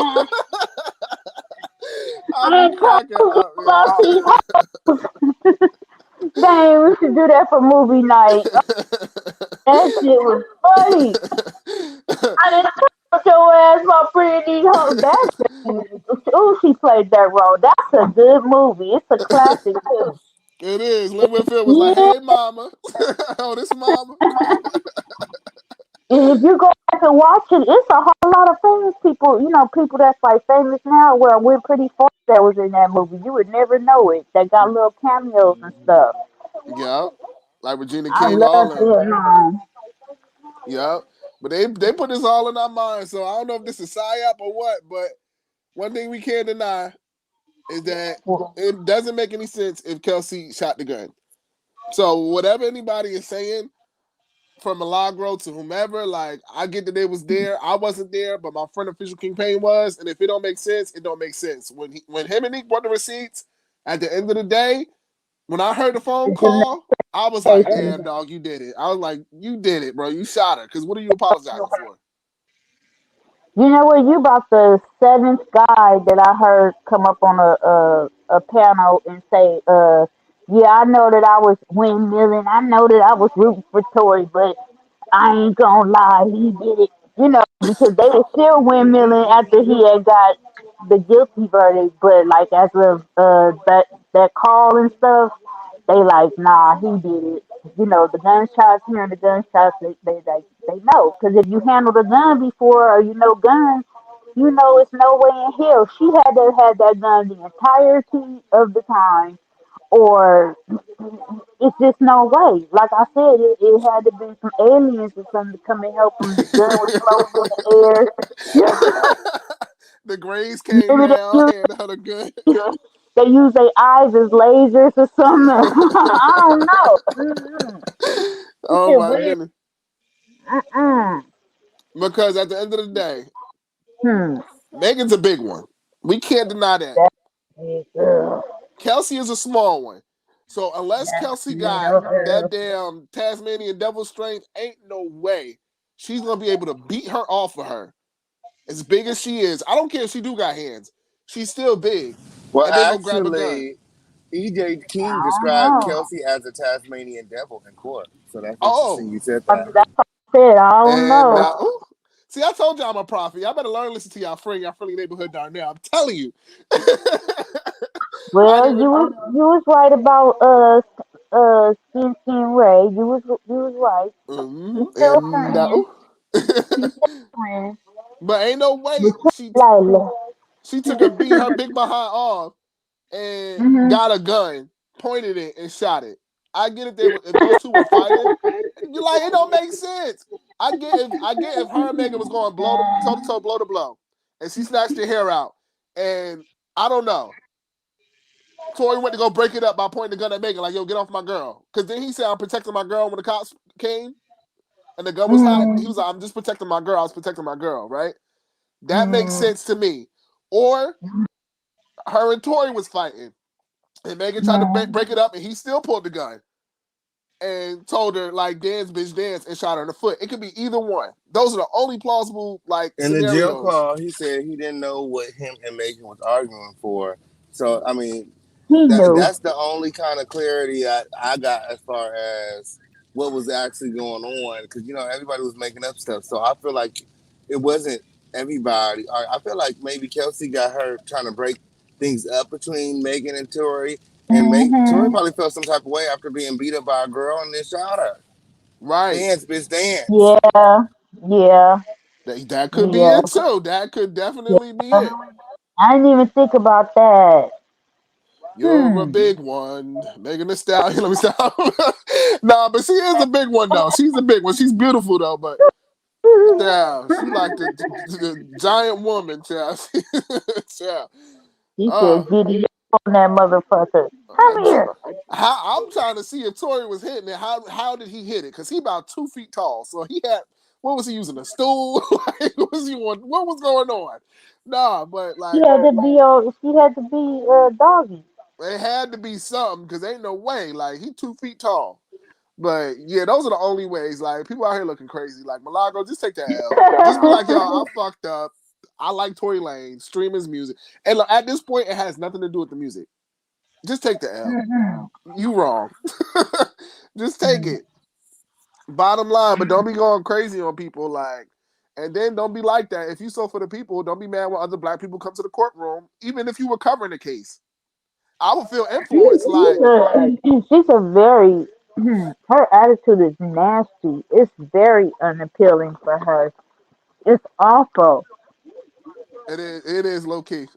I I be ain't cracking talking up, about these. yo. Dang, we should do that for movie night. That shit was funny. I didn't put your ass my pretty hoe. Oh, she played that role. That's a good movie. It's a classic too. It is. Lynn Whitfield was like, Yeah. hey, mama. Oh, this mama. And if you go back and watch it, it's a whole lot of famous people. People that's like famous now. Well, we're pretty far that was in that movie. You would never know it. They got little cameos and stuff. Yep. Like Regina I King, love all them. it. Yep. But they put this all in our minds. So I don't know if this is psyop or what, but one thing we can't deny is that it doesn't make any sense if Kelsey shot the gun. So whatever anybody is saying, from Milagro to whomever, like I get that they was there. I wasn't there, but my friend official King Payne was. And if it don't make sense, it don't make sense. When him and Nick brought the receipts, at the end of the day, when I heard the phone It's an call, I was like, damn, dog, you did it. I was like, you did it, bro. You shot her. Because what are you apologizing for? You know what? You about the seventh guy that I heard come up on a panel and say, yeah, I know that I was windmilling. I know that I was rooting for Tory, but I ain't gonna lie, he did it. Because they were still windmilling after he had got the guilty verdict. But like as of that call and stuff, they like, nah, he did it. The gunshots here and the gunshots, they know. Because if you handled a gun before or guns, it's no way in hell. She had to have had that gun the entirety of the time, or it's just no way. Like I said, it had to be some aliens or something to come and help them. The gun was floating in the air. The Grays came Maybe down, and her good. they use their eyes as lasers or something. I don't know. This Oh shit my weird. goodness. Mm-mm. Because at the end of the day, Hmm. Megan's a big one. We can't deny that. Ugh. Kelsey is a small one. So unless Kelsey got Yeah. that damn Tasmanian devil strength, ain't no way she's gonna be able to beat her off of her. As big as she is, I don't care if she do got hands. She's still big. Well, And then go grab a gun. actually, E.J. King I don't described know. Kelsey as a Tasmanian devil in court. So that's interesting. Oh, You said I that. mean, that's what I said. I don't and know. now, ooh, see, I told y'all I'm a prophet. Y'all better learn to listen to y'all friendly neighborhood down there. I'm telling you. Well, you was right about Skin Ray. You was right. He's still a and friend. He's still ooh. a friend. But ain't no way Layla. she took a beat her big behind off and Mhm. got a gun, pointed it, and shot it. I get it. If those two were fighting, you like it don't make sense. I get if her and Megan was going toe to toe, blow to blow, and she snatched her hair out, and I don't know. Tory went to go break it up by pointing the gun at Megan, like, yo, get off my girl. Because then he said, I'm protecting my girl when the cops came and the gun was hot. He was like, I'm just protecting my girl. I was protecting my girl, right? That makes sense to me. Or her and Tory was fighting, and Megan tried to break it up, and he still pulled the gun and told her, like, dance, bitch, dance, and shot her in the foot. It could be either one. Those are the only plausible, like, In the jail scenarios. call, he said he didn't know what him and Megan was arguing for. So, I mean, He knew. that's the only kind of clarity I got as far as what was actually going on. Because, everybody was making up stuff. So I feel like it wasn't everybody. I feel like maybe Kelsey got her trying to break things up between Megan and Tory. And Tory probably felt some type of way after being beat up by a girl and then shot her. Right. Dance, bitch, dance. Yeah. That could be it, too. That could definitely be it. I didn't even think about that. You're a big one. Megan Thee Stallion. Let me stop. Nah, but she is a big one, though. She's a big one. She's beautiful, though, but child, she like the giant woman, child. Child. He said, "Giddy on that motherfucker. Come here." I'm trying to see if Tory was hitting it. How did he hit it? Because he about 2 feet tall. So he had, what was he using, a stool? Like, what was going on? Nah, but like, She had to be doggy. it had to be something because ain't no way. Like, he 2 feet tall. But yeah, those are the only ways. Like, people out here looking crazy. Like, Milagro, just take that L. Just be like, y'all, I fucked up. I like Tory Lanez, stream his music. And look, at this point, it has nothing to do with the music. Just take the L. You wrong. Just take it. Bottom line, but don't be going crazy on people. Like, and then don't be like that. If you so for the people, don't be mad when other black people come to the courtroom, even if you were covering the case. I would feel influenced. Like, She's a very her attitude is nasty. It's very unappealing for her. It's awful. it is low key,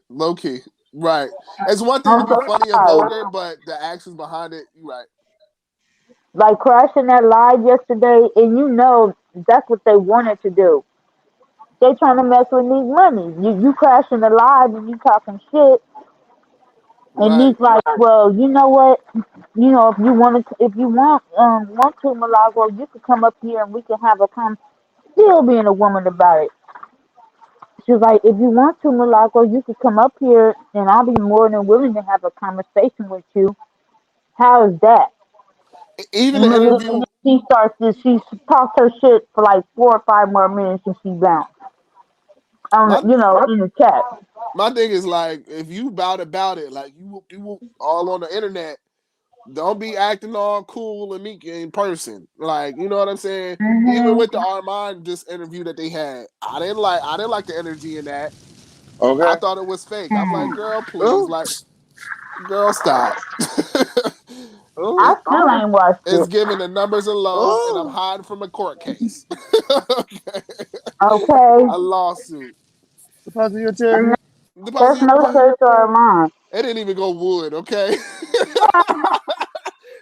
right? It's one thing to be funny and vulgar, but the actions behind it, you right. Like crashing that live yesterday, and that's what they wanted to do. They trying to mess with Neek money. You crashing the live and you talking shit, and Right. Neek like, well, you know what? If you want to, Milagro, you could come up here and we can have a still being a woman about it. She was like, if you want to, Milagro, you could come up here and I'll be more than willing to have a conversation with you. How is that? Even the And interview, she talked her shit for like 4 or 5 more minutes and she bounced. my In the chat. my thing is like, if you about it, like you all on the internet, don't be acting all cool and meek in person. Like, you know what I'm saying? Even with the Armand just interview that they had, I didn't like the energy in that. I Okay. thought it was fake. I'm like, girl, please, like, girl, stop. I it, still ain't watched it's it. giving the numbers of love, and I'm hiding from a court case. Okay. Okay. A lawsuit. Deposit your check. There's Deposit. no church or mine. It didn't even go wood, okay?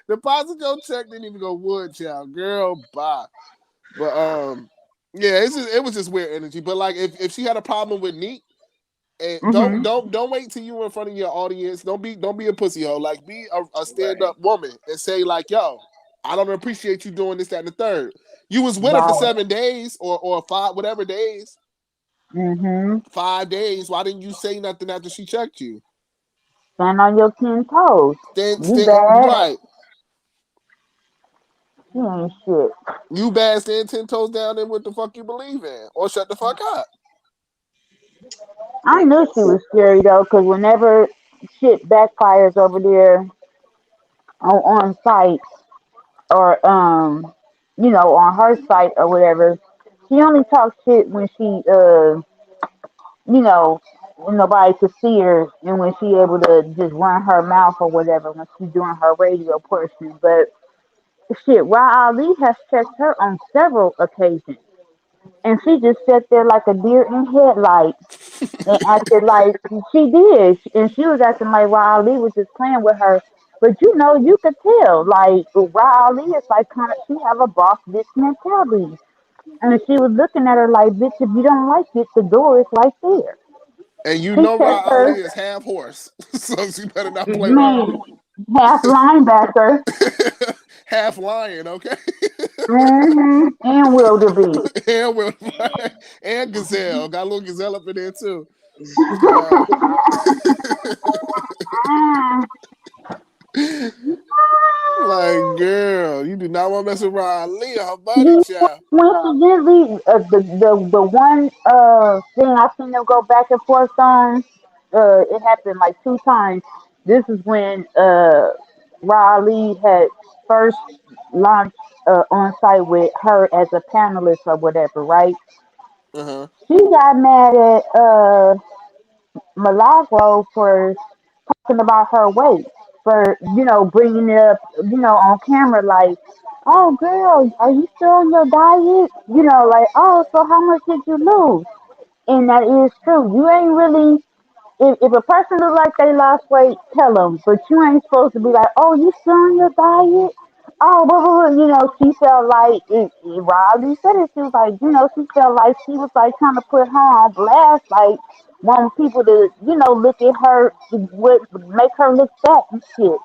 Deposit your check didn't even go wood, child. Girl, bye. But yeah, it was just weird energy. But like, if she had a problem with Neek, and don't wait till you in front of your audience. Don't be a pussy hoe. Like, be a stand up woman and say like, yo, I don't appreciate you doing this, that, and the third. You was with her for 7 days or 5 whatever days. 5 days. Why didn't you say nothing after she checked you? Stand on your 10 toes. You Stand bad. right. She ain't shit. You bad stand 10 toes down in what the fuck you believe in, or shut the fuck up. I knew she was scary though, because whenever shit backfires over there on site or on her site or whatever, she only talks shit when she you know when nobody could see her and when she able to just run her mouth or whatever when she's doing her radio portion. But shit, Ra Ali has checked her on several occasions. And she just sat there like a deer in headlights and acted like she did. And she was acting like Ra Ali was just playing with her. But you could tell, like Ra Ali is like kind of she have a boss bitch mentality. And she was looking at her like, bitch, if you don't like it, the door is right there. And you He know checked Ra Ali her, is half horse, so she better not play wrong. man, half linebacker, Half lion, okay? and wildebeest. and with and gazelle. Got a little gazelle up in there too. Child. Like, girl, you do not want to mess with Riley or her buddy, Yeah, child. coincidentally, the one thing I seen them go back and forth on, it happened like two times. This is when Riley had first launched on site with her as a panelist or whatever, right? Uh-huh. She got mad at Milagro for talking about her weight, for bringing it up, on camera, like, oh girl, are you still on your diet? Like, oh, so how much did you lose? And that is true. You ain't really, if a person look like they lost weight, tell them. But you ain't supposed to be like, oh, you still on your diet? Oh, blah, blah, blah. She felt like, Riley said it, she was like, she felt like she was like trying to put her on blast, like wanting people to, look at her, what make her look fat and shit.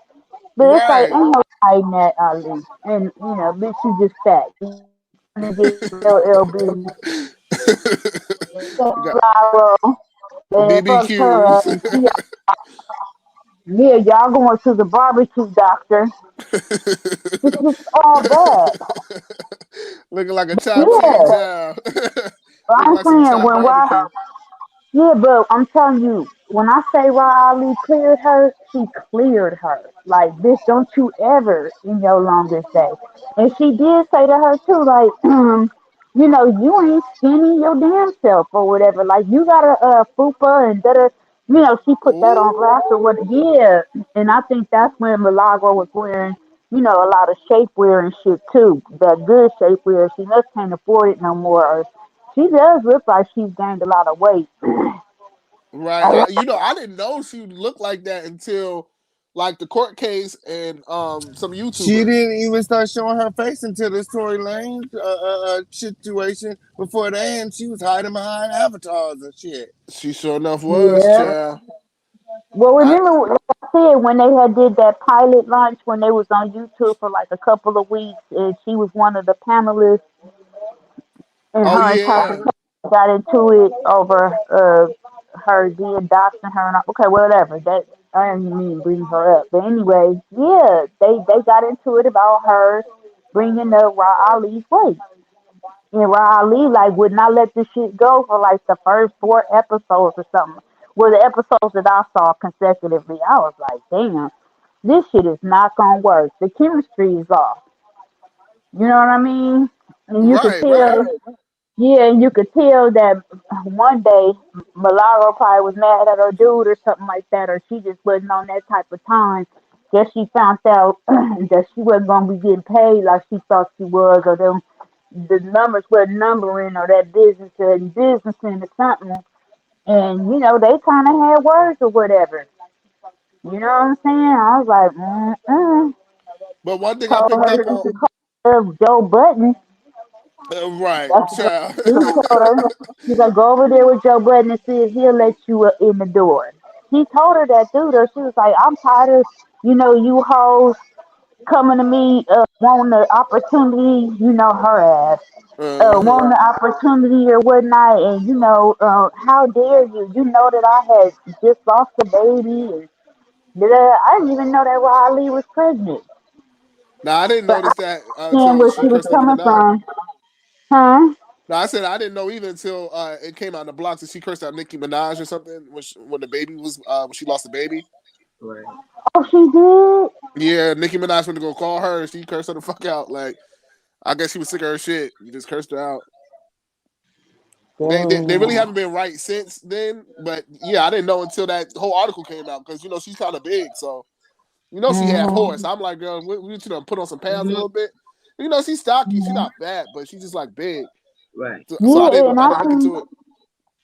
But it's like, Right. ain't no hiding that, Ali. And, bitch, you just fat. You trying to get LLB, Got and fucked her up. BBQs. And yeah, y'all going to the barbecue doctor. It's just all bad. Looking like a chopstick, Yeah, child. Looking I'm like some saying chopped when barbecue. yeah, but I'm telling you, when I say Ra Ali cleared her, she cleared her. Like, bitch, don't you ever in your longest day. And she did say to her too, like, you ain't skinny your damn self or whatever. Like, you got a fupa and da. She put that on Ooh. blast or what? Yeah, and I think that's when Milagro was wearing, a lot of shapewear and shit too. That good shapewear. She just can't afford it no more. Or she does look like she's gained a lot of weight. Right. I didn't know she looked like that until like the court case and some She YouTubers. didn't even start showing her face until this Tory Lanez situation. Before then, she was hiding behind avatars and shit. She sure enough was, Yeah. child. Well, I remember, like I said, when they had did that pilot launch when they was on YouTube for like a couple of weeks, and she was one of the panelists, and oh her and yeah. Tasha got into it over her being doxing her. And okay, whatever. That I didn't mean bring her up, but anyway, yeah, they got into it about her bringing up Ra Ali's weight. And Ra Ali like would not let this shit go for like the first four episodes or something. Well, the episodes that I saw consecutively, I was like, damn, this shit is not gonna work. The chemistry is off. You know what I mean? And you could Right, right. tell, yeah, and you could tell that one day Milagro probably was mad at her dude or something like that, or she just wasn't on that type of time. Guess she found out that she wasn't gonna be getting paid like she thought she was, or them the numbers were numbering, or that business and businessing or something. And they kind of had words or whatever. You know what I'm saying? I was like, But one thing I told picked her up to on, call Joe Button. right, That's child. what he told her. He's like, go over there with Joe Button and see if he'll let you in the door. He told her that through there. She was like, I'm tired of, you hoes coming to me wanting the opportunity, her ass. uh-huh. Want the opportunity or whatnot, and how dare you? You know that I had just lost a baby, and I didn't even know that Riley was pregnant. Now I didn't But I notice that understand until where she she was cursed out Nicki coming Minaj. from. Huh? No, I said I didn't know even until it came out in the blocks that she cursed out Nicki Minaj or something when the baby was when she lost the baby. Right. Oh, she did? Yeah, Nicki Minaj went to go call her. She cursed her the fuck out. Like I guess she was sick of her shit. You just cursed her out. They really Damn. haven't been right since then. But yeah, I didn't know until that whole article came out because she's kind of big, so she half horse. Mm-hmm. I'm like, girl, we need to put on some pounds a Mm-hmm. little bit. She's stocky. She's Mm-hmm. not fat, but she's just like big. Right. So Yeah, and I I didn't look think, into it.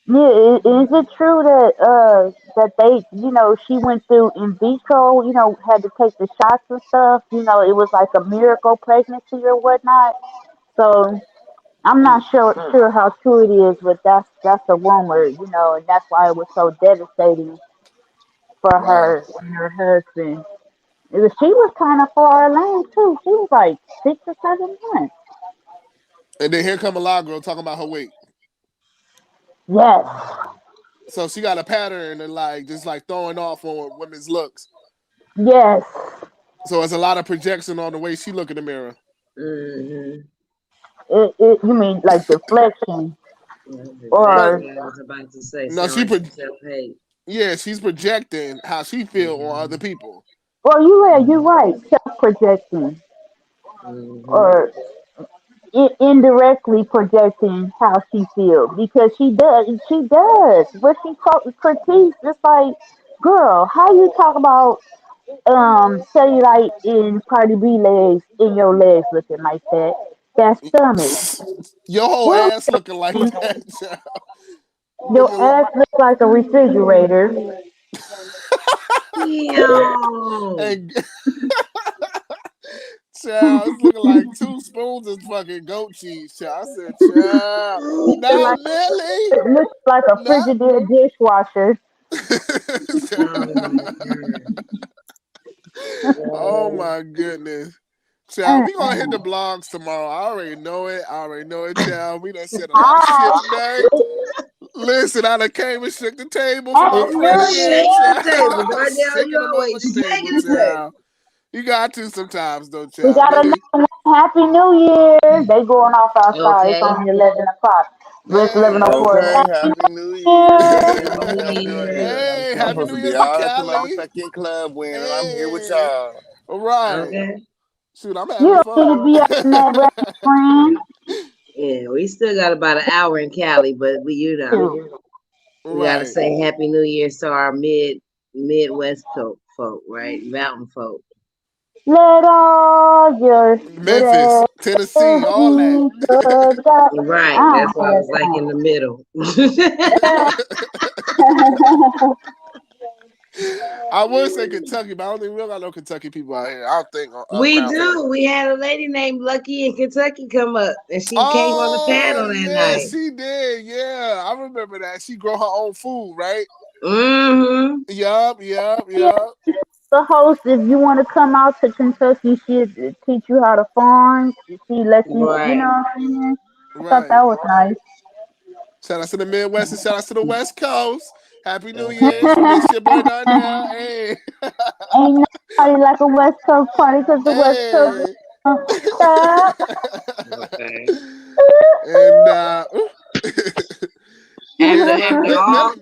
yeah, is it true that that they, she went through in vitro, had to take the shots and stuff, it was like a miracle pregnancy or whatnot. So I'm not sure how true it is, but that's a rumor, and that's why it was so devastating for Wow. her and her husband. She was kind of far along too. She was like 6 or 7 months. And then here come a lot girl talking about her weight. Yes, So she got a pattern and like just like throwing off on women's looks. yes. So it's a lot of projection on the way she look in the mirror. Mm-hmm. You mean like deflection That's But exactly or? what I was about to say. no, Sound like some self-hate. she's projecting how she feel on Mm-hmm. other people. Well, you're right. Self projecting Mm-hmm. or indirectly projecting how she feels because she does. She does. But she critiques just like, girl, how you talk about cellulite in Cardi B legs in your legs looking like that? That stomach. Your whole What? ass looking like that, child. Your Looking ass looks like a refrigerator. Damn. and child, it's looking like 2 spoons of fucking goat cheese, child. I said, child, Looks not like Millie, it looks like a not. Frigidaire dishwasher. Oh my god. Oh Whoa. my goodness. Child, we gonna hit Uh-uh. the blogs tomorrow. I already know it. I already know it, child. We done said a lot of shit Hi. today. Listen, I done came and shook the table for my Happy friend New again, Shaking Year. the child. table. Darnell, Shaking you the always motherfucking table, shaking the table. child. You got to sometimes, though, We child. got another Millie, one. Happy New Year. They going off outside. It's Okay. only 11 o'clock. But it's hey. 11:04. Okay, Happy Happy New New Year. Happy Year. New Happy New Year. Year. Hey, I'm Happy supposed New to Year be to out at the Cali. motherfucking club when I'm here with Hey. y'all. All right. Okay. Shoot, I'm You having don't need fun. to be up in that rain, friend. Yeah, we still got about an hour in Cali, but Shoot. we gotta Right. say Happy New Year to our Midwest folk, right? Mountain folk. Let all your Memphis, Tennessee, all that. whatever be forgot. Right. I That's don't why I know was like in the middle. that I would say Kentucky, but I don't think we don't got no Kentucky people out here. I don't think We Crown Family. do. We had a lady named Lucky in Kentucky come up, and she came on the Oh panel that yeah, night. she did. Yeah, I remember that. She grow her own food, right? Mm-hmm. Yup, yup, song. yup. The host, if you want to come out to Kentucky, she'll teach you how to farm. She lets you, Right. what I'm saying? I thought Right. that was nice. Shout out to the Midwest and shout out to the West Coast. Happy New Year. Okay. It's your boy Darnell. Hey. Ain't nobody like a West Coast party because the West Coast Hey. stop. Okay. and After all.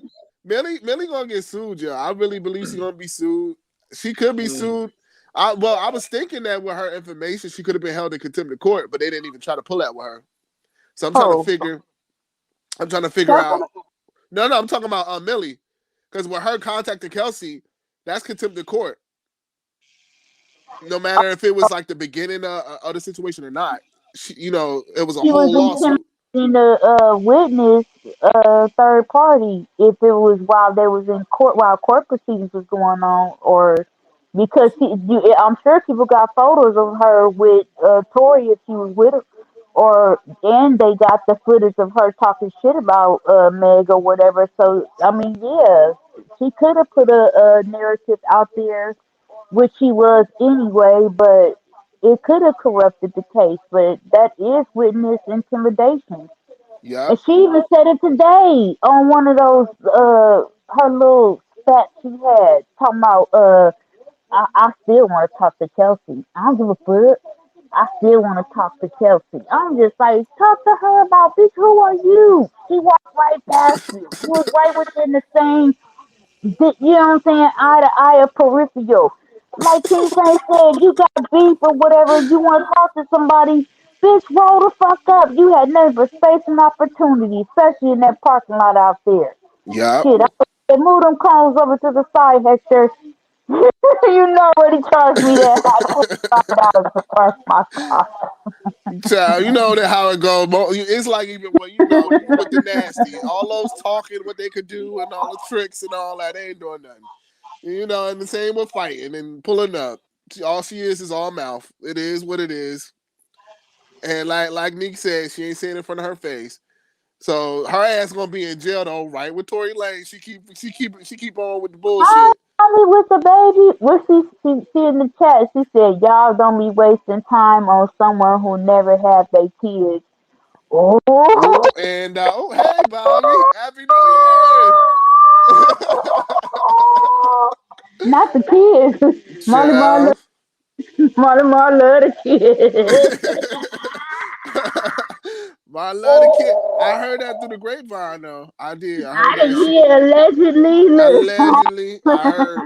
Millie gonna get sued, y'all. I really believe she's gonna be sued. She could be Mm. sued. I was thinking that with her information, she could have been held in contempt of court, but they didn't even try to pull that with her. So Oh, I'm trying to figure out. Kelsey? No, I'm talking about Millie, because with her contacting Kelsey, that's contempt of court. No matter if it was like the beginning of the situation or not, it was a She was whole lawsuit. intimidating the witness, third party, if it was while they was in court, while court proceedings was going on, or because I'm sure people got photos of her with Tori if she was with her, or and they got the footage of her talking shit about Meg or whatever. So I mean, yeah, she could have put a narrative out there, which she was anyway, but it could have corrupted the case. But that is witness intimidation. Yep. And she even said it today on one of those her little spats she had talking about I still want to talk to Kelsey. I don't give a fuck. I still want to talk to Kelsey. I'm just like, talk to her about, bitch, who are you? She walked right past you. You was right within the same, you know what I'm saying, eye to eye of peripheral. Like King Kane said, you got beef or whatever, you want to talk to somebody, bitch, roll the fuck up. You had nothing but space and opportunity, especially in that parking lot out there. Yup. Shit, I move them cones over to the side, Hector. You already charged me that $25 to park my car. Child, you know that how it goes. It's like even when you with the nasty, all those talking, what they could do, and all the tricks and all that, they ain't doing nothing. And the same with fighting and pulling up. All she is all mouth. It is what it is. And like Nick said, she ain't saying it in front of her face. So her ass gonna be in jail though, right? With Tory Lanez, she keep on with the Hi, bullshit. mommy with the baby. What she in the chat? She said, "Y'all don't be wasting time on someone who never had their kids." Oh, Ooh, and hey Bobby, Happy New Year. not the kids. Molly Marl, Child. Molly Marl love the kids. My love the kid. Oh, I heard that through the grapevine though. I did. I heard that shit. yeah, allegedly. Look, Allegedly, I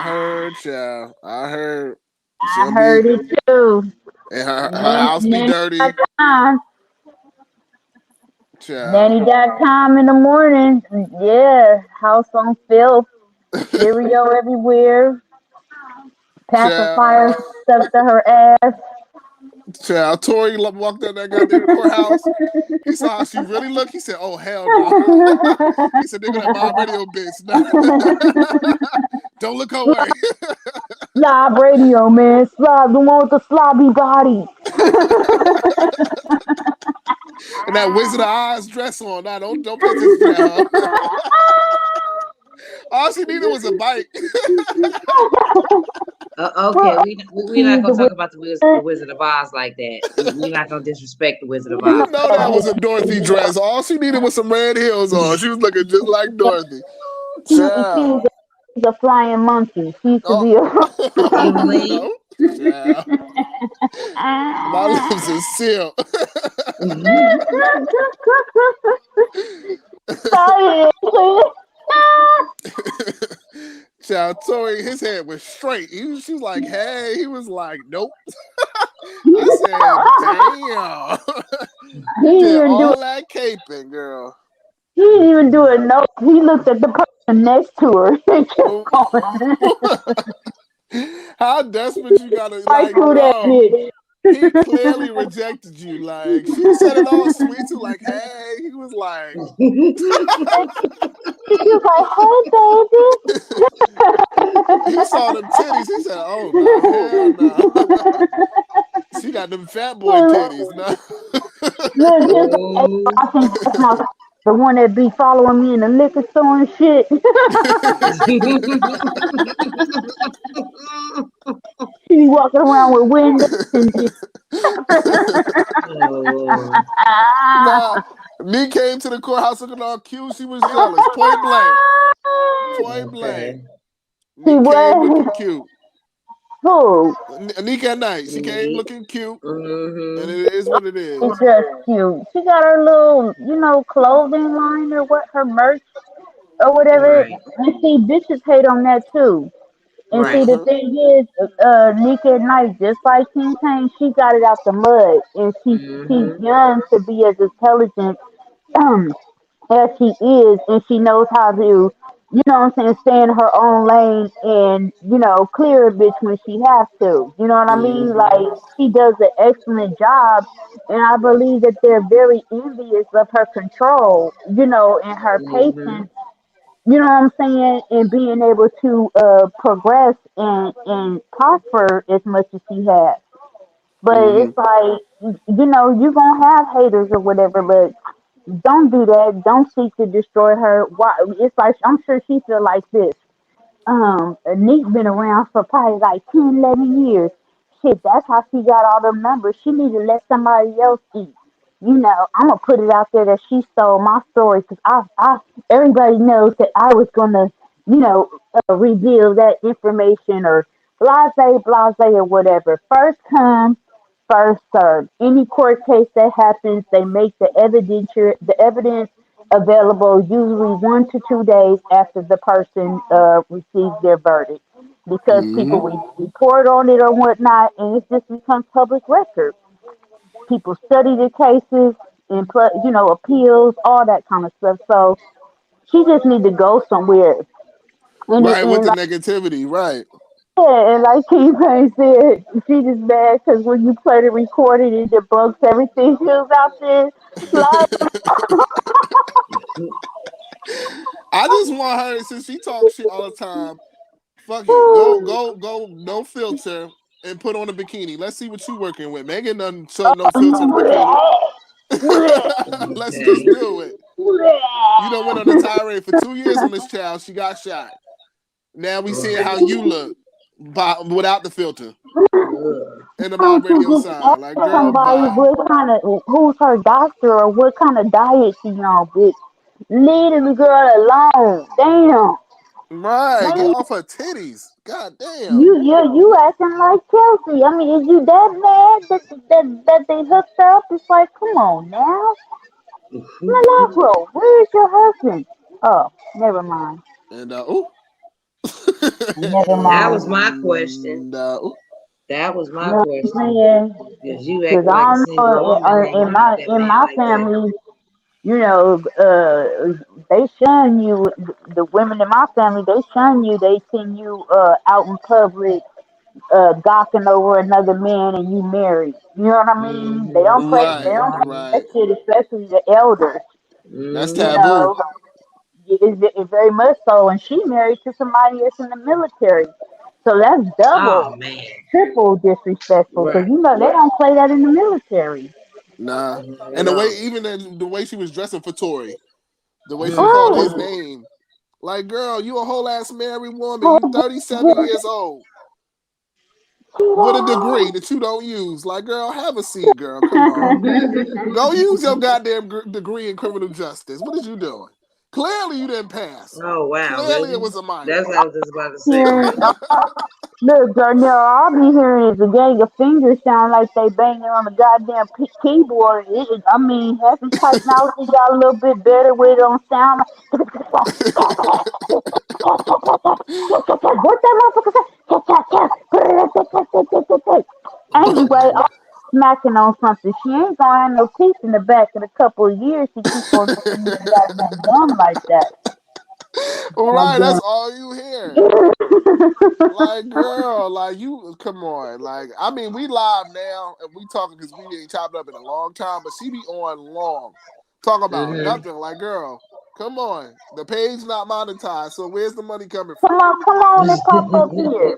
heard, child. I heard she I gonna be, heard it too. and her house be dirty, Nanny.com. child. Nanny.com in the morning. Yeah, house on filth, cereal everywhere, Child, pacifier stuck to her ass. child. Tory walked out that goddamn courthouse. He saw how she really looked. He said, "Oh hell no." He said, "They're gonna mob radio bitch. No. Don't look her way." Slob radio, man. Slob, the one with the slobby body. And that Wizard of Oz dress on. Nah, don't pay attention to that, huh? All she needed was a bike. Okay, we're not gonna talk about the Wizard of Oz like that. We're not gonna disrespect the Wizard of You Oz know like that that. was a Dorothy dress. All she needed was some red heels on. She was looking just like Dorothy. She Child. was a flying monkey. She used to Oh. be a. Evelyn. No. Child. My lips are sealed. Sorry. Child, Tory, his head was straight. She was like, hey. He was like, nope. I said, damn. He You didn't did even do it. all that caping, girl. He didn't even do it. No, he looked at the person next to her and kept Oh. going. How desperate you gotta, Right like, through that bro. bitch. He clearly rejected you. Like, she said it all sweet too, like, hey. He was like, She was like, "Hey, he saw them titties. He said, oh, no, hell no. She got them fat boy titties. No. baby." Look, Oh. I think that's my the one that be following me in the liquor store and shit. She be walking around with windows and shit. Oh. Nah. Me came to the courthouse looking all cute. She was jealous. Point blank. Point blank. Okay. She Neek came was looking cute. who? Neek at night. She came Neat. looking cute. And Mm-hmm. it is what it It's is. just cute. She got her little, clothing line or what, her merch or whatever. Right. And see, bitches hate on that too. And see, Right. the Uh-huh. thing is, Nick at Night, just like King Kane, she got it out the mud, and she's Mm-hmm. young to be as intelligent as she is, and she knows how to, what I'm saying, stay in her own lane and clear a bitch when she has to. You know what I mean? Mm-hmm. Like she does an excellent job, and I believe that they're very envious of her control, and her Mm-hmm. patience, you know what I'm saying, and being able to progress and prosper as much as she has. But Mm-hmm. it's like, you're gonna have haters or whatever, but don't do that. Don't seek to destroy her. Why? It's like I'm sure she feel like this. Neat been around for probably like 10, 11 years. Shit, that's how she got all them numbers. She need to let somebody else eat. I'm gonna put it out there that she stole my story because everybody knows that I was gonna reveal that information or blase, or whatever. First come, first served. Any court case that happens, they make the evidence available usually 1 to 2 days after the person receives their verdict, because people report on it or whatnot, and it just becomes public record. People study the cases and appeals, all that kind of stuff. So she just need to go somewhere. Right, with And the like, negativity, right. yeah, and like King Payne said, she just mad because when you play the recording, it debunks everything she was out there lying. I just want her, since she talks shit all the time, fuck it. Go, no filter and put on a bikini. Let's see what you working with. Megan done showed no filter in a bikini. Let's just do it. You done went on a tirade for 2 years on this child. She got shot. Now we seeing how you look without the filter. And the Why mob don't you radio just sign. Like, ask girl, somebody bye. who's her doctor or what kind of diet she on, bitch? Leave the girl alone. Damn. Right. Get Man, off her titties. God damn. you acting like Chelsea. I mean, is you that mad that they hooked up? It's like, come on now. Milagro, where is your husband? Oh, never mind. And ooh. Never That was mind. my question. and ooh. That was my You know what I'm question. saying? Because you Because acting I like a don't single know, woman and in you got my that in man my like that. family, they shun you. The women in my family, they shun you. They send you out in public, gawking over another man, and you married. You know what I mean? They don't play. They Right. don't play that Right. shit, especially the elders. That's You taboo. know, it's very much so. And she married to somebody that's in the military, so that's double, Oh man. triple disrespectful. Because Right. they don't play that in the military. Nah. Not And at the way, all. even the way she was dressing for Tory, the way she called his Right. name. Like, girl, you a whole ass married woman. Oh, You 37 boy, years old she with a that degree that you don't use. Like, girl, have a seat, girl. Come on. Go use your goddamn degree in criminal justice. What is you doing? Clearly, you didn't pass. Oh wow, Clearly, it really? was a minor. That's what I was just about to say. hearing, look, Darnell, all I be hearing is a gang of fingers sound like they banging on the goddamn keyboard. I mean, half the technology got a little bit better where it don't sound like. What that motherfucker say? Anyway, I'm smacking on something. She ain't gonna have no teeth in the back in a couple of years. She keep on doing this goddamn dumb like that. Right, that's Goddamn. all you hear. Like, girl, like you, come on. Like, I mean, we live now and we talking because we ain't chopped up in a long time, but she be on long. Talk about Mm-hmm. nothing. Like, girl, come on. The page not monetized, so where's the money coming Come from? on, come on and pop up here.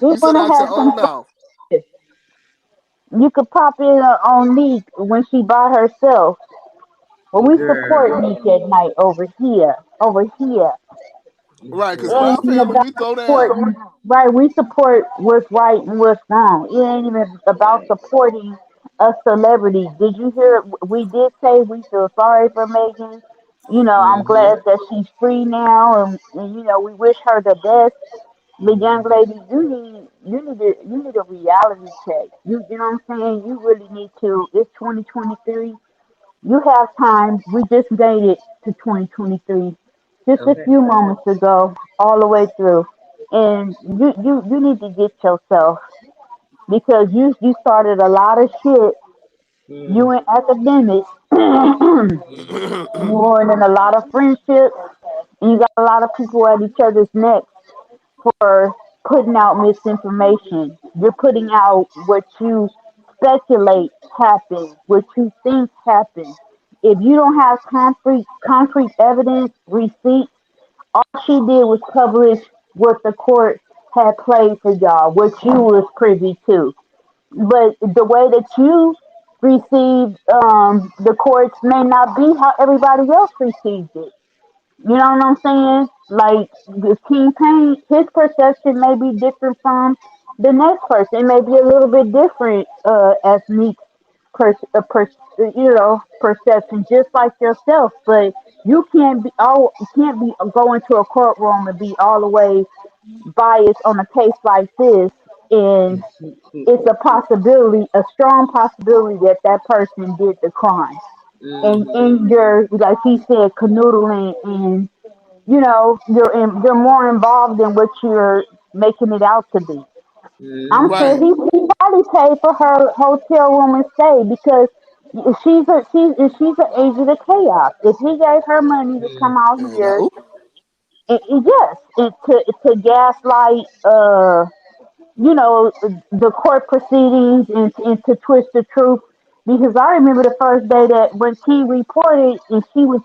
We You said wanna out your have some own mouth. fun. You could pop in on Neek when she by herself. Well, we support Girl. Neek at night over here. Right, because It Girl. Crown ain't even Family, about we throw down. supporting, right? We support what's right and what's wrong. It ain't even about Right. supporting a celebrity. Did you hear? We did say we feel sorry for Megan. I'm Mm-hmm. glad that she's free now, and we wish her the best. But young lady, you need a reality check. You know what I'm saying? You really need to. It's 2023. You have time. We just made it to 2023, just a Okay. few moments ago, all the way through, and you need to get yourself, because you started a lot of shit. You Mm-hmm. in academics. You were in a lot of friendships. And you got a lot of people at each other's necks for putting out misinformation. You're putting out what you speculate happened, what you think happened. If you don't have concrete evidence, receipts, all she did was publish what the court had played for y'all, what you was privy to. But the way that you received the courts may not be how everybody else received it. You know what I'm saying? Like the King Pain, his perception may be different from the next person. It may be a little bit different as me. perception just like yourself. But you can't be go into a courtroom and be all the way biased on a case like this. And it's a possibility, a strong possibility that that person did the crime. And in your, like he said, canoodling, and you're more involved in what you're making it out to be. I'm sure Right. he probably paid for her hotel room and stay, because she's an agent of chaos. If he gave her money to come out And here, ooh, yes, to gaslight the court proceedings, and to twist the truth. Because I remember the first day that when she reported, and she would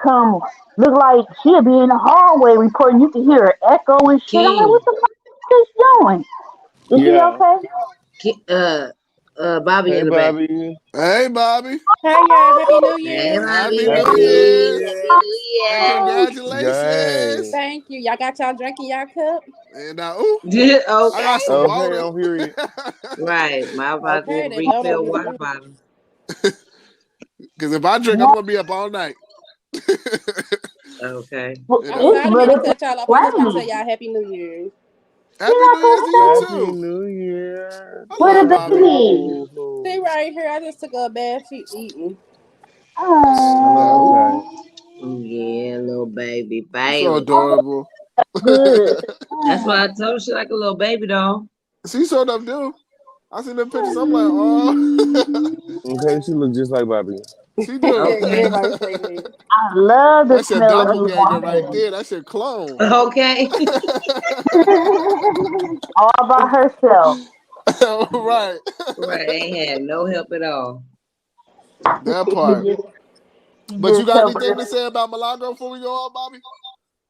come, look like she'd be in the hallway reporting. You could hear her echo and shit. I'm like, what King, the fuck is she doing? Is she Yeah. okay? Bobby Hey, in the back. Bobby. hey, Bobby. Hey y'all, happy New Hey, Year. Happy Bobby. New Happy New Year. Year. And congratulations. Yay. Thank you. Y'all got y'all drink in y'all cup? And ooh, I got Okay. some Okay, water. I'm hearing you. Right. My about to Okay, then don't refill overdo water it. bottle. Because if I drink, I'm going to be up all night. Okay. And I'm ooh, sorry, I didn't mean to It's cut y'all off. I just want to tell raining. y'all Happy New Year. Happy You're not New Year's gonna to you, say Happy too. New Year. I what love a Bobby. baby. See right here, I just took a bath. She eating. I And know Oh, that's ooh, right. Yeah, little baby, so baby. adorable. good. That's why I told her she like a little baby doll. She showed up, dude. I seen the pictures. I'm like, oh, Okay, she look just like Bobby. she do. Okay. Everybody say that. I love the That's your smell of doppelganger right newborn there. That's your clone. Okay. baby. All by herself. Right. Right. Ain't had no help at all. That You part. just, you But you just got help anything to her. say about Milagro before we go on, Bobby?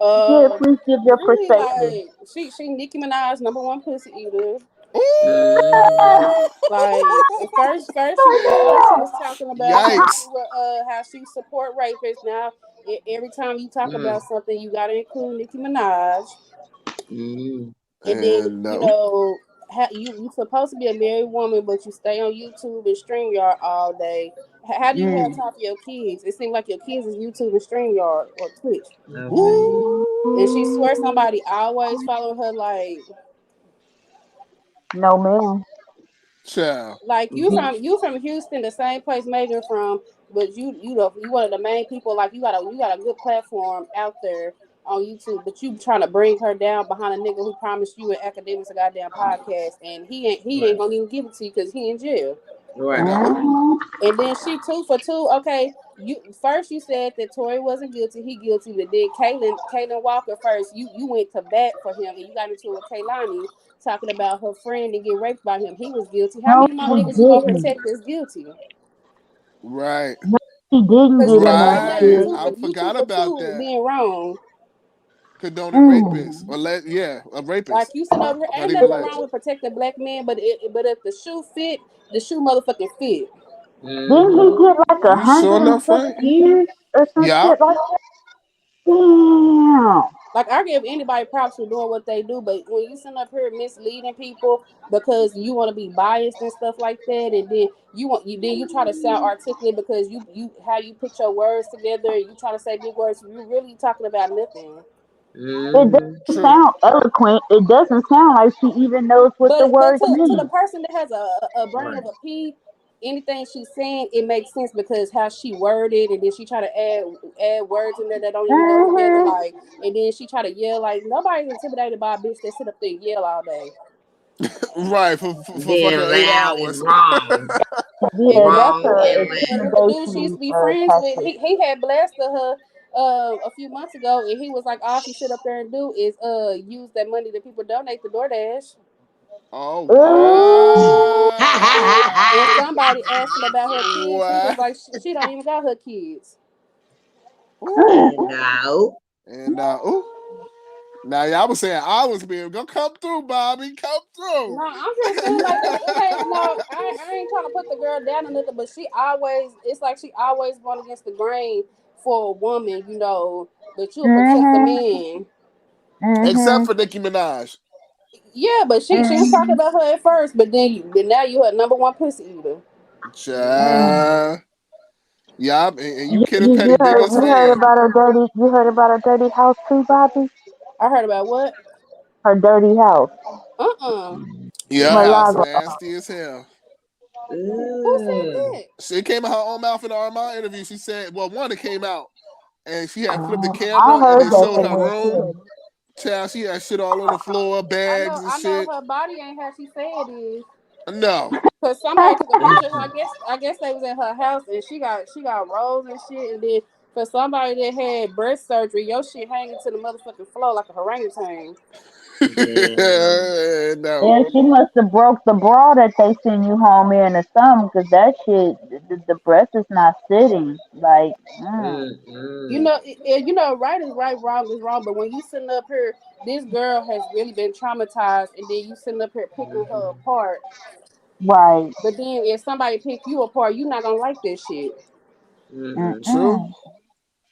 Yeah, please give your Really, perspective. like she Nicki Minaj #1 pussy eater. Mm-hmm. Ooh! Like first she was talking about Yikes. how she support rapists. Now every time you talk Mm. about something, you gotta include Nicki Minaj. Mm. And then And you supposed to be a married woman, but you stay on YouTube and StreamYard all day. How do you have Mm. time for your kids? It seems like your kids is YouTube and StreamYard or Twitch. Okay. And she ooh, swears somebody always following her, No, ma'am. child. like you from Houston, the same place Megan from, but you one of the main people. Like you got a good platform out there on YouTube, but you trying to bring her down behind a nigga who promised you and academics a goddamn podcast, and he ain't Right. gonna even give it to you because he in jail. And Right. Mm. And then she 2 for 2. Okay, you said that Tory wasn't guilty. He guilty, but then Kaylin Walker first. You went to bat for him, and you got into it with Kaylani talking about her friend and get raped by him. He was guilty. How No, many more he niggas you gonna didn't. protect that's guilty? Right. No, he didn't Because get you in already that know you Right. two shit. for I you two forgot for about two that. being wrong. Condoning rapists. Mm. Or a Like rapist. you sitting over here, Not ain't even nothing alleged. wrong with protecting black men, but if the shoe fit, the shoe motherfucking fit. Didn't Mm-hmm. he get like a You sure hundred and enough, some right? years or some Yeah. shit like that? Damn. Like I give anybody props for doing what they do, but when you sitting up here misleading people because you want to be biased and stuff like that, and then you try to sound articulate because you how you put your words together, you try to say big words, you really talking about nothing. It Mm-hmm. doesn't True. sound eloquent. It doesn't sound like she even knows what the But words to the mean. person that has a brain Right. of a pea, anything she's saying it makes sense because how she worded, and then she try to add words in there that don't even go together. Mm-hmm. Like, and then she try to yell. Like nobody's intimidated by a bitch that sit up there and yell all day. Right. For Being fucking 8 loud and hours. wrong. And Yeah, then that's Wrong a and the loud. dude she used intimidation to be friends with, tactic. he had blasted her a few months ago, and he was like, all she sit up there and do is use that money that people donate to DoorDash. Oh, Ooh. And wow. somebody asked him about her kids. He Wow. was like, she don't even got her kids. Ooh. And now. And ooh. Now y'all was saying I was being gonna come through, Bobby. Come through. No, I'm just saying like it ain't no. I ain't trying to put the girl down or nothing, but it's like she always going against the grain for a woman, But you'll protect the Mm-hmm. man. Except Mm-hmm. for Nicki Minaj. Yeah, but she was talking Mm-hmm. about her at first, but now you her #1 pussy eater. Child. Yeah, and you Kitty You Petty biggest heard fan. about her dirty? You heard about her dirty house too, Bobby? I heard about what? Her dirty house, Yeah, her house Milagro. nasty as hell. Who said that? She came out her own mouth in the Armand interview. She said, well, one that came out, and she had flipped the I camera, and heard they that showed from her her room. too. Child, she had shit all on the floor, bags and I know shit. her body ain't how she said it is. No. Cause somebody took a picture. I guess they was at her house and she got rolls and shit. And then for somebody that had breast surgery, your shit hanging to the motherfucking floor like a orangutan. No. Yeah, she must have broke the bra that they send you home in or something, because that shit, the breast is not sitting. Like, You know, right is right, wrong is wrong. But when you sitting up here, this girl has really been traumatized, and then you sitting up here picking her apart. right. But then if somebody pick you apart, you're not gonna like this shit. True.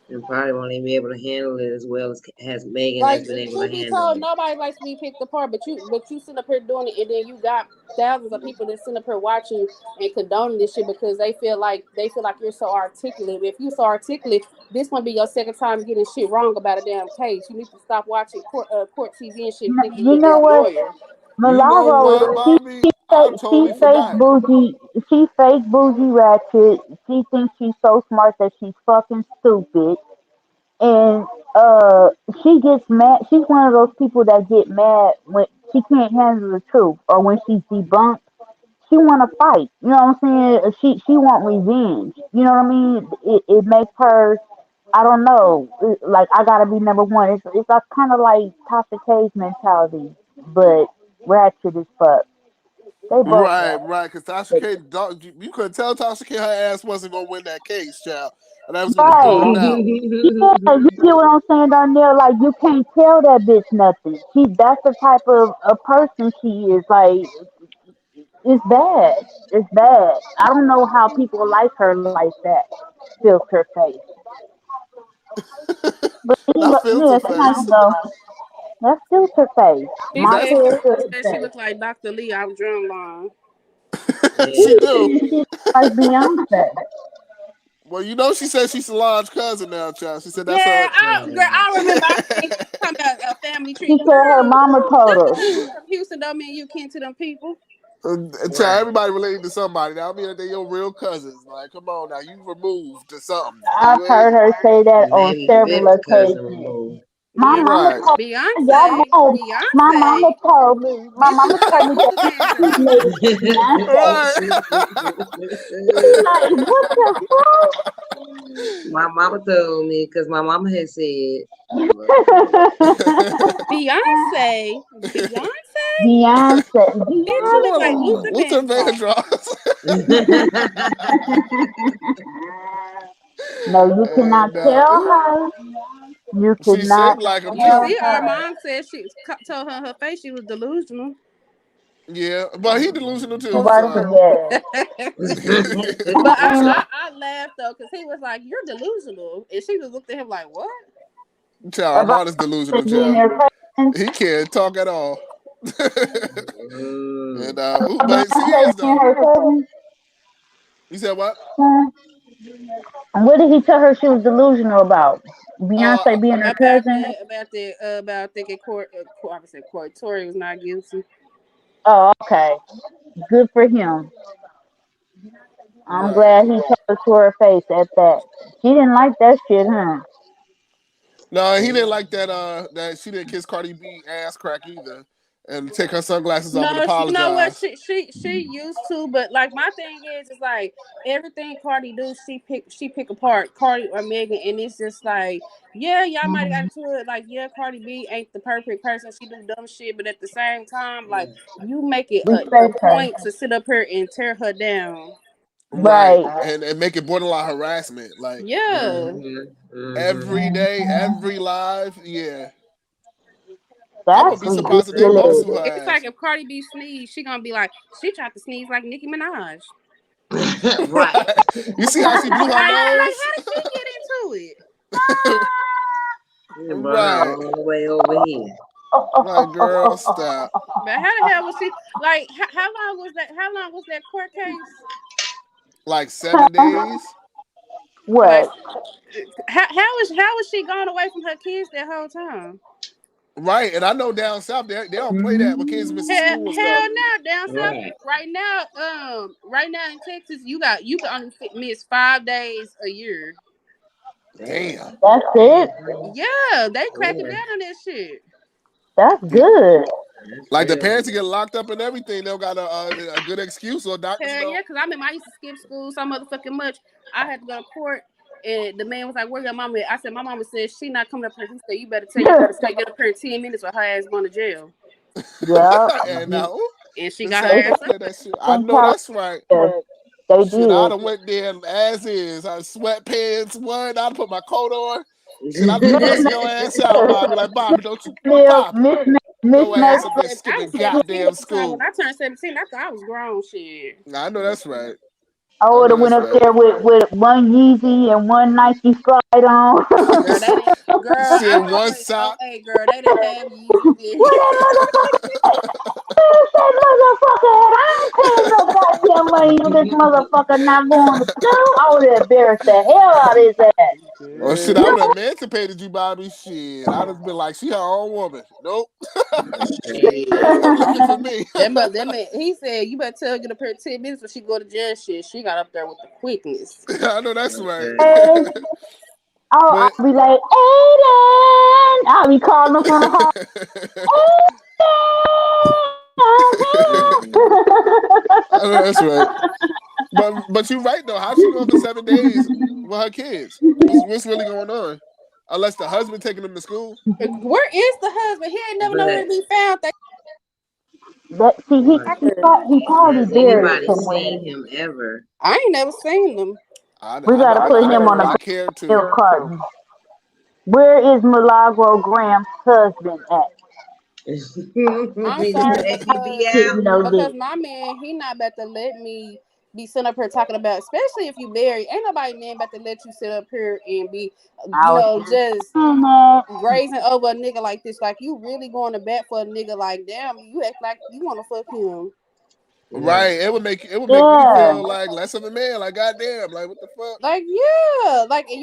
And probably won't even be able to handle it as well as Megan has Like, been able to truth be handle told, it. nobody likes to be picked apart, but you sitting up here doing it, and then you got thousands of people that sitting up here watching and condoning this shit because they feel like you're so articulate. If you're so articulate, this might be your second time getting shit wrong about a damn case. You need to stop watching court TV and shit, thinking You you're know this what? lawyer. You know Milagro, what, Bobby? I totally she fake forgot. bougie. She fake bougie ratchet. She thinks she's so smart that she's fucking stupid. And she gets mad. She's one of those people that get mad when she can't handle the truth or when she's debunked. She want to fight. You know what I'm saying? She want revenge. You know what I mean? It makes her. I don't know. Like I gotta be number one. It's kind of like Tasha K's mentality, but ratchet as fuck. They both Right, ratchet. right. Because Tasha K, you couldn't tell Tasha K her ass wasn't gonna win that case, child, and that was gonna be thrown Right. out. Yeah, you get what I'm saying, Darnell? Like you can't tell that bitch nothing. That's the type of person she is. Like it's bad. It's bad. I don't know how people like her like that. Filter face. But Not filter yeah, sometimes face. you go, that's filter face. She My That's said hair is she filter said she face. looked like Dr. Lee out Drumline. she do. She like Beyonce. Well, you know she said she's Solange's cousin now, child. She said that's Yeah, her. girl, I remember I seen talking about a family tree. She said her Girl, mama told just her. because you from Houston don't mean you kin to them people. Child, everybody related to somebody. Now I mean they your real cousins. Like, come on now, you removed to something. I've You ain't heard her say that on Maybe several fifth cousin occasions. removed. My Be- mama right. told me, y'all know, my mama Beyonce. told me, Put that those hands she up. made Beyonce. Right. Like, what My mama told me because my mama had said. the fuck? Beyonce. Beyonce. Bitch, you look like Beyonce. Luther Luther Vandross. Vandross. No, you cannot And tell her. You she cannot shaped like him You tell too. see, our her. mom said told her face she was delusional. Yeah, but he delusional too. Nobody So forget. But And I laughed though because he was like, "You're delusional," and she just looked at him like, "What?" child, about Armand is delusional, being child. their cousin, He can't talk at all. And but she Beyonce is being though. her cousin. You said what? Huh? And what did he tell her she was delusional about? Uh, Beyonce being her About cousin? that, about thinking I would say court, Tory was not guilty. Oh, okay. Good for him. I'm right. glad he told her to her face at that. She didn't like that shit, huh? No, he didn't like that. That she didn't kiss Cardi B ass crack either, and take her sunglasses off and No, you know what? apologize. She used to, but like my thing is like everything Cardi do, she pick apart Cardi or Megan, and it's just like, yeah, y'all might have got into it. Like, yeah, Cardi B ain't the perfect person. She do dumb shit, but at the same time, like you make it a Respect her. point to sit up here and tear her down. Right, Right. and make it borderline harassment. Like Yeah. every day, every live. Yeah, I That's would be surprised if they both sue ridiculous. her It's like ass. if Cardi B sneeze, she gonna be like, she tried to sneeze like Nicki Minaj. Right. Right. You see how she blew her Like nose? how did she get into it? You brought her Right. all the way over here. Like, girl, stop. But how the hell was she like? How long was that? How long was that court case? like 7 days. Like, What? how is she going away from her kids that whole time? Right, and I know down south they don't play that when kids missing Hell, school and stuff. hell no, down south Right. right now in Texas, you can only miss 5 days a year. Damn. Damn. That's it. Every Yeah, they cracking year. down on that shit. That's Yeah. good. That's Like the real parents good. get locked up and everything, they'll got a good excuse or doctors Hell know. yeah, because I remember I used to skip school so motherfucking much. I had to go to court, and the man was like, "Where your mama at?" I said, "My mama said she not coming up here." He said, "You better tell your mother to get up here in 10 minutes, or her ass going to jail." Yeah. And now And she the got her They same say ass people up that there. that shit. I in know that's right. California, they Shit, I'd did. have went there as is. I sweatpants, what? I'd put my coat on. Shit, I'd be cussing your ass out, Bobby. Like, Bobby, don't you Live Poppy. Your mismatch. ass up there I skipping was 17 goddamn at the time. When school. I turned 17, I thought I was grown. Shit. I know that's right. I I would know have went that's up right. there with one Yeezy and one Nike slide on. Girl, they didn't. Girl, I Shit, one graduated sock. 08, girl. They didn't have Yeezys then. Where that motherfucker? Where's that motherfucker at? I ain't paying no goddamn money for this motherfucker not going to school. I would have embarrassed the hell out of his ass. Oh shit, I would have emancipated you, Bobby. Shit, I'd have been like, she her own woman. Nope. Shit. Stop looking for me. That man, he said, you better tell her to get up here in 10 minutes when she go to jail. Shit, she got up there with the quickness. I know that's right. Hey, I'll But be like, Aiden. I'll be calling him from the hall. I know that's right. But you're right though. How's she going for 7 days with her kids? What's really going on? Unless the husband taking them to school. Where is the husband? He ain't never nowhere But to be found. See, right. he probably Has buried anybody somewhere. seen him ever? I ain't never seen them. We gotta put him on I a care to. milk carton. Where is Milagro Graham's husband at? I'm sorry Hey, he be out. because my man, he not about to let me be sitting up here talking about, especially if you married. Ain't nobody man about to let you sit up here and be, I was just saying that. grazing over a nigga like this. Like, you really going to bat for a nigga like, damn, you act like you want to fuck him. Right. Right. It would make me Yeah, feel like less of a man. Like goddamn. Like what the fuck? Like, yeah, like, and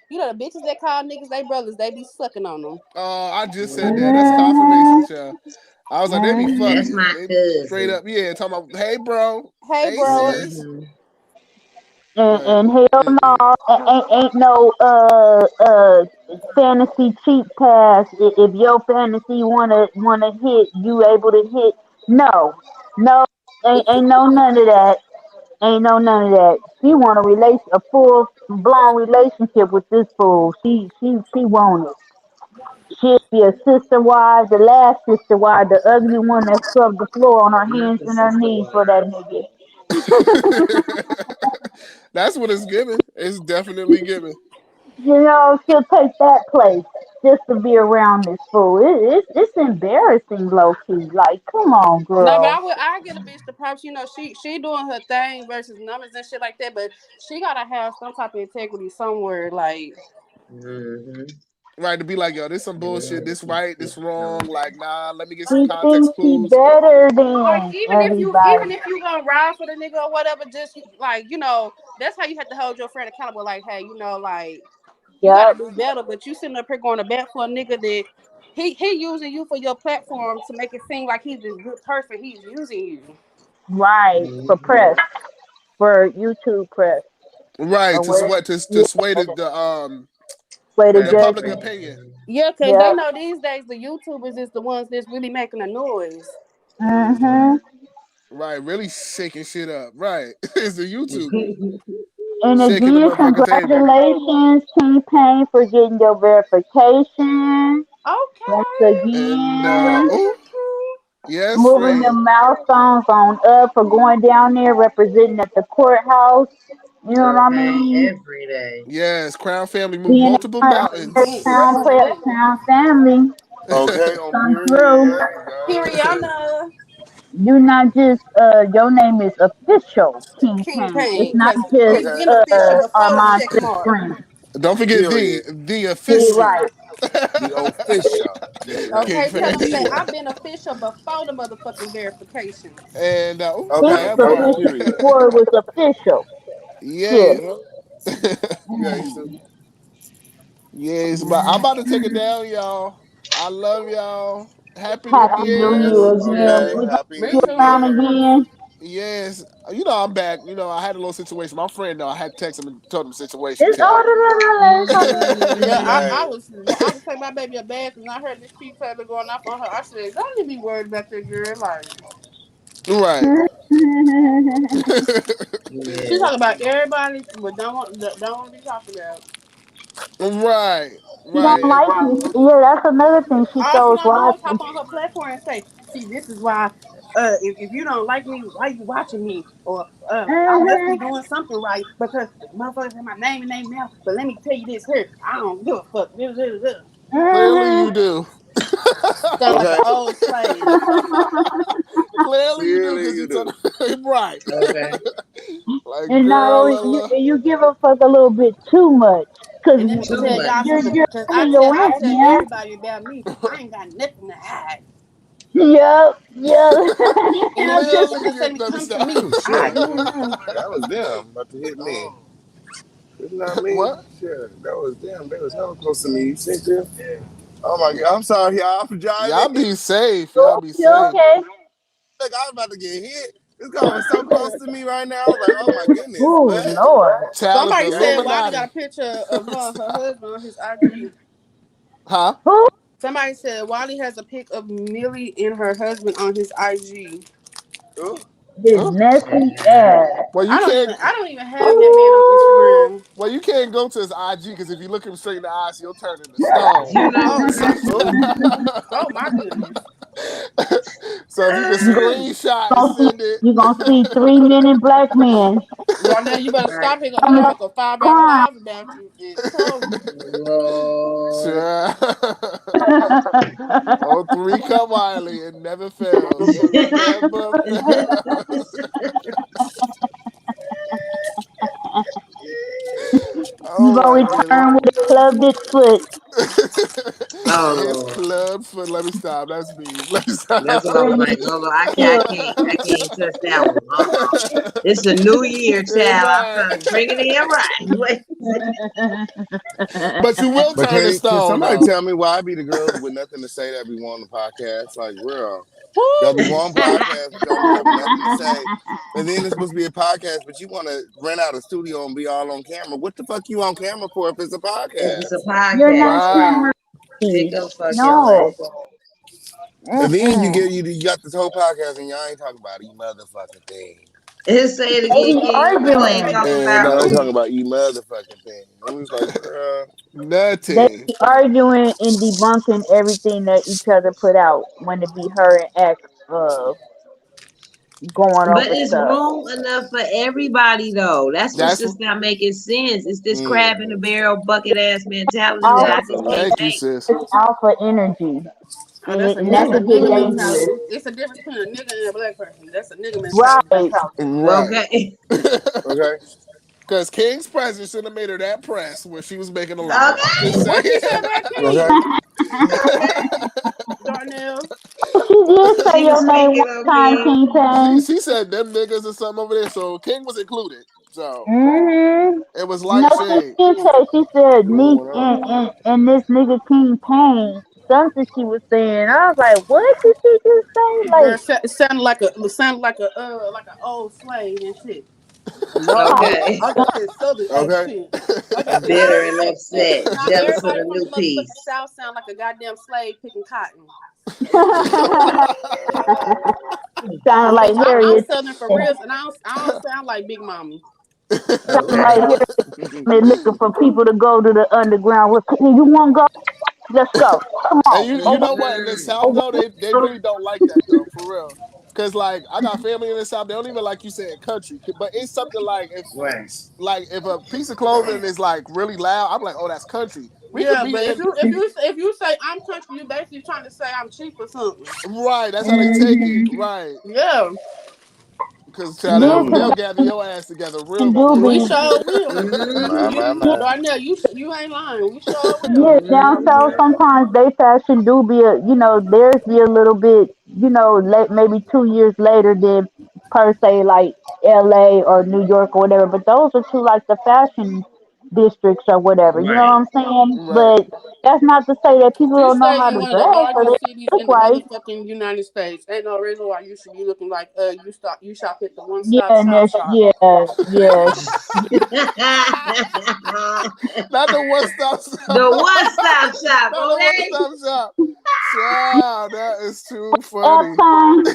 the bitches that call niggas they brothers, they be sucking on them. I just said that. That's confirmation, mhm, child. I was like, they be mhm. That's fucking. my They straight cousin. up, yeah, talking about, hey bro, Hey, hey bro. sis. Hmm. But And hell no, ain't no fantasy cheat pass. If your fantasy wanna hit, you able to hit. No, no, ain't no none of that. Ain't no none of that. She want a full blown relationship with this fool. She want it. She'll be a sister wife, the last sister wife, the ugly one that scrubbed the floor on her Not hands the and her sister knees for wife. that nigga. that's what it's giving. It's definitely giving. She'll take that place just to be around this fool. It's embarrassing, low key. Like, come on, No, but girl. I get a bitch the props. She doing her thing versus numbers and shit like that. But she gotta have some type of integrity somewhere. Like, Hmm. Right, to be like, yo, this some bullshit, this right, this wrong. Like, nah, let me get some She context thinks she clues. better like, than even everybody. if you gonna ride for the nigga or whatever, just like, that's how you have to hold your friend accountable. Like, hey, like, you gotta Yep. do better. But you sitting up here going to bat for a nigga that he using you for your platform to make it seem like he's this good person. He's using you. Right. For press. For YouTube press. Right, Or to what? sweat Yeah. to sway Way to the judge public me. opinion. Yeah, cause they Yep. know these days the YouTubers is the ones that's really making the noise. Mm-hmm. Right, really shaking shit up. Right. It's the YouTubers And shaking the again, motherfucking table. congratulations, King Payne, for getting your verification. Once Okay. And again, oh, yes, moving the friend. milestones on up for going down there representing at the courthouse. You know what I Okay, mean? every day. Yes, Crown Family moved Being multiple mountains. Representing. Crown family Okay, on come period, through. yeah, yeah. Piriana. You not just your name is official King King Payne. It's Payne, not cause just it's Okay, been official before the Armand check mark. Supreme. Don't forget period. the Get it official. right. The official. Okay, tell them that Yeah. I've been official before the motherfucking verification. And Okay. that Official part. Period. before it was official. Yes. Shit. Gangster. Yes, but I'm about to take it down, y'all. I love y'all. Happy New Happy New Year's. Year again. Okay. We gonna Happy Me see you New too. around Year. again. Yes. You know, I'm back. You know, I had a little situation. My friend, though, I had to text him and told him the situation, It's child. Yeah, Right. I was taking my baby a bath and I heard this T Taylor going off on her. I said, don't you be worried about that girl. Like Right. she Yeah. talk about everybody, but don't want to be talked about. Right. She don't Right. like you. Yeah, that's another thing. She All she shows gonna do live. is hop on her platform and say, "See, this is why. If you don't like me, why you watching me? Or I must be doing something right because motherfuckers have my name and name now. But let me tell you this here, I don't give a fuck. Clearly you Mhm. do. Sound like an Okay. old slave. Clearly you do Clearly because you you told do. him. Right. Okay. Like, And not girl, only you give a fuck a little bit too much, cause And let me Too tell much. y'all something, you're because telling your I aunt tell now. everybody about me. I ain't got nothing to hide. Yep, yep. And if you clearly niggas you just say get me, nothing to come to say. me. Oh I shit. mm-mm. That was them about to hit me. It's not me. What? Shit. That was them. They was hella close to me. You think them? Oh my god. I'm sorry, y'all, for driving. Y'all be safe. Y'all be You safe. okay? Look, I was about to get hit. This car was so close to me right now. I was like, oh my goodness. Oh What? Lord. Child is the Somebody said Wiley Illuminati. got a picture of her and her husband on his IG. Huh? Who? Somebody said Wiley has a pic of Millie and her husband on his IG. Ooh. This Huh? messy ass. Well, you can't. I don't even have that man on Instagram. Well, you can't go to his IG because if you look him straight in the eyes, he'll turn into stone. You know. Oh, So, Ooh. oh my goodness. so if you can screenshot and Gonna see, send it, you gonna see 3 men black men Well, you better Right. stop. He gonna coming make a 5-hour crime. live about you and tell you. Lord. sure. Oh, three come Wiley, it never fails. It never fails. You Oh gonna my goodness. return with a clubbed foot. Oh His Lord. club foot. Let me stop. That's me. Let me That's what stop. I was Bring like. it Oh Lord, here. I can't touch that one. It's a new year, child. I'm Right. trying to bring it in right. But you will But turn to can stone, somebody though. tell me why I be the girls with nothing to say that be on the podcast? Like, real. Y'all be Woo! on podcast, but y'all be having nothing to say. And then it's supposed to be a podcast, but you want to rent out a studio and be all on camera. What the fuck you on camera for if it's a If it's a podcast? You're podcast, not right? Right. Take camera. a fucking No. life. And then Mm-mm. you got this whole podcast and y'all ain't talking about e motherfucking thing. Say it They again, be King. Y'all ain't arguing. talking And about y'all ain't who? talking about e motherfucking thing. I'm just like, girl. They Nothing. be arguing and debunking everything that each other put out when it be her and X going But over it's stuff. room enough for everybody, though. That's what's That's just not making sense. It's this crab in the Mm-hmm. barrel, bucket ass mentality that I just Absolutely. can't thank you, take. sis. It's alpha energy. Oh, that's a And that could get nigga Ooh. dangerous. mentality. It's a difference between a nigga and a black person. That's a nigga mentality. Right. Right. Okay. Okay. Because King's presence should have made her that press when she was making a lie. I'm Okay. just saying. What you say about Okay. King? Okay. Darnell? She did say She was your name speaking one on time, King. King Payne. she said them niggas or something over there, so King was included. So Mm-hmm. it was No, light she shade. did say, she said, What's Neek going on? and this nigga King Payne, something she was saying. I was like, what did she just say? Girl, Like, it sounded like an old slave and shit. No, Okay. I got this southern Okay. accent. I got this. Bitter and upset, Now jealous of everybody the from the new motherfucking piece. south sound like a goddamn slave picking cotton. sounded like I'm Harriet. southern for real, and I don't sound like Big Mama. Sounded Okay. like Harriet looking for people to go to the underground. With, you want to go? Let's go. Come And on. you Over, know what? In the South over. though, they really don't like that though, for real. Cause like I got family in the South, they don't even like you saying country. But it's something Right. like if a piece of clothing is like really loud, I'm like, oh, that's country. We could Yeah, be but in if you say I'm country, you basically trying to say I'm cheap or something. right. That's how they take it. Mhm. Right. Yeah, Cause Yeah, they'll 'cause gather your ass together real fashion do quick. We be. sure will. My. Darnell, you ain't lying. We sure will. Yeah, down south sometimes they fashion do be theirs be a little bit, late, maybe 2 years later than per se like LA or New York or whatever. But those are two like the fashion districts or whatever. You know what Right. I'm saying? Right. But that's not to say that people Thee don't know how Stallion, to one of the dress or largest they cities look in the right. motherfucking United States. Ain't no reason why you should be looking like you shop at the one Yeah, stop and shop that's shop. yeah. Not the one stop shop. The one stop shop, Not the one okay? stop shop. Child, that is too At funny. times,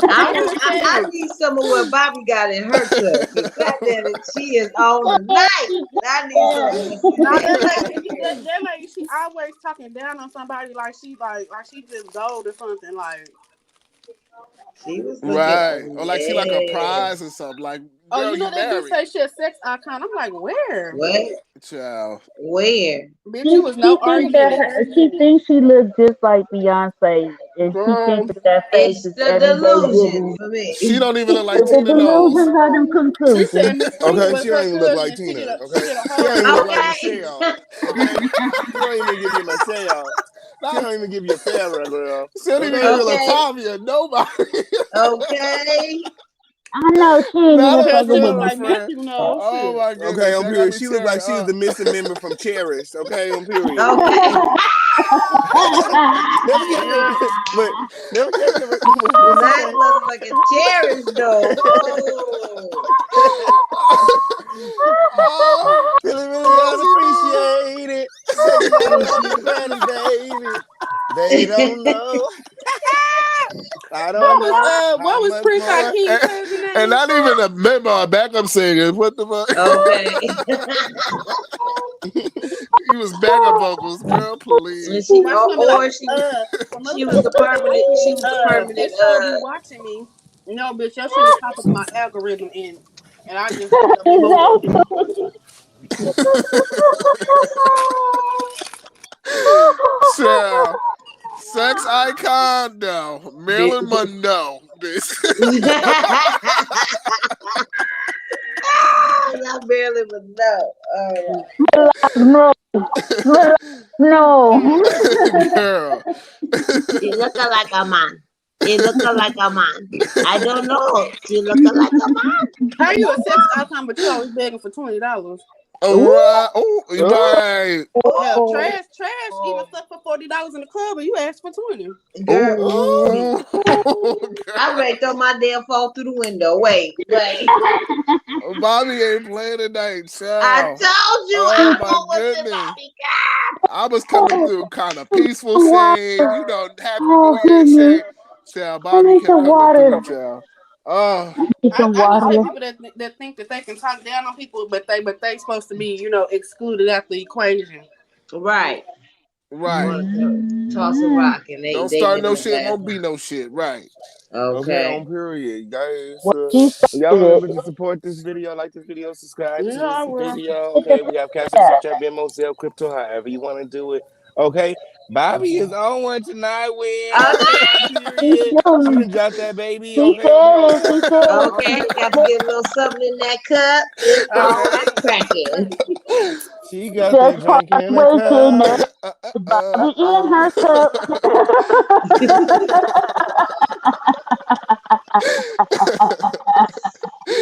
I I understand. need some of what Bobby got in her cup. Cause goddamn it, she is on tonight. I need some of what she Now said. that lady, she always talking down on somebody like she just gold or something. Like, She was looking, Right. Or like she like a yeah. prize or something. Like, oh, girl, you know you they do married. say she a sex icon. I'm like, where? What? Child. Where? Bitch, you was no thinks argument, she thinks she looks just like Beyonce, and she thinks girl. that face It's is the everyday delusion giving. for She me. don't even look like But the Tina Knowles. delusions are them She said conclusions. Miss Tina Okay, was she don't her even look cousin, like and she did Tina. a she Okay, did a she whole don't even look like Okay. Michelle. Okay, she don't even give you Michelle. She Not, don't even give you Farrah, girl. she don't even give Okay, you Okay. Latavia. Nobody. Okay. I know she ain't Not even a because fucking she looked with Farrah like me. friend. Matthew. No Oh shit. my okay, goodness. on That got period. me She looked like tearing she was up. the missing member from Cherished. Okay, on period. Okay. Never get but never get what she Not say. motherfucking cherish though. Oh. Oh, Really, really yes, he did. unappreciated. Taking out on my granny, baby. They don't know. I don't know how What was much Prince more. Hakeem And, cousin and name? not even a member or backup singer. What the fuck? Okay. He was backup vocals. Girl, And please. she Why she gonna be like, my she was motherfucking the permanent she was the they permanent sure be watching me. No, bitch, your shit is top of my algorithm, and I just end up bored. Exactly. Child. Sex icon, no. Bitch. Marilyn Monroe, bitch. I barely would know. All right. No, no. Girl. She looking like a man. She looking like a man. I don't know. She looking like a man. How I you a don't sex icon, but you always begging for $20? Oh, know. right. Oh, right. Hell, Ooh, trash even stuff for $40 in the club, and you asked for 20. girl. Oh, I'm girl. ready to throw my damn phone through the window. Wait. Bobby ain't playing tonight, I child. told you Oh I'm my going with the goodness. Bobby I was coming through kind of peaceful Water. shade, Happy New Oh Year goodness. shade. Child, I Bobby need kept some coming water. through, child. Oh, I need some I just hate water. people that think that they can talk down on people, but they supposed to be excluded out the equation. girl. Right. right. Want to toss a rock and Don't they start live in no the shit, won't be bathroom. no shit. Right. Okay, Okay. on period, guys. Well, she Y'all started remember to it. support this video, like this video, subscribe to Yeah, I this will. video. Hit the Okay, we have Cash App, chat. Snapchat, Venmo, Zelle, Crypto, however you want to do it. Okay, Bobby is on one tonight. Win. Okay, Okay. on She period. She said done dropped that baby. She Okay, on said it. period. She said Okay. Got to get a little something in that cup. It's Okay. on and cracking. She got that just drink in her waking cup. up. Bobby in her cup.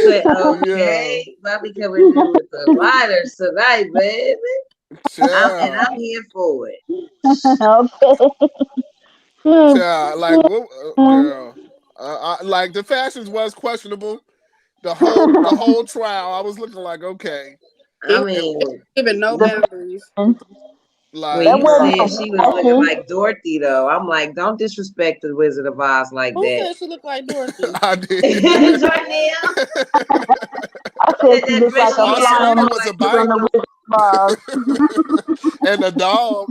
But Yeah. okay. Bobby coming in with the lighters tonight, baby. Child. I'm here for it. Okay. She, Child. Like, she, what, girl? Like, the fashions was questionable. The whole trial, I was looking like, okay. I And, mean, Giving no the boundaries. when that like, you wasn't said no she was looking fashion. like Dorothy, though, I'm like, don't disrespect the Wizard of Oz like Who that. said she looked like Dorothy? I did. Darnell I said said she that looked dress like a she All had she on flying needed looked was a like monster from bike the Dorothy. Wizard of Oz. and a dog.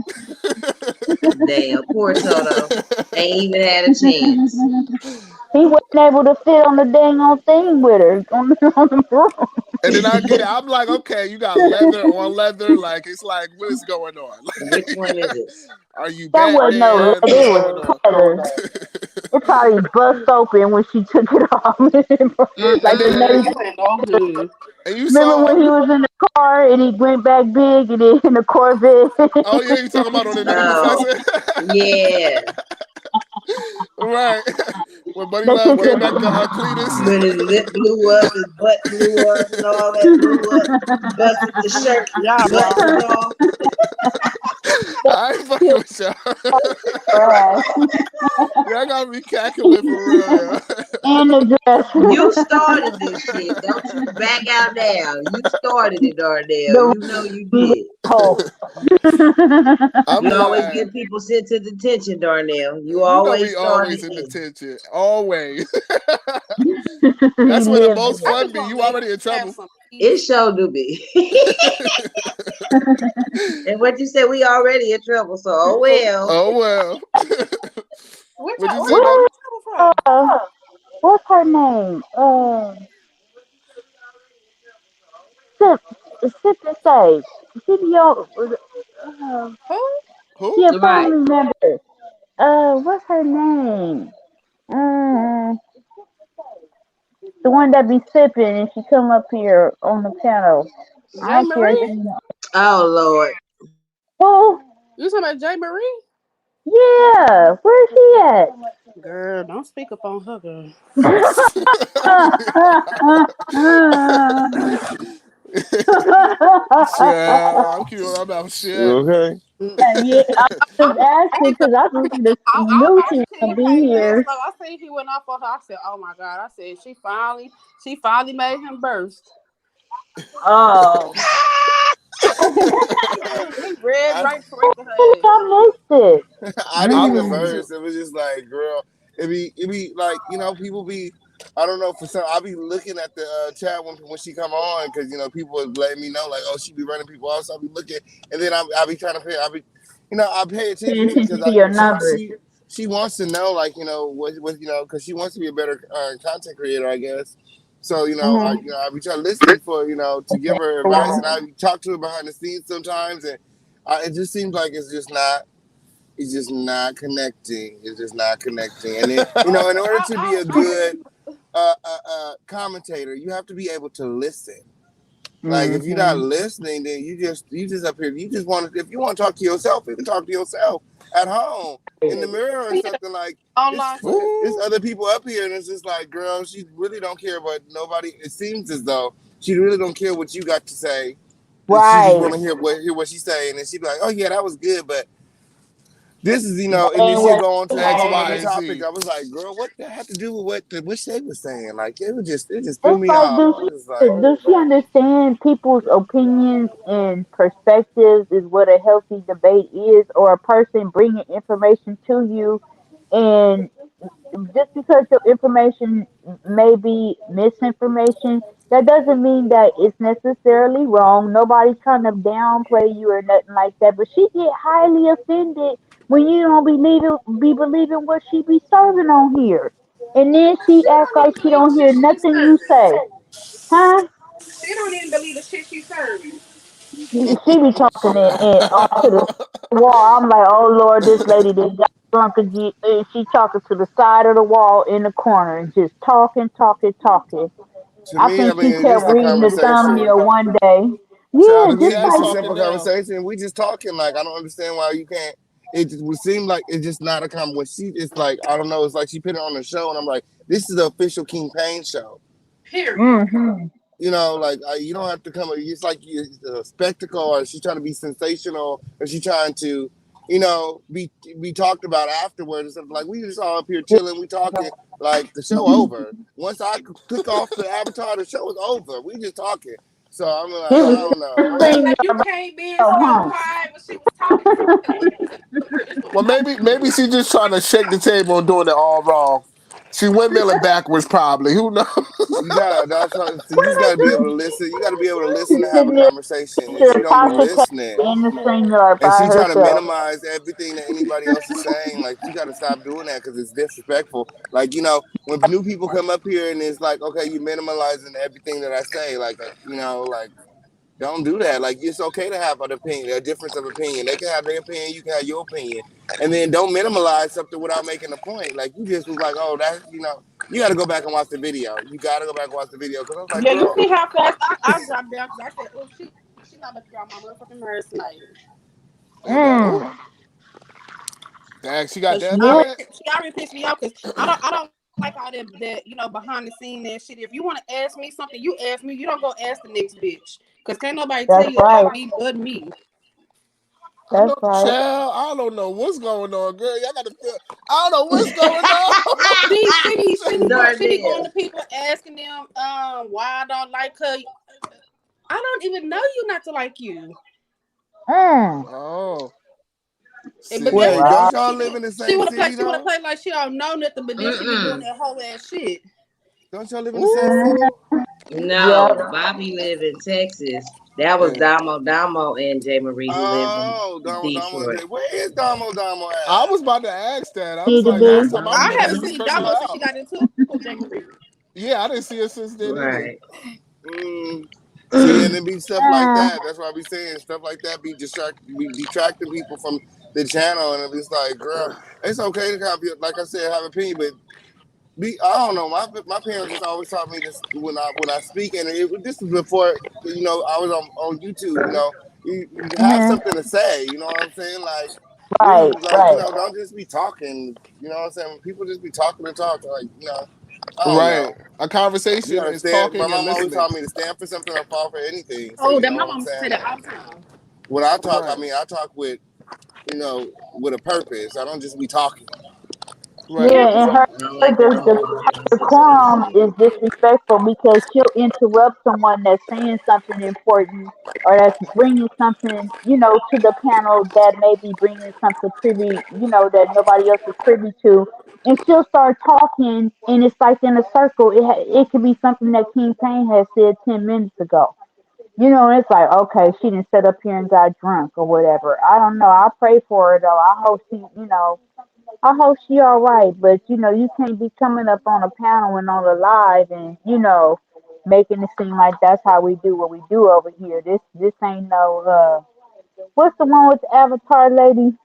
Damn, poor Toto. Ain't even had a chance. He wasn't able to fit on the dang on thing with her on the broom. And then I get it. I'm like, okay, you got leather on leather. Like, it's like, what is going on? Which Like, one is it? are you That wasn't no Batman? leather. What's It going was on? color. It probably bust open when she took it off. Like And the then Mm-mm. neighbor. You ain't no good. and you Remember saw. when he was in the car and he went back big and then in the Corvette? Oh yeah, you talking about on the Nutty Oh, Professor? yeah. Right. When Buddy That Love shit came back to Cletus. When his lip blew up, his butt blew up, and all that blew up, busted the shirt Y'all buttons wrong. off. I ain't fucking with y'all. said, Y'all gotta be cackling for real, yeah. and the dress. You started this shit. Don't you back out now. You started it, Darnell. The You know you did. hole. I'm You always mad. give people sense of detention, Darnell. You You know we always started always in this. detention. Always. He That's where the lived most I it. fun just be. want You men already in to have trouble. some peace. It sure do be. And what you said, we already in trouble, so oh well. Oh well. What'd you say, What baby? What? y'all in trouble for? Uh, what's her name? Sip, Sip and Save. She be on. Who? She Who? a Right. family member. What's her name? Uh, the one that be sipping and she come up here on the panel. I Jay don't care. Marie? Oh Lord. Who? You talking about Jay Marie? Yeah, where's she at? Girl, don't speak up on her, girl. Yeah, I'm cute about You shit. okay? Yeah, I was asking because I just knew I she was seen gonna him be hang last here. night. I seen he went off on her. I said, "Oh my God!" I said, she finally made him burst." Oh, He read I right through the I missed it. I didn't I even missed it Mm. too. verse. It was just like, girl, it be like, people be, I don't know, for some, I'll be looking at the chat when she come on, because people would let me know like, oh, she be running people off, so I'll be looking, and then I'll be trying to pay, I pay Paying attention attention because to your numbers. she wants to know, like, because she wants to be a better content creator, I guess. So Mm-hmm. I be trying to listen for to give her advice, and I talk to her behind the scenes sometimes, and it just seems like it's just not connecting. It's just not connecting. And then, in order to be a good commentator, you have to be able to listen. Like if you're not Mm-hmm. listening, then you just up here. You just want to, if you want to talk to yourself, you can talk to yourself at home in the mirror or something. Like online. it's other people up here, and it's just like, girl, she really don't care. But nobody. It seems as though she really don't care what you got to say. She just Right. want to hear what she's saying, and she be like, oh yeah, that was good, but this is, That and then ain't she'll what go on to a X, whole Y, nother and topic. Z. I was like, girl, what that had to do with what they was saying? Like it just threw it's me like. off. I was just like, Does she understand people's opinions and perspectives is what a healthy debate is, or a person bringing information to you, and just because your information may be misinformation, that doesn't mean that it's necessarily wrong. Nobody's trying to downplay you or nothing like that. But she get highly offended when you don't be believing what she be serving on here. And then she She acts don't like even she believe the don't shit hear she be nothing you serving. say. Huh? She don't even believe the shit she serving. She be talking and onto the wall. I'm like, oh Lord, this lady that got drunk again. And she talking to the side of the wall in the corner and just talking, talking, talking. to I me, I think she mean, it's kept just a reading the conversation. thumbnail one day. Child, Yeah, To the me, just it's chat just a like talking simple now. conversation. We just talking. Like I don't understand why you can't. It just would seem like it's just not a conversation. When she, it's like I don't know. It's like she put it on the show, and I'm like, this is the official King Payne show. Period. mm-hmm. Like you don't have to come. It's like it's a spectacle, or she's trying to be sensational, or she's trying to, be talked about afterwards and stuff. Like we just all up here chilling, we talking. Like the show over. Once I click off the avatar, the show is over. We just talking. So I'm like, I It don't was know. the thing You came in so about quiet when she was talking to you. Well, maybe she's just trying to shake the table and doing it all wrong. She windmilling backwards, probably. Who knows? You gotta. That's how, so you just gotta be able to listen. You gotta be able to listen and have a sitting there conversation. And she to don't be Tasha Taylor listening. in the StreamYard And by she try to herself. minimize everything that anybody else is saying. Like you got to stop doing that because it's disrespectful. Like when new people come up here and it's like, okay, you minimalizing everything that I say. Like like Don't do that. Like, it's okay to have an opinion, a difference of opinion. They can have their opinion, you can have your opinion. And then don't minimalize something without making a point. Like, you just was like, oh, that's, you got to go back and watch the video. You got to go back and watch the video. Because I was like, Yeah, you girl. see how fast I dropped down because I said, "Oh, she not about to get on my motherfucking nerves tonight." And oh, dang, she got Cause that bad. she already pissed me off. Cause I don't like all that behind the scene that shit. If you want to ask me something, you ask me. You don't go ask the next bitch. Cause can't nobody tell That's you right. about me but me. I That's know, right. child. I don't know what's going on, girl. Y'all got to feel. I don't know what's going on. She be going to people asking them why I don't like her. I don't even know you not to like you. Oh, But guess see. Wait, what? don't Wow. y'all live in the She same wanna play. city, She wanna though? play like she don't know nothing. But then she be doing that whole ass shit. Don't y'all live in the same Ooh. city? Yep. No, Bobby live in Texas. That was And Damo and J. Marie who live in Oh, Damo. Detroit. Where is Damo I at? was about to ask that. I was Need to like, be. last time Uh-huh. I I remember, he haven't was seen cursing her Damo since she out. got into it with J. Marie. Yeah, I didn't see it since then either. Right. See, and it be stuff like that. That's why I be saying stuff like that be detracting people from the channel, and it's like, girl, it's okay to have, like I said, have opinion, but I don't know. My parents just always taught me this when I speak, and this was before I was on YouTube. You have Mhm. something to say. You know what I'm saying? Like, Right. really, like, Right. don't just be talking. You know what I'm saying? People just be talking and talking. Like, I don't Right. know. A You conversation gotta is stand. My talking and mom always listening. taught me to stand for something or fall for anything. So Oh, you that know my what I'm mom say saying? that Like, all the time. when I talk, I Right. mean I talk with a purpose. I don't just be talking. Right. Yeah, Yeah, cause and her I don't like that the decorum is disrespectful because she'll interrupt someone that's saying something important or that's bringing something, to the panel that may be bringing something privy, that nobody else is privy to, and she'll start talking, and it's like in a circle. It could be something that King Payne had said 10 minutes ago. And it's like, okay, she didn't sit up here and got drunk or whatever. I don't know. I pray for her though. I hope she all right, but you can't be coming up on a panel and on a live and making it seem like that's how we do what we do over here. This ain't no what's the one with the Avatar lady?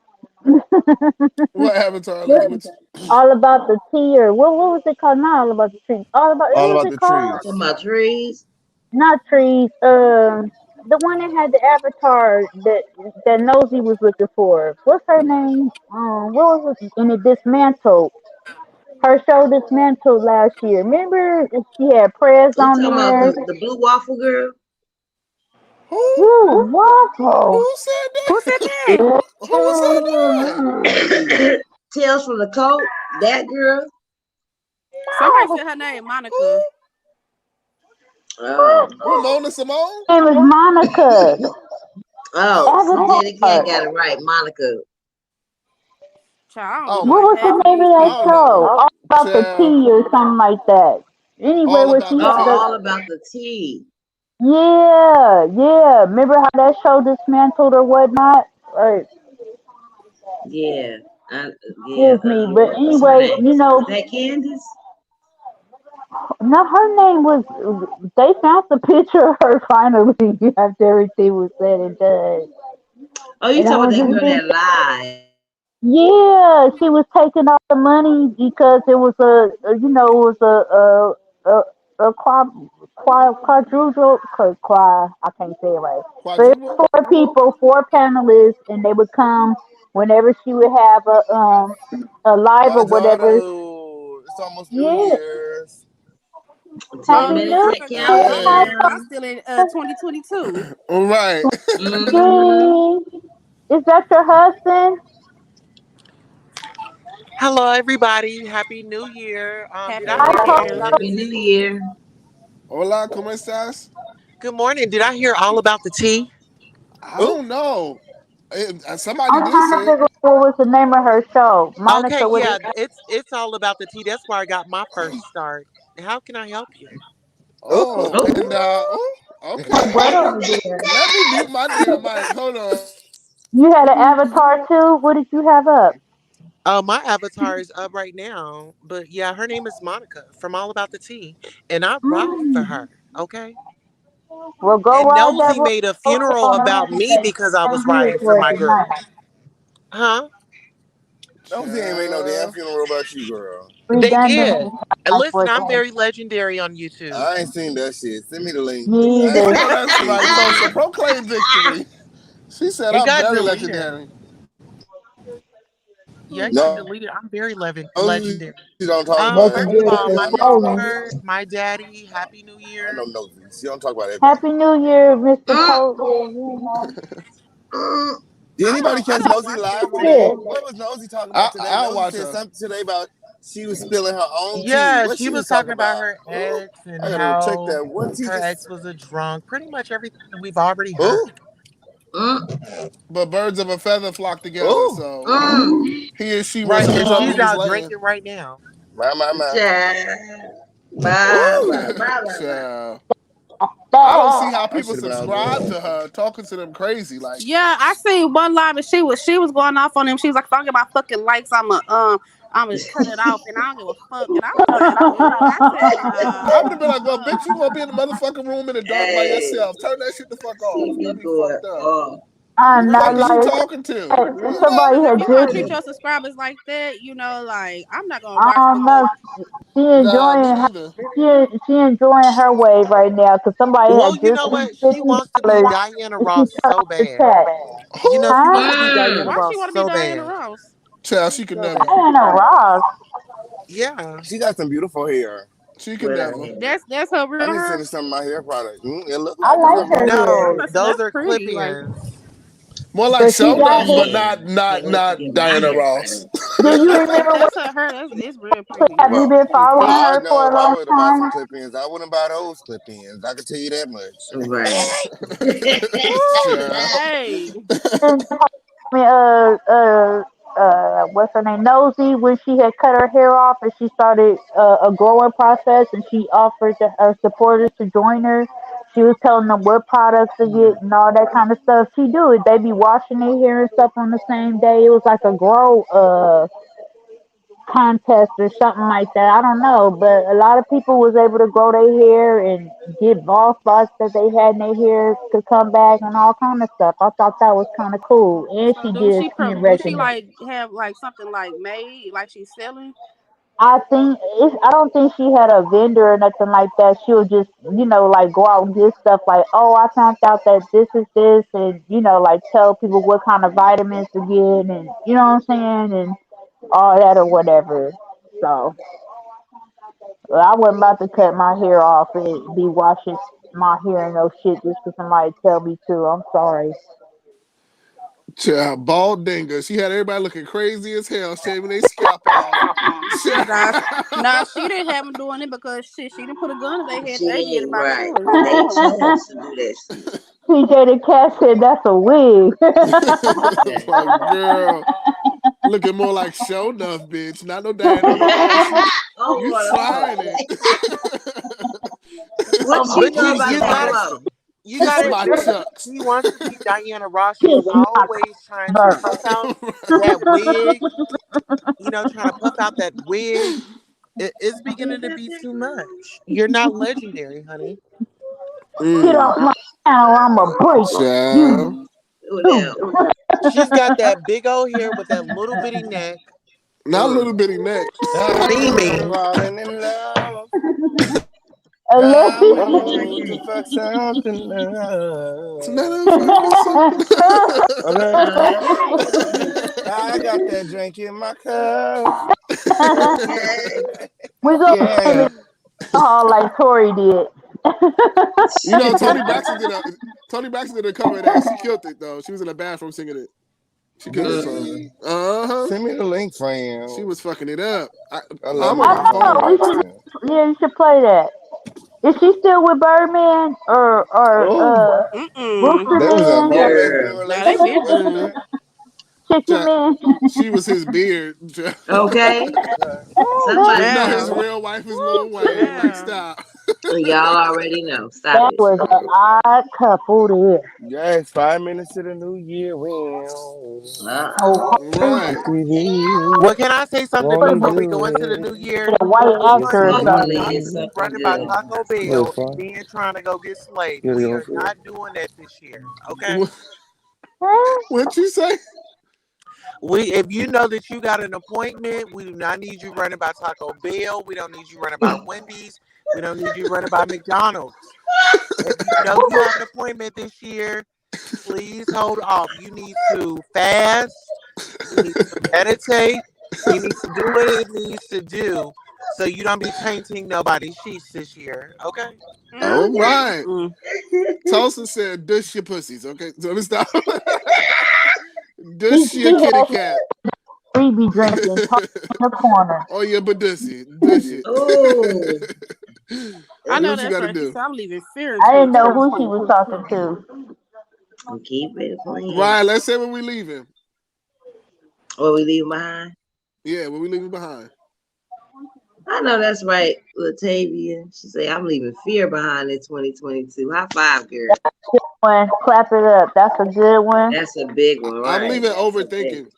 What Avatar lady? Which All about the tea or what was it called? Not all about the tree. All about All what was about it the called? talking trees. about trees. Not trees. The one that had the avatar that Nosy was looking for. What's her name? What was it? And it dismantled. Her show dismantled last year. Remember she had prayers You on talking about there. the blue waffle girl? who? Ooh, waffle. Who said who said that? that? Who said that? Tales from the Coat. That girl. Somebody No, said her name, Monica. Who? Oh, Who? Mona Simone? her name is Monica. oh, Daddy Cat Avatar. got it right, Monica. Child, I don't Oh, know What like was half the of name these of I that don't people. know. show? All about the Child, tea or something like that. Anyway, all where about she the Oh, had tea. all the about the tea. yeah, yeah. Remember how that show dismantled or whatnot? Or Yeah, I, yeah. excuse me, but What's her anyway, name? Was that Candace? no, her name was. They found the picture of her finally after everything was said and done. Oh, you And I talking about was that just girl thinking, that lied? yeah, she was taking all the money because it was it was a quadruple, I can't say it right. But it was Quadruple? four people, four panelists, and they would come whenever she would have a live My or whatever. daughter. It's almost New Yeah, Year's. 10 happy minutes New to Motherfucker, Year, I'm Dang. still in 2022. All right. Mm-hmm. King. Is that your husband? Hello, everybody. Happy New Year. Did Happy I I New hear told all Year. about Happy the New tea? Year. Hola, ¿cómo estás? Good morning. Did I hear all about the tea? I Ooh. don't know. Somebody I'm did trying to say it. figure out what was the name of her show. Okay, Monica with yeah, a it's all about the tea. That's where I got my first start. How can I help you? Ooh. Oh, Oh, and okay. what over there. Let me mute my damn mic. Hold on. You had an avatar too? What did you have up? My avatar is up right now, but yeah, her name is Monica from All About the Tea, and I ride for Mm. her. Okay. Well, go And ride that Nosy roller made a coaster funeral on about me Wednesday. because I I'm was here riding for for it my girl. tonight. Huh? Nosy ain't made no damn Child. funeral about you, girl. They Redundant did. is And time for listen, it I'm to very legendary on YouTube. I ain't seen that shit. Send me the link. me I ain't I either. know seen that's shit. right. So proclaim victory. She said, It I'm got very deleted. legendary. Yeah, it got No, deleted. I'm very Nosy legendary. don't talk about First of all, everything. my I Miss know Stolen. Nosy. Pert, my daddy, Happy New I know Year. Nosy. She don't talk about everything. Happy New Year, Mr. Post. Did anybody I catch don't Nosy watch them live like today? that. Yeah. What was Nosy talking about today? I'll Nosy watch said her. something today about she was spilling her own tea. Yeah, What she she was was talking talking about about? her ex and I gotta check how that. What tea her just? ex was a drunk. Pretty much everything that we've already Ooh, heard. But birds of a feather flock together. ooh, So he and she Right, was and she's jumping his out land. drinking right now. my. Bye, Ooh, bye, bye, bye, bye. Child. I don't see That. how I people should have been out there. subscribe to her, talking to them crazy. Like, Yeah, I seen one live and she was going off on him. She was like, "If I don't get my fucking likes, I'ma cut it off, and I don't give a fuck." And I was like, "What?" I said, I would have been "No." like, well, bitch, you gonna be in the motherfucking room in the dark by Hey, yourself. Turn that shit the fuck she off. That'd be be going fucked up. off. I'm The not fuck is you like talking to? if You know? somebody Because if had you're gonna treat just, your subscribers like that, like I'm not gonna I watch don't because know, she Nah, me enjoying her, neither. she enjoying her wave right now because somebody Well, had you just know sent what? She wants to be $50 Diana and she Ross cut so off the bad. chat. You know, Who? she wants Huh? to be Diana why she Ross want to be so Diana bad. Ross? Child, she could So never. bad. Diana Ross. Yeah. She got some beautiful hair. She could never. Whatever. That's her I real need to send hair. her some of my hair product. It look I like it like from her her. hair, No, those That's are pretty. Like, clip-ins. More like but she show got enough, hair. but Hey, not can't wait to get my Diana hair Ross. done. Do you that's remember when that's her hair. It's real pretty. have you Well, been following I her know for if a I long were to buy some time? clip-ins, I wouldn't buy those clip-ins. I can tell you that much. Right. Child. Hey, And me, what's her name, Nosy, when she had cut her hair off and she started a growing process and she offered her supporters to join her. She was telling them what products to get and all that kind of stuff. She do it. They be washing their hair and stuff on the same day. It was like a grow contest or something like that. I don't know, but a lot of people was able to grow their hair and get bald spots that they had in their hair to come back and all kind of stuff. I thought that was kind of cool, and so she do did she skin do she regimen. like have like something like made like she's selling? I think I don't think she had a vendor or nothing like that. She would just, like go out and get stuff like, oh, I found out that this is this, and like tell people what kind of vitamins to get, and you know what I'm saying, and all that or whatever. So. Well, I wasn't about to cut my hair off and be washing my hair and no shit just for somebody to tell me to. I'm sorry. Child, bald dinger. She had everybody looking crazy as hell, shaving their scalp off. Nah, Child. nah, she didn't have them doing it because she didn't put a gun in their head. They did She it ain't by right. choice. They chose to do that shit. PJ the cat said that's a wig. Like, girl, looking more like show enough, bitch. Not no Diana Ross. Oh You Lord, I'm trying sorry. it. What she But know you about you that gotta glow? you Kiss gotta my admit chucks. she wants to be Diana Ross. She's Kiss my always trying to bird. puff out that wig. Trying to puff out that wig. It's beginning to be too much. You're not legendary, honey. Get off my channel or I'ma break Child. you Who too. them? She's got that big old hair with that little bitty neck. Not a little bitty neck. Steaming. Falling in love. I Alexis. want to fuck something Tonight up. I'm fucking so. I got that drink in my cup. Okay. We gonna blame Yeah. it all like Tori did. You know, Tony Braxton did a cover of that. She killed it though. She was in the bathroom singing it. She killed Did that song. she? Uh-huh. Send me the link, She friend. was fucking it up. I love I'm me on I my some Tony know. phone. We should. Braxton. Yeah, you should play that. Is she still with Birdman or Oh, Rooster they was in Man? one lesbian Girl. Nah, they relationship been done. yesterday. Chicken Man? She was his beard. Okay. You Somebody know his Child. know. real wife is Lil Wayne. Like, Child. stop. Y'all already know. Stop That it. was an odd couple there. Yes, 5 minutes to the new year. Okay. Right. Well, can I say something What before is we it? go into the new year? A white We are actor or not Hopefully something. it's something running by good. Taco Bell and then trying to go get slayed. We are not doing that this year. Okay. Huh? What you say? If you know that you got an appointment, we do not need you running by Taco Bell. We don't need you running by Wendy's. We don't need you running by McDonald's. If you know you have an appointment this year, please hold off. You need to fast. You need to meditate. You need to do what it needs to do so you don't be tainting nobody's sheets this year. Okay? All right. Mm. Tulsa said, "Dush your pussies." Okay, so let me stop. He Dush your kitty has cat. freebie drinking, talking in the corner. Oh yeah, but dussy, dush it. Oh. I Do know what you that's got to right. She do. said I'm leaving fear in I didn't know who she 2022. was talking to. Keep it clean. Right. Let's say when we leaving. What we leave behind? Yeah, when we leaving behind. I know that's right, Latavia. She say I'm leaving fear behind in 2022. High five, girl. One, clap it up. That's a good one. That's a big one, I'm right? leaving That's a big overthinking.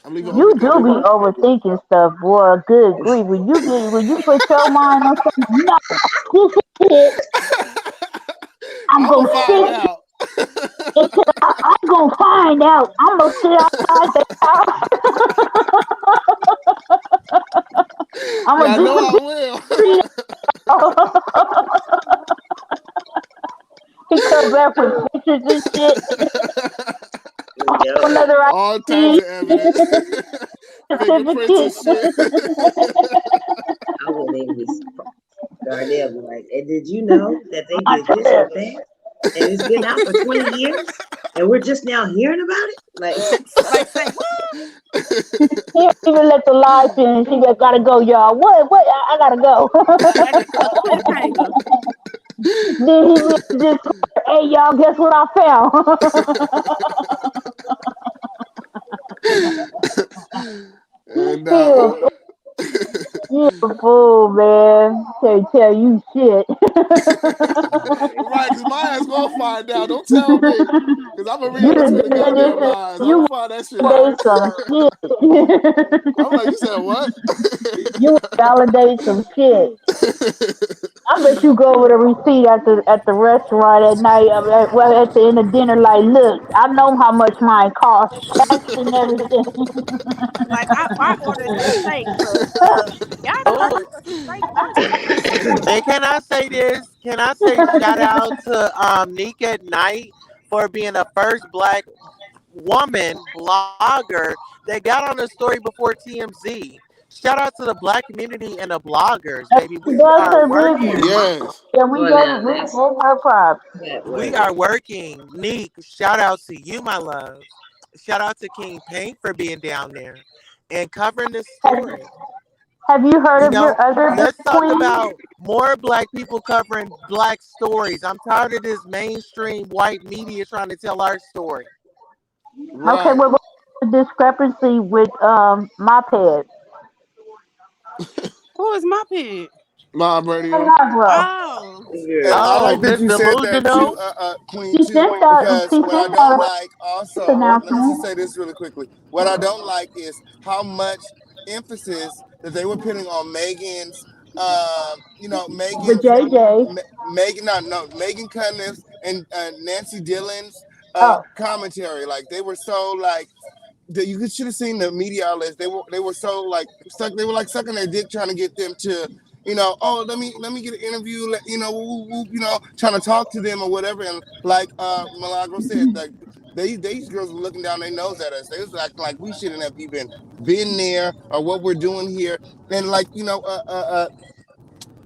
I'm leaving You do overthinking. be overthinking stuff, boy. Good grief. When you put your mind on something, no, this is it. I'm I'm gonna gonna find sit out. until I'm gonna find out. I'm gonna sit outside the house. I'm Yeah, gonna I do know some I will. He come back with pictures and shit. Yo, Another All types ID of evidence, fingerprints and certificate. shit. I wouldn't even be Darnell be like, and did you know that they did this with that? And it's been out for 20 years? And we're just now hearing about it? Like say what? He don't even let the lie finish. He just gotta go, y'all. What? I gotta go. Like a cliffhanger. Then he just, hey, y'all, guess what I found? And He you a fool, man. Can't tell you shit. right, because my ass gonna find out. Don't tell me, because I'm gonna read You it between done the goddamn done lines. I'm gonna you find that shit out. validate some shit. I'm like, you said what? You validate some shit. I bet you go with a receipt at the restaurant at night. At the end of dinner, like, look, I know how much mine costs, tax and everything. Like I ordered this steak, so y'all know how Oh, much a steak costs. and can I say this? Can I say shout out to Neek at Night for being the first black woman blogger that got on the story before TMZ. Shout out to the black community and the bloggers, baby. We That's are her working. business. Yes. Yeah, we Well, now gave that's her props. that We word. are working. Neek, shout out to you, my love. Shout out to King Paint for being down there and covering this story. Have you You heard of know, your other let's talk queen? about more black people covering black stories. I'm tired of this mainstream white media trying to tell our story. Okay, Right. well, what's the discrepancy with my pet? Who is my pig? Mob radio. Milagro. Oh. Girl, And I Oh, like that Miss you said that too, Delusional. Queen too, because She what I sent don't out like a also, let me just announcement. say this really quickly. What I don't like is how much emphasis that they were putting on Megan's, The JJ. Megan, no, Megan Cunniff's and Nancy Dillon's Oh, commentary. Like they were so like you should have seen the media outlets. They were so like stuck. They were like sucking their dick trying to get them to, oh let me get an interview. Whoop, whoop, trying to talk to them or whatever. And like Milagro said, like these girls were looking down their nose at us. They was acting like we shouldn't have even been there or what we're doing here. And like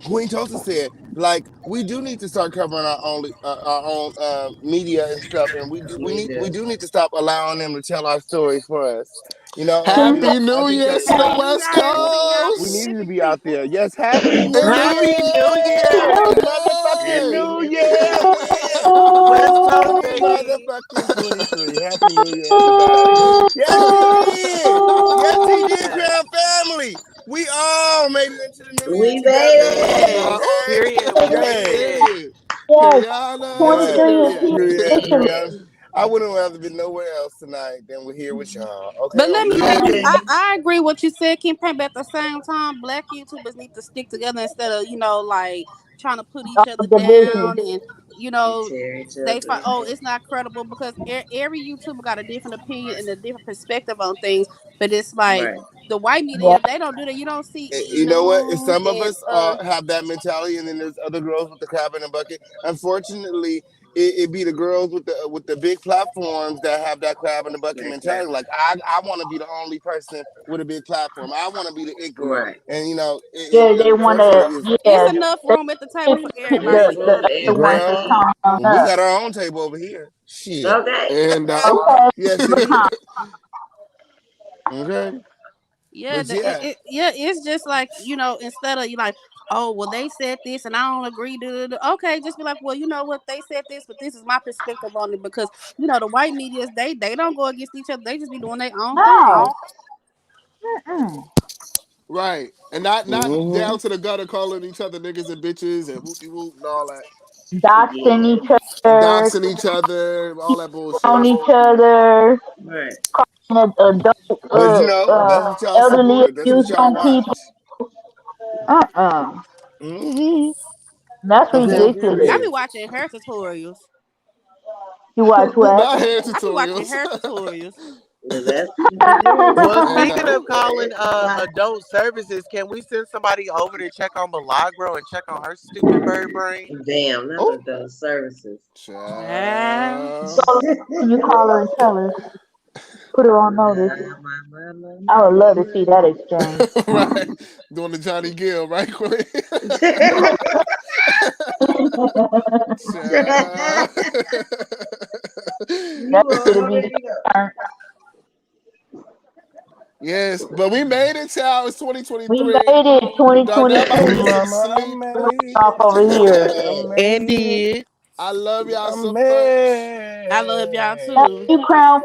Queen Tosa said, like we do need to start covering our own media and stuff, and we we do. do need to stop allowing them to tell our stories for us. Happy I New think Year that's to the Happy New West Year to y'all we Coast. needed to Pacific be out people. there. Yes, Happy New Happy New Year, Year. motherfucking Happy New New Year, Year. West Coast, 20 baby. motherfucking 23. Happy New Year, everybody. Yes, he did. Yes, he did, Yes. Crown Family. We on. all made it into the new year We made together. it. Period. We made it. Period. Yes, Kayana. 23 is Period. official. I wouldn't rather be nowhere else tonight than we're here with y'all. Okay, But let on me the say this. Okay. I agree what you said, Kim Payne, but at the same time, black YouTubers need to stick together instead of, like trying to put each other down Division. and, Tear each they other fight, oh, down. it's not credible because every YouTuber got a different opinion and a different perspective on things. But it's like Right. the white Yeah. media, they don't do that. You don't see E! You know what? News Some of and us have that mentality, and then there's other girls with the crab in the bucket. Unfortunately, it be the girls with the big platforms that have that crab in the bucket That's right. mentality. Like I want to be the only person with a big platform. I want to be the it girl, Right. and Yeah, they want unfortunately, to, it's yeah, enough they room at the table pick for There's everybody. room for the ones everybody. that's girl, coming on we up. got our own table over here. Shit, Okay. And Okay, yes, but indeed. Okay, Yeah, but yeah, it's just like, instead of you like, oh, well, they said this and I don't agree. Okay, just be like, well, you know what, they said this, but this is my perspective on it because the white medias they don't go against each other. They just be doing their own thing. no. Mm-mm. right. And not mm-hmm. down to the gutter calling each other niggas and bitches and whoopty whoop and all that. Yeah. Doxing each And other, doxing each other, all that on bullshit. each other, Right. adult, But that's what y'all elderly support. That's what abuse y'all on watch. people. Uh-uh. Mm-hmm. That's Okay, I ridiculous. be period. watching hair tutorials. You watch what? Not hair I be watching tutorials. hair tutorials. Well, that's what you do. Well, And speaking of calling Why? adult services, can we send somebody over to check on Milagro and check on her stupid bird brain? Damn, not oh, of those services. Child. child. You call her and tell her. Put her on notice. I would love to see that exchange. Right. Doing the Johnny Gill right quick. Child. You That should be already know. the Yes, but we made it, child. It's We 2023. made it Don't 2023. nobody get no Mama, I sleep. made Off it. over here. I Yeah. And made it. did. I love y'all I so much. I love y'all Love too. made you, Crown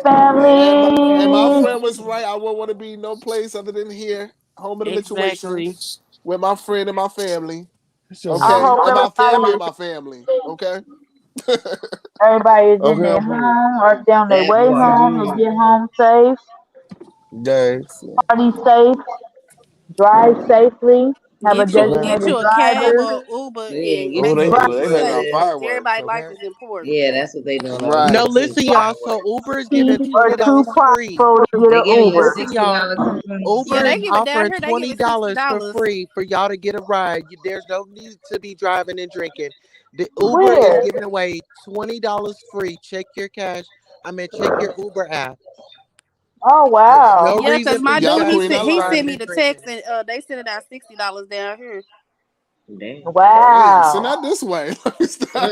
And my family. friend was right. I wouldn't want to be no place other than here, home in the situation, Exactly. with my friend and my family. It's your I Okay, man. hope or my family and everybody my family. Okay. everybody is in Okay, their okay. home or down their That way Yes, part. home and indeed. get home safe. Yes. Party safe. Drive safely. Have a Okay. Get designated you a cab driver. or Uber Yeah, and get Oh, make you sure a you they Uber, hitting safe on because man. fireworks. everybody's life Okay. is important. Yeah, that's what they doing over Right. No, here too. listen, y'all. So Fireworks. Uber is giving Or $20 too free. profitable to get They an giving you Uber. Listen, y'all. $60 coupon. Yeah, Uber they is give it down offering here. They give it $60. $20 for free for y'all to get a ride. There's no need to be driving and drinking. The Uber is Where? giving away $20 free. Check your cash. Check your Uber app. Oh There's wow. no Yeah, cause reason for my you Y'all dude guys he Queen to sent be he Ella. sent driving me and the text drinking. and they sent it out $60 down here. Damn. Dang, send Wow. that this way. Let me stop.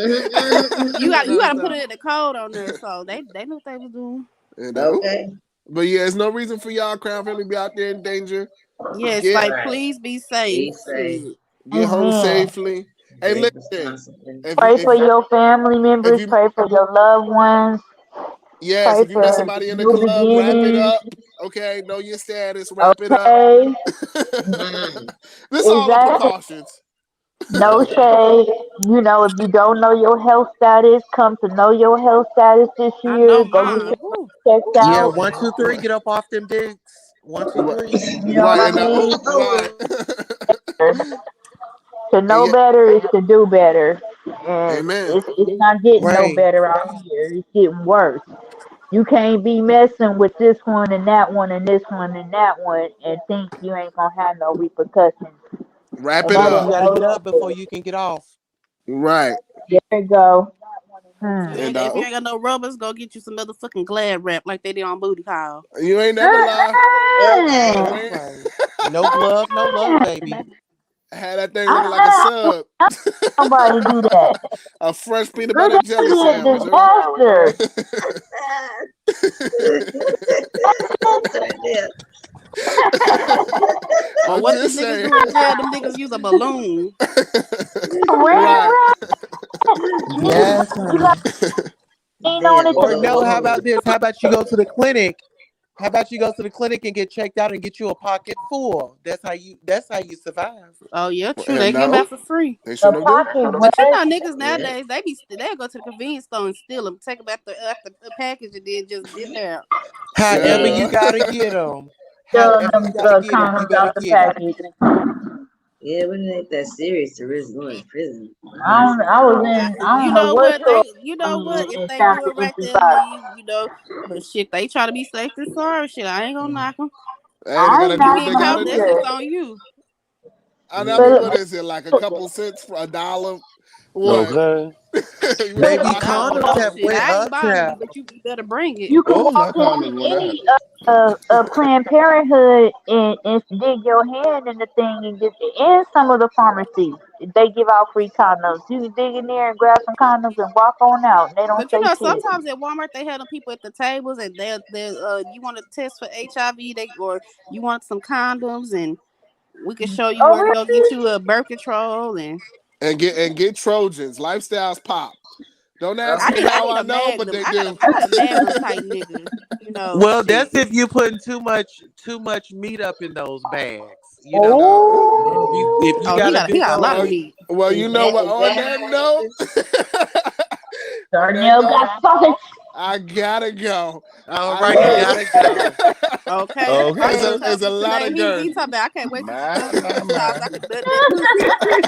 You got You you know, got to put so- it in the code on there, so they knew what they was doing. you know. Okay. But yeah, there's no reason for y'all Crown family to be out there in danger. Yes, Get like Right. please be safe. Be safe. Shoot. get home Amen. safely. Hey, Drink listen. responsibly. If you Pray if for your family if members. you Pray for your loved ones. yes, Pray if you met for somebody in the new club, wrap it beginnings. up. Okay, know your status, wrap it up. Okay. Mm. This all the Exactly. precautions. No shade. You know, if you don't know your health status, come to know your health status this I year. know Go get mine. your Whew. checked Yeah, out. 1, 2, 3. Get up off them dicks. One, two, Right, three. You know what right, I and mean? right. To And know yeah, better is to do better. And amen. it's not getting no Right. better out here. It's getting worse. You can't be messing with this one and that one and this one and that one and think you ain't gonna have no repercussions. Wrap And it Yeah, that you up. ain't got to get no up before you can get off. Right. there you go. And If you ain't got no rubbers, go get you some motherfucking Glad wrap like they did on Booty Call. you ain't never lie. Okay. You Uh-uh. ain't Right. No glove, no love, baby. had that thing looking like a Uh-uh. sub. Nobody do that. A fresh peanut Girl, butter that jelly would be a sandwich, okay? disaster. Yeah. Or I'm what them just niggas saying. do in jail? Them niggas use a balloon. Right. Right. Yes, You got honey. lean on Damn, it a Or to no, how balloon. about this? How about you go to the clinic How about you go to the clinic and get checked out and get you a pocket full? That's how you survive. Oh yeah, true. And They give no, out for free. they The sure do. pocket But you what? know, niggas Yeah. nowadays they go to the convenience store and steal them, take them at the package, and then just dip out. However Yeah. you Yeah. gotta get them. Selling However you them gotta get it, you condoms better out the get it. package. Yeah, it wouldn't ain't that serious to risk going to prison. I don't. I was in. I You don't know know what what store. they? You know what? If In they do South it right, they'll 55. leave. You know, but shit, they try to be safe and sorry. Shit, I ain't gonna knock them. Hey, they I gotta ain't do You what knocking they get them caught, gotta that's do. just either. on you. And I mean, But what is it? Like a couple cents for $1? What? Okay. You want to Baby, buy condoms condoms? have Shit, went I ain't up, buying you, child. but you better bring it. you can Oh, my walk condoms into went up. any Planned Parenthood and dig your hand in the thing and get and some of the pharmacies. They give out free condoms. You can dig in there and grab some condoms and walk on out. They don't But you say know, shit. sometimes at Walmart they have the people at the tables, and they you want to test for HIV, or you want some condoms, and we can show you Oh where to go get really? you a birth control. And And get Trojans. Lifestyles pop. Don't ask I me need I how need I a know, but magnum. they I got a do. I got a magnum type nigga. You know, Well, shit. that's if you putting too much meat up in those bags. You know, Oh. if you Oh, got a he big got a lot of Well, old. meat. well, you know what? Is On that that how note, it is? on that Darnell note, got sausage. I gotta go. All I right, you love. gotta go. Okay, I it's Okay. a ain't it's a talking lot today. of He girth. talking about I can't wait till she My, comes to my, the house. my. I can nut that pussy free.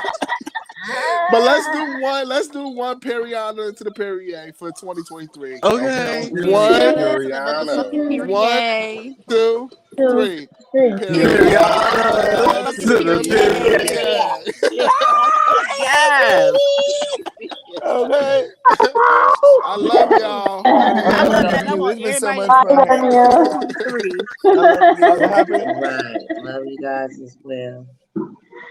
But let's do one. Let's do one Periana into the Perrier for 2023. Okay, on Okay. period. One, Period to the Periana. motherfucking one, period. two, Two, three. three. Period to the Periana Periana motherfucking to to the the period. period. Perrier. Yes. Okay. I love y'all. I I love love y'all. I you. want It's been so everybody much to Bye, have a fun. happy Darnell. 2023. I love What you. happened? Right. Love you guys as well.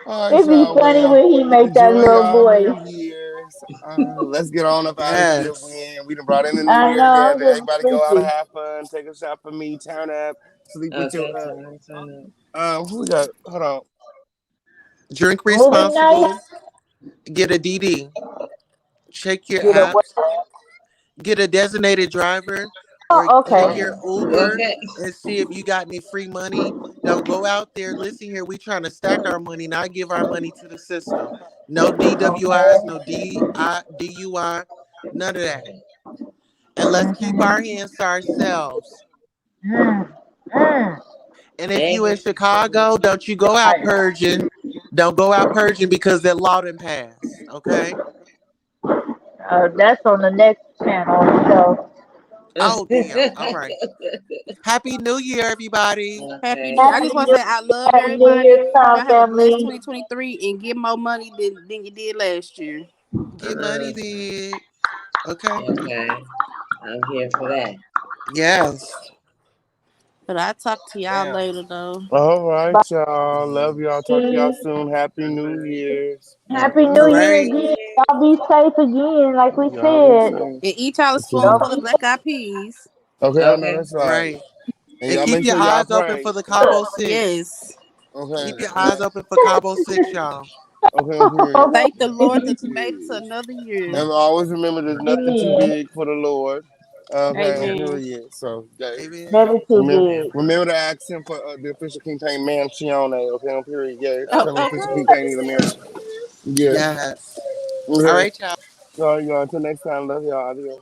All right, It'd be y'all. funny Well, when he make that enjoy little y'all voice. New Year's. Let's get on up out of here. Yes. We done brought in the New I Year know, I'm together. getting Everybody go out and sleepy. have fun. Take a shot for me. Turn up. Sleep with your Okay, turn up. who we got? Hold on. Drink Movie night? responsible. Get a DD. Check your Get away. apps. Get a designated driver or Oh, check okay. your Uber Okay. and see if you got any free money. Don't go out there. Listen here, we trying to stack our money, not give our money to the system. No DWIs, no DUI, none of that. And let's keep our hands to ourselves. Mm, mm. And if you in Amen. Chicago, don't you go out purging. Don't go out purging because that law didn't pass. Okay? That's on the next channel. So Oh damn. All right. Happy New Year, everybody. Happy Okay. New Year. I happy just want to New say I love happy New everybody. Year's time, Y'all have a blessed family. 2023 and get more money than you did last year. Get money, big. Okay. Okay. I'm here for that. Yes. But I'll talk to y'all Yeah. later, though. All right, Bye. y'all. Love y'all. Talk to y'all soon. Happy New Year's. Happy All New Year right. again. Y'all be safe again, like we Y'all be said. safe. And eat y'all a Until spoonful Don't of be black eyed peas. Okay, I know Okay. that's right. Right. And And y'all keep make your sure y'all eyes open pray. for the Cabo Six. Yes. Okay. Keep your eyes open for Cabo Six, y'all. Okay, on period. Thank the Lord that you made it to another year. And always remember there's nothing too Amen. big for the Lord. Okay, on Amen. period. So, guys, Amen. Never too big. remember to ask him for the official King Kane Mansion. Okay, on period. Yes. Oh, Tell him official okay. King Kane need a mansion. Yes. Yes. All Okay. right, y'all. All right, y'all. Until next time. Love y'all. Adios.